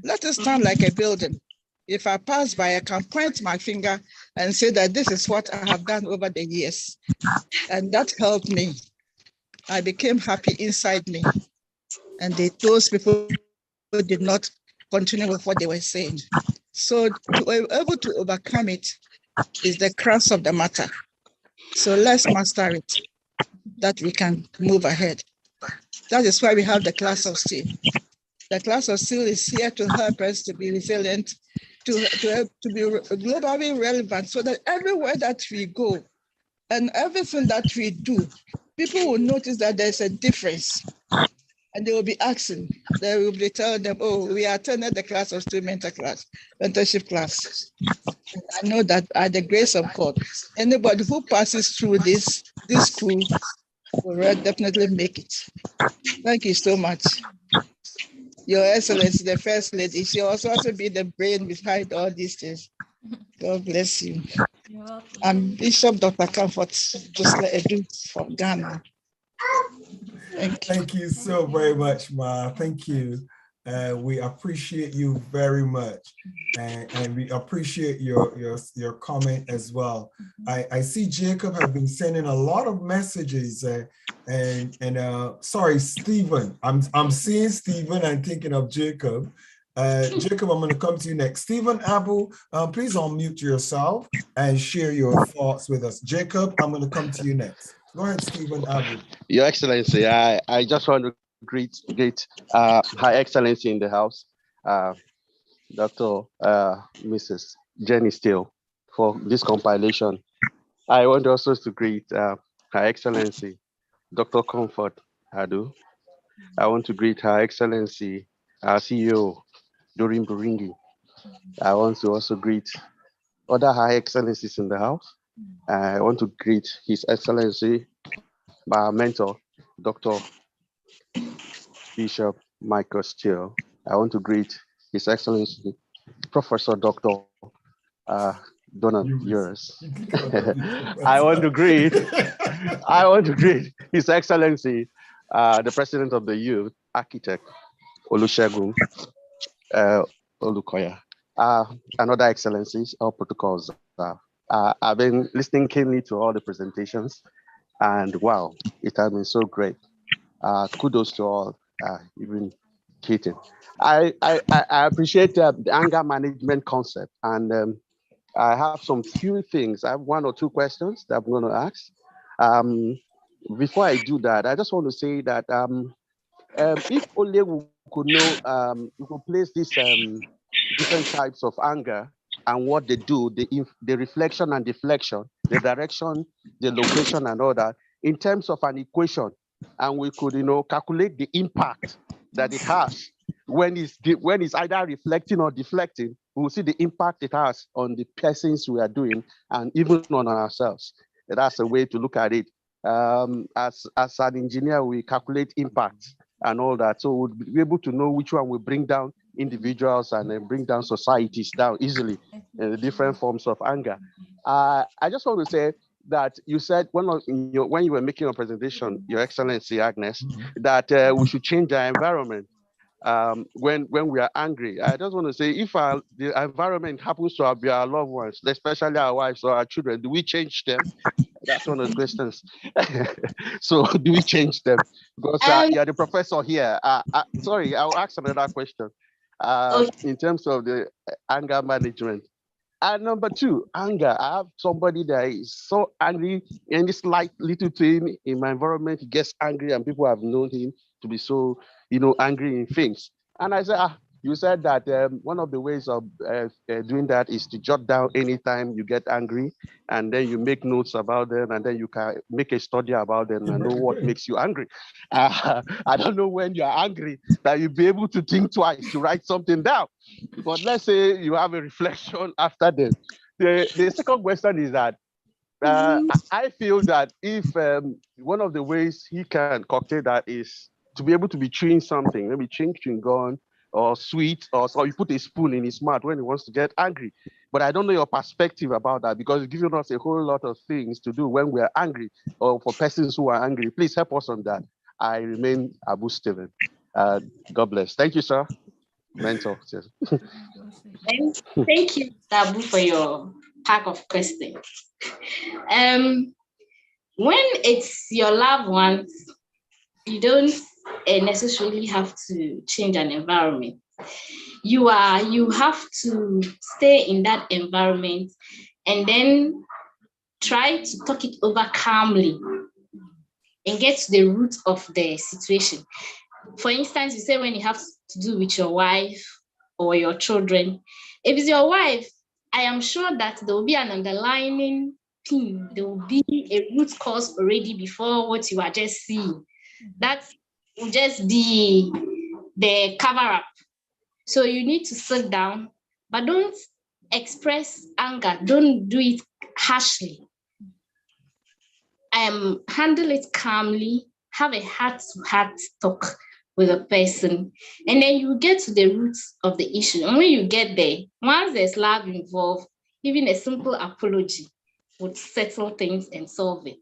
S5: Let it stand like a building. If I pass by, I can point my finger and say that this is what I have done over the years. And that helped me. I became happy inside me. And those people did not continue with what they were saying. So to be able to overcome it is the crux of the matter. So let's master it, that we can move ahead. That is why we have the class of SteelE. The class of SteelE is here to help us to be resilient, to be globally relevant, so that everywhere that we go and everything that we do, people will notice that there's a difference. And they will be asking, they will be telling them, oh, we attended the class of SteelE mentorship class. I know that by the grace of God, anybody who passes through this school will definitely make it. Thank you so much. Your Excellency, the First Lady, she also be the brain behind all these things. God bless you. I'm Bishop Dr. Comfort, just like I do from Ghana.
S2: Thank you so very much, Ma. Thank you. We appreciate you very much. And we appreciate your comment as well. I see Jacob have been sending a lot of messages sorry, Stephen. I'm seeing Stephen and thinking of Jacob. Jacob, I'm going to come to you next. Stephen Abu, please unmute yourself and share your thoughts with us. Jacob, I'm going to come to you next. Go ahead, Stephen Abu.
S17: Your Excellency, I just want to greet Her Excellency in the house, Dr. Mrs. Jenny Steele, for this compilation. I want also to greet Her Excellency, Dr. Comfort Adu. I want to greet Her Excellency, our CEO, Doreen Buringi. I want to also greet other High Excellencies in the house. I want to greet His Excellency, my mentor, Dr. Bishop Michael Steele. I want to greet His Excellency, Professor Dr. Donald Uris. I want to greet His Excellency, the President of the Youth, Architect Olusegun Olukoya. And other excellencies, all protocols. I've been listening keenly to all the presentations, and wow, it has been so great. Kudos to all, even Keaton. I appreciate the anger management concept, and I have some few things. I have one or two questions that I'm going to ask. Before I do that, I just want to say that if only we could know, we could place these different types of anger and what they do, the reflection and deflection, the direction, the location, and all that, in terms of an equation, and we could, calculate the impact that it has when it's either reflecting or deflecting. We will see the impact it has on the persons we are doing, and even on ourselves. That's a way to look at it. As an engineer, we calculate impacts and all that, so we'll be able to know which one will bring down individuals and then bring down societies down easily in the different forms of anger. I just want to say that you said when you were making a presentation, Your Excellency Agnes, that we should change our environment when we are angry. I just want to say, if the environment happens to be our loved ones, especially our wives or our children, do we change them? That's one of the questions. So do we change them? Because you're the professor here. Sorry, I'll ask another question. In terms of the anger management. And number two, anger. I have somebody that is so angry, any slight little thing in my environment, he gets angry, and people have known him to be so, angry in things. And I said, you said that one of the ways of doing that is to jot down anytime you get angry, and then you make notes about them, and then you can make a study about them and know what makes you angry. I don't know when you're angry that you'll be able to think twice to write something down. But let's say you have a reflection after that. The second question is that I feel that if one of the ways he can cocktail that is to be able to be chewing something, maybe chewing gum or sweet, or you put a spoon in his mouth when he wants to get angry. But I don't know your perspective about that, because it's giving us a whole lot of things to do when we're angry, or for persons who are angry. Please help us on that. I remain Abu Steven. God bless. Thank you, sir. Mentor.
S16: Thank you, Abu, for your pack of questions. When it's your loved ones, you don't necessarily have to change an environment. You have to stay in that environment and then try to talk it over calmly and get to the root of the situation. For instance, you say when you have to do with your wife or your children, if it's your wife, I am sure that there will be an underlying thing. There will be a root cause already before what you are just seeing. That will just be the cover up. So you need to sit down, but don't express anger. Don't do it harshly. Handle it calmly. Have a heart-to-heart talk with a person, and then you get to the roots of the issue. And when you get there, once there's love involved, even a simple apology would settle things and solve it.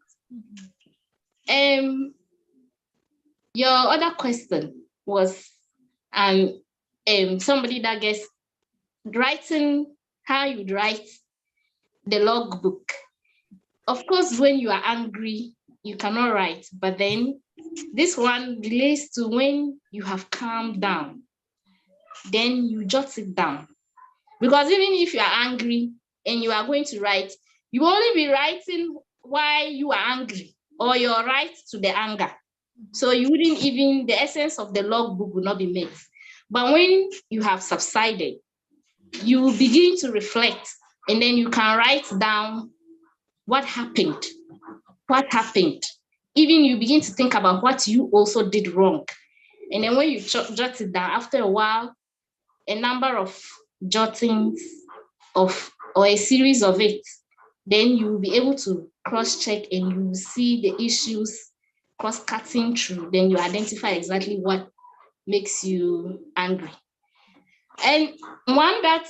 S16: Your other question was somebody that gets writing, how you'd write the logbook. Of course, when you are angry, you cannot write, but then this one relates to when you have calmed down, then you jot it down. Because even if you are angry and you are going to write, you will only be writing why you are angry or your right to the anger. So you wouldn't even, the essence of the logbook will not be met. But when you have subsided, you will begin to reflect, and then you can write down what happened. Even you begin to think about what you also did wrong. And then when you jot it down, after a while, a number of jottings or a series of it, then you will be able to cross-check and you will see the issues cross-cutting through. Then you identify exactly what makes you angry. And one that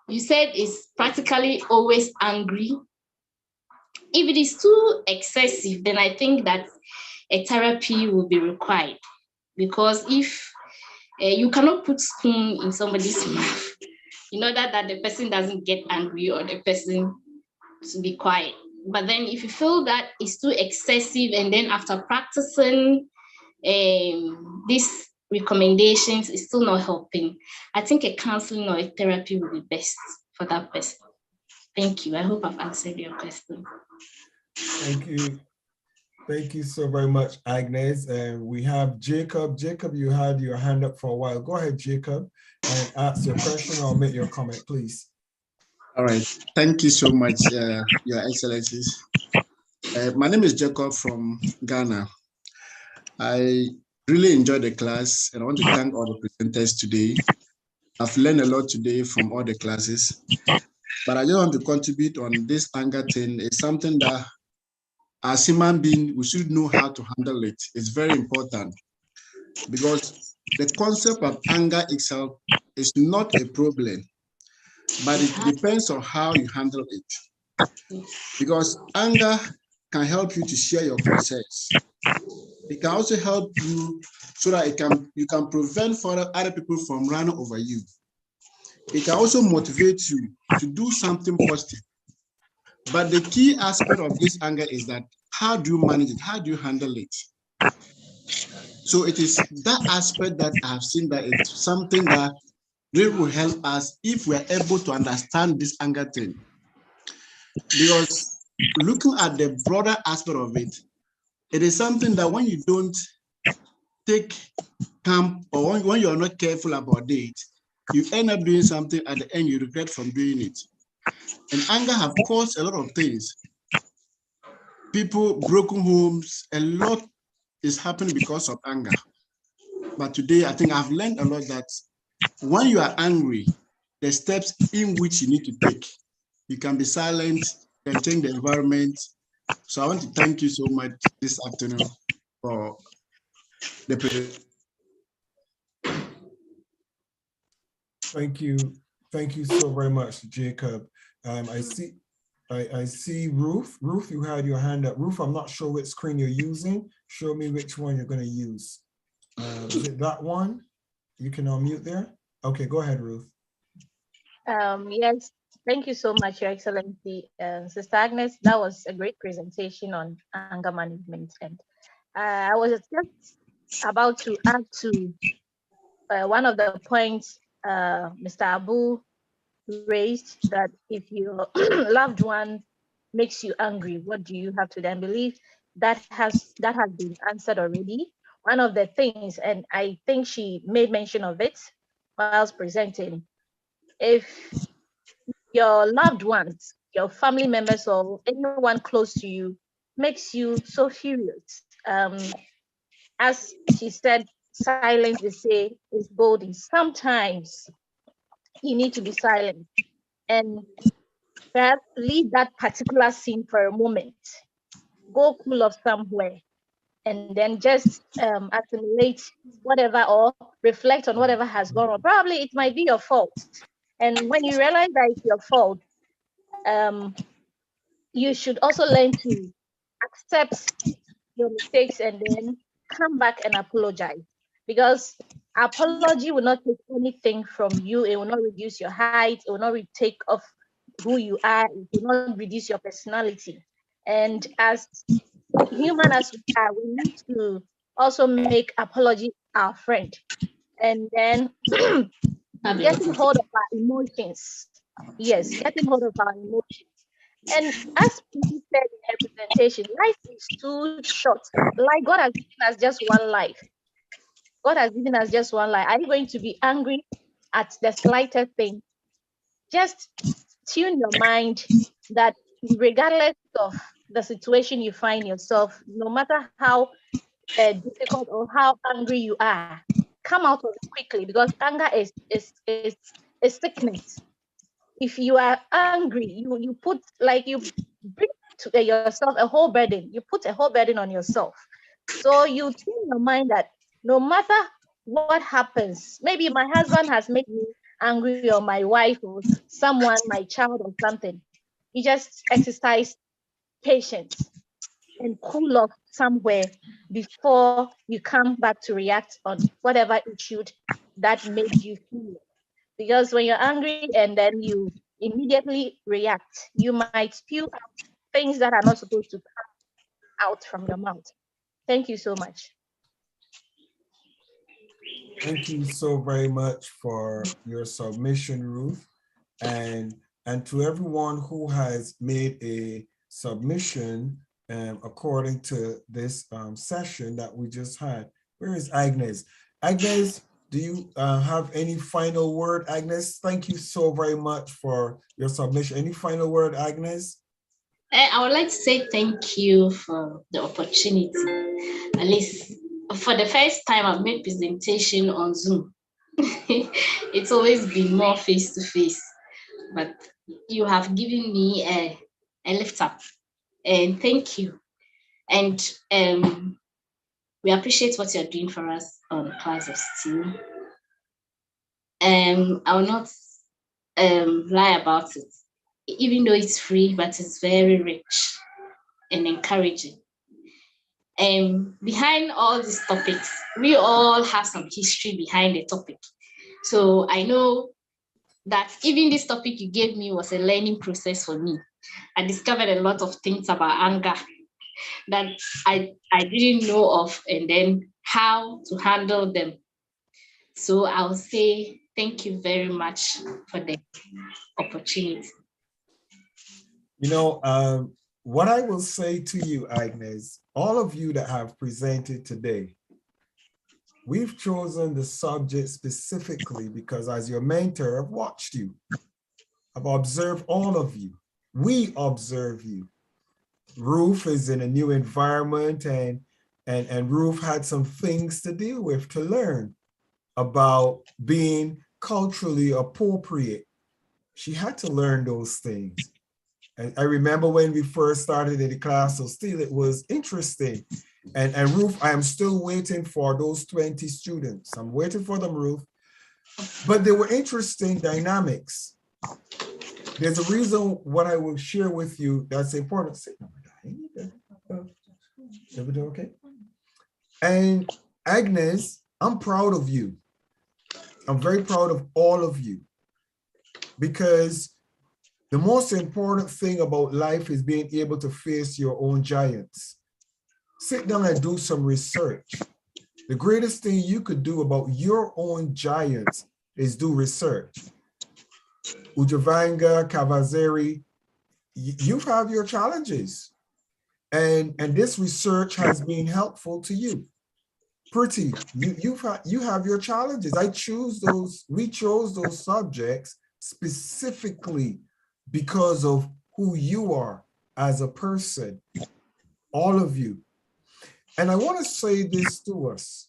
S16: you said is practically always angry. If it is too excessive, then I think that a therapy will be required. Because if You cannot put spoon in somebody's mouth in order that the person doesn't get angry or the person to be quiet. But then if you feel that it's too excessive, and then after practicing these recommendations is still not helping, I think a counseling or a therapy will be best for that person. Thank you. I hope I've answered your question.
S2: Thank you. Thank you so very much, Agnes. And we have Jacob. Jacob, you had your hand up for a while. Go ahead, Jacob, and ask your question or make your comment, please.
S18: All right. Thank you so much, Your Excellencies. My name is Jacob from Ghana. I really enjoyed the class, and I want to thank all the presenters today. I've learned a lot today from all the classes, but I just want to contribute on this anger thing. It's something that as human beings, we should know how to handle it. It's very important because the concept of anger itself is not a problem, but it depends on how you handle it. Because anger can help you to share your concerns. It can also help you so that you can prevent other people from running over you. It can also motivate you to do something positive. But the key aspect of this anger is that how do you manage it? How do you handle it? So it is that aspect that I have seen that it's something that really will help us if we are able to understand this anger thing. Because looking at the broader aspect of it, it is something that when you don't take camp or when you are not careful about it, you end up doing something at the end you regret from doing it. And anger have caused a lot of things. People, broken homes, a lot is happening because of anger. But today, I think I've learned a lot that when you are angry, the steps in which you need to take. You can be silent, you can change the environment. So I want to thank you so much this afternoon for the presentation.
S2: Thank you. Thank you so very much, Jacob. I see Ruth. Ruth, you had your hand up. Ruth, I'm not sure which screen you're using. Show me which one you're going to use. Is it that one? You can unmute there. Okay, go ahead, Ruth.
S3: Yes, thank you so much, Your Excellency. Sister Agnes, that was a great presentation on anger management. And I was just about to add to one of the points Mr. Abu raised, that if your loved one makes you angry, what do you have to then believe? That has been answered already. One of the things, and I think she made mention of it whilst presenting, if your loved ones, your family members, or anyone close to you makes you so furious, as she said, silence, they say, is golden. Sometimes you need to be silent and perhaps leave that particular scene for a moment, go cool off somewhere, and then just assimilate whatever or reflect on whatever has gone wrong. Probably it might be your fault. And when you realize that it's your fault, you should also learn to accept your mistakes and then come back and apologize. Because apology will not take anything from you. It will not reduce your height. It will not take off who you are. It will not reduce your personality. And as human as we are, we need to also make apology our friend. And then getting hold of our emotions. Yes, getting hold of our emotions. And as Pinky said in her presentation, life is too short. Like God has given us just one life. God has given us just one life. Are you going to be angry at the slightest thing? Just tune your mind that regardless of the situation you find yourself, no matter how difficult or how angry you are, come out of it quickly, because anger is sickness. If you are angry, you put, like, you bring to yourself a whole burden. You put a whole burden on yourself. So you tune your mind that no matter what happens, maybe my husband has made me angry, or my wife, or someone, my child, or something. You just exercise patience. and cool off somewhere before you come back to react on whatever issue that made you feel. Because when you're angry and then you immediately react, you might spew out things that are not supposed to come out from your mouth. Thank you so much.
S2: Thank you so very much for your submission, Ruth. And to everyone who has made a submission according to this session that we just had. Where is Agnes? Agnes, do you have any final word, Agnes? Thank you so very much for your submission. Any final word, Agnes?
S16: I would like to say thank you for the opportunity. At least for the first time I've made presentation on Zoom. It's always been more face-to-face, but you have given me a lift up, and thank you. And we appreciate what you're doing for us on Class of SteelE. I will not lie about it, even though it's free, but it's very rich and encouraging. Behind all these topics, we all have some history behind the topic. So I know that even this topic you gave me was a learning process for me. I discovered a lot of things about anger that I didn't know of, and then how to handle them. So I'll say thank you very much for the opportunity.
S2: You know, what I will say to you, Agnes, all of you that have presented today, we've chosen the subject specifically because as your mentor, I've watched you. I've observed all of you. We observe you. Ruth is in a new environment and Ruth had some things to deal with, to learn about being culturally appropriate. She had to learn those things. And I remember when we first started in the class of SteelE, it was interesting. And Ruth, I am still waiting for those 20 students. I'm waiting for them, Ruth. But they were interesting dynamics. There's a reason what I will share with you that's important. Everything okay? And Agnes, I'm proud of you. I'm very proud of all of you, because the most important thing about life is being able to face your own giants. Sit down and do some research. The greatest thing you could do about your own giants is do research. Ujavanga, Kavazeri, you have your challenges. And this research has been helpful to you. Pretty, you have your challenges. We chose those subjects specifically because of who you are as a person, all of you. And I want to say this to us.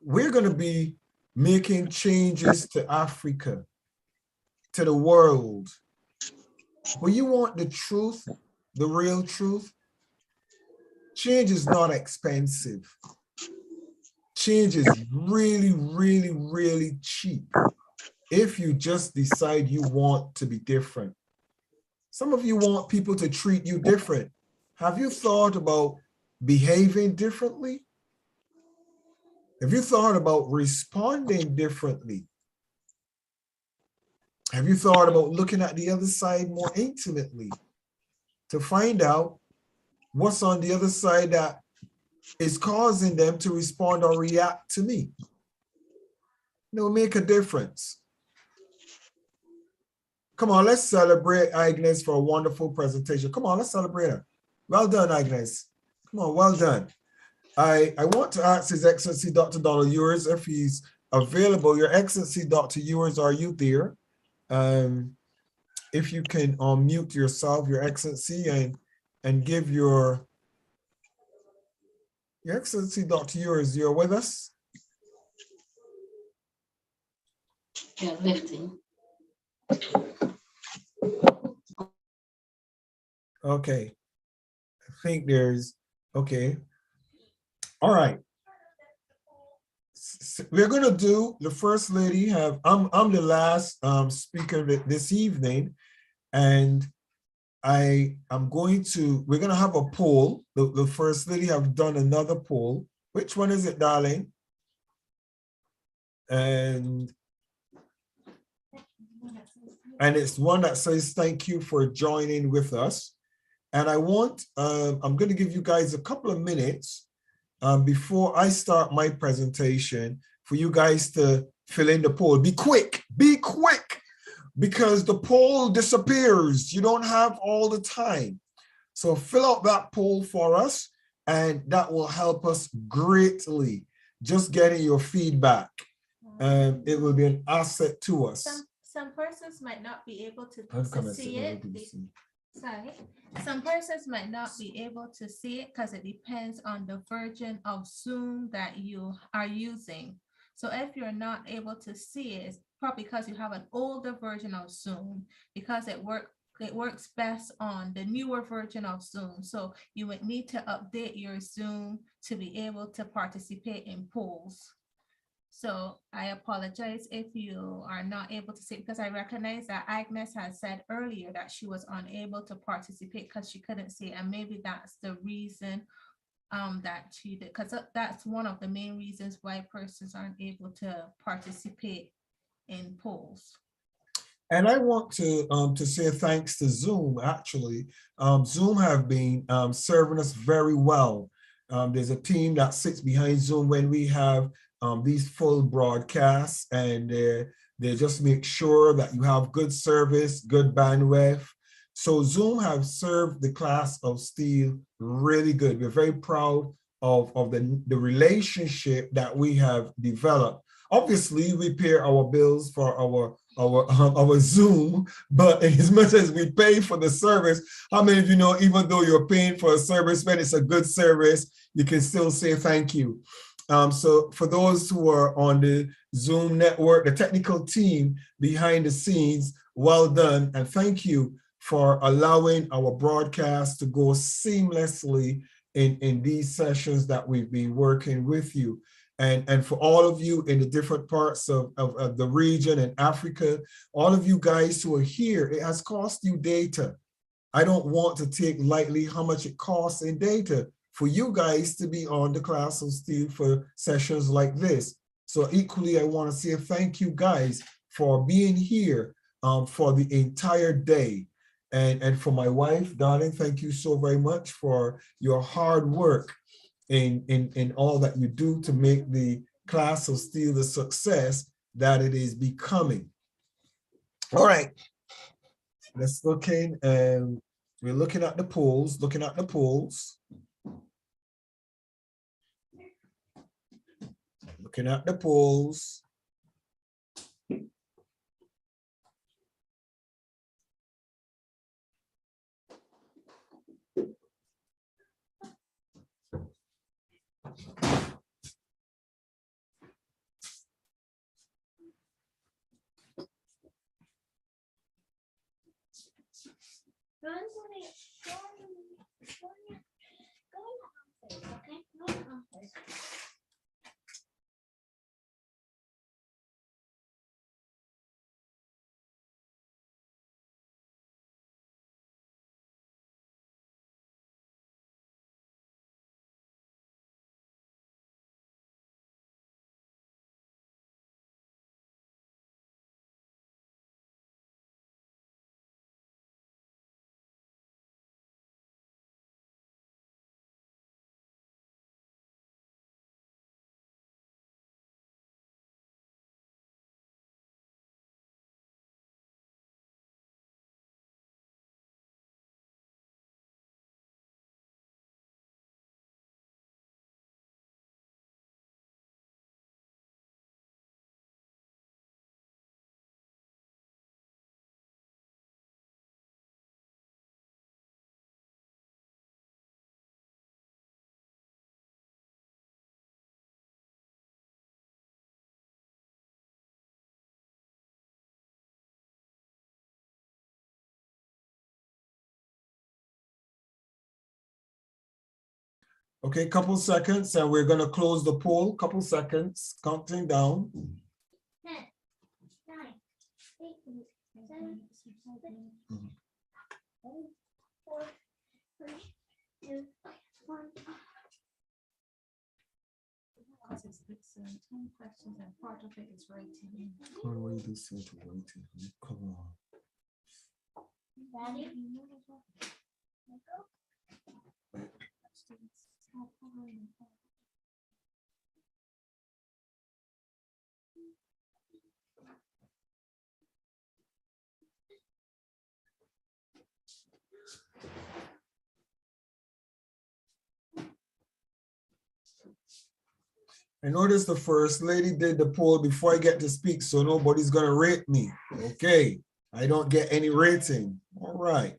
S2: We're going to be making changes to Africa, to the world. But you want the truth, the real truth? Change is not expensive. Change is really, really, really cheap if you just decide you want to be different. Some of you want people to treat you different. Have you thought about behaving differently? Have you thought about responding differently? Have you thought about looking at the other side more intimately to find out what's on the other side that is causing them to respond or react to me? Make a difference. Come on, let's celebrate Agnes for a wonderful presentation. Come on, let's celebrate her. Well done, Agnes. Come on, well done. I want to ask His Excellency Dr. Donald Ewers if he's available. Your Excellency Dr. Ewers, are you there? If you can unmute yourself, Your Excellency, and give your Excellency Dr. Ewers, you're with us?
S16: Yeah, lifting.
S2: Okay, I think there's, okay. All right. We're gonna do, the First Lady I'm the last speaker this evening, and we're going to have a poll. The First Lady have done another poll. Which one is it, darling? And it's one that says, thank you for joining with us. And I'm going to give you guys a couple of minutes before I start my presentation for you guys to fill in the poll. Be quick, because the poll disappears. You don't have all the time. So fill out that poll for us, and that will help us greatly. Just getting your feedback. It will be an asset to us.
S1: Some persons might not be able to see it. Sorry. Some persons might not be able to see it because it depends on the version of Zoom that you are using. So if you're not able to see it, it's probably because you have an older version of Zoom, because it works best on the newer version of Zoom. So you would need to update your Zoom to be able to participate in polls. So I apologize if you are not able to see, because I recognize that Agnes has said earlier that she was unable to participate because she couldn't see, and maybe that's the reason that she did, because that's one of the main reasons why persons aren't able to participate in polls.
S2: And I want to say thanks to Zoom. Actually, Zoom have been serving us very well. There's a team that sits behind Zoom when we have these full broadcasts, and they just make sure that you have good service, good bandwidth. So Zoom have served the class of SteelE really good. We're very proud of the relationship that we have developed. Obviously, we pay our bills for our Zoom, but as much as we pay for the service, how many of you know, even though you're paying for a service, when it's a good service, you can still say thank you. So for those who are on the Zoom network, the technical team behind the scenes, well done, and thank you for allowing our broadcast to go seamlessly in these sessions that we've been working with you. And for all of you in the different parts of the region and Africa, all of you guys who are here, it has cost you data. I don't want to take lightly how much it costs in data for you guys to be on the class of SteelE for sessions like this. So equally, I want to say thank you guys for being here for the entire day. And for my wife, darling, thank you so very much for your hard work in all that you do to make the class of SteelE the success that it is becoming. All right, let's look in, and we're looking at the polls, Looking at the polls. Okay, couple seconds, and we're going to close the poll. Couple seconds, counting down.
S19: 10, 9, 8, 7, 6, 5,
S1: 4, 3, 2, 1. It's 10 questions and part of it is writing.
S2: Can't read this into writing. Come on.
S1: Daddy?
S2: I noticed the first lady did the poll before I get to speak, so nobody's gonna rate me. Okay, I don't get any rating. All right.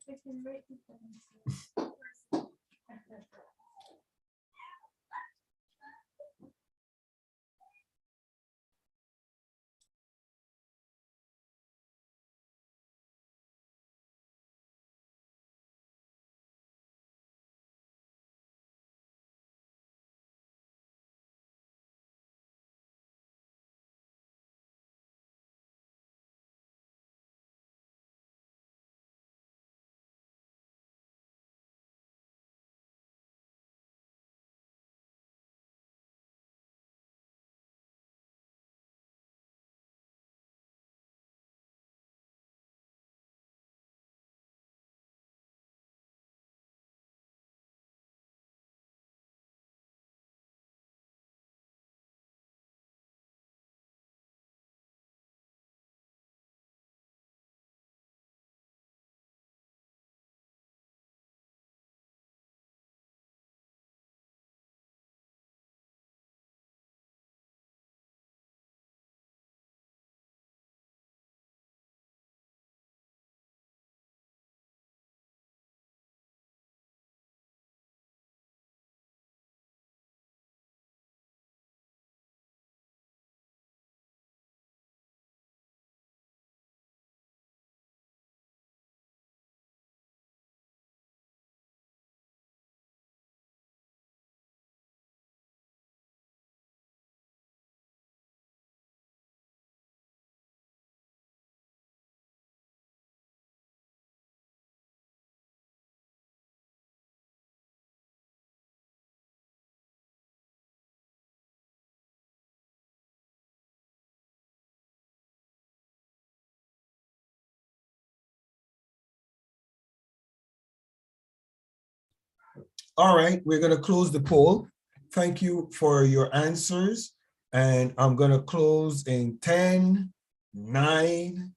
S2: All right, we're going to close the poll. Thank you for your answers. And I'm going to close in 10, 9,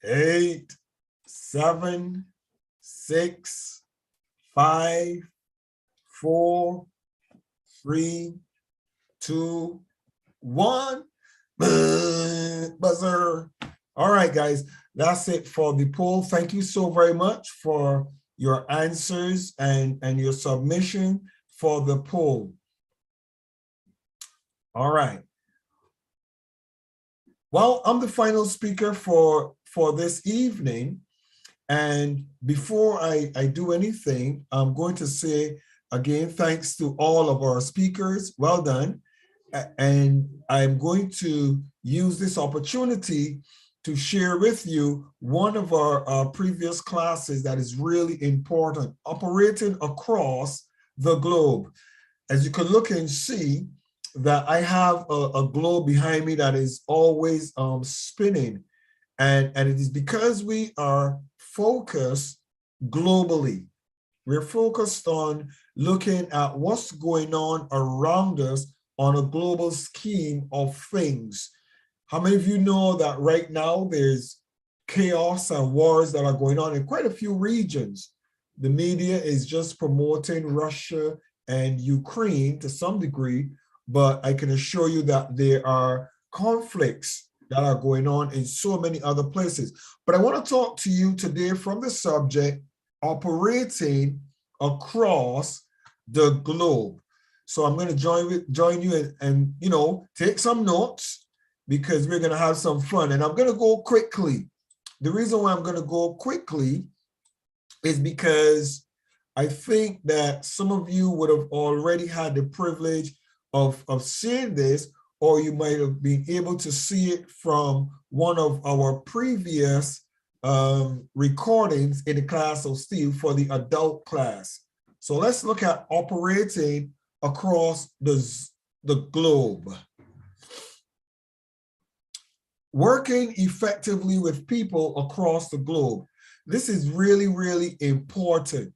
S2: 8, 7, 6, 5, 4, 3, 2, 1. Buzzer. All right, guys, that's it for the poll. Thank you so very much for your answers and your submission for the poll. All right. Well, I'm the final speaker for this evening. And before I do anything, I'm going to say again, thanks to all of our speakers. Well done. And I'm going to use this opportunity to share with you one of our previous classes that is really important, operating across the globe. As you can look and see that I have a globe behind me that is always spinning. And it is because we are focused globally. We're focused on looking at what's going on around us on a global scheme of things. How many of you know that right now there's chaos and wars that are going on in quite a few regions? The media is just promoting Russia and Ukraine to some degree, but I can assure you that there are conflicts that are going on in so many other places. But I want to talk to you today from the subject, operating across the globe. So I'm going to join you and you know, take some notes because we're going to have some fun. And I'm going to go quickly. The reason why I'm going to go quickly is because I think that some of you would have already had the privilege of seeing this, or you might have been able to see it from one of our previous recordings in the class of SteelE for the adult class. So let's look at operating across the globe. Working effectively with people across the globe. This is really, really important.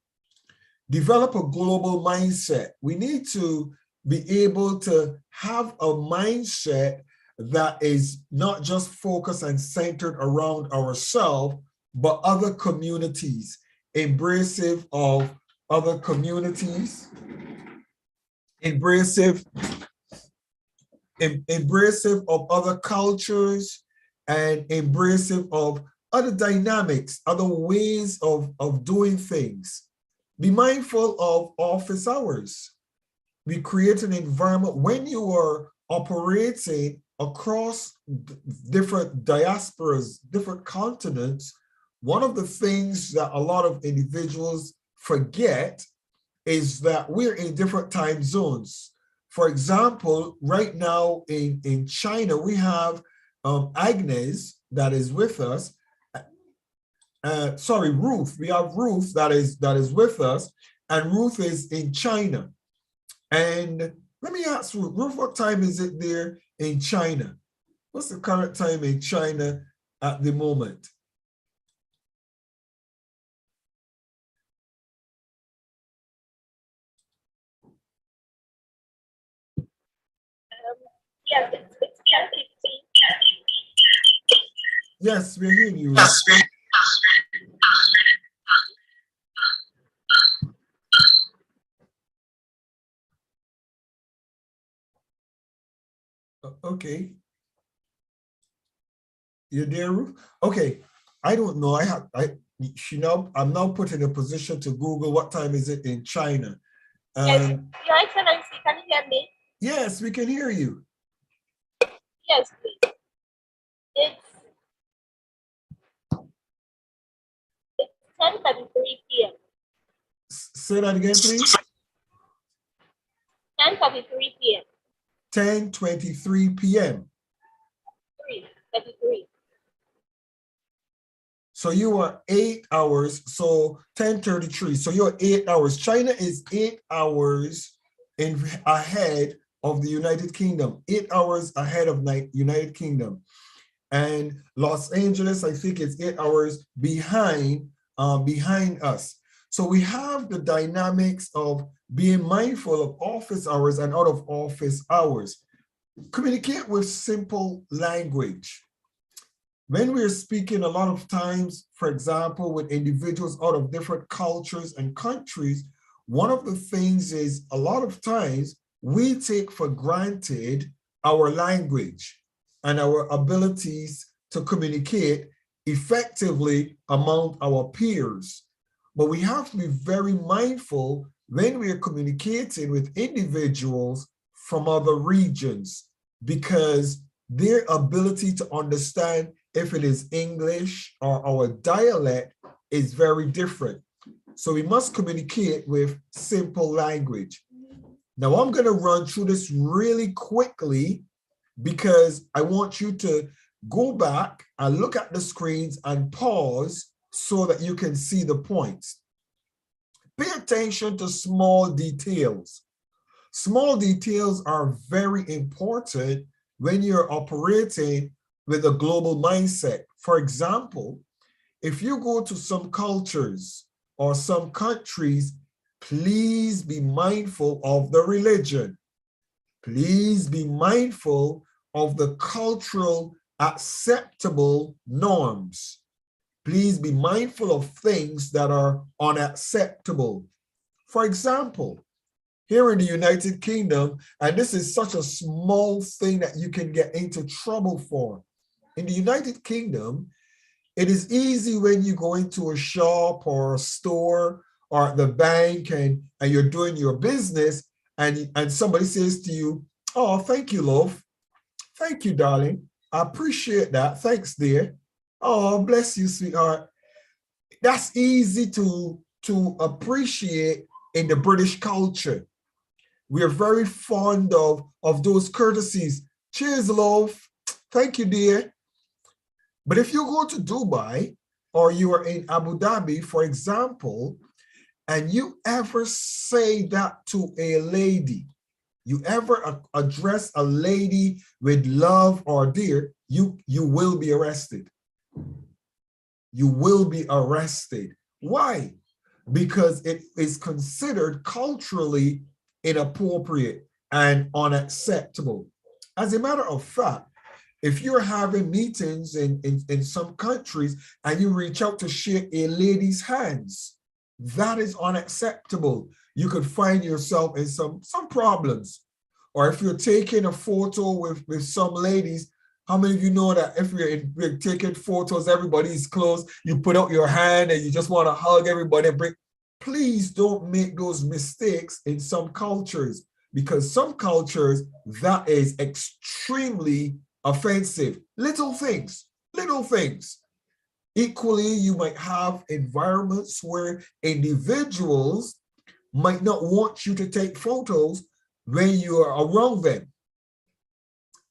S2: Develop a global mindset. We need to be able to have a mindset that is not just focused and centered around ourselves, but other communities, embracive of other communities, embracive of other cultures, and embracive of other dynamics, other ways of doing things. Be mindful of office hours. We create an environment when you are operating across different diasporas, different continents. One of the things that a lot of individuals forget is that we're in different time zones. For example, right now in China, we have Agnes that is with us. Ruth. We have Ruth that is with us, and Ruth is in China. And let me ask Ruth, what time is it there in China? What's the current time in China at the moment?
S12: Yes, it's 10:15.
S2: Yes, we're hearing you. Okay. You're there, Ruth? Okay. I don't know. I'm now put in a position to Google what time is it in China.
S12: Yes, Your Excellency, can you hear me?
S2: Yes, we can hear you.
S12: Yes, please. It's 10:33 p.m.
S2: Say that again, please.
S12: 10:33 p.m.
S2: 10:23 p.m.
S12: 33.
S2: So you are 8 hours, so 10:33. So you're 8 hours. China is 8 hours ahead of the United Kingdom, 8 hours ahead of United Kingdom. And Los Angeles, I think, is 8 hours behind us. So we have the dynamics of being mindful of office hours and out of office hours. Communicate with simple language. When we're speaking a lot of times, for example, with individuals out of different cultures and countries, one of the things is a lot of times we take for granted our language and our abilities to communicate effectively among our peers. But we have to be very mindful when we are communicating with individuals from other regions, because their ability to understand if it is English or our dialect is very different. So we must communicate with simple language. Now I'm going to run through this really quickly because I want you to go back and look at the screens and pause so that you can see the points. Pay attention to small details. Small details are very important when you're operating with a global mindset. For example, if you go to some cultures or some countries, please be mindful of the religion. Please be mindful of the cultural acceptable norms. Please be mindful of things that are unacceptable. For example, here in the United Kingdom, and this is such a small thing that you can get into trouble for. In the United Kingdom, it is easy when you go into a shop or a store or the bank and you're doing your business and somebody says to you, "Oh, thank you, love. Thank you, darling. I appreciate that. Thanks, dear. Oh, bless you, sweetheart." That's easy to appreciate in the British culture. We are very fond of those courtesies. "Cheers, love. Thank you, dear." But if you go to Dubai or you are in Abu Dhabi, for example, and you ever say that to a lady, you ever address a lady with love or dear, you will be arrested. You will be arrested. Why? Because it is considered culturally inappropriate and unacceptable. As a matter of fact, if you're having meetings in some countries and you reach out to shake a lady's hands, that is unacceptable. You could find yourself in some problems. Or if you're taking a photo with some ladies, how many of you know that if you're taking photos, everybody's close, you put out your hand and you just want to hug everybody and please don't make those mistakes in some cultures, because some cultures, that is extremely offensive. Little things. Equally, you might have environments where individuals might not want you to take photos when you are around them.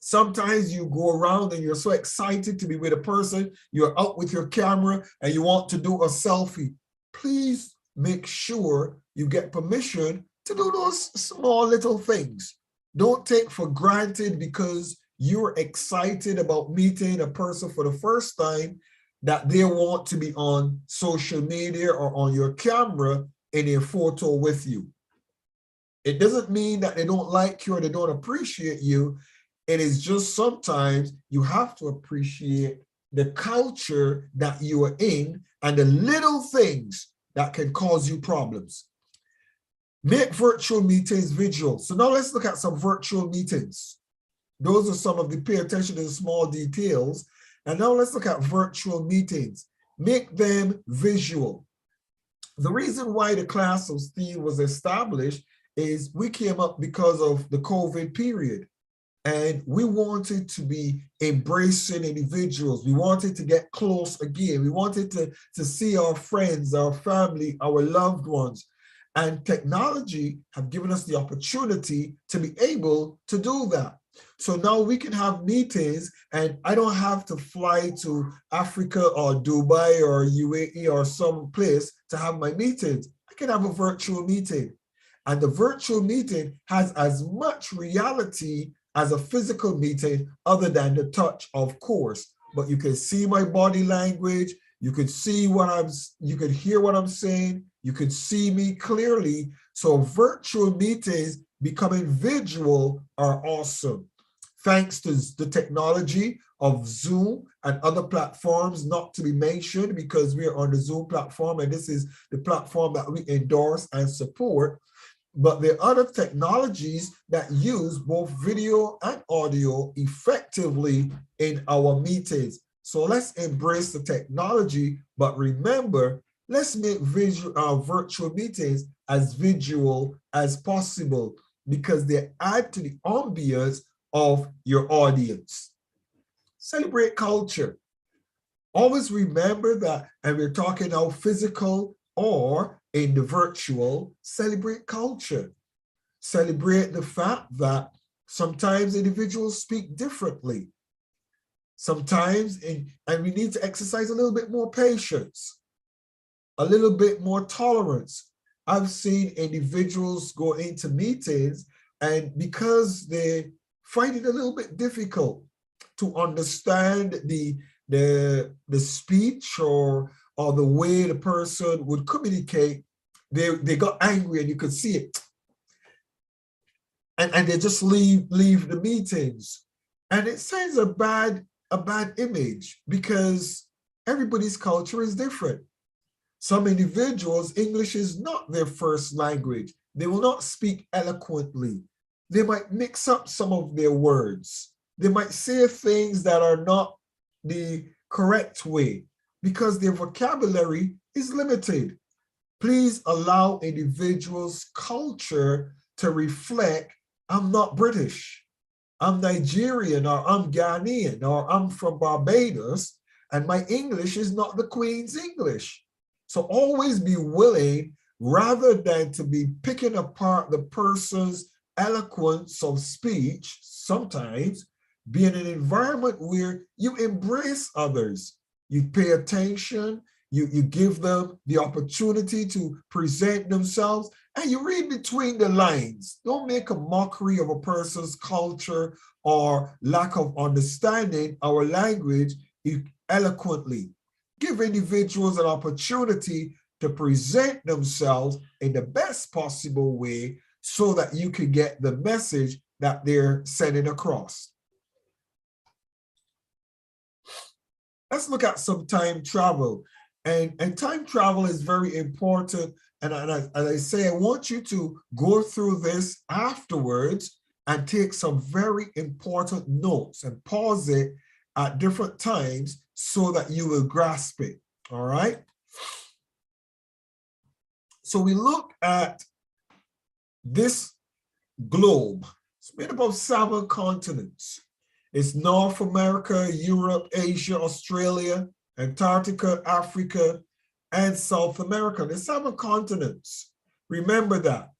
S2: Sometimes you go around and you're so excited to be with a person, you're out with your camera and you want to do a selfie. Please make sure you get permission to do those small little things. Don't take for granted because you're excited about meeting a person for the first time that they want to be on social media or on your camera in a photo with you. It doesn't mean that they don't like you or they don't appreciate you. It is just sometimes you have to appreciate the culture that you are in and the little things that can cause you problems. Make virtual meetings visual. So now let's look at some virtual meetings. Those are some of the, pay attention to the small details. And now let's look at virtual meetings. Make them visual. The reason why the class of SteelE was established is we came up because of the COVID period. And we wanted to be embracing individuals. We wanted to get close again. We wanted to see our friends, our family, our loved ones. And technology have given us the opportunity to be able to do that. So now we can have meetings and I don't have to fly to Africa or Dubai or UAE or some place to have my meetings. I can have a virtual meeting. And the virtual meeting has as much reality as a physical meeting, other than the touch, of course. But you can see my body language, you can see you can hear what I'm saying, you can see me clearly. So virtual meetings becoming visual are awesome. Thanks to the technology of Zoom and other platforms, not to be mentioned because we're on the Zoom platform and this is the platform that we endorse and support. But there are other technologies that use both video and audio effectively in our meetings. So let's embrace the technology, but remember, let's make virtual meetings as visual as possible because they add to the ambience of your audience. Celebrate culture. Always remember that, and we're talking now physical or in the virtual, celebrate culture. Celebrate the fact that sometimes individuals speak differently. Sometimes, and we need to exercise a little bit more patience, a little bit more tolerance. I've seen individuals go into meetings and because they find it a little bit difficult to understand the speech or the way the person would communicate, they got angry and you could see it. And they just leave the meetings. And it sends a bad image because everybody's culture is different. Some individuals, English is not their first language. They will not speak eloquently. They might mix up some of their words. They might say things that are not the correct way because their vocabulary is limited. Please allow individuals' culture to reflect, I'm not British, I'm Nigerian, or I'm Ghanaian, or I'm from Barbados, and my English is not the Queen's English. So always be willing, rather than to be picking apart the person's eloquence of speech, sometimes be in an environment where you embrace others. You pay attention, you give them the opportunity to present themselves, and you read between the lines. Don't make a mockery of a person's culture or lack of understanding our language eloquently. Give individuals an opportunity to present themselves in the best possible way so that you can get the message that they're sending across. Let's look at some time travel. And time travel is very important. And as I say, I want you to go through this afterwards and take some very important notes and pause it at different times so that you will grasp it, all right? So we look at this globe. It's made up of 7 continents. It's North America, Europe, Asia, Australia, Antarctica, Africa, and South America. There's 7 continents. Remember that.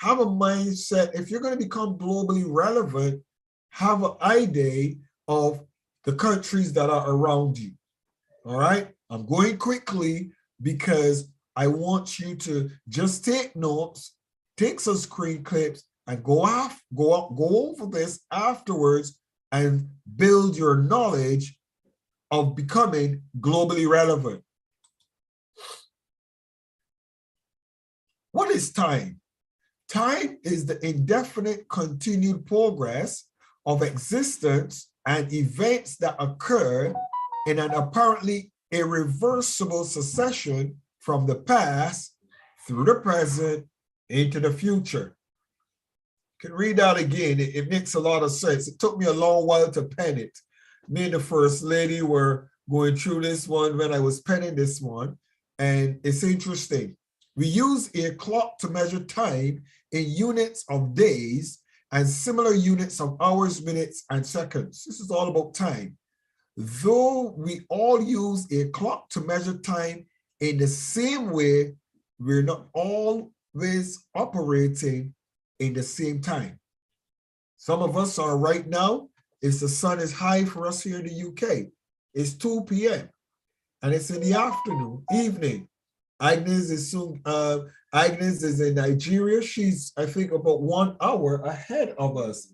S2: Have a mindset. If you're going to become globally relevant, have an idea of the countries that are around you. All right? I'm going quickly because I want you to just take notes, take some screen clips, and go over this afterwards and build your knowledge of becoming globally relevant. What is time? Time is the indefinite continued progress of existence and events that occur in an apparently irreversible succession from the past through the present into the future. You can read that again. It makes a lot of sense. It took me a long while to pen it. Me and the First Lady were going through this one when I was penning this one, and it's interesting. We use a clock to measure time in units of days and similar units of hours, minutes, and seconds. This is all about time. Though we all use a clock to measure time in the same way, we're not always operating in the same time. Some of us are right now, the sun is high for us here in the UK. It's 2 p.m. and it's in the afternoon, evening. Agnes is in Nigeria. She's, I think, about 1 hour ahead of us.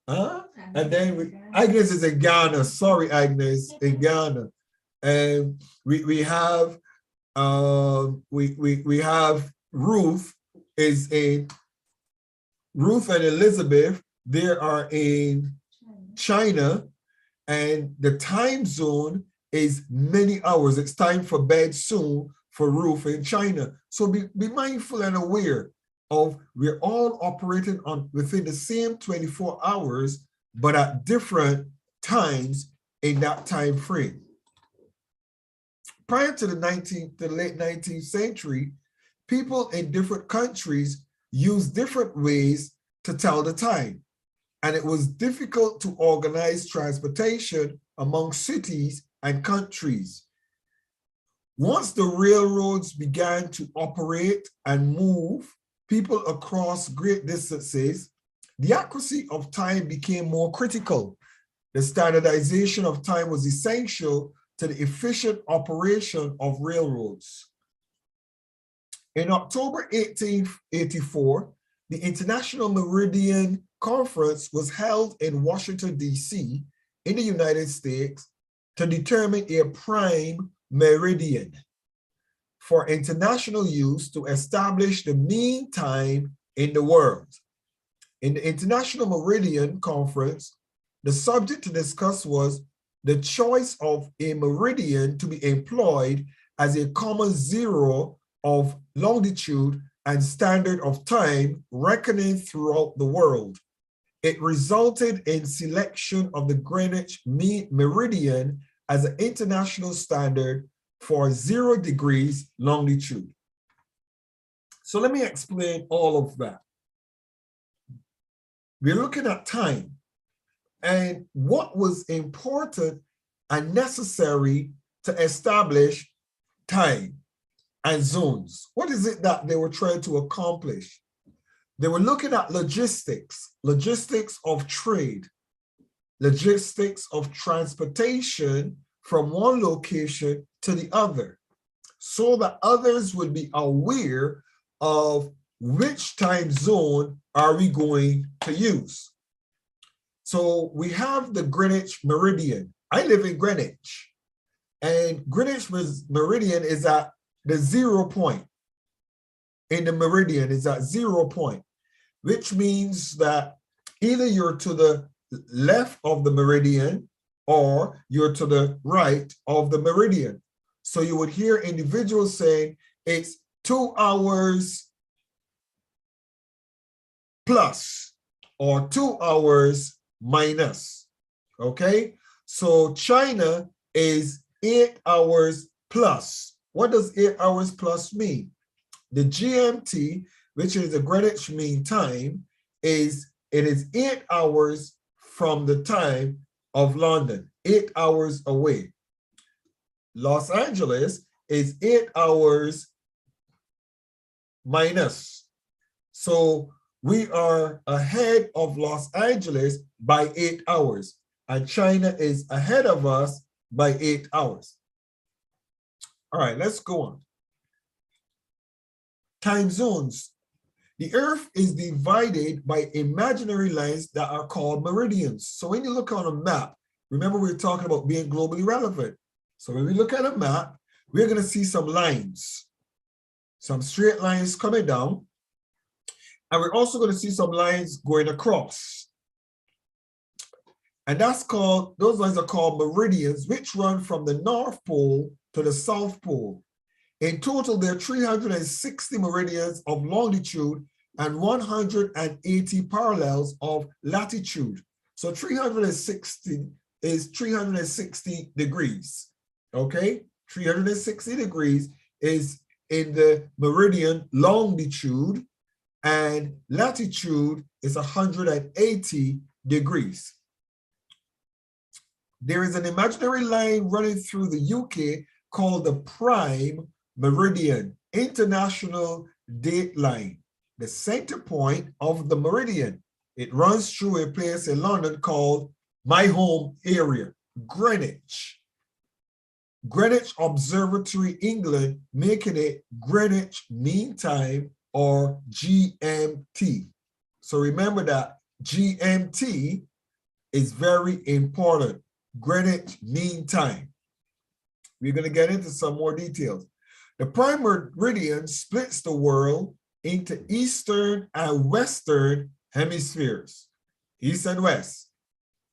S2: And then Agnes is in Ghana. Sorry, Agnes, in Ghana. And we have Ruth Ruth and Elizabeth. They are in China, and the time zone is many hours. It's time for bed soon for Ruth in China. So be mindful and aware of we're all operating within the same 24 hours, but at different times in that time frame. Prior to the late 19th century, people in different countries used different ways to tell the time, and it was difficult to organize transportation among cities and countries. Once the railroads began to operate and move people across great distances, the accuracy of time became more critical. The standardization of time was essential to the efficient operation of railroads. In October 1884, the International Meridian Conference was held in Washington, D.C. in the United States to determine a prime meridian for international use to establish the mean time in the world. In the International Meridian Conference, the subject to discuss was the choice of a meridian to be employed as a common zero of longitude and standard of time reckoning throughout the world. It resulted in selection of the Greenwich Meridian as an international standard for 0 degrees longitude. So let me explain all of that. We're looking at time and what was important and necessary to establish time and zones. What is it that they were trying to accomplish? They were looking at logistics of trade, logistics of transportation from one location to the other. so that others would be aware of which time zone are we going to use. So we have the Greenwich Meridian. I live in Greenwich, and Greenwich Meridian is at the 0 point. In the meridian is at 0 point, which means that either you're to the left of the meridian or you're to the right of the meridian. So you would hear individuals saying it's 2 hours plus or 2 hours minus, okay? So China is 8 hours plus. What does 8 hours plus mean? The GMT, which is the Greenwich Mean Time, is 8 hours from the time of London, 8 hours away. Los Angeles is 8 hours minus. So we are ahead of Los Angeles by 8 hours, and China is ahead of us by 8 hours. All right, let's go on. Time zones. The Earth is divided by imaginary lines that are called meridians. So when you look on a map, remember we're talking about being globally relevant. So when we look at a map, we're going to see some lines, some straight lines coming down, and we're also going to see some lines going across. And that's called, those lines are called meridians, which run from the North Pole to the South Pole. In total, there are 360 meridians of longitude and 180 parallels of latitude. So 360 is 360 degrees, okay? 360 degrees is in the meridian longitude, and latitude is 180 degrees. There is an imaginary line running through the UK called the Prime Meridian International Date Line, the center point of the meridian. It runs through a place in London called my home area, Greenwich. Greenwich Observatory, England, making it Greenwich Mean Time or GMT. So remember that GMT is very important, Greenwich Mean Time. We're going to get into some more details. The prime meridian splits the world into eastern and western hemispheres, east and west.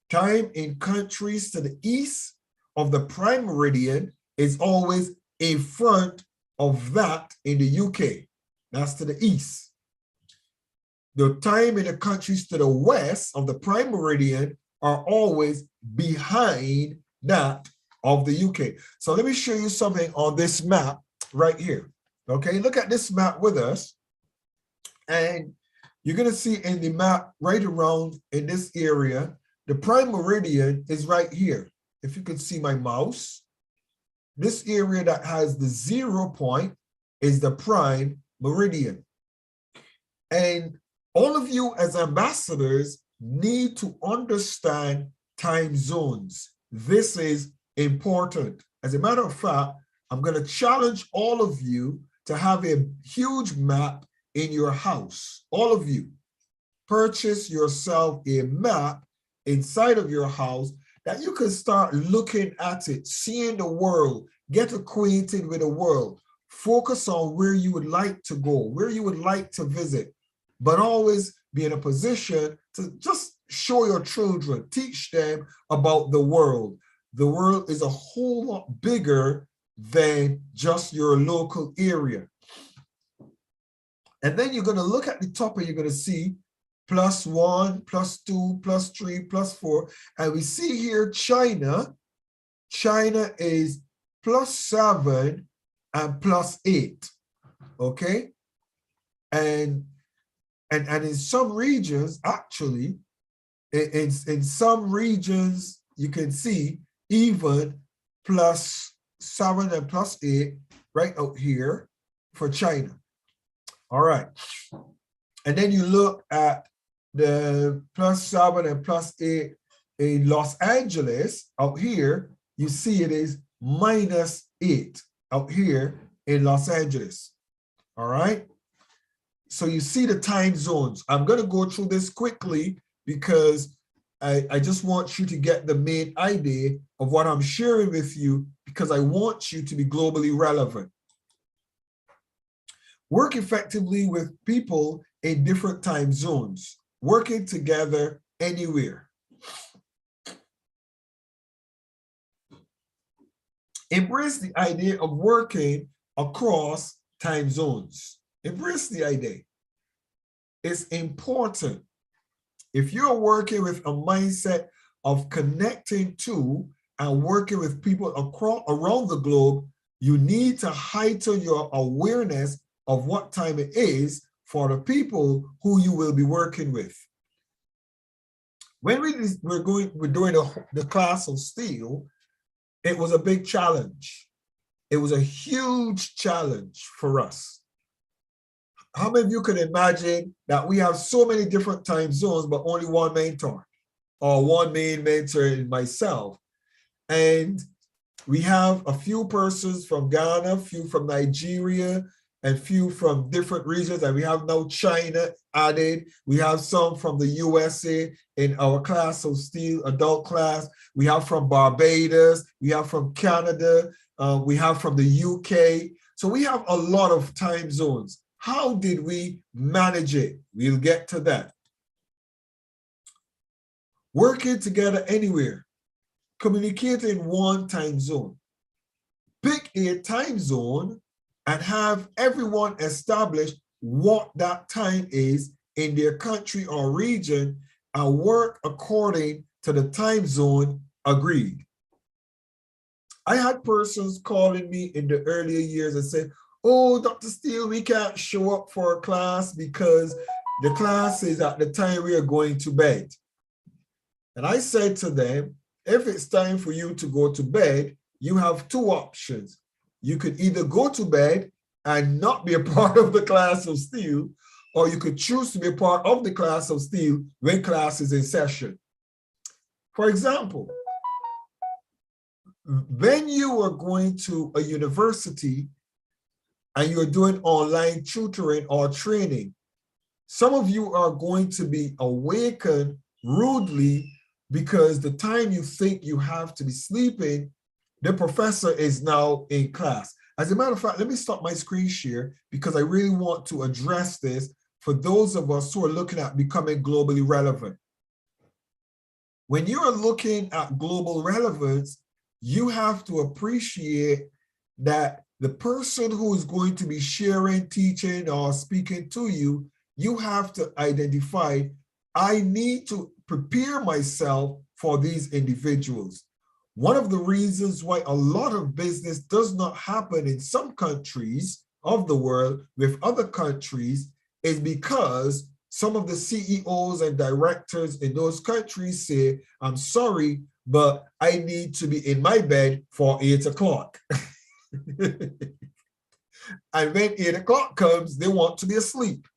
S2: Time in countries to the east of the prime meridian is always in front of that in the UK. That's to the east. The time in the countries to the west of the prime meridian are always behind that of the UK. So let me show you something on this map right here. Okay, look at this map with us. And you're going to see in the map right around in this area, the prime meridian is right here. If you can see my mouse, this area that has the 0 point is the prime meridian. And all of you as ambassadors need to understand time zones. This is important. As a matter of fact, I'm going to challenge all of you to have a huge map in your house. All of you, purchase yourself a map inside of your house that you can start looking at it, seeing the world, get acquainted with the world, focus on where you would like to go, where you would like to visit, but always be in a position to just show your children, teach them about the world. The world is a whole lot bigger than just your local area. And then you're going to look at the top and you're going to see +1, +2, +3, +4. And we see here China. China is +7 and +8. Okay? And in some regions, actually, in some regions, you can see even +7 and +8 right out here for China. All right. And then you look at the +7 and +8 in Los Angeles out here, you see it is -8 out here in Los Angeles. All right. So you see the time zones. I'm going to go through this quickly because I just want you to get the main idea of what I'm sharing with you, because I want you to be globally relevant. Work effectively with people in different time zones, working together anywhere. Embrace the idea of working across time zones. Embrace the idea. It's important. If you're working with a mindset of connecting to and working with people around the globe, you need to heighten your awareness of what time it is for the people who you will be working with. When we're doing the class of SteelE, it was a big challenge. It was a huge challenge for us. How many of you can imagine that we have so many different time zones, but only one mentor or one main mentor in myself? And we have a few persons from Ghana, a few from Nigeria, and few from different regions. And we have now China added. We have some from the USA in our class of SteelE adult class. We have from Barbados. We have from Canada. We have from the UK. So we have a lot of time zones. How did we manage it? We'll get to that. Working together anywhere. Communicate in one time zone. Pick a time zone and have everyone establish what that time is in their country or region and work according to the time zone agreed. I had persons calling me in the earlier years and say, oh, Dr. SteelE, we can't show up for a class because the class is at the time we are going to bed. And I said to them, if it's time for you to go to bed, you have two options. You could either go to bed and not be a part of the class of SteelE, or you could choose to be a part of the class of SteelE when class is in session. For example, when you are going to a university and you're doing online tutoring or training, some of you are going to be awakened rudely because the time you think you have to be sleeping, the professor is now in class. As a matter of fact, let me stop my screen share because I really want to address this for those of us who are looking at becoming globally relevant. When you are looking at global relevance, you have to appreciate that the person who is going to be sharing, teaching, or speaking to you, you have to identify, I need to prepare myself for these individuals. One of the reasons why a lot of business does not happen in some countries of the world with other countries is because some of the CEOs and directors in those countries say, I'm sorry, but I need to be in my bed for 8 o'clock. And when 8 o'clock comes, they want to be asleep.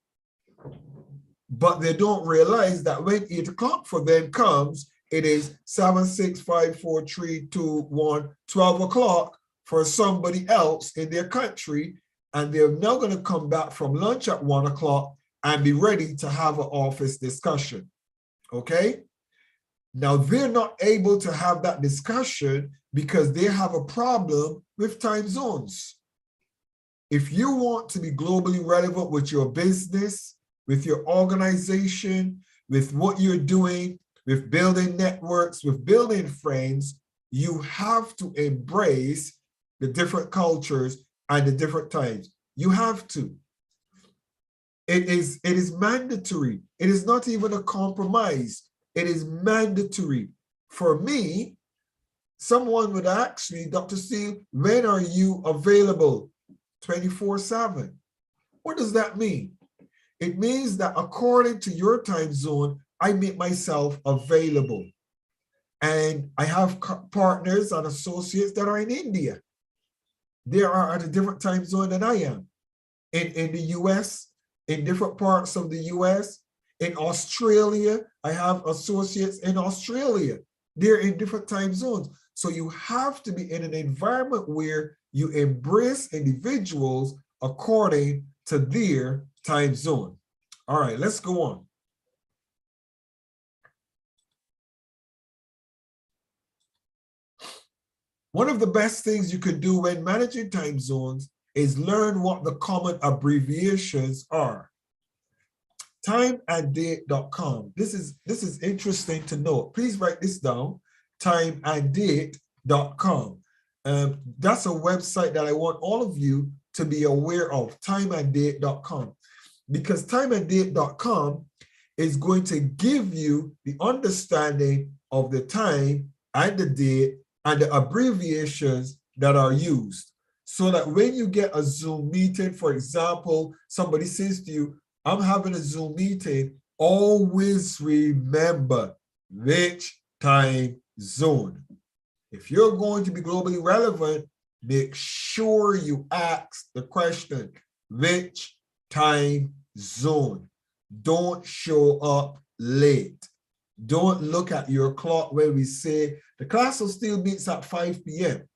S2: But they don't realize that when 8 o'clock for them comes, it is 7, 6, 5, 4, 3, 2, 1, 12 o'clock for somebody else in their country. And they're now going to come back from lunch at 1 o'clock and be ready to have an office discussion. Okay? Now, they're not able to have that discussion because they have a problem with time zones. If you want to be globally relevant with your business, with your organization, with what you're doing, with building networks, with building friends, you have to embrace the different cultures and the different times. You have to. It is mandatory. It is not even a compromise. It is mandatory. For me, someone would ask me, Dr. SteelE, when are you available? 24/7. What does that mean? It means that according to your time zone, I make myself available. And I have partners and associates that are in India. They are at a different time zone than I am. In the US, in different parts of the US, in Australia, I have associates in Australia. They're in different time zones. So you have to be in an environment where you embrace individuals according to their time zone. All right, let's go on. One of the best things you could do when managing time zones is learn what the common abbreviations are. Timeanddate.com. This is interesting to note. Please write this down. Timeanddate.com. That's a website that I want all of you to be aware of. Timeanddate.com, because timeanddate.com is going to give you the understanding of the time and the date and the abbreviations that are used, so that when you get a Zoom meeting, for example, somebody says to you, I'm having a Zoom meeting, always remember which time zone. If you're going to be globally relevant, make sure you ask the question, which time zone? Don't show up late. Don't look at your clock when we say the class will still meets at 5 p.m.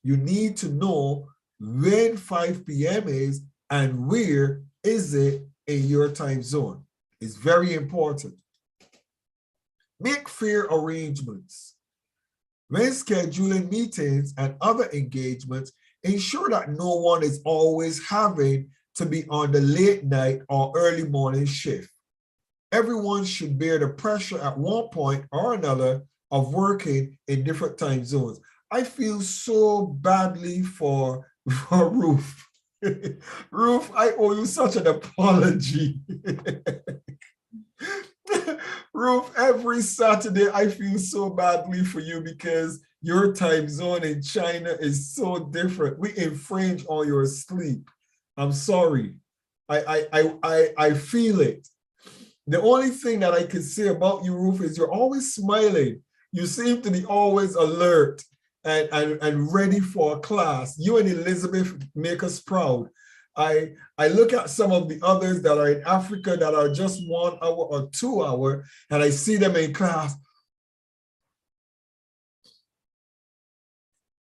S2: You need to know when 5 p.m. is and where is it in your time zone. It's very important. Make fair arrangements. When scheduling meetings and other engagements, ensure that no one is always having to be on the late night or early morning shift. Everyone should bear the pressure at one point or another of working in different time zones. I feel so badly for Ruth. Ruth, I owe you such an apology. Ruth, every Saturday I feel so badly for you because your time zone in China is so different. We infringe on your sleep. I'm sorry. I feel it. The only thing that I can say about you, Ruth, is you're always smiling. You seem to be always alert and ready for a class. You and Elizabeth make us proud. I look at some of the others that are in Africa that are just 1 hour or 2 hours, and I see them in class.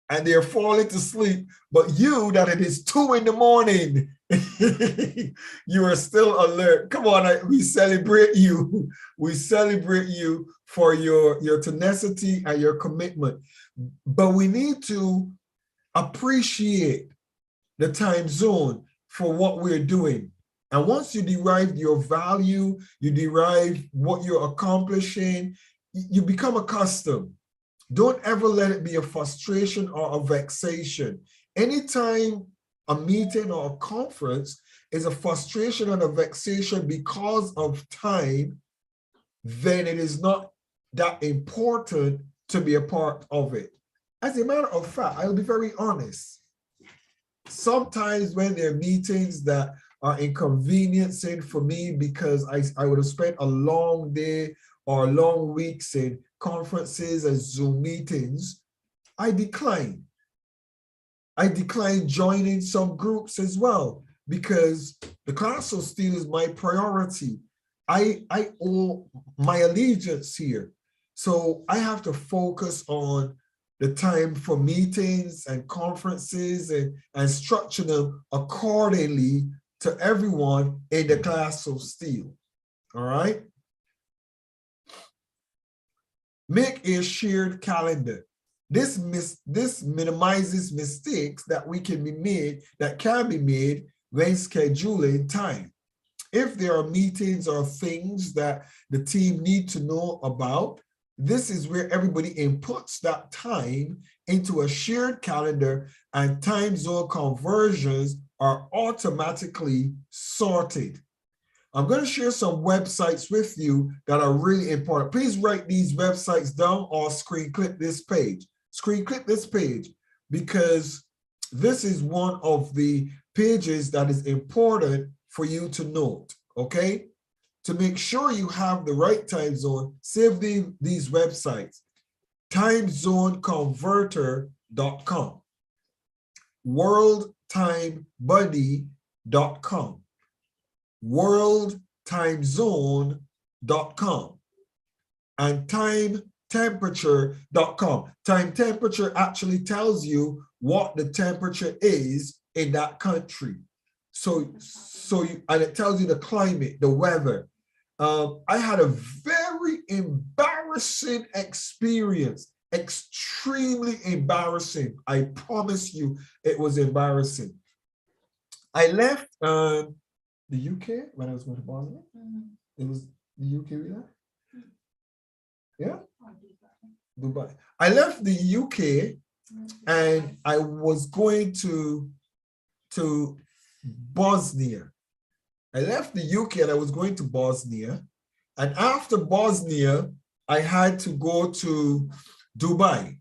S2: And they're falling to sleep, but you, that it is 2 in the morning, you are still alert. Come on, we celebrate you. We celebrate you for your tenacity and your commitment. But we need to appreciate the time zone for what we're doing. And once you derive your value, you derive what you're accomplishing, you become accustomed. Don't ever let it be a frustration or a vexation. Anytime a meeting or a conference is a frustration and a vexation because of time, then it is not that important to be a part of it. As a matter of fact, I'll be very honest. Sometimes when there are meetings that are inconveniencing for me because I would have spent a long day or long weeks in conferences and Zoom meetings, I decline. I decline joining some groups as well because the class of SteelE is my priority. I owe my allegiance here. So I have to focus on the time for meetings and conferences and structure them accordingly to everyone in the class of SteelE. All right? Make a shared calendar. This minimizes mistakes that can be made when scheduling time. If there are meetings or things that the team need to know about, this is where everybody inputs that time into a shared calendar and time zone conversions are automatically sorted. I'm going to share some websites with you that are really important. Please write these websites down or screen clip this page. Screen clip this page because this is one of the pages that is important for you to note, okay? To make sure you have the right time zone, save these websites. Timezoneconverter.com, worldtimebuddy.com, worldtimezone.com, and timetemperature.com. Time temperature actually tells you what the temperature is in that country. And it tells you the climate, the weather. I had a very embarrassing experience, extremely embarrassing. I promise you it was embarrassing. I left the UK when I was going to Bosnia. It was the UK we left? Yeah? Dubai. I left the UK and I was going to Bosnia. I left the UK and I was going to Bosnia. And after Bosnia, I had to go to Dubai.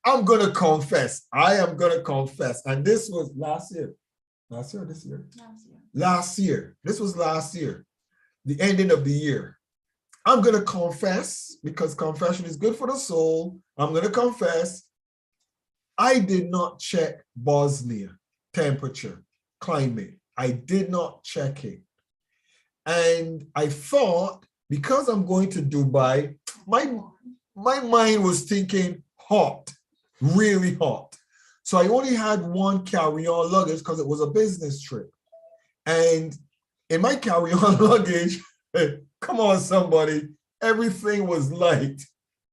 S2: I'm going to confess. I am going to confess. And this was last year. Last year or this year? Last year. This was last year. The ending of the year. I'm going to confess, because confession is good for the soul. I'm going to confess. I did not check Bosnia temperature, climate. I did not check it. And I thought, because I'm going to Dubai, my mind was thinking hot, really hot. So I only had one carry-on luggage because it was a business trip. And in my carry-on luggage, come on, somebody, everything was light.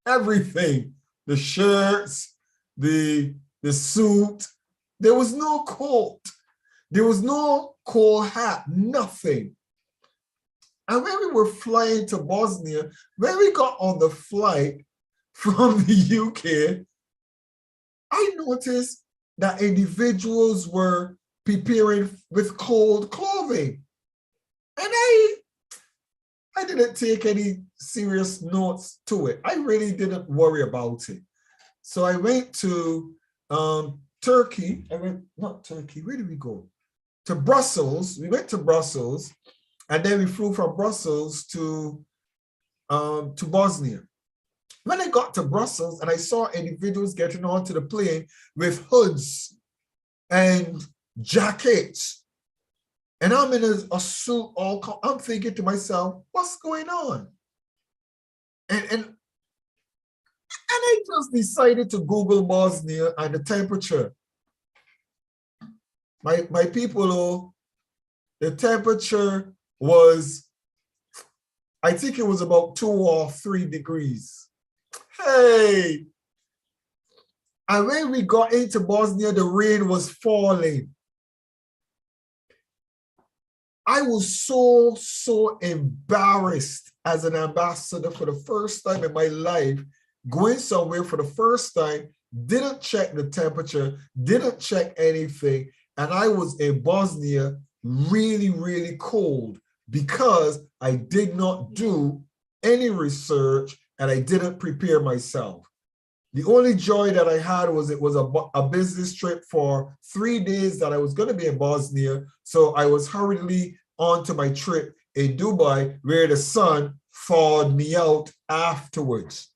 S2: Everything. The shirts, the suit. There was no coat. There was no cold hat, nothing. And when we were flying to Bosnia, when we got on the flight from the UK, I noticed that individuals were preparing with cold clothing. And I didn't take any serious notes to it. I really didn't worry about it. So I went to Turkey. Not Turkey, where did we go? To Brussels. We went to Brussels, and then we flew from Brussels to Bosnia. When I got to Brussels and I saw individuals getting onto the plane with hoods and jackets, and I'm in a suit, I'm thinking to myself, what's going on? And I just decided to Google Bosnia and the temperature. My people, the temperature was, I think it was about 2 or 3 degrees. Hey! And when we got into Bosnia, the rain was falling. I was so embarrassed as an ambassador for the first time in my life, going somewhere for the first time, didn't check the temperature, didn't check anything. And I was in Bosnia really, really cold because I did not do any research and I didn't prepare myself. The only joy that I had was it was a business trip for 3 days that I was going to be in Bosnia. So I was hurriedly on to my trip in Dubai, where the sun thawed me out afterwards.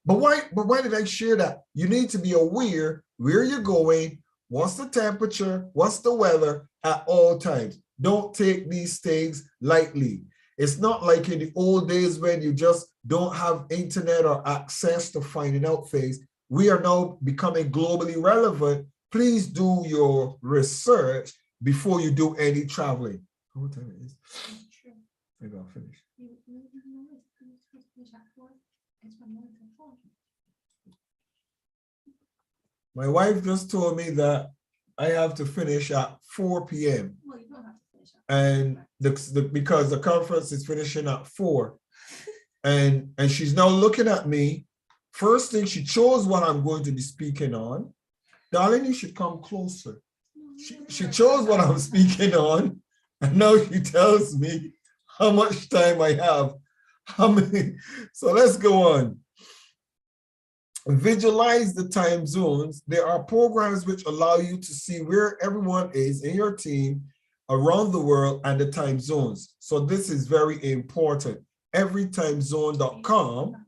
S2: But why did I share that? You need to be aware where you're going, what's the temperature, what's the weather at all times. Don't take these things lightly. It's not like in the old days when you just don't have internet or access to finding out things. We are now becoming globally relevant. Please do your research before you do any traveling. What time it is? Maybe I'll finish. My wife just told me that I have to finish at 4 p.m. Well, you don't have to finish and because the conference is finishing at 4. And she's now looking at me. First thing, she chose what I'm going to be speaking on. Darling, you should come closer. She chose what I'm speaking on. And now she tells me how much time I have. How many? So let's go on. Visualize the time zones. There are programs which allow you to see where everyone is in your team around the world and the time zones. So this is very important. Everytimezone.com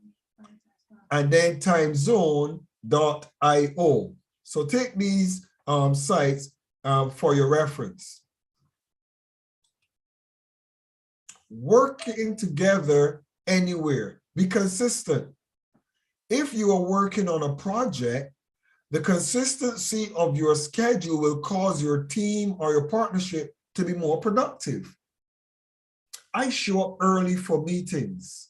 S2: and then timezone.io. So take these sites for your reference. Working together anywhere. Be consistent. If you are working on a project, the consistency of your schedule will cause your team or your partnership to be more productive. I show up early for meetings.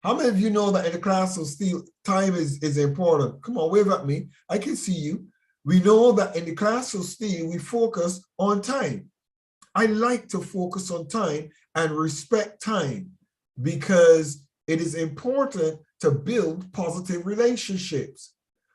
S2: How many of you know that in the class of SteelE, time is important? Come on, wave at me. I can see you. We know that in the class of SteelE, we focus on time. I like to focus on time and respect time because it is important to build positive relationships.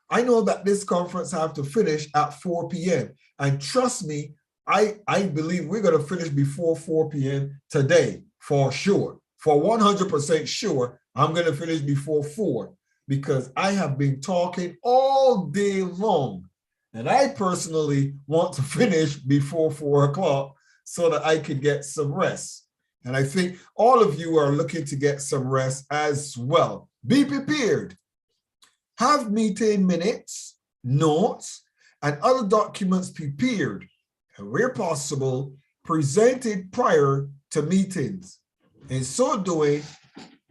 S2: I know that this conference have to finish at 4 p.m. And trust me, I believe we're going to finish before 4 p.m. today, for sure. For 100% sure, I'm going to finish before 4 because I have been talking all day long. And I personally want to finish before 4 o'clock so that I could get some rest. And I think all of you are looking to get some rest as well. Be prepared. Have meeting minutes, notes, and other documents prepared, and where possible, presented prior to meetings. In so doing,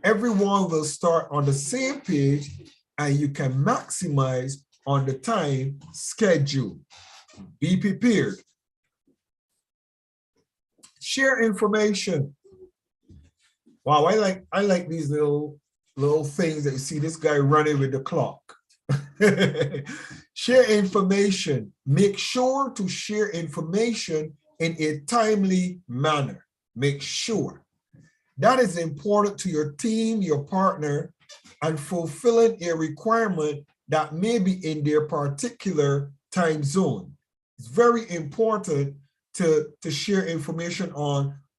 S2: everyone will start on the same page and you can maximize on the time schedule. Be prepared. Share information. Wow, I like these little things that you see this guy running with the clock. Share information. Make sure to share information in a timely manner. Make sure. That is important to your team, your partner, and fulfilling a requirement that may be in their particular time zone. It's very important to share information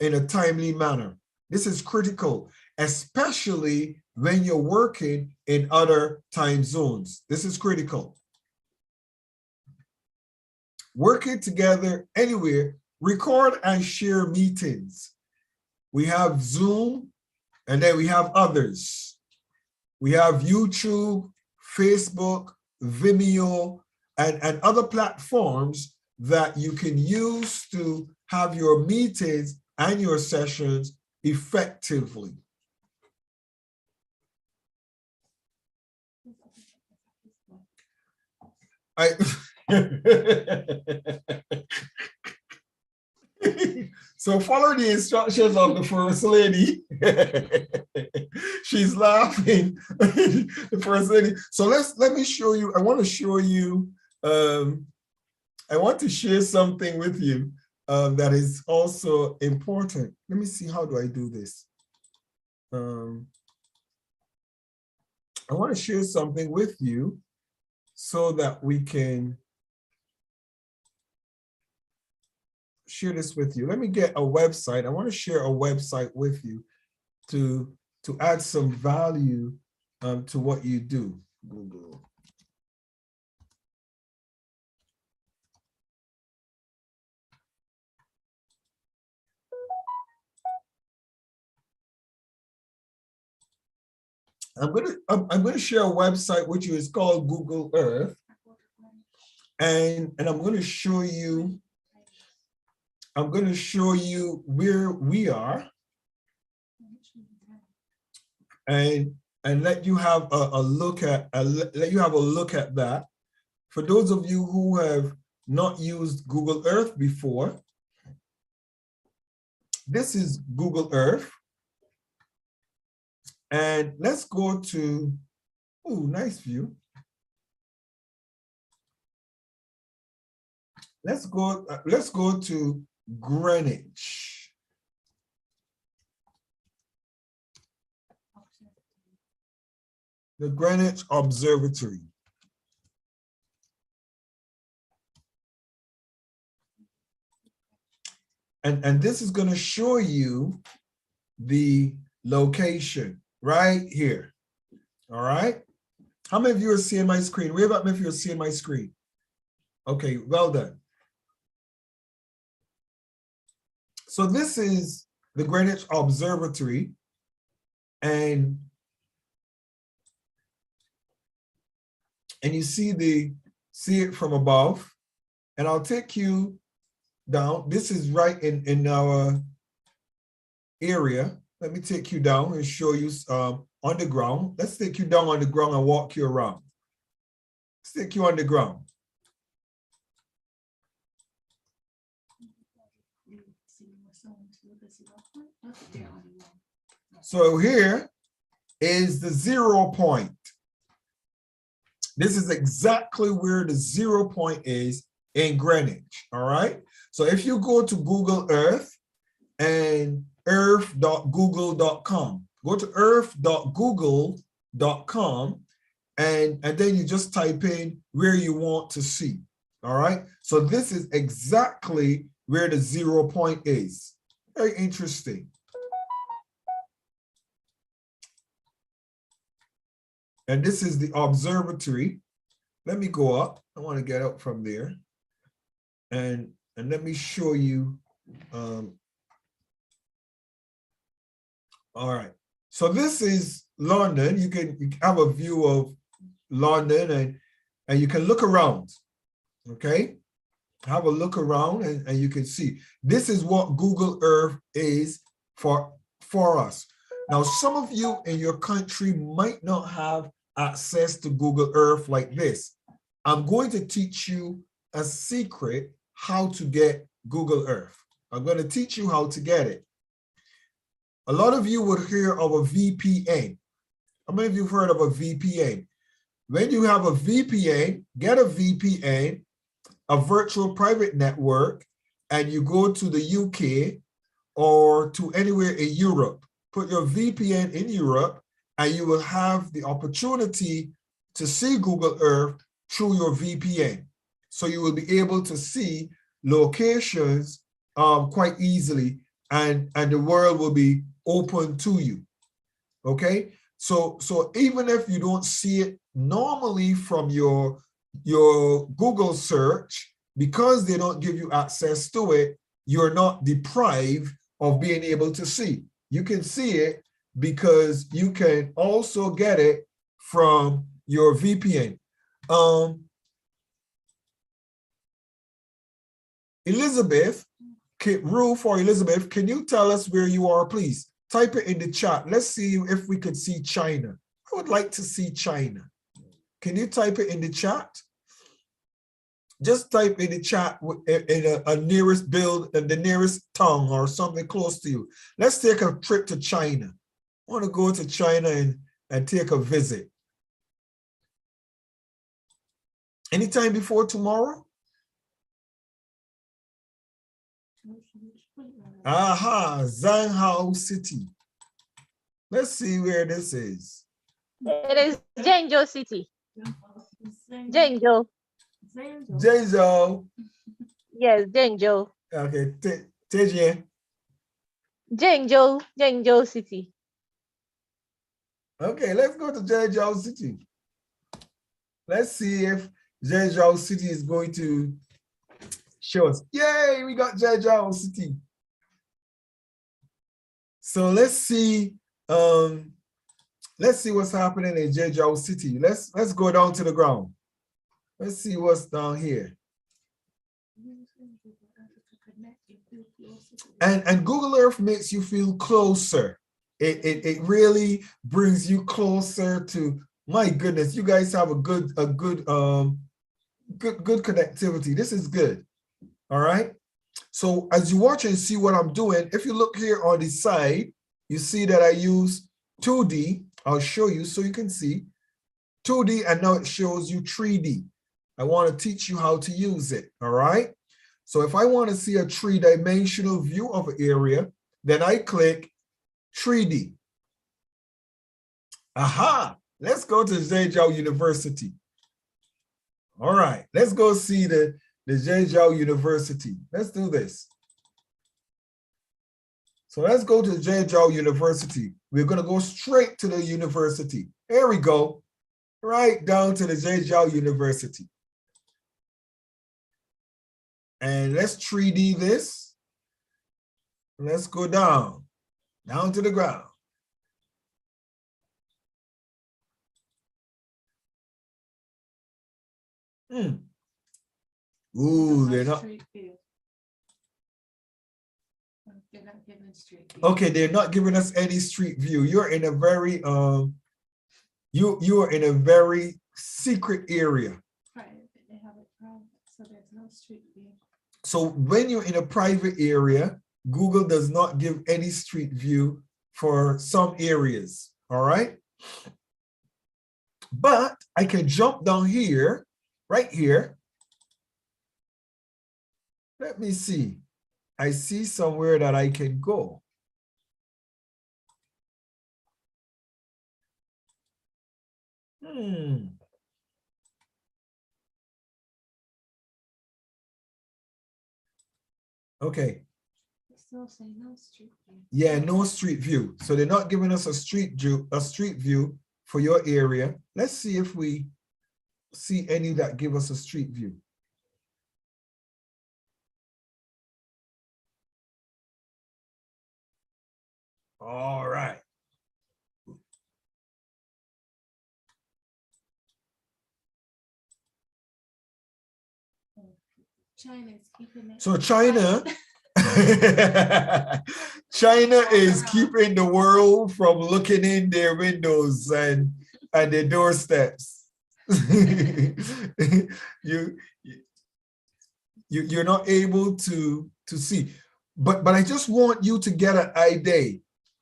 S2: in a timely manner. This is critical, especially when you're working in other time zones. This is critical. Working together anywhere, record and share meetings. We have Zoom, and then we have others. We have YouTube, Facebook, Vimeo, and other platforms that you can use to have your meetings and your sessions effectively. So follow the instructions of the First Lady. She's laughing. The First Lady. So let me show you. I want to show you. I want to share something with you that is also important. Let me see. How do I do this? I want to share something with you so that we can share this with you. Let me get a website. I want to share a website with you to add some value to what you do. Google. I'm going to share a website which is called Google Earth, and I'm going to show you. I'm going to show you where we are, and let you have a look at that. For those of you who have not used Google Earth before, this is Google Earth. And let's go to, oh, nice view. Let's go to Greenwich. The Greenwich Observatory. And this is going to show you the location right here. All right. How many of you are seeing my screen? Wave at me if you're seeing my screen. Okay, well done. So this is the Greenwich Observatory, and you see it from above, and I'll take you down. This is right in our area. Let me take you down and show you on the ground. Let's take you down on the ground and walk you around. Let's take you on the ground. So here is the 0 point. This is exactly where the 0 point is in Greenwich, all right? So if you go to Google Earth and earth.google.com, go to earth.google.com and then you just type in where you want to see, all right? So this is exactly where the 0 point is. Very interesting. And this is the observatory. Let me go up. I want to get up from there. And let me show you. All right. So this is London. You can have a view of London and you can look around. Okay. Have a look around and you can see. This is what Google Earth is for us. Now, some of you in your country might not have access to Google Earth like this. I'm going to teach you a secret how to get Google Earth. I'm going to teach you how to get it. A lot of you would hear of a VPN. How many of you have heard of a VPN? When you have a VPN, get a VPN, a virtual private network, and you go to the UK or to anywhere in Europe. Put your VPN in Europe, and you will have the opportunity to see Google Earth through your VPN. So you will be able to see locations quite easily, and the world will be open to you. Okay, so even if you don't see it normally from your Google search, because they don't give you access to it, you're not deprived of being able to see. You can see it because you can also get it from your VPN. Elizabeth, Ruth or Elizabeth, can you tell us where you are, please? Type it in the chat. Let's see if we could see China. I would like to see China. Can you type it in the chat? Just type in the chat in a nearest build and the nearest tongue or something close to you. Let's take a trip to China. I want to go to China and take a visit. Anytime before tomorrow? Aha, Zhanghao City. Let's see where this is.
S3: It is Zhengzhou City. Zhengzhou.
S2: Zhengzhou.
S3: Yes, Zhengzhou.
S2: Okay, Tijian.
S3: Zhengzhou City.
S2: Okay, let's go to Zhengzhou City. Let's see if Zhengzhou City is going to show us. Yay, we got Zhengzhou City. So let's see what's happening in Zhengzhou City. Let's go down to the ground. Let's see what's down here. And Google Earth makes you feel closer. It really brings you closer to, my goodness, you guys have a good connectivity. This is good. All right. So as you watch and see what I'm doing, if you look here on the side, you see that I use 2D. I'll show you so you can see 2D, and now it shows you 3D. I want to teach you how to use it. All right. So if I want to see a 3-dimensional view of an area, then I click 3D. Aha, let's go to Zhengzhou University. All right, let's go see the Zhengzhou University. Let's do this. So let's go to Zhengzhou University. We're going to go straight to the university. Here we go, right down to the Zhengzhou University. And let's 3D this. Let's go down to the ground. Ooh, they're not. Okay, they're not giving us any street view. You're in a very you are in a very secret area.
S1: They have it private, so there's no street view.
S2: So when you're in a private area, Google does not give any street view for some areas. All right. But I can jump down here, right here. Let me see. I see somewhere that I can go. Okay.
S1: Still say no street view.
S2: Yeah, no street view. So they're not giving us a street view for your area. Let's see if we see any that give us a street view. All right.
S1: China is keeping it.
S2: So China, China is keeping the world from looking in their windows and their doorsteps. You're not able to see. But I just want you to get an idea.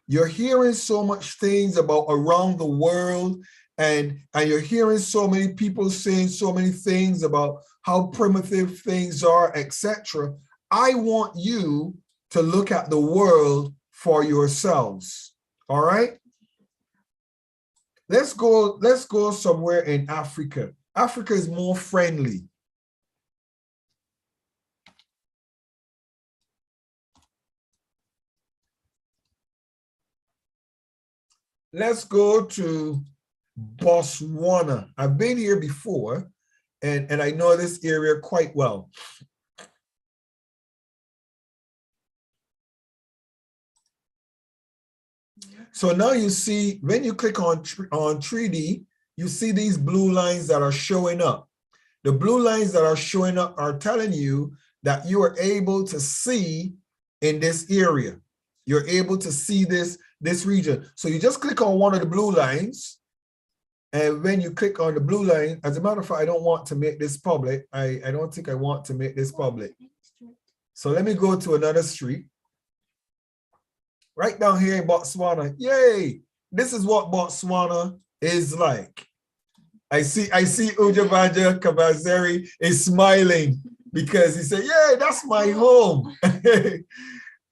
S2: You're hearing so much things about around the world, and you're hearing so many people saying so many things about how primitive things are, etc. I want you to look at the world for yourselves. All right? Let's go somewhere in Africa. Africa is more friendly. Let's go to Botswana. I've been here before, and I know this area quite well. So now you see, when you click on 3D, you see these blue lines that are showing up. The blue lines that are showing up are telling you that you are able to see in this area. You're able to see this region. So you just click on one of the blue lines. And when you click on the blue line, as a matter of fact, I don't want to make this public. I don't think I want to make this public. So let me go to another street. Right down here in Botswana. Yay! This is what Botswana is like. I see Ujabanja Kabazeri is smiling because he said, "Yeah, that's my home."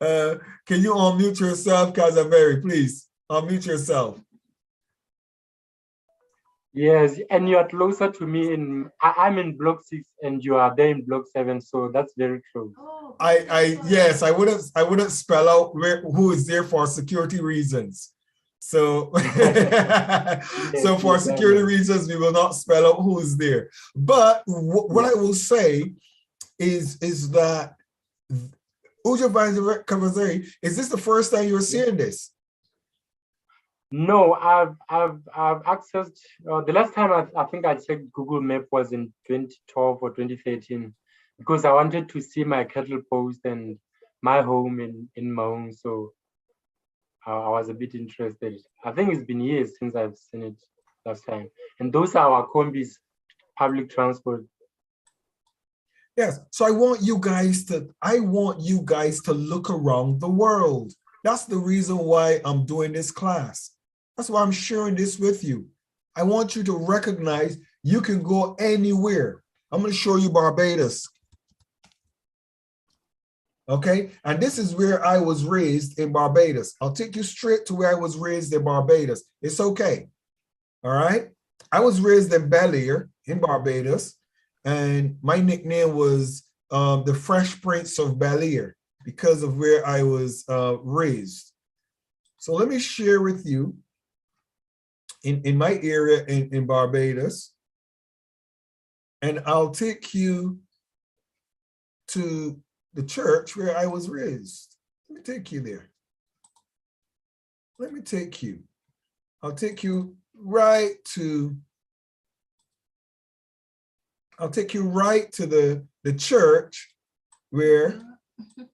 S2: Can you unmute yourself, Kazaveri, please? Unmute yourself.
S11: Yes, and you are closer to me I'm in block 6 and you are there in block 7, so that's very close.
S2: Yes, I wouldn't spell out who is there for security reasons. So so for security reasons, we will not spell out who is there. But what I will say is that Ujabanja Kabazeri, is this the first time you're seeing this?
S11: No, I've accessed the last time I think I checked Google Map was in 2012 or 2013 because I wanted to see my cattle post and my home in Maung, so I was a bit interested. I think it's been years since I've seen it last time, and those are our combis, public transport.
S2: Yes, so I want you guys to look around the world. That's the reason why I'm doing this class. That's why I'm sharing this with you. I want you to recognize you can go anywhere. I'm going to show you Barbados. Okay, and this is where I was raised in Barbados. I'll take you straight to where I was raised in Barbados. It's okay. All right. I was raised in Bel Air in Barbados, and my nickname was the Fresh Prince of Bel Air because of where I was raised. So let me share with you in my area in Barbados, and I'll take you to the church where I was raised. Let me take you there. Let me take you. I'll take you right to the church where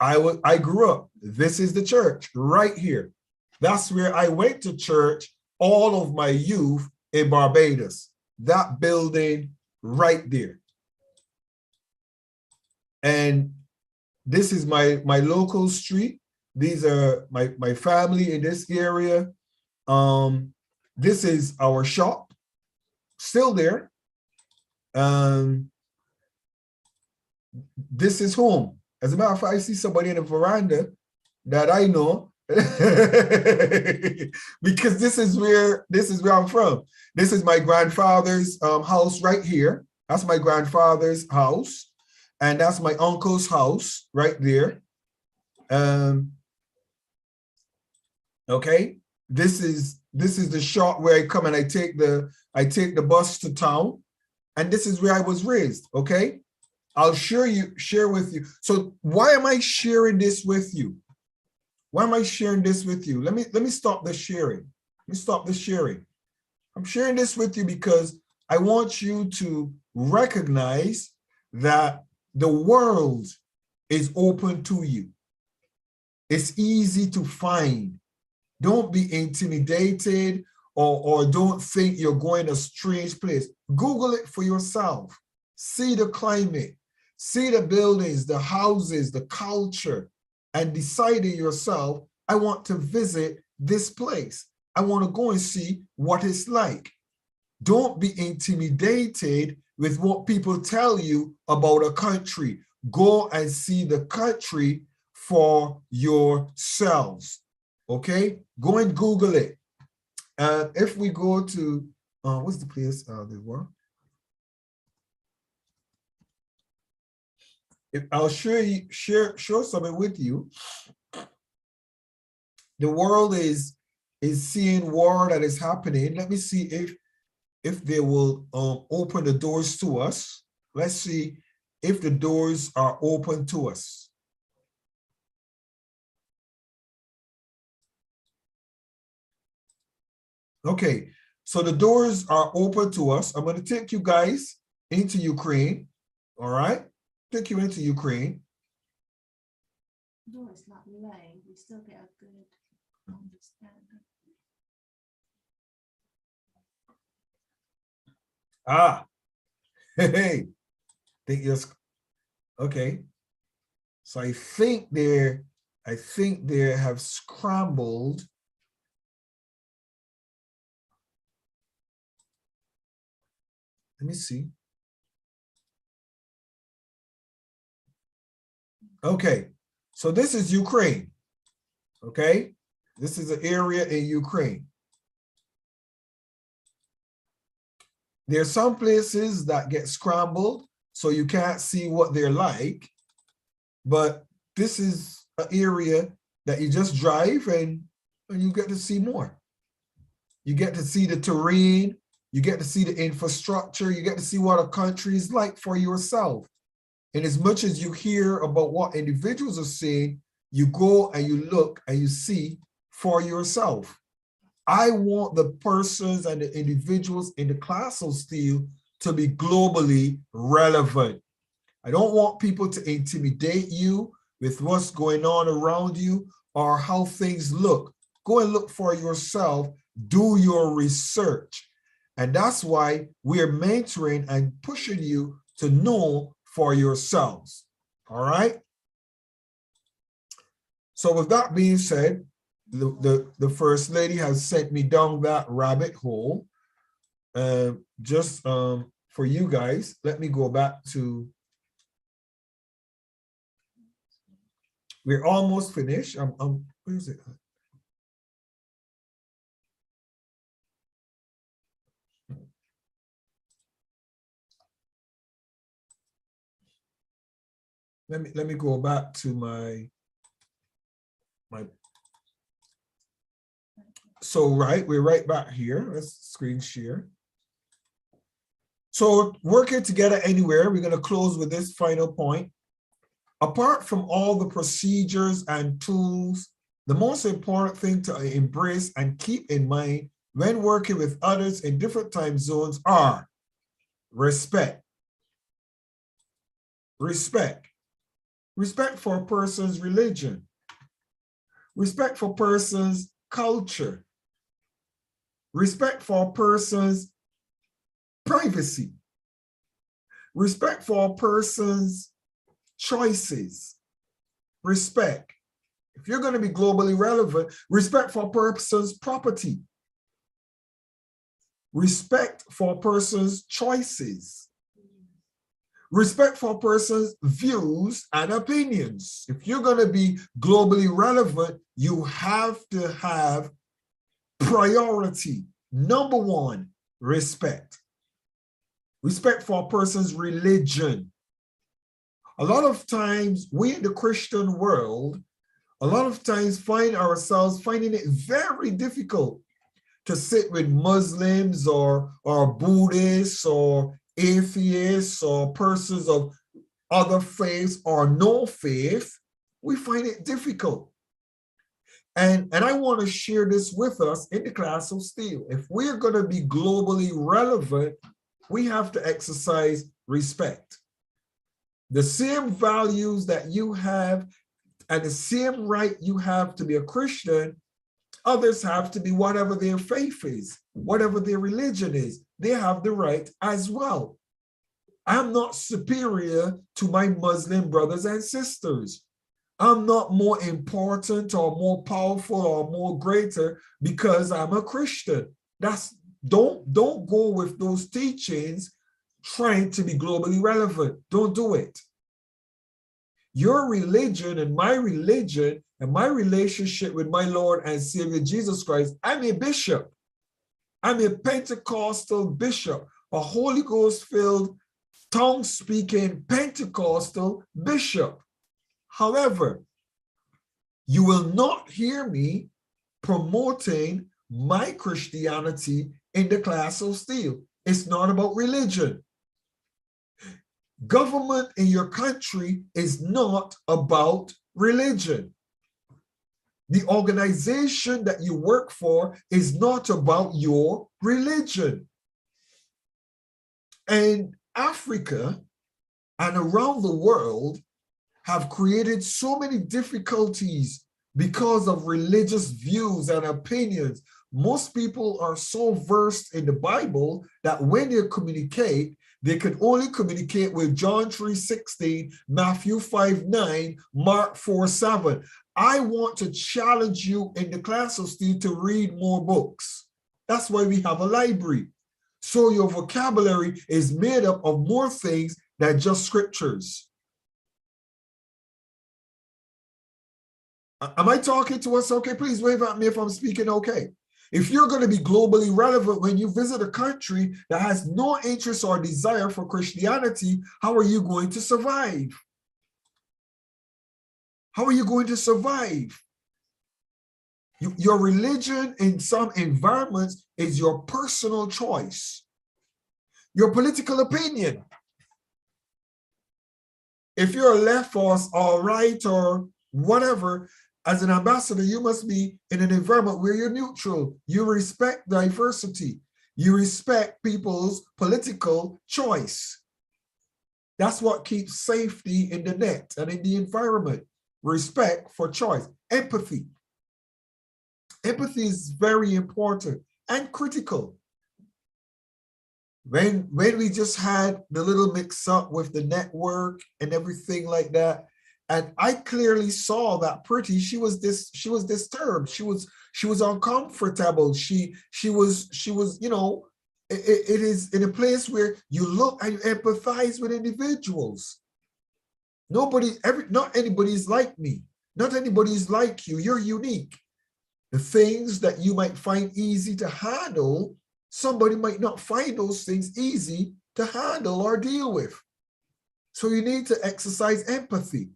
S2: I grew up. This is the church right here. That's where I went to church all of my youth in Barbados. That building right there. And this is my local street. These are my family in this area. This is our shop, still there. This is home. As a matter of fact, I see somebody in the veranda that I know because this is where I'm from. This is my grandfather's house right here. That's my grandfather's house, and that's my uncle's house right there. Okay, this is the shop where I come and I take the bus to town, and this is where I was raised. Okay, I'll share with you. So why am I sharing this with you? Why am I sharing this with you? Let me stop the sharing. Let me stop the sharing. I'm sharing this with you because I want you to recognize that the world is open to you. It's easy to find. Don't be intimidated or don't think you're going a strange place. Google it for yourself. See the climate, see the buildings, the houses, the culture, and decide in yourself, I want to visit this place. I want to go and see what it's like. Don't be intimidated with what people tell you about a country. Go and see the country for yourselves. Okay, go and Google it. If we go to, what's the place they were? If I'll share something with you. The world is seeing war that is happening. Let me see if they will open the doors to us. Let's see if the doors are open to us. Okay, so the doors are open to us. I'm going to take you guys into Ukraine. All right, take you into Ukraine.
S1: No, it's not lying. We still get a good understanding.
S2: Ah, hey, think you're okay. So I think they have scrambled. Let me see. Okay, so this is Ukraine. Okay, this is an area in Ukraine. There are some places that get scrambled, so you can't see what they're like. But this is an area that you just drive and you get to see more. You get to see the terrain. You get to see the infrastructure. You get to see what a country is like for yourself. And as much as you hear about what individuals are saying, you go and you look and you see for yourself. I want the persons and the individuals in the class of SteelE to be globally relevant. I don't want people to intimidate you with what's going on around you or how things look. Go and look for yourself. Do your research. And that's why we're mentoring and pushing you to know for yourselves. All right? So with that being said, the First Lady has sent me down that rabbit hole. Just for you guys, let me go back to, we're almost finished. Where is it? Let me go back to my so we're right back here. Let's screen share. So working together anywhere, we're going to close with this final point. Apart from all the procedures and tools, the most important thing to embrace and keep in mind when working with others in different time zones are respect. Respect. respect for a person's religion, respect for a person's culture, respect for a person's privacy, respect for a person's choices, respect. If you're going to be globally relevant, respect for a person's property, respect for a person's choices, respect for a person's views and opinions. If you're going to be globally relevant, you have to have priority. Number one, respect. Respect for a person's religion. A lot of times, we in the Christian world, a lot of times find ourselves finding it very difficult to sit with Muslims or Buddhists or atheists or persons of other faiths or no faith. We find it difficult. And I want to share this with us in the class of SteelE. If we're going to be globally relevant, we have to exercise respect. The same values that you have and the same right you have to be a Christian, others have to be whatever their faith is, whatever their religion is. They have the right as well. I'm not superior to my Muslim brothers and sisters. I'm not more important or more powerful or more greater because I'm a Christian. Don't go with those teachings trying to be globally relevant. Don't do it. Your religion and my religion and my relationship with my Lord and Savior Jesus Christ, I'm a bishop. I'm a Pentecostal bishop, a Holy Ghost-filled, tongue-speaking Pentecostal bishop. However, you will not hear me promoting my Christianity in the class of SteelE. It's not about religion. Government in your country is not about religion. The organization that you work for is not about your religion. And Africa and around the world have created so many difficulties because of religious views and opinions. Most people are so versed in the Bible that when they communicate, they can only communicate with John 3:16, Matthew 5:9, Mark 4:7. I want to challenge you in the class of SteelE to read more books. That's why we have a library. So your vocabulary is made up of more things than just scriptures. Am I talking to us okay? Please wave at me if I'm speaking okay. If you're going to be globally relevant when you visit a country that has no interest or desire for Christianity, how are you going to survive? How are you going to survive? Your religion in some environments is your personal choice, your political opinion. If you're left or right or whatever, as an ambassador, you must be in an environment where you're neutral. You respect diversity. You respect people's political choice. That's what keeps safety in the net and in the environment. Respect for choice. Empathy. Empathy is very important and critical. When we just had the little mix up with the network and everything like that, and I clearly saw that Pretty, she was disturbed. She was uncomfortable. She was, you know, it is in a place where you look and you empathize with individuals. Not anybody is like me. Not anybody is like you. You're unique. The things that you might find easy to handle, somebody might not find those things easy to handle or deal with. So you need to exercise empathy.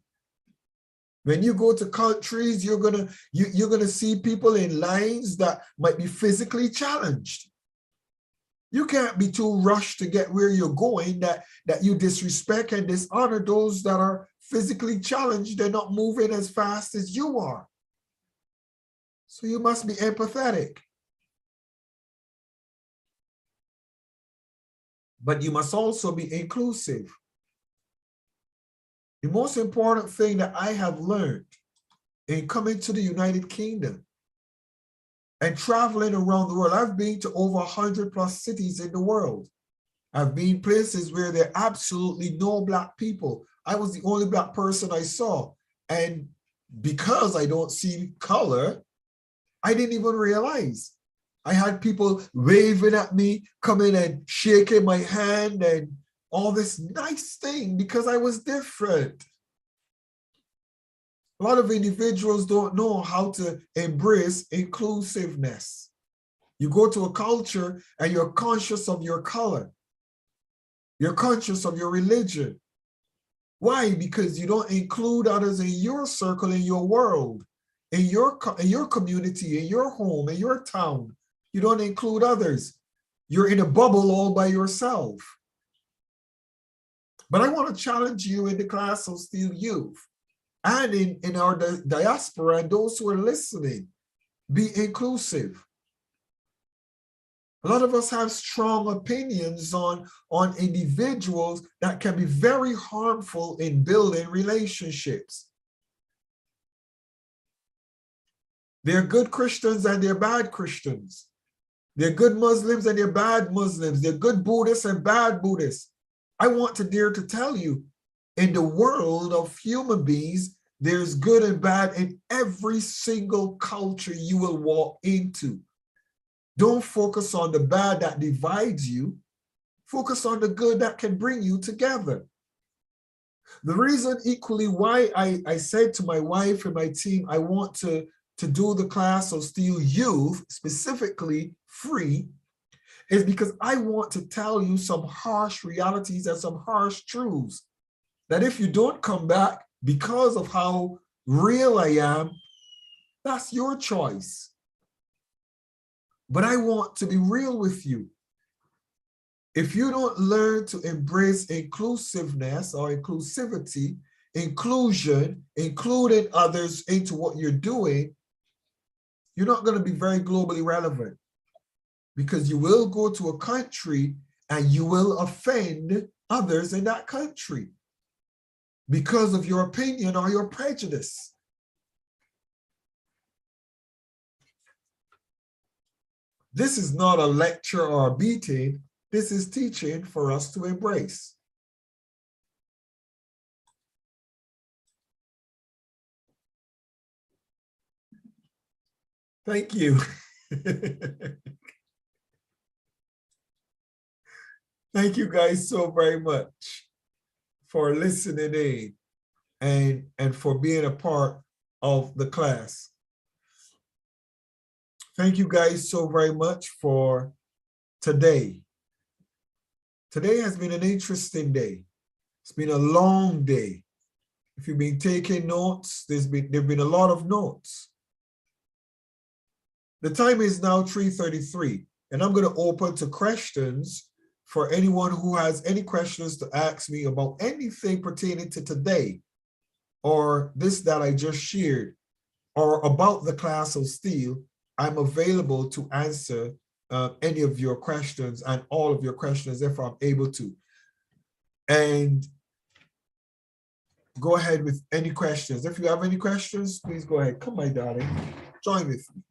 S2: When you go to countries, you're gonna see people in lines that might be physically challenged. You can't be too rushed to get where you're going that you disrespect and dishonor those that are physically challenged. They're not moving as fast as you are. So you must be empathetic. But you must also be inclusive. The most important thing that I have learned in coming to the United Kingdom and traveling around the world, I've been to over 100+ cities in the world. I've been places where there are absolutely no Black people. I was the only Black person I saw. And because I don't see color, I didn't even realize. I had people waving at me, coming and shaking my hand and all this nice thing because I was different. A lot of individuals don't know how to embrace inclusiveness. You go to a culture and you're conscious of your color. You're conscious of your religion. Why? Because you don't include others in your circle, in your world, in your community, in your home, in your town. You don't include others. You're in a bubble all by yourself. But I want to challenge you in the class of SteelE Youth and in our diaspora and those who are listening, be inclusive. A lot of us have strong opinions on individuals that can be very harmful in building relationships. They're good Christians and they're bad Christians. They're good Muslims and they're bad Muslims. They're good Buddhists and bad Buddhists. I want to dare to tell you, in the world of human beings, there's good and bad in every single culture you will walk into. Don't focus on the bad that divides you. Focus on the good that can bring you together. The reason equally why I said to my wife and my team, I want to do the class of SteelE Youth, specifically free, is because I want to tell you some harsh realities and some harsh truths that if you don't come back because of how real I am, that's your choice. But I want to be real with you. If you don't learn to embrace inclusiveness or inclusivity, inclusion, including others into what you're doing, you're not going to be very globally relevant, because you will go to a country and you will offend others in that country because of your opinion or your prejudice. This is not a lecture or a beating. This is teaching for us to embrace. Thank you. Thank you guys so very much for listening in and for being a part of the class. Thank you guys so very much for today. Today has been an interesting day. It's been a long day. If you've been taking notes, there've been a lot of notes. The time is now 3:33, and I'm going to open to questions for anyone who has any questions to ask me about anything pertaining to today, or this that I just shared, or about the class of SteelE. I'm available to answer any of your questions and all of your questions if I'm able to. And go ahead with any questions. If you have any questions, please go ahead. Come, my darling, join with me.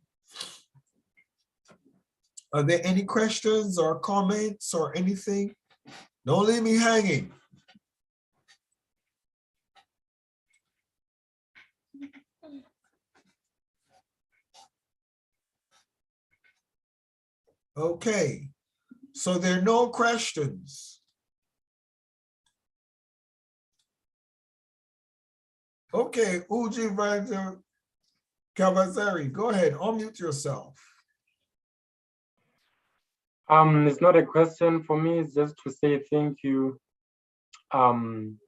S2: Are there any questions or comments or anything? Don't leave me hanging. Okay, so there are no questions. Okay, Uji Vanja Cavazzari, go ahead, unmute yourself.
S11: It's not a question for me, it's just to say thank you. I'm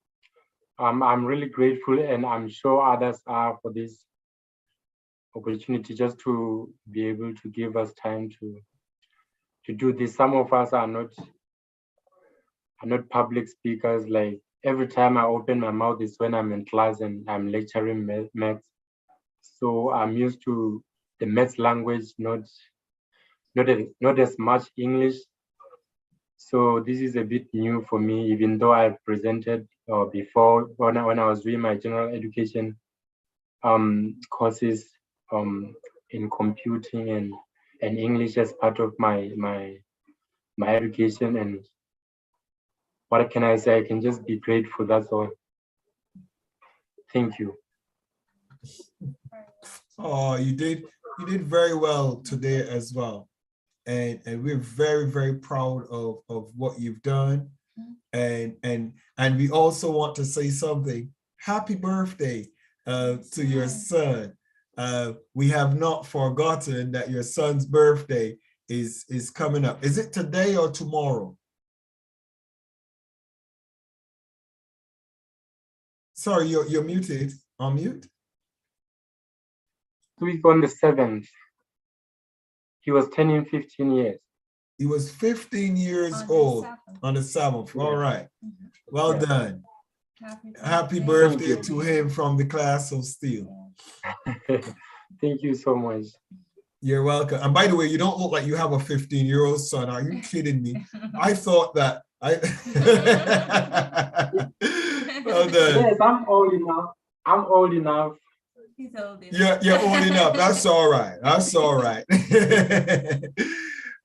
S11: really grateful, and I'm sure others are, for this opportunity just to be able to give us time to do this. Some of us are not public speakers. Like every time I open my mouth is when I'm in class and I'm lecturing maths. So I'm used to the maths language, not as much English. So this is a bit new for me, even though I've presented before when I was doing my general education courses in computing and English as part of my education. And what can I say? I can just be grateful. That's all. Thank you.
S2: Oh, you did very well today as well. And we're very, very proud of what you've done. And we also want to say something. Happy birthday to your son. We have not forgotten that your son's birthday is coming up. Is it today or tomorrow? Sorry, you're muted. On mute.
S11: Week on the 7th. He was turning 15 years.
S2: He was 15 years old on the 7th. All right. Well done. Happy birthday to him from the class of SteelE.
S11: Thank you so much.
S2: You're welcome. And by the way, you don't look like you have a 15-year-old son. Are you kidding me? I thought that. Well done.
S11: Yes, I'm old enough. I'm old enough.
S1: He's old enough.
S2: You're old enough. That's all right. That's all right.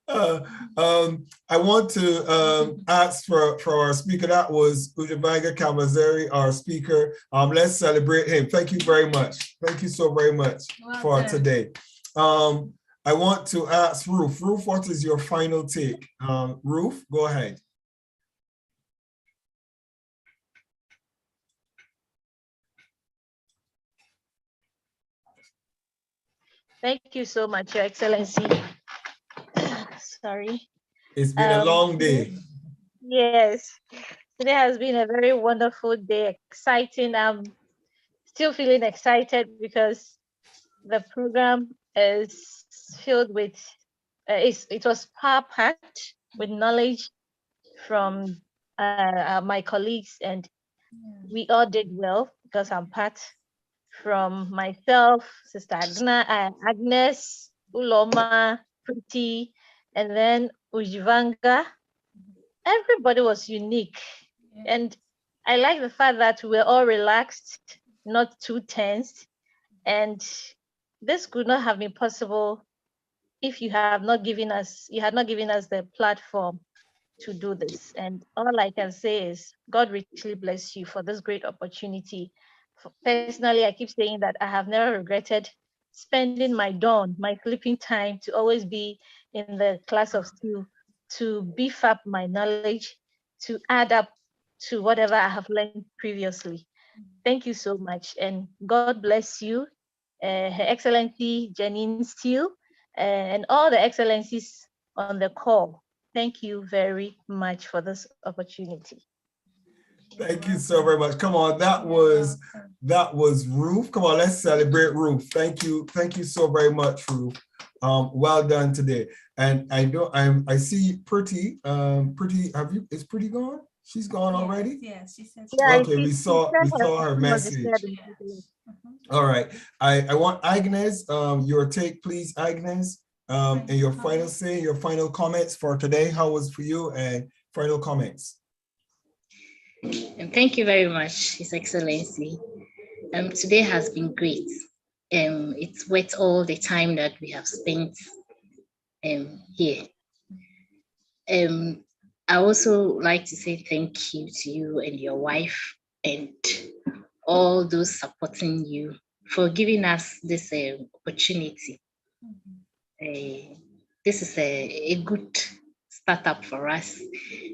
S2: I want to ask for our speaker. That was Ujabanga Kamazeri, our speaker. Let's celebrate him. Thank you very much. Thank you so very much for today. I want to ask Ruth. Ruth, what is your final take? Ruth, go ahead.
S3: Thank you so much, Your Excellency. Sorry.
S2: It's been a long day.
S3: Yes. Today has been a very wonderful day, exciting. I'm still feeling excited because the program is filled with, it was power-packed with knowledge from my colleagues, and we all did well because I'm part from myself, Sister Agnes, Uloma, Pretty, and then Ujivanga. Everybody was unique. And I like the fact that we were all relaxed, not too tensed. And this could not have been possible if you had not given us the platform to do this. And all I can say is God richly bless you for this great opportunity. Personally, I keep saying that I have never regretted spending my dawn, my sleeping time to always be in the class of SteelE, to beef up my knowledge, to add up to whatever I have learned previously. Thank you so much, and God bless you, Her Excellency Janine SteelE, and all the excellencies on the call. Thank you very much for this opportunity.
S2: Thank you so very much. Come on, that was Ruth. Come on, let's celebrate Ruth. Thank you so very much, Ruth. Well done today. And I see Pretty. Pretty, is Pretty gone? She's gone already?
S1: Yes, she said.
S3: Yeah,
S2: okay, we saw her message. All right. I want Agnes, your take, please, Agnes. And your final say, your final comments for today. How was it for you? And final comments.
S16: And thank you very much, His Excellency. Today has been great. It's worth all the time that we have spent here. I also like to say thank you to you and your wife and all those supporting you for giving us this opportunity. This is a good startup for us,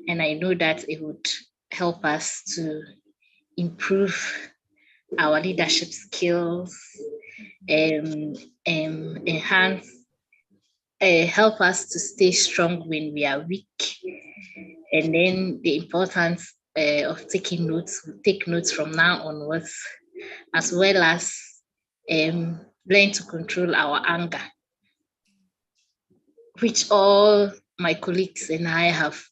S16: and I know that it would help us to improve our leadership skills, enhance, help us to stay strong when we are weak, and then the importance of taking notes. We'll take notes from now onwards, as well as learn to control our anger, which all my colleagues and I have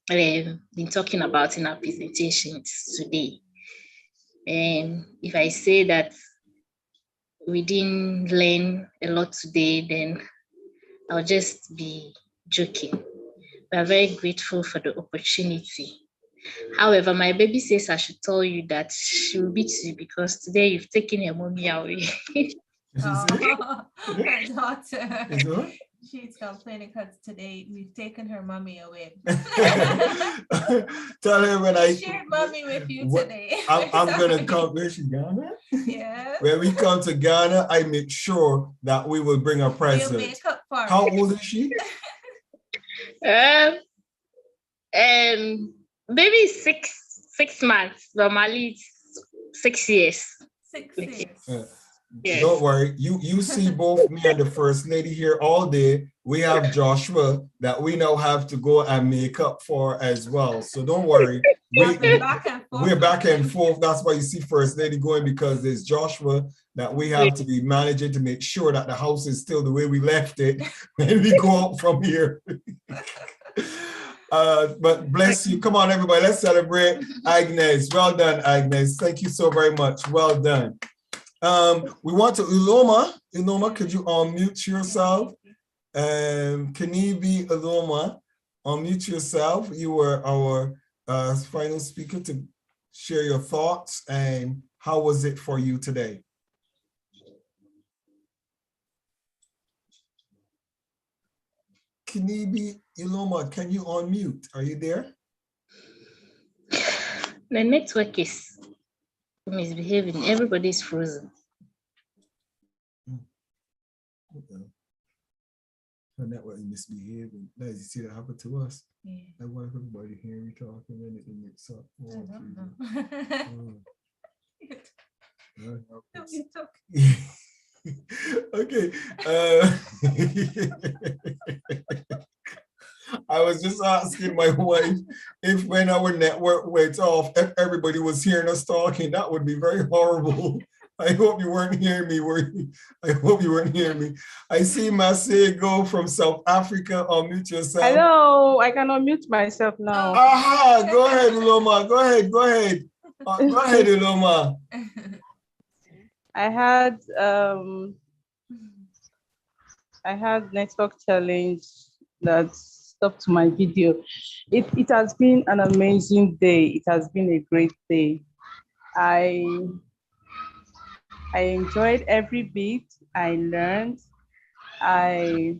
S16: been talking about in our presentations today. And if I say that we didn't learn a lot today, then I'll just be joking. We are very grateful for the opportunity. However, my baby says I should tell you that she will beat you because today you've taken your mommy away.
S1: Oh, her daughter.
S2: Is what?
S1: She's complaining because today we've taken her mommy away.
S2: Tell her when I
S1: shared mommy with you today.
S2: I'm gonna come. Where's she, Ghana?
S1: Yeah.
S2: When we come to Ghana, I make sure that we will bring a present.
S1: We'll make up for
S2: How
S1: it.
S2: old is she?
S16: Baby is 6 months. Normally it's 6 years.
S1: 6 years.
S16: Yes.
S2: Don't worry. You see both me and the first lady here all day. We have Joshua that we now have to go and make up for as well. So don't worry. We're back and forth. That's why you see first lady going, because there's Joshua that we have to be managing to make sure that the house is still the way we left it when we go out from here. But bless you. Come on, everybody. Let's celebrate Agnes. Well done, Agnes. Thank you so very much. Well done. We want to Uloma. Uloma, could you unmute yourself? Kanibi Uloma, unmute yourself. You were our final speaker to share your thoughts, and how was it for you today? Kanibi Uloma, can you unmute? Are you there?
S16: The network is misbehaving. Everybody's frozen.
S2: The network is misbehaving. As you see that happen to us.
S1: Yeah.
S2: I want everybody hearing me talking and it mix up. Okay. I was just asking my wife if when our network went off, if everybody was hearing us talking, that would be very horrible. I hope you weren't hearing me. I hope you weren't hearing me. I see Masego from South Africa. Unmute yourself.
S7: Hello, I can unmute myself now.
S2: Aha, go ahead, Uloma. Go ahead. Go ahead, Uloma.
S7: I had network challenge that stopped my video. It has been an amazing day. It has been a great day. I enjoyed every bit. I learned. I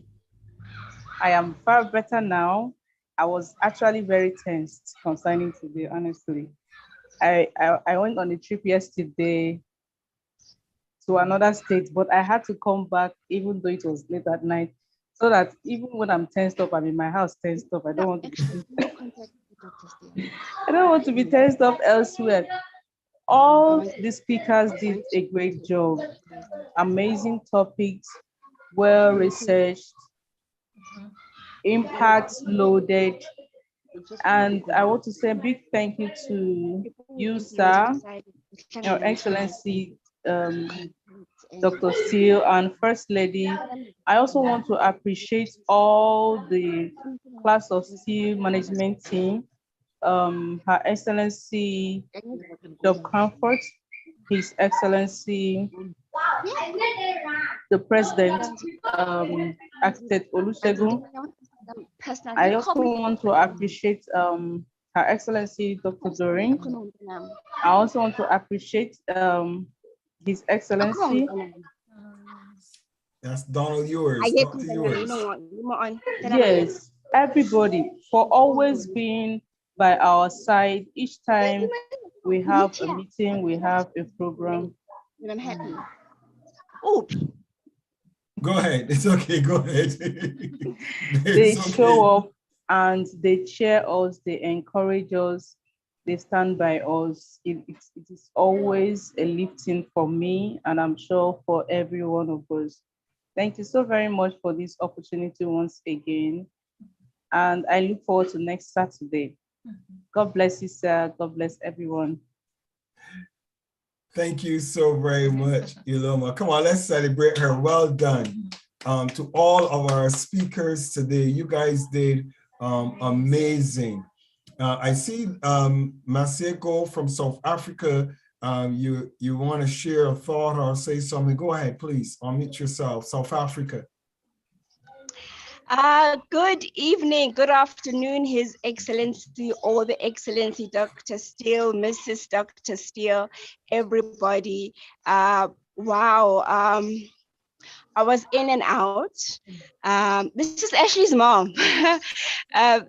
S7: am far better now. I was actually very tensed concerning today, honestly. I went on a trip yesterday to another state, but I had to come back even though it was late at night, so that even when I'm tensed up, I'm in my house tensed up. I don't want to be tensed up elsewhere. All the speakers did a great job. Amazing topics, well researched, impact loaded. And I want to say a big thank you to you, sir, Your Excellency, Dr. SteelE, and First Lady. I also want to appreciate all the class of SteelE management team, Her Excellency Dr. Comfort, His Excellency the President, Architect Olusegun. I also want to appreciate Her Excellency Dr. Doring. I also want to appreciate His Excellency.
S2: That's Donald yours.
S7: Yes, everybody for always being by our side each time we have a meeting, we have a program.
S16: I'm happy.
S2: Go ahead. It's okay. Go ahead.
S7: They show up and they cheer us, they encourage us, they stand by us. It is always a lifting for me, and I'm sure for every one of us. Thank you so very much for this opportunity once again. And I look forward to next Saturday. God bless you, sir. God bless everyone.
S2: Thank you so very much, Uloma. Come on, let's celebrate her. Well done. To all of our speakers today, you guys did amazing. I see Maseko from South Africa. You want to share a thought or say something? Go ahead, please. Unmute yourself. South Africa.
S19: Good evening, good afternoon, His Excellency, all the Excellency, Dr. SteelE, Mrs. Dr. SteelE, everybody. Wow, I was in and out. This is Ashley's mom.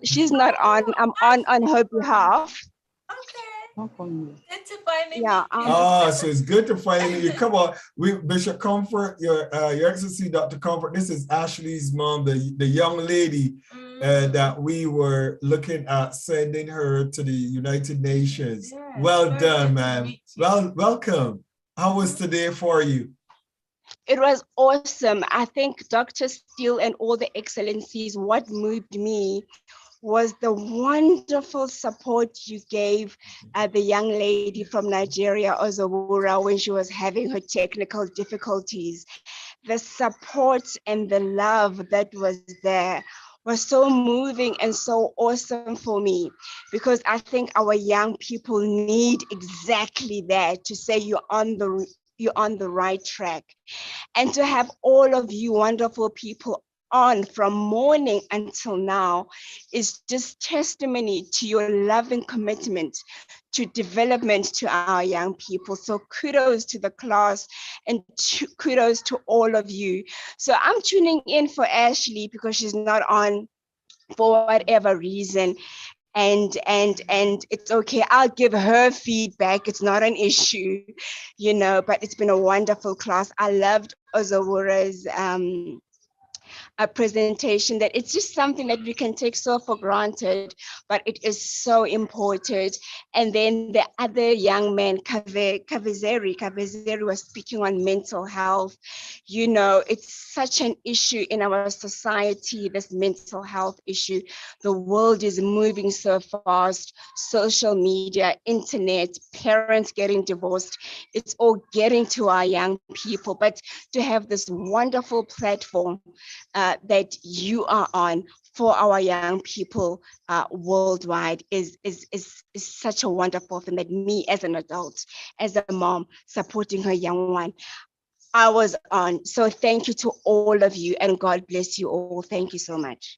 S19: She's not on, I'm on her behalf.
S1: Good to finally
S19: Yeah.
S2: So it's good to finally meet you. Come on, Bishop Comfort, your Excellency, Dr. Comfort. This is Ashley's mom, the young lady that we were looking at sending her to the United Nations.
S1: Yes,
S2: well done, ma'am. Welcome. How was today for you?
S19: It was awesome. I think Dr. SteelE and all the excellencies, what moved me was the wonderful support you gave the young lady from Nigeria, Ozawura, when she was having her technical difficulties. The support and the love that was there was so moving and so awesome for me, because I think our young people need exactly that, to say you're on the right track. And to have all of you wonderful people on from morning until now is just testimony to your loving commitment to development to our young people. So kudos to the class and kudos to all of you. So I'm tuning in for Ashley because she's not on for whatever reason. And it's okay. I'll give her feedback. It's not an issue, but it's been a wonderful class. I loved Ozawura's a presentation, that it's just something that we can take so for granted, but it is so important. And then the other young man, Kavizeri was speaking on mental health. It's such an issue in our society, this mental health issue. The world is moving so fast, social media, internet, parents getting divorced, it's all getting to our young people. But to have this wonderful platform that you are on for our young people worldwide is such a wonderful thing, that me as an adult, as a mom supporting her young one, I was on. So thank you to all of you, and God bless you all. Thank you so much.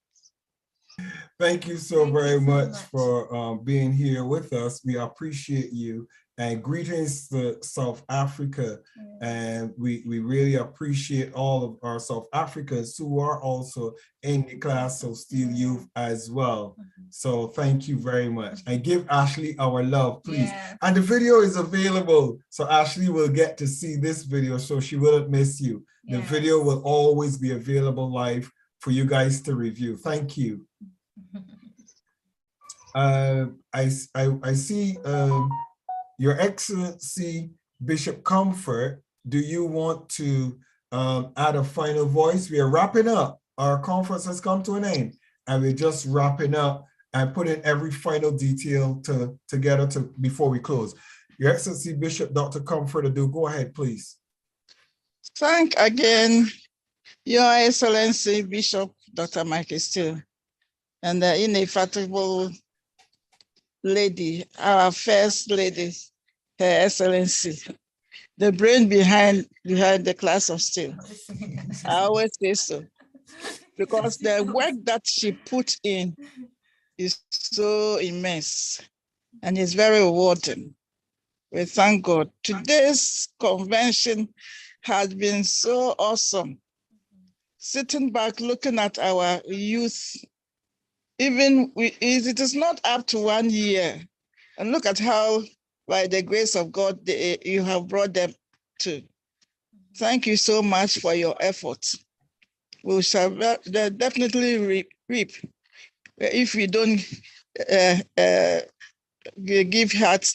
S2: Thank you so very much for being here with us. We appreciate you, and greetings to South Africa. And we really appreciate all of our South Africans who are also in the class of SteelE Youth as well. So thank you very much. And give Ashley our love, please. Yes. And the video is available, so Ashley will get to see this video, so she wouldn't miss you. Yes. The video will always be available live for you guys to review. Thank you. I see Your Excellency Bishop Comfort. Do you want to add a final voice? We are wrapping up. Our conference has come to an end, and we're just wrapping up and putting every final detail together before we close. Your Excellency Bishop Dr. Comfort, go ahead, please.
S5: Thank again, Your Excellency Bishop Dr. Michael SteelE, and the indefatigable lady, our first lady, Her Excellency, the brain behind the class of SteelE. I always say so, because the work that she put in is so immense and is very rewarding. We thank God. Today's convention has been so awesome. Sitting back, looking at our youth, it is not up to 1 year. And look at how, by the grace of God, you have brought them to. Thank you so much for your efforts. We shall definitely reap if we don't give heart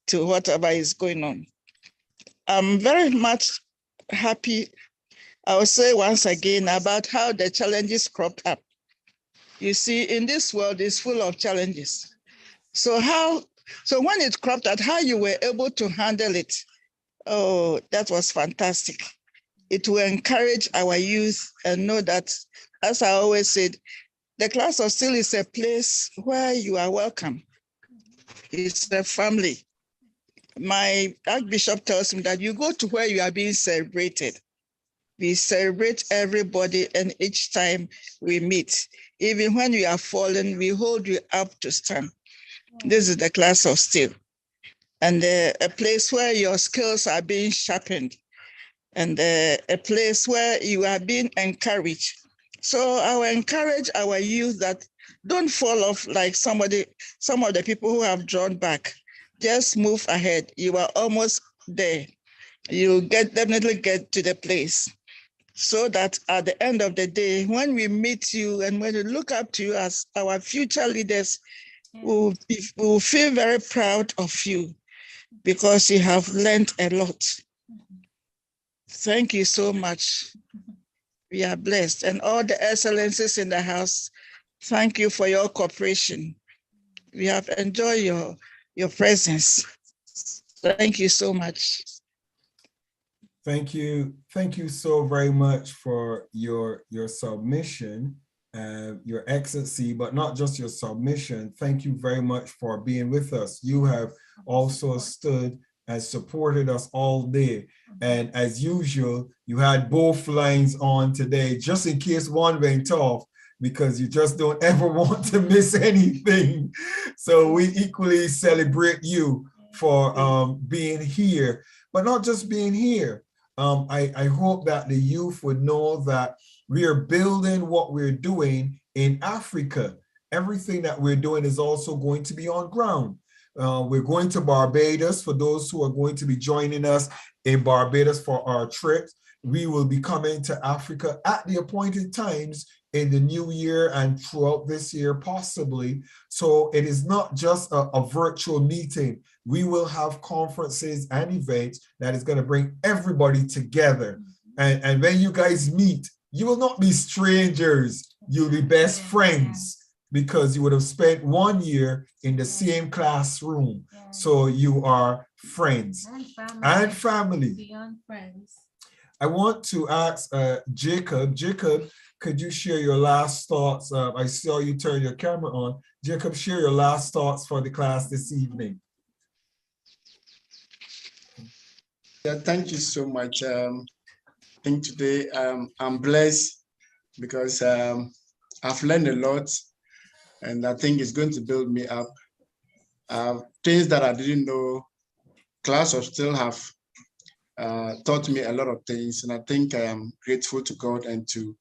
S5: to whatever is going on. I'm very much happy, I will say once again, about how the challenges cropped up. You see, in this world, it's full of challenges. So when it cropped out, how you were able to handle it, oh, that was fantastic. It will encourage our youth and know that, as I always said, the class of SteelE is a place where you are welcome. It's a family. My Archbishop tells me that you go to where you are being celebrated, We celebrate everybody, and each time we meet, even when we are fallen, we hold you up to stand. This is the class of SteelE, and a place where your skills are being sharpened, and a place where you are being encouraged. So I will encourage our youth that don't fall off like some of the people who have drawn back. Just move ahead. You are almost there. You definitely get to the place, so that at the end of the day, when we meet you and when we look up to you as our future leaders, we'll feel very proud of you because you have learned a lot. Thank you so much. We are blessed. And all the excellencies in the house, thank you for your cooperation. We have enjoyed your presence. Thank you so much.
S2: Thank you. Thank you so very much for your submission, Your Excellency, but not just your submission. Thank you very much for being with us. You have also stood and supported us all day. And as usual, you had both lines on today, just in case one went off, because you just don't ever want to miss anything. So we equally celebrate you for being here, but not just being here. I hope that the youth would know that we are building what we're doing in Africa. Everything that we're doing is also going to be on ground. We're going to Barbados. For those who are going to be joining us in Barbados for our trip, we will be coming to Africa at the appointed times in the new year and throughout this year, possibly. So it is not just a virtual meeting. We will have conferences and events that is going to bring everybody together. And when you guys meet, you will not be strangers. You'll be best friends, because you would have spent 1 year in the same classroom. So you are friends and family.
S1: Beyond friends.
S2: I want to ask Jacob. Jacob, could you share your last thoughts? I saw you turn your camera on. Jacob, share your last thoughts for the class this evening.
S18: Yeah, thank you so much. I think today I'm blessed because I've learned a lot, and I think it's going to build me up. Things that I didn't know, class of SteelE have taught me a lot of things, and I think I am grateful to God and to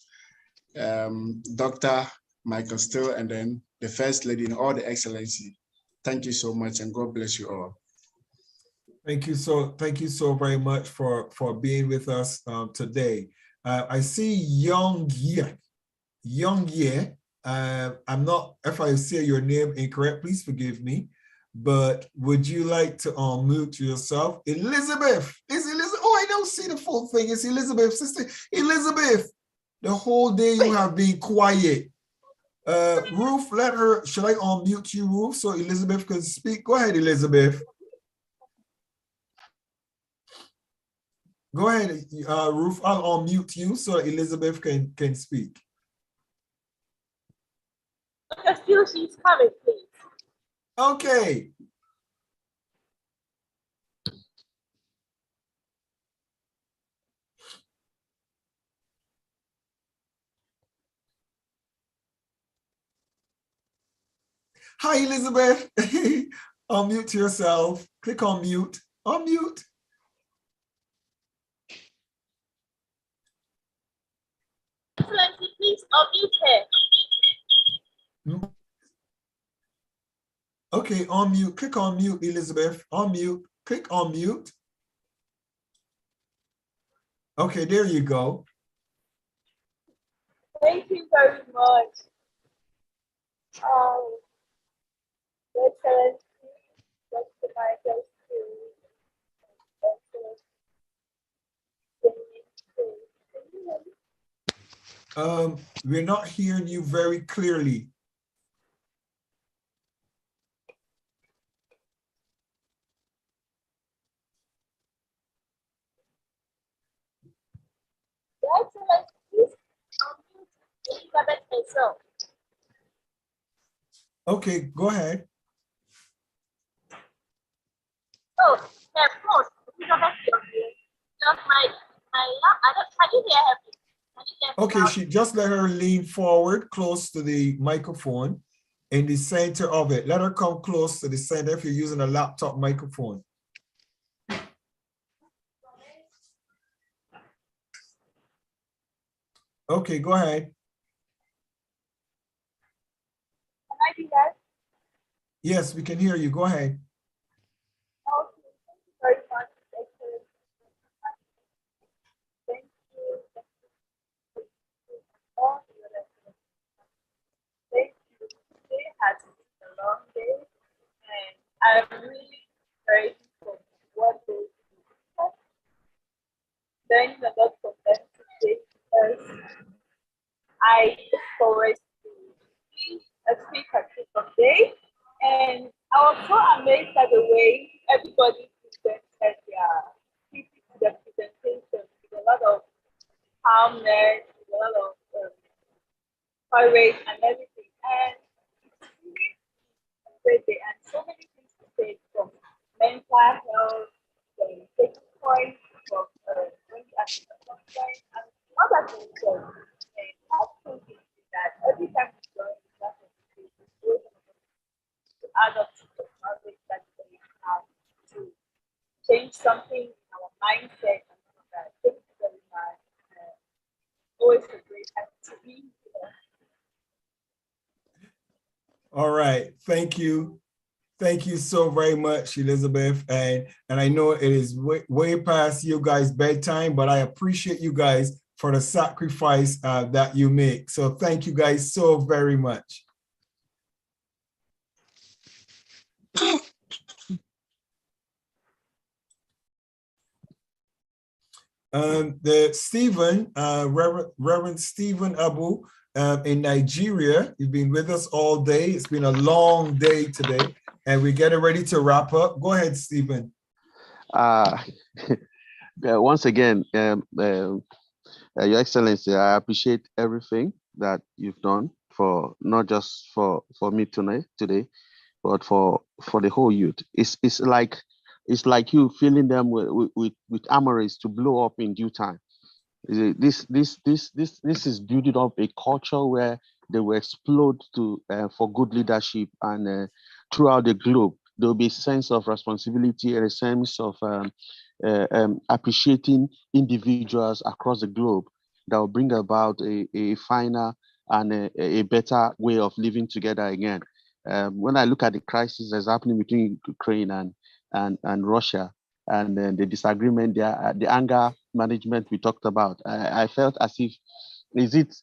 S18: Dr. Michael SteelE, and then the First Lady and all the excellency. Thank you so much, and God bless you all.
S2: Thank you so very much for being with us today. I see Young Ye. I'm not, if I say your name incorrect, please forgive me. But would you like to unmute yourself? Elizabeth, is Elizabeth? Oh, I don't see the full thing. It's Elizabeth, sister. Elizabeth, the whole day you have been quiet. Ruth, should I unmute you, Ruth, so Elizabeth can speak? Go ahead, Elizabeth. Go ahead, Ruth, I'll unmute you so Elizabeth can speak.
S12: She's coming, please.
S2: Okay. Hi, Elizabeth. Unmute yourself. Click on mute. Unmute.
S12: Excellency, please unmute her.
S2: Okay, unmute. Click on mute, Elizabeth. Unmute. Click on mute. Okay, there you go.
S12: Thank you very much. Excellency, Dr. Michael SteelE.
S2: We're not hearing you very clearly.
S12: Excellency, please unmute Elizabeth herself.
S2: Okay, go ahead.
S12: Oh, of course, Elizabeth, just my other type
S2: Okay, she just let her lean forward close to the microphone in the center of it. Let her come close to the center if you're using a laptop microphone. Okay, go ahead.
S12: Can I do that?
S2: Yes, we can hear you. Go ahead.
S12: Okay, thank you very much. Excellent. Thank you. All your excellent. Thank you. Today has been a long day, and I'm really very grateful for what they do. Learning a lot from them today because I look forward to being a speaker today. And I was so amazed at the way everybody presented their presentation with a lot of calmness, with a lot of courage and everything. And it's really a great day. And so many things to say from mental health, from taking points, from when you ask the conference, and not that mention. And I think that every time you join the class, to add up to the knowledge that we have to change something in our mindset and all of that. Thank you very much. Always a great time to be here.
S2: All right, thank you. Thank you so very much, Elizabeth. And I know it is way past you guys' bedtime, but I appreciate you guys for the sacrifice that you make. So thank you guys so very much. Reverend Stephen Abu in Nigeria, you've been with us all day. It's been a long day today, and we're getting ready to wrap up. Go ahead, Stephen.
S17: Once again, Your Excellency, I appreciate everything that you've done for not just for me today, but for the whole youth. It's like you filling them with armories to blow up in due time. This is building up a culture where they will explode for good leadership, and throughout the globe there will be a sense of responsibility and a sense of appreciating individuals across the globe that will bring about a finer and a better way of living together again. When I look at the crisis that's happening between Ukraine and Russia, and then the disagreement there, the anger management we talked about, I felt as if, is it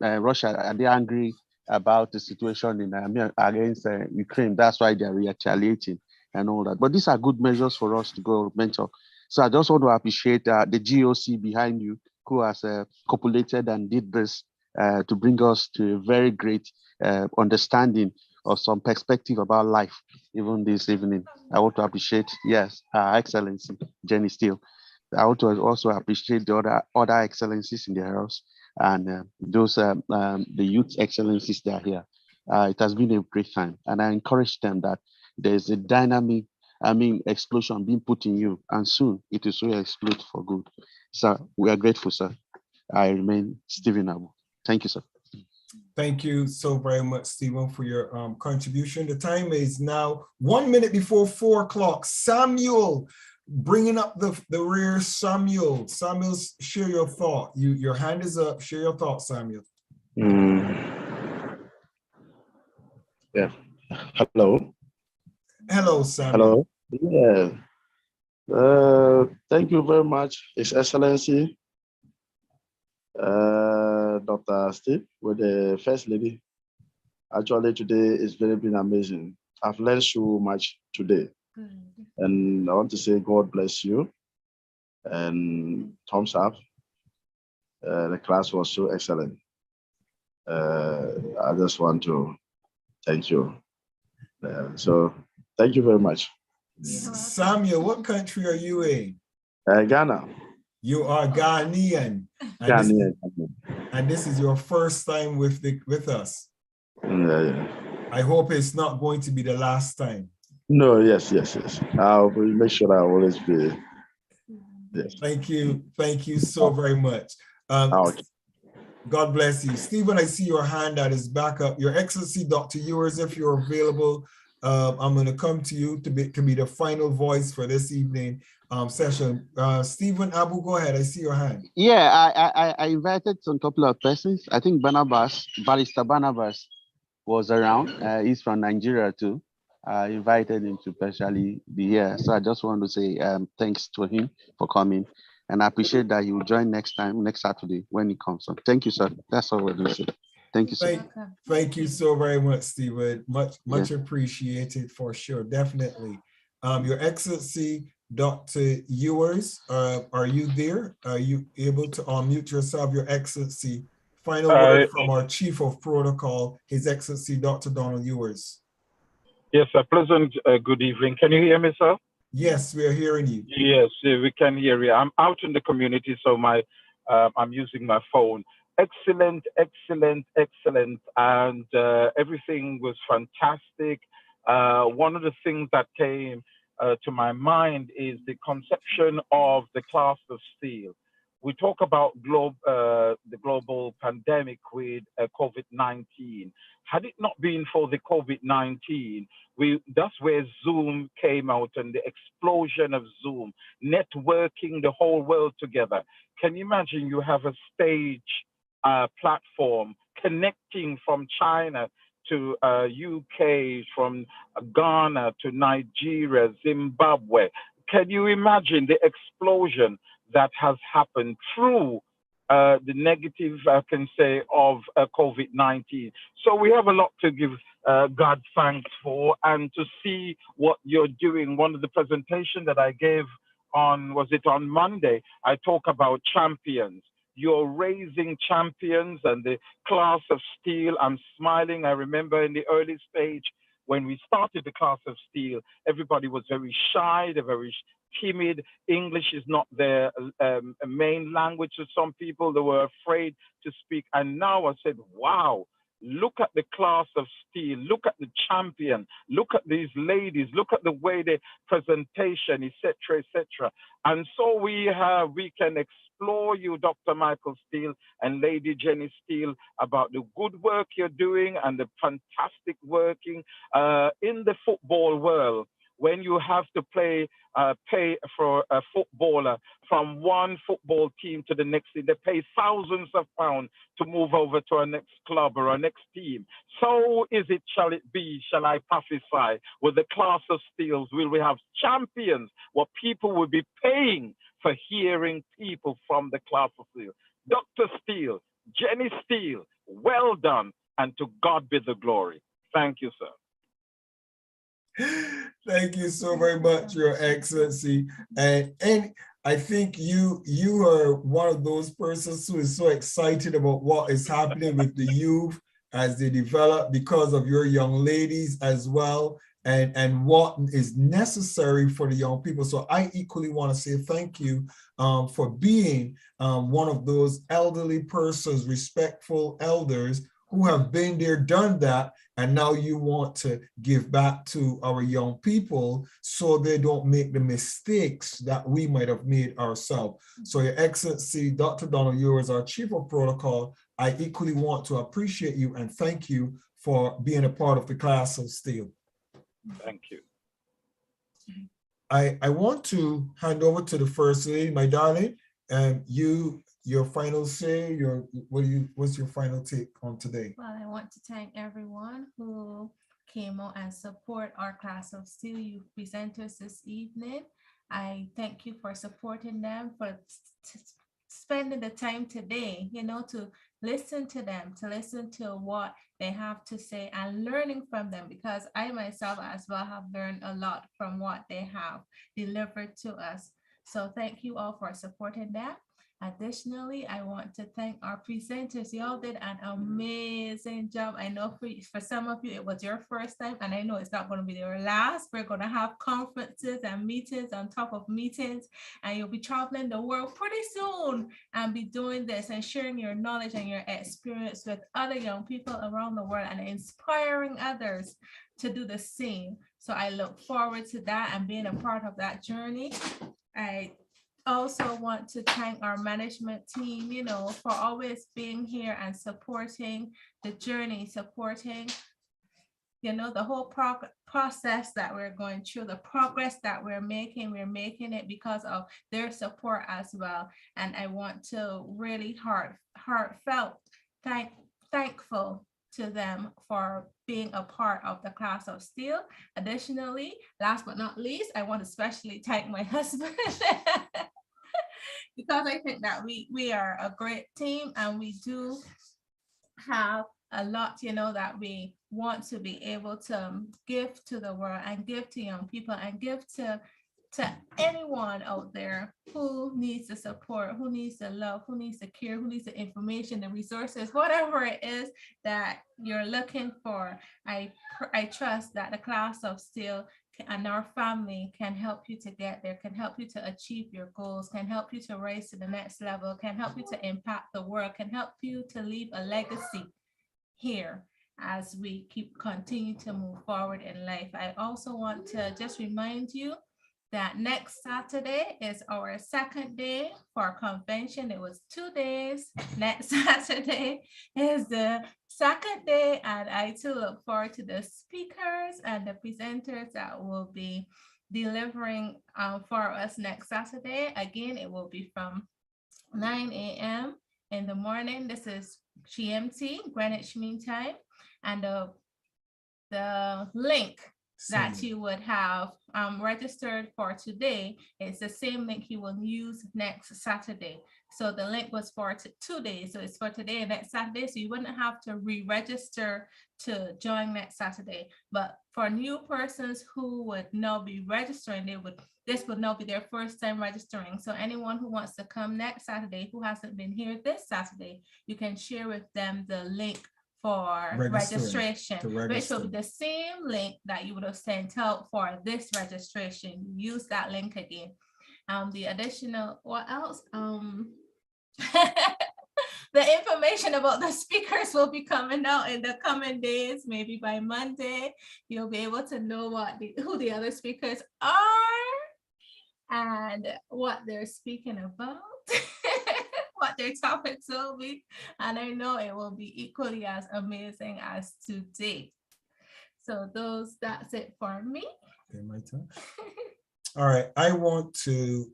S17: Russia, are they angry about the situation in against Ukraine? That's why they're retaliating and all that. But these are good measures for us to go mentor. So I just want to appreciate the GOC behind you, who has copulated and did this to bring us to a very great understanding of some perspective about life, even this evening. I want to appreciate, yes, Her Excellency Jenny SteelE. I want to also appreciate the other excellencies in the house and those the youth excellencies that are here. It has been a great time, and I encourage them that there's a dynamic, explosion being put in you, and soon it will explode for good. So we are grateful, sir. I remain Stephen Abu. Thank you, sir.
S2: Thank you so very much, Stephen, for your contribution. The time is now 1 minute before 4 o'clock. Samuel, bringing up the rear. Samuel, share your thought. Your hand is up. Share your thought, Samuel.
S20: Yeah. Hello.
S2: Hello, Samuel.
S20: Hello. Yeah. Thank you very much, His Excellency, Dr. Steve, with the First Lady. Actually, today it's been amazing. I've learned so much today. And I want to say God bless you and thumbs up. The class was so excellent. I just want to thank you. So thank you very much.
S2: Samuel, what country are you in?
S20: Ghana.
S2: You are Ghanaian. And this is your first time with us.
S20: Yeah.
S2: I hope it's not going to be the last time.
S20: No, yes. I'll make sure I always be Yes.
S2: Thank you so very much. God bless you. Stephen, I see your hand that is back up. Your Excellency, Dr. Ewers, if you're available, I'm going to come to you to be the final voice for this evening session. Stephen Abu, go ahead. I see your hand.
S17: Yeah, I invited some couple of persons. I think Barrister Barnabas was around. He's from Nigeria too. I invited him to personally be here. So I just want to say thanks to him for coming. And I appreciate that he will join next Saturday when he comes on. Thank you, sir. That's all we're going to say. Thank you, sir.
S2: Thank you so very much, Stephen. Much appreciated for sure. Definitely. Your Excellency, Dr. Ewers, are you there? Are you able to unmute yourself, Your Excellency? Final word from our Chief of Protocol, His Excellency, Dr. Donald Ewers.
S21: Yes, a pleasant good evening. Can you hear me, sir?
S2: Yes, we are hearing you.
S21: Yes, we can hear you. I'm out in the community, so I'm using my phone. Excellent, excellent, excellent, and everything was fantastic. One of the things that came to my mind is the conception of the class of SteelE. We talk about the global pandemic with COVID-19. Had it not been for the COVID-19, that's where Zoom came out and the explosion of Zoom, networking the whole world together. Can you imagine you have a stage platform connecting from China to UK, from Ghana to Nigeria, Zimbabwe. Can you imagine the explosion that has happened through the negative, I can say, of COVID-19? So we have a lot to give God thanks for, and to see what you're doing. One of the presentations that I gave on Monday, I talk about champions. You're raising champions and the class of SteelE. I'm smiling. I remember in the early stage when we started the class of SteelE, everybody was very shy, they're very timid. English is not their main language to some people. They were afraid to speak. And now I said, wow, look at the class of SteelE, look at the champion, look at these ladies, look at the way they presentation, etc., etc. And so we can explore you, Dr. Michael SteelE and Lady Jenny SteelE, about the good work you're doing and the fantastic working in the football world. When you have to pay for a footballer from one football team to the next, they pay thousands of pounds to move over to our next club or our next team. So shall it be, shall I prophesy, with the class of SteelE, will we have champions where people will be paying for hearing people from the class of SteelE. Dr. SteelE, Jenny SteelE, well done, and to God be the glory. Thank you, sir.
S2: Thank you so very much, Your Excellency. And I think you are one of those persons who is so excited about what is happening with the youth as they develop, because of your young ladies as well, and what is necessary for the young people. So I equally want to say thank you for being one of those elderly persons, respectful elders who have been there, done that, and now you want to give back to our young people so they don't make the mistakes that we might have made ourselves. So Your Excellency, Dr. Donald Ewers, our Chief of Protocol, I equally want to appreciate you and thank you for being a part of the class of SteelE.
S21: Thank you.
S2: I want to hand over to the First Lady, my darling, and your final say, what's your final take on today?
S1: Well, I want to thank everyone who came out and support our class of SteelE Youth presenters this evening. I thank you for supporting them, for spending the time today, to listen to them, to listen to what they have to say and learning from them, because I myself as well have learned a lot from what they have delivered to us. So thank you all for supporting that. Additionally, I want to thank our presenters. Y'all did an amazing job. I know for some of you, it was your first time, and I know it's not going to be your last. We're going to have conferences and meetings on top of meetings, and you'll be traveling the world pretty soon and be doing this and sharing your knowledge and your experience with other young people around the world and inspiring others to do the same. So I look forward to that and being a part of that journey. I also want to thank our management team, you know, for always being here and supporting the journey, supporting, you know, the whole process that we're going through, the progress that we're making it because of their support as well. And I want to really heartfelt thankful to them for being a part of the class of SteelE. Additionally, last but not least, I want to especially thank my husband because I think that we are a great team and we do have a lot, you know, that we want to be able to give to the world and give to young people and give to anyone out there who needs the support, who needs the love, who needs the care, who needs the information, the resources, whatever it is that you're looking for. I trust that the class of SteelE and our family can help you to get there, can help you to achieve your goals, can help you to rise to the next level, can help you to impact the world, can help you to leave a legacy here as we continue to move forward in life. I also want to just remind you that next Saturday is our second day for convention. It was 2 days. Next Saturday is the second day, and I too look forward to the speakers and the presenters that will be delivering for us next Saturday. Again, it will be from 9 a.m. in the morning. This is GMT, Greenwich Mean Time, and the link that you would have registered for today is the same link you will use next Saturday. So the link was for 2 days. So it's for today and next Saturday. So you wouldn't have to re-register to join next Saturday. But for new persons who would now be registering, this would now be their first time registering. So anyone who wants to come next Saturday who hasn't been here this Saturday, you can share with them the link for registration, which will be the same link that you would have sent out for this registration. Use that link again. The additional, what else? The information about the speakers will be coming out in the coming days. Maybe by Monday, you'll be able to know who the other speakers are and what they're speaking about. What their topics will be, and I know it will be equally as amazing as today. So that's it for me.
S2: Okay, my turn. All right, I want to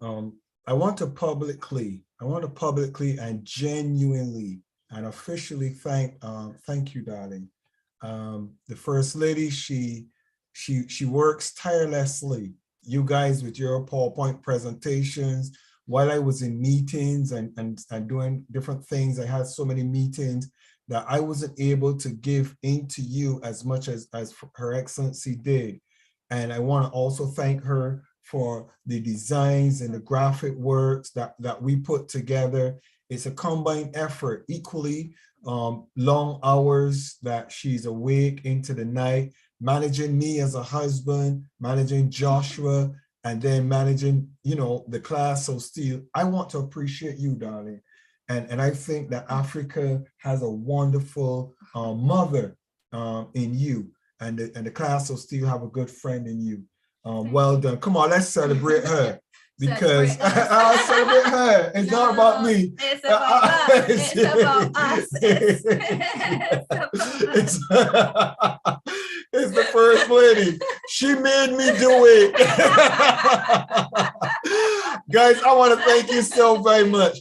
S2: publicly and genuinely and officially thank you, darling. The First Lady, she works tirelessly. You guys with your PowerPoint presentations. While I was in meetings and doing different things, I had so many meetings that I wasn't able to give into you as much as Her Excellency did. And I want to also thank her for the designs and the graphic works that we put together. It's a combined effort, equally long hours that she's awake into the night, managing me as a husband, managing Joshua, and then managing, you know, the class of SteelE. I want to appreciate you, darling. And I think that Africa has a wonderful mother in you. And the class of SteelE have a good friend in you. Well done. Come on, let's celebrate her. Because I'll celebrate her. It's not about me.
S1: It's about us. It's about us.
S2: It's the First Lady. She made me do it. Guys, I want to thank you so very much.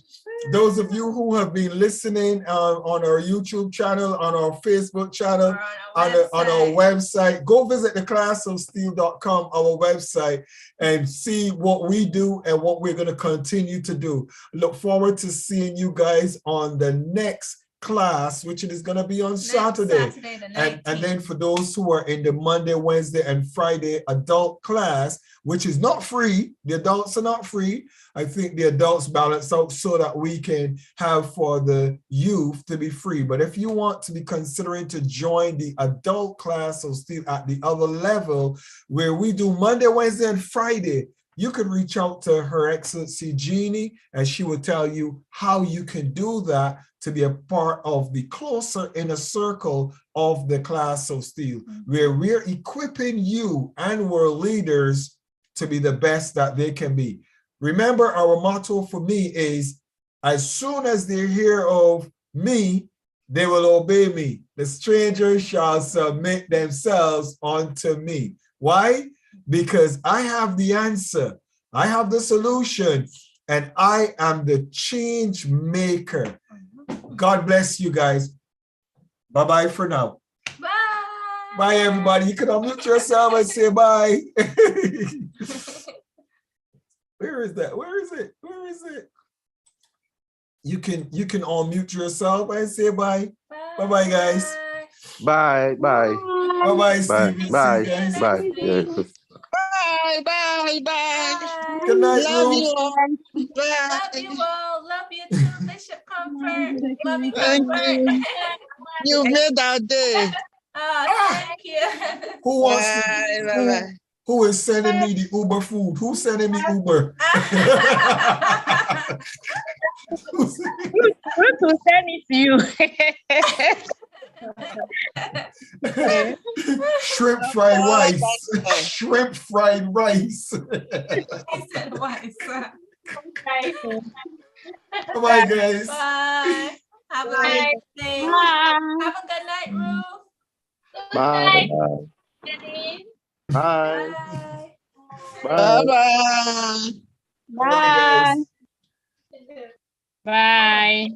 S2: Those of you who have been listening on our YouTube channel, on our Facebook channel, on our website, go visit theclassofsteele.com, our website, and see what we do and what we're going to continue to do. Look forward to seeing you guys on the next class, which is going to be on Saturday. And then for those who are in the Monday, Wednesday, and Friday adult class, which is not free, the adults are not free. I think the adults balance out so that we can have for the youth to be free. But if you want to be considering to join the adult class of SteelE at the other level, where we do Monday, Wednesday, and Friday, you can reach out to Her Excellency Jeannie, and she will tell you how you can do that to be a part of the closer inner circle of the class of SteelE, where we're equipping you and world leaders to be the best that they can be. Remember, our motto for me is, as soon as they hear of me, they will obey me. The strangers shall submit themselves unto me. Why? Because I have the answer. I have the solution, and I am the change maker. God bless you guys. Bye-bye for now.
S1: Bye.
S2: Bye, everybody. You can unmute yourself and say bye. Where is that? Where is it? Where is it? You can unmute yourself and say bye. Bye-bye, guys.
S17: Bye, bye.
S2: Bye-bye,
S17: Bye,
S2: Steve.
S17: bye,
S2: Guys.
S17: bye. Yeah.
S5: Bye, bye, bye.
S2: Good night,
S5: Love
S2: Ruth.
S5: you all. Bye.
S1: Love you all. Love you too, Bishop Comfort. Love you,
S5: Thank
S1: Comfort.
S5: you. You made our day.
S1: Oh, thank you.
S2: Who wants to,
S5: Bye, bye, bye.
S2: who is sending me the Uber food? Who's sending me Uber?
S8: Ruth will send it to you.
S2: Shrimp fried rice. Shrimp fried rice.
S1: He said rice.
S2: Bye, guys.
S1: Bye. Have a nice day.
S8: Bye.
S1: Have a good night, Ruth.
S17: Bye. Bye. Bye.
S5: Bye.
S8: Bye. Bye.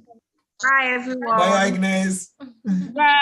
S1: Bye, everyone.
S2: Bye, Agnes.
S8: Bye.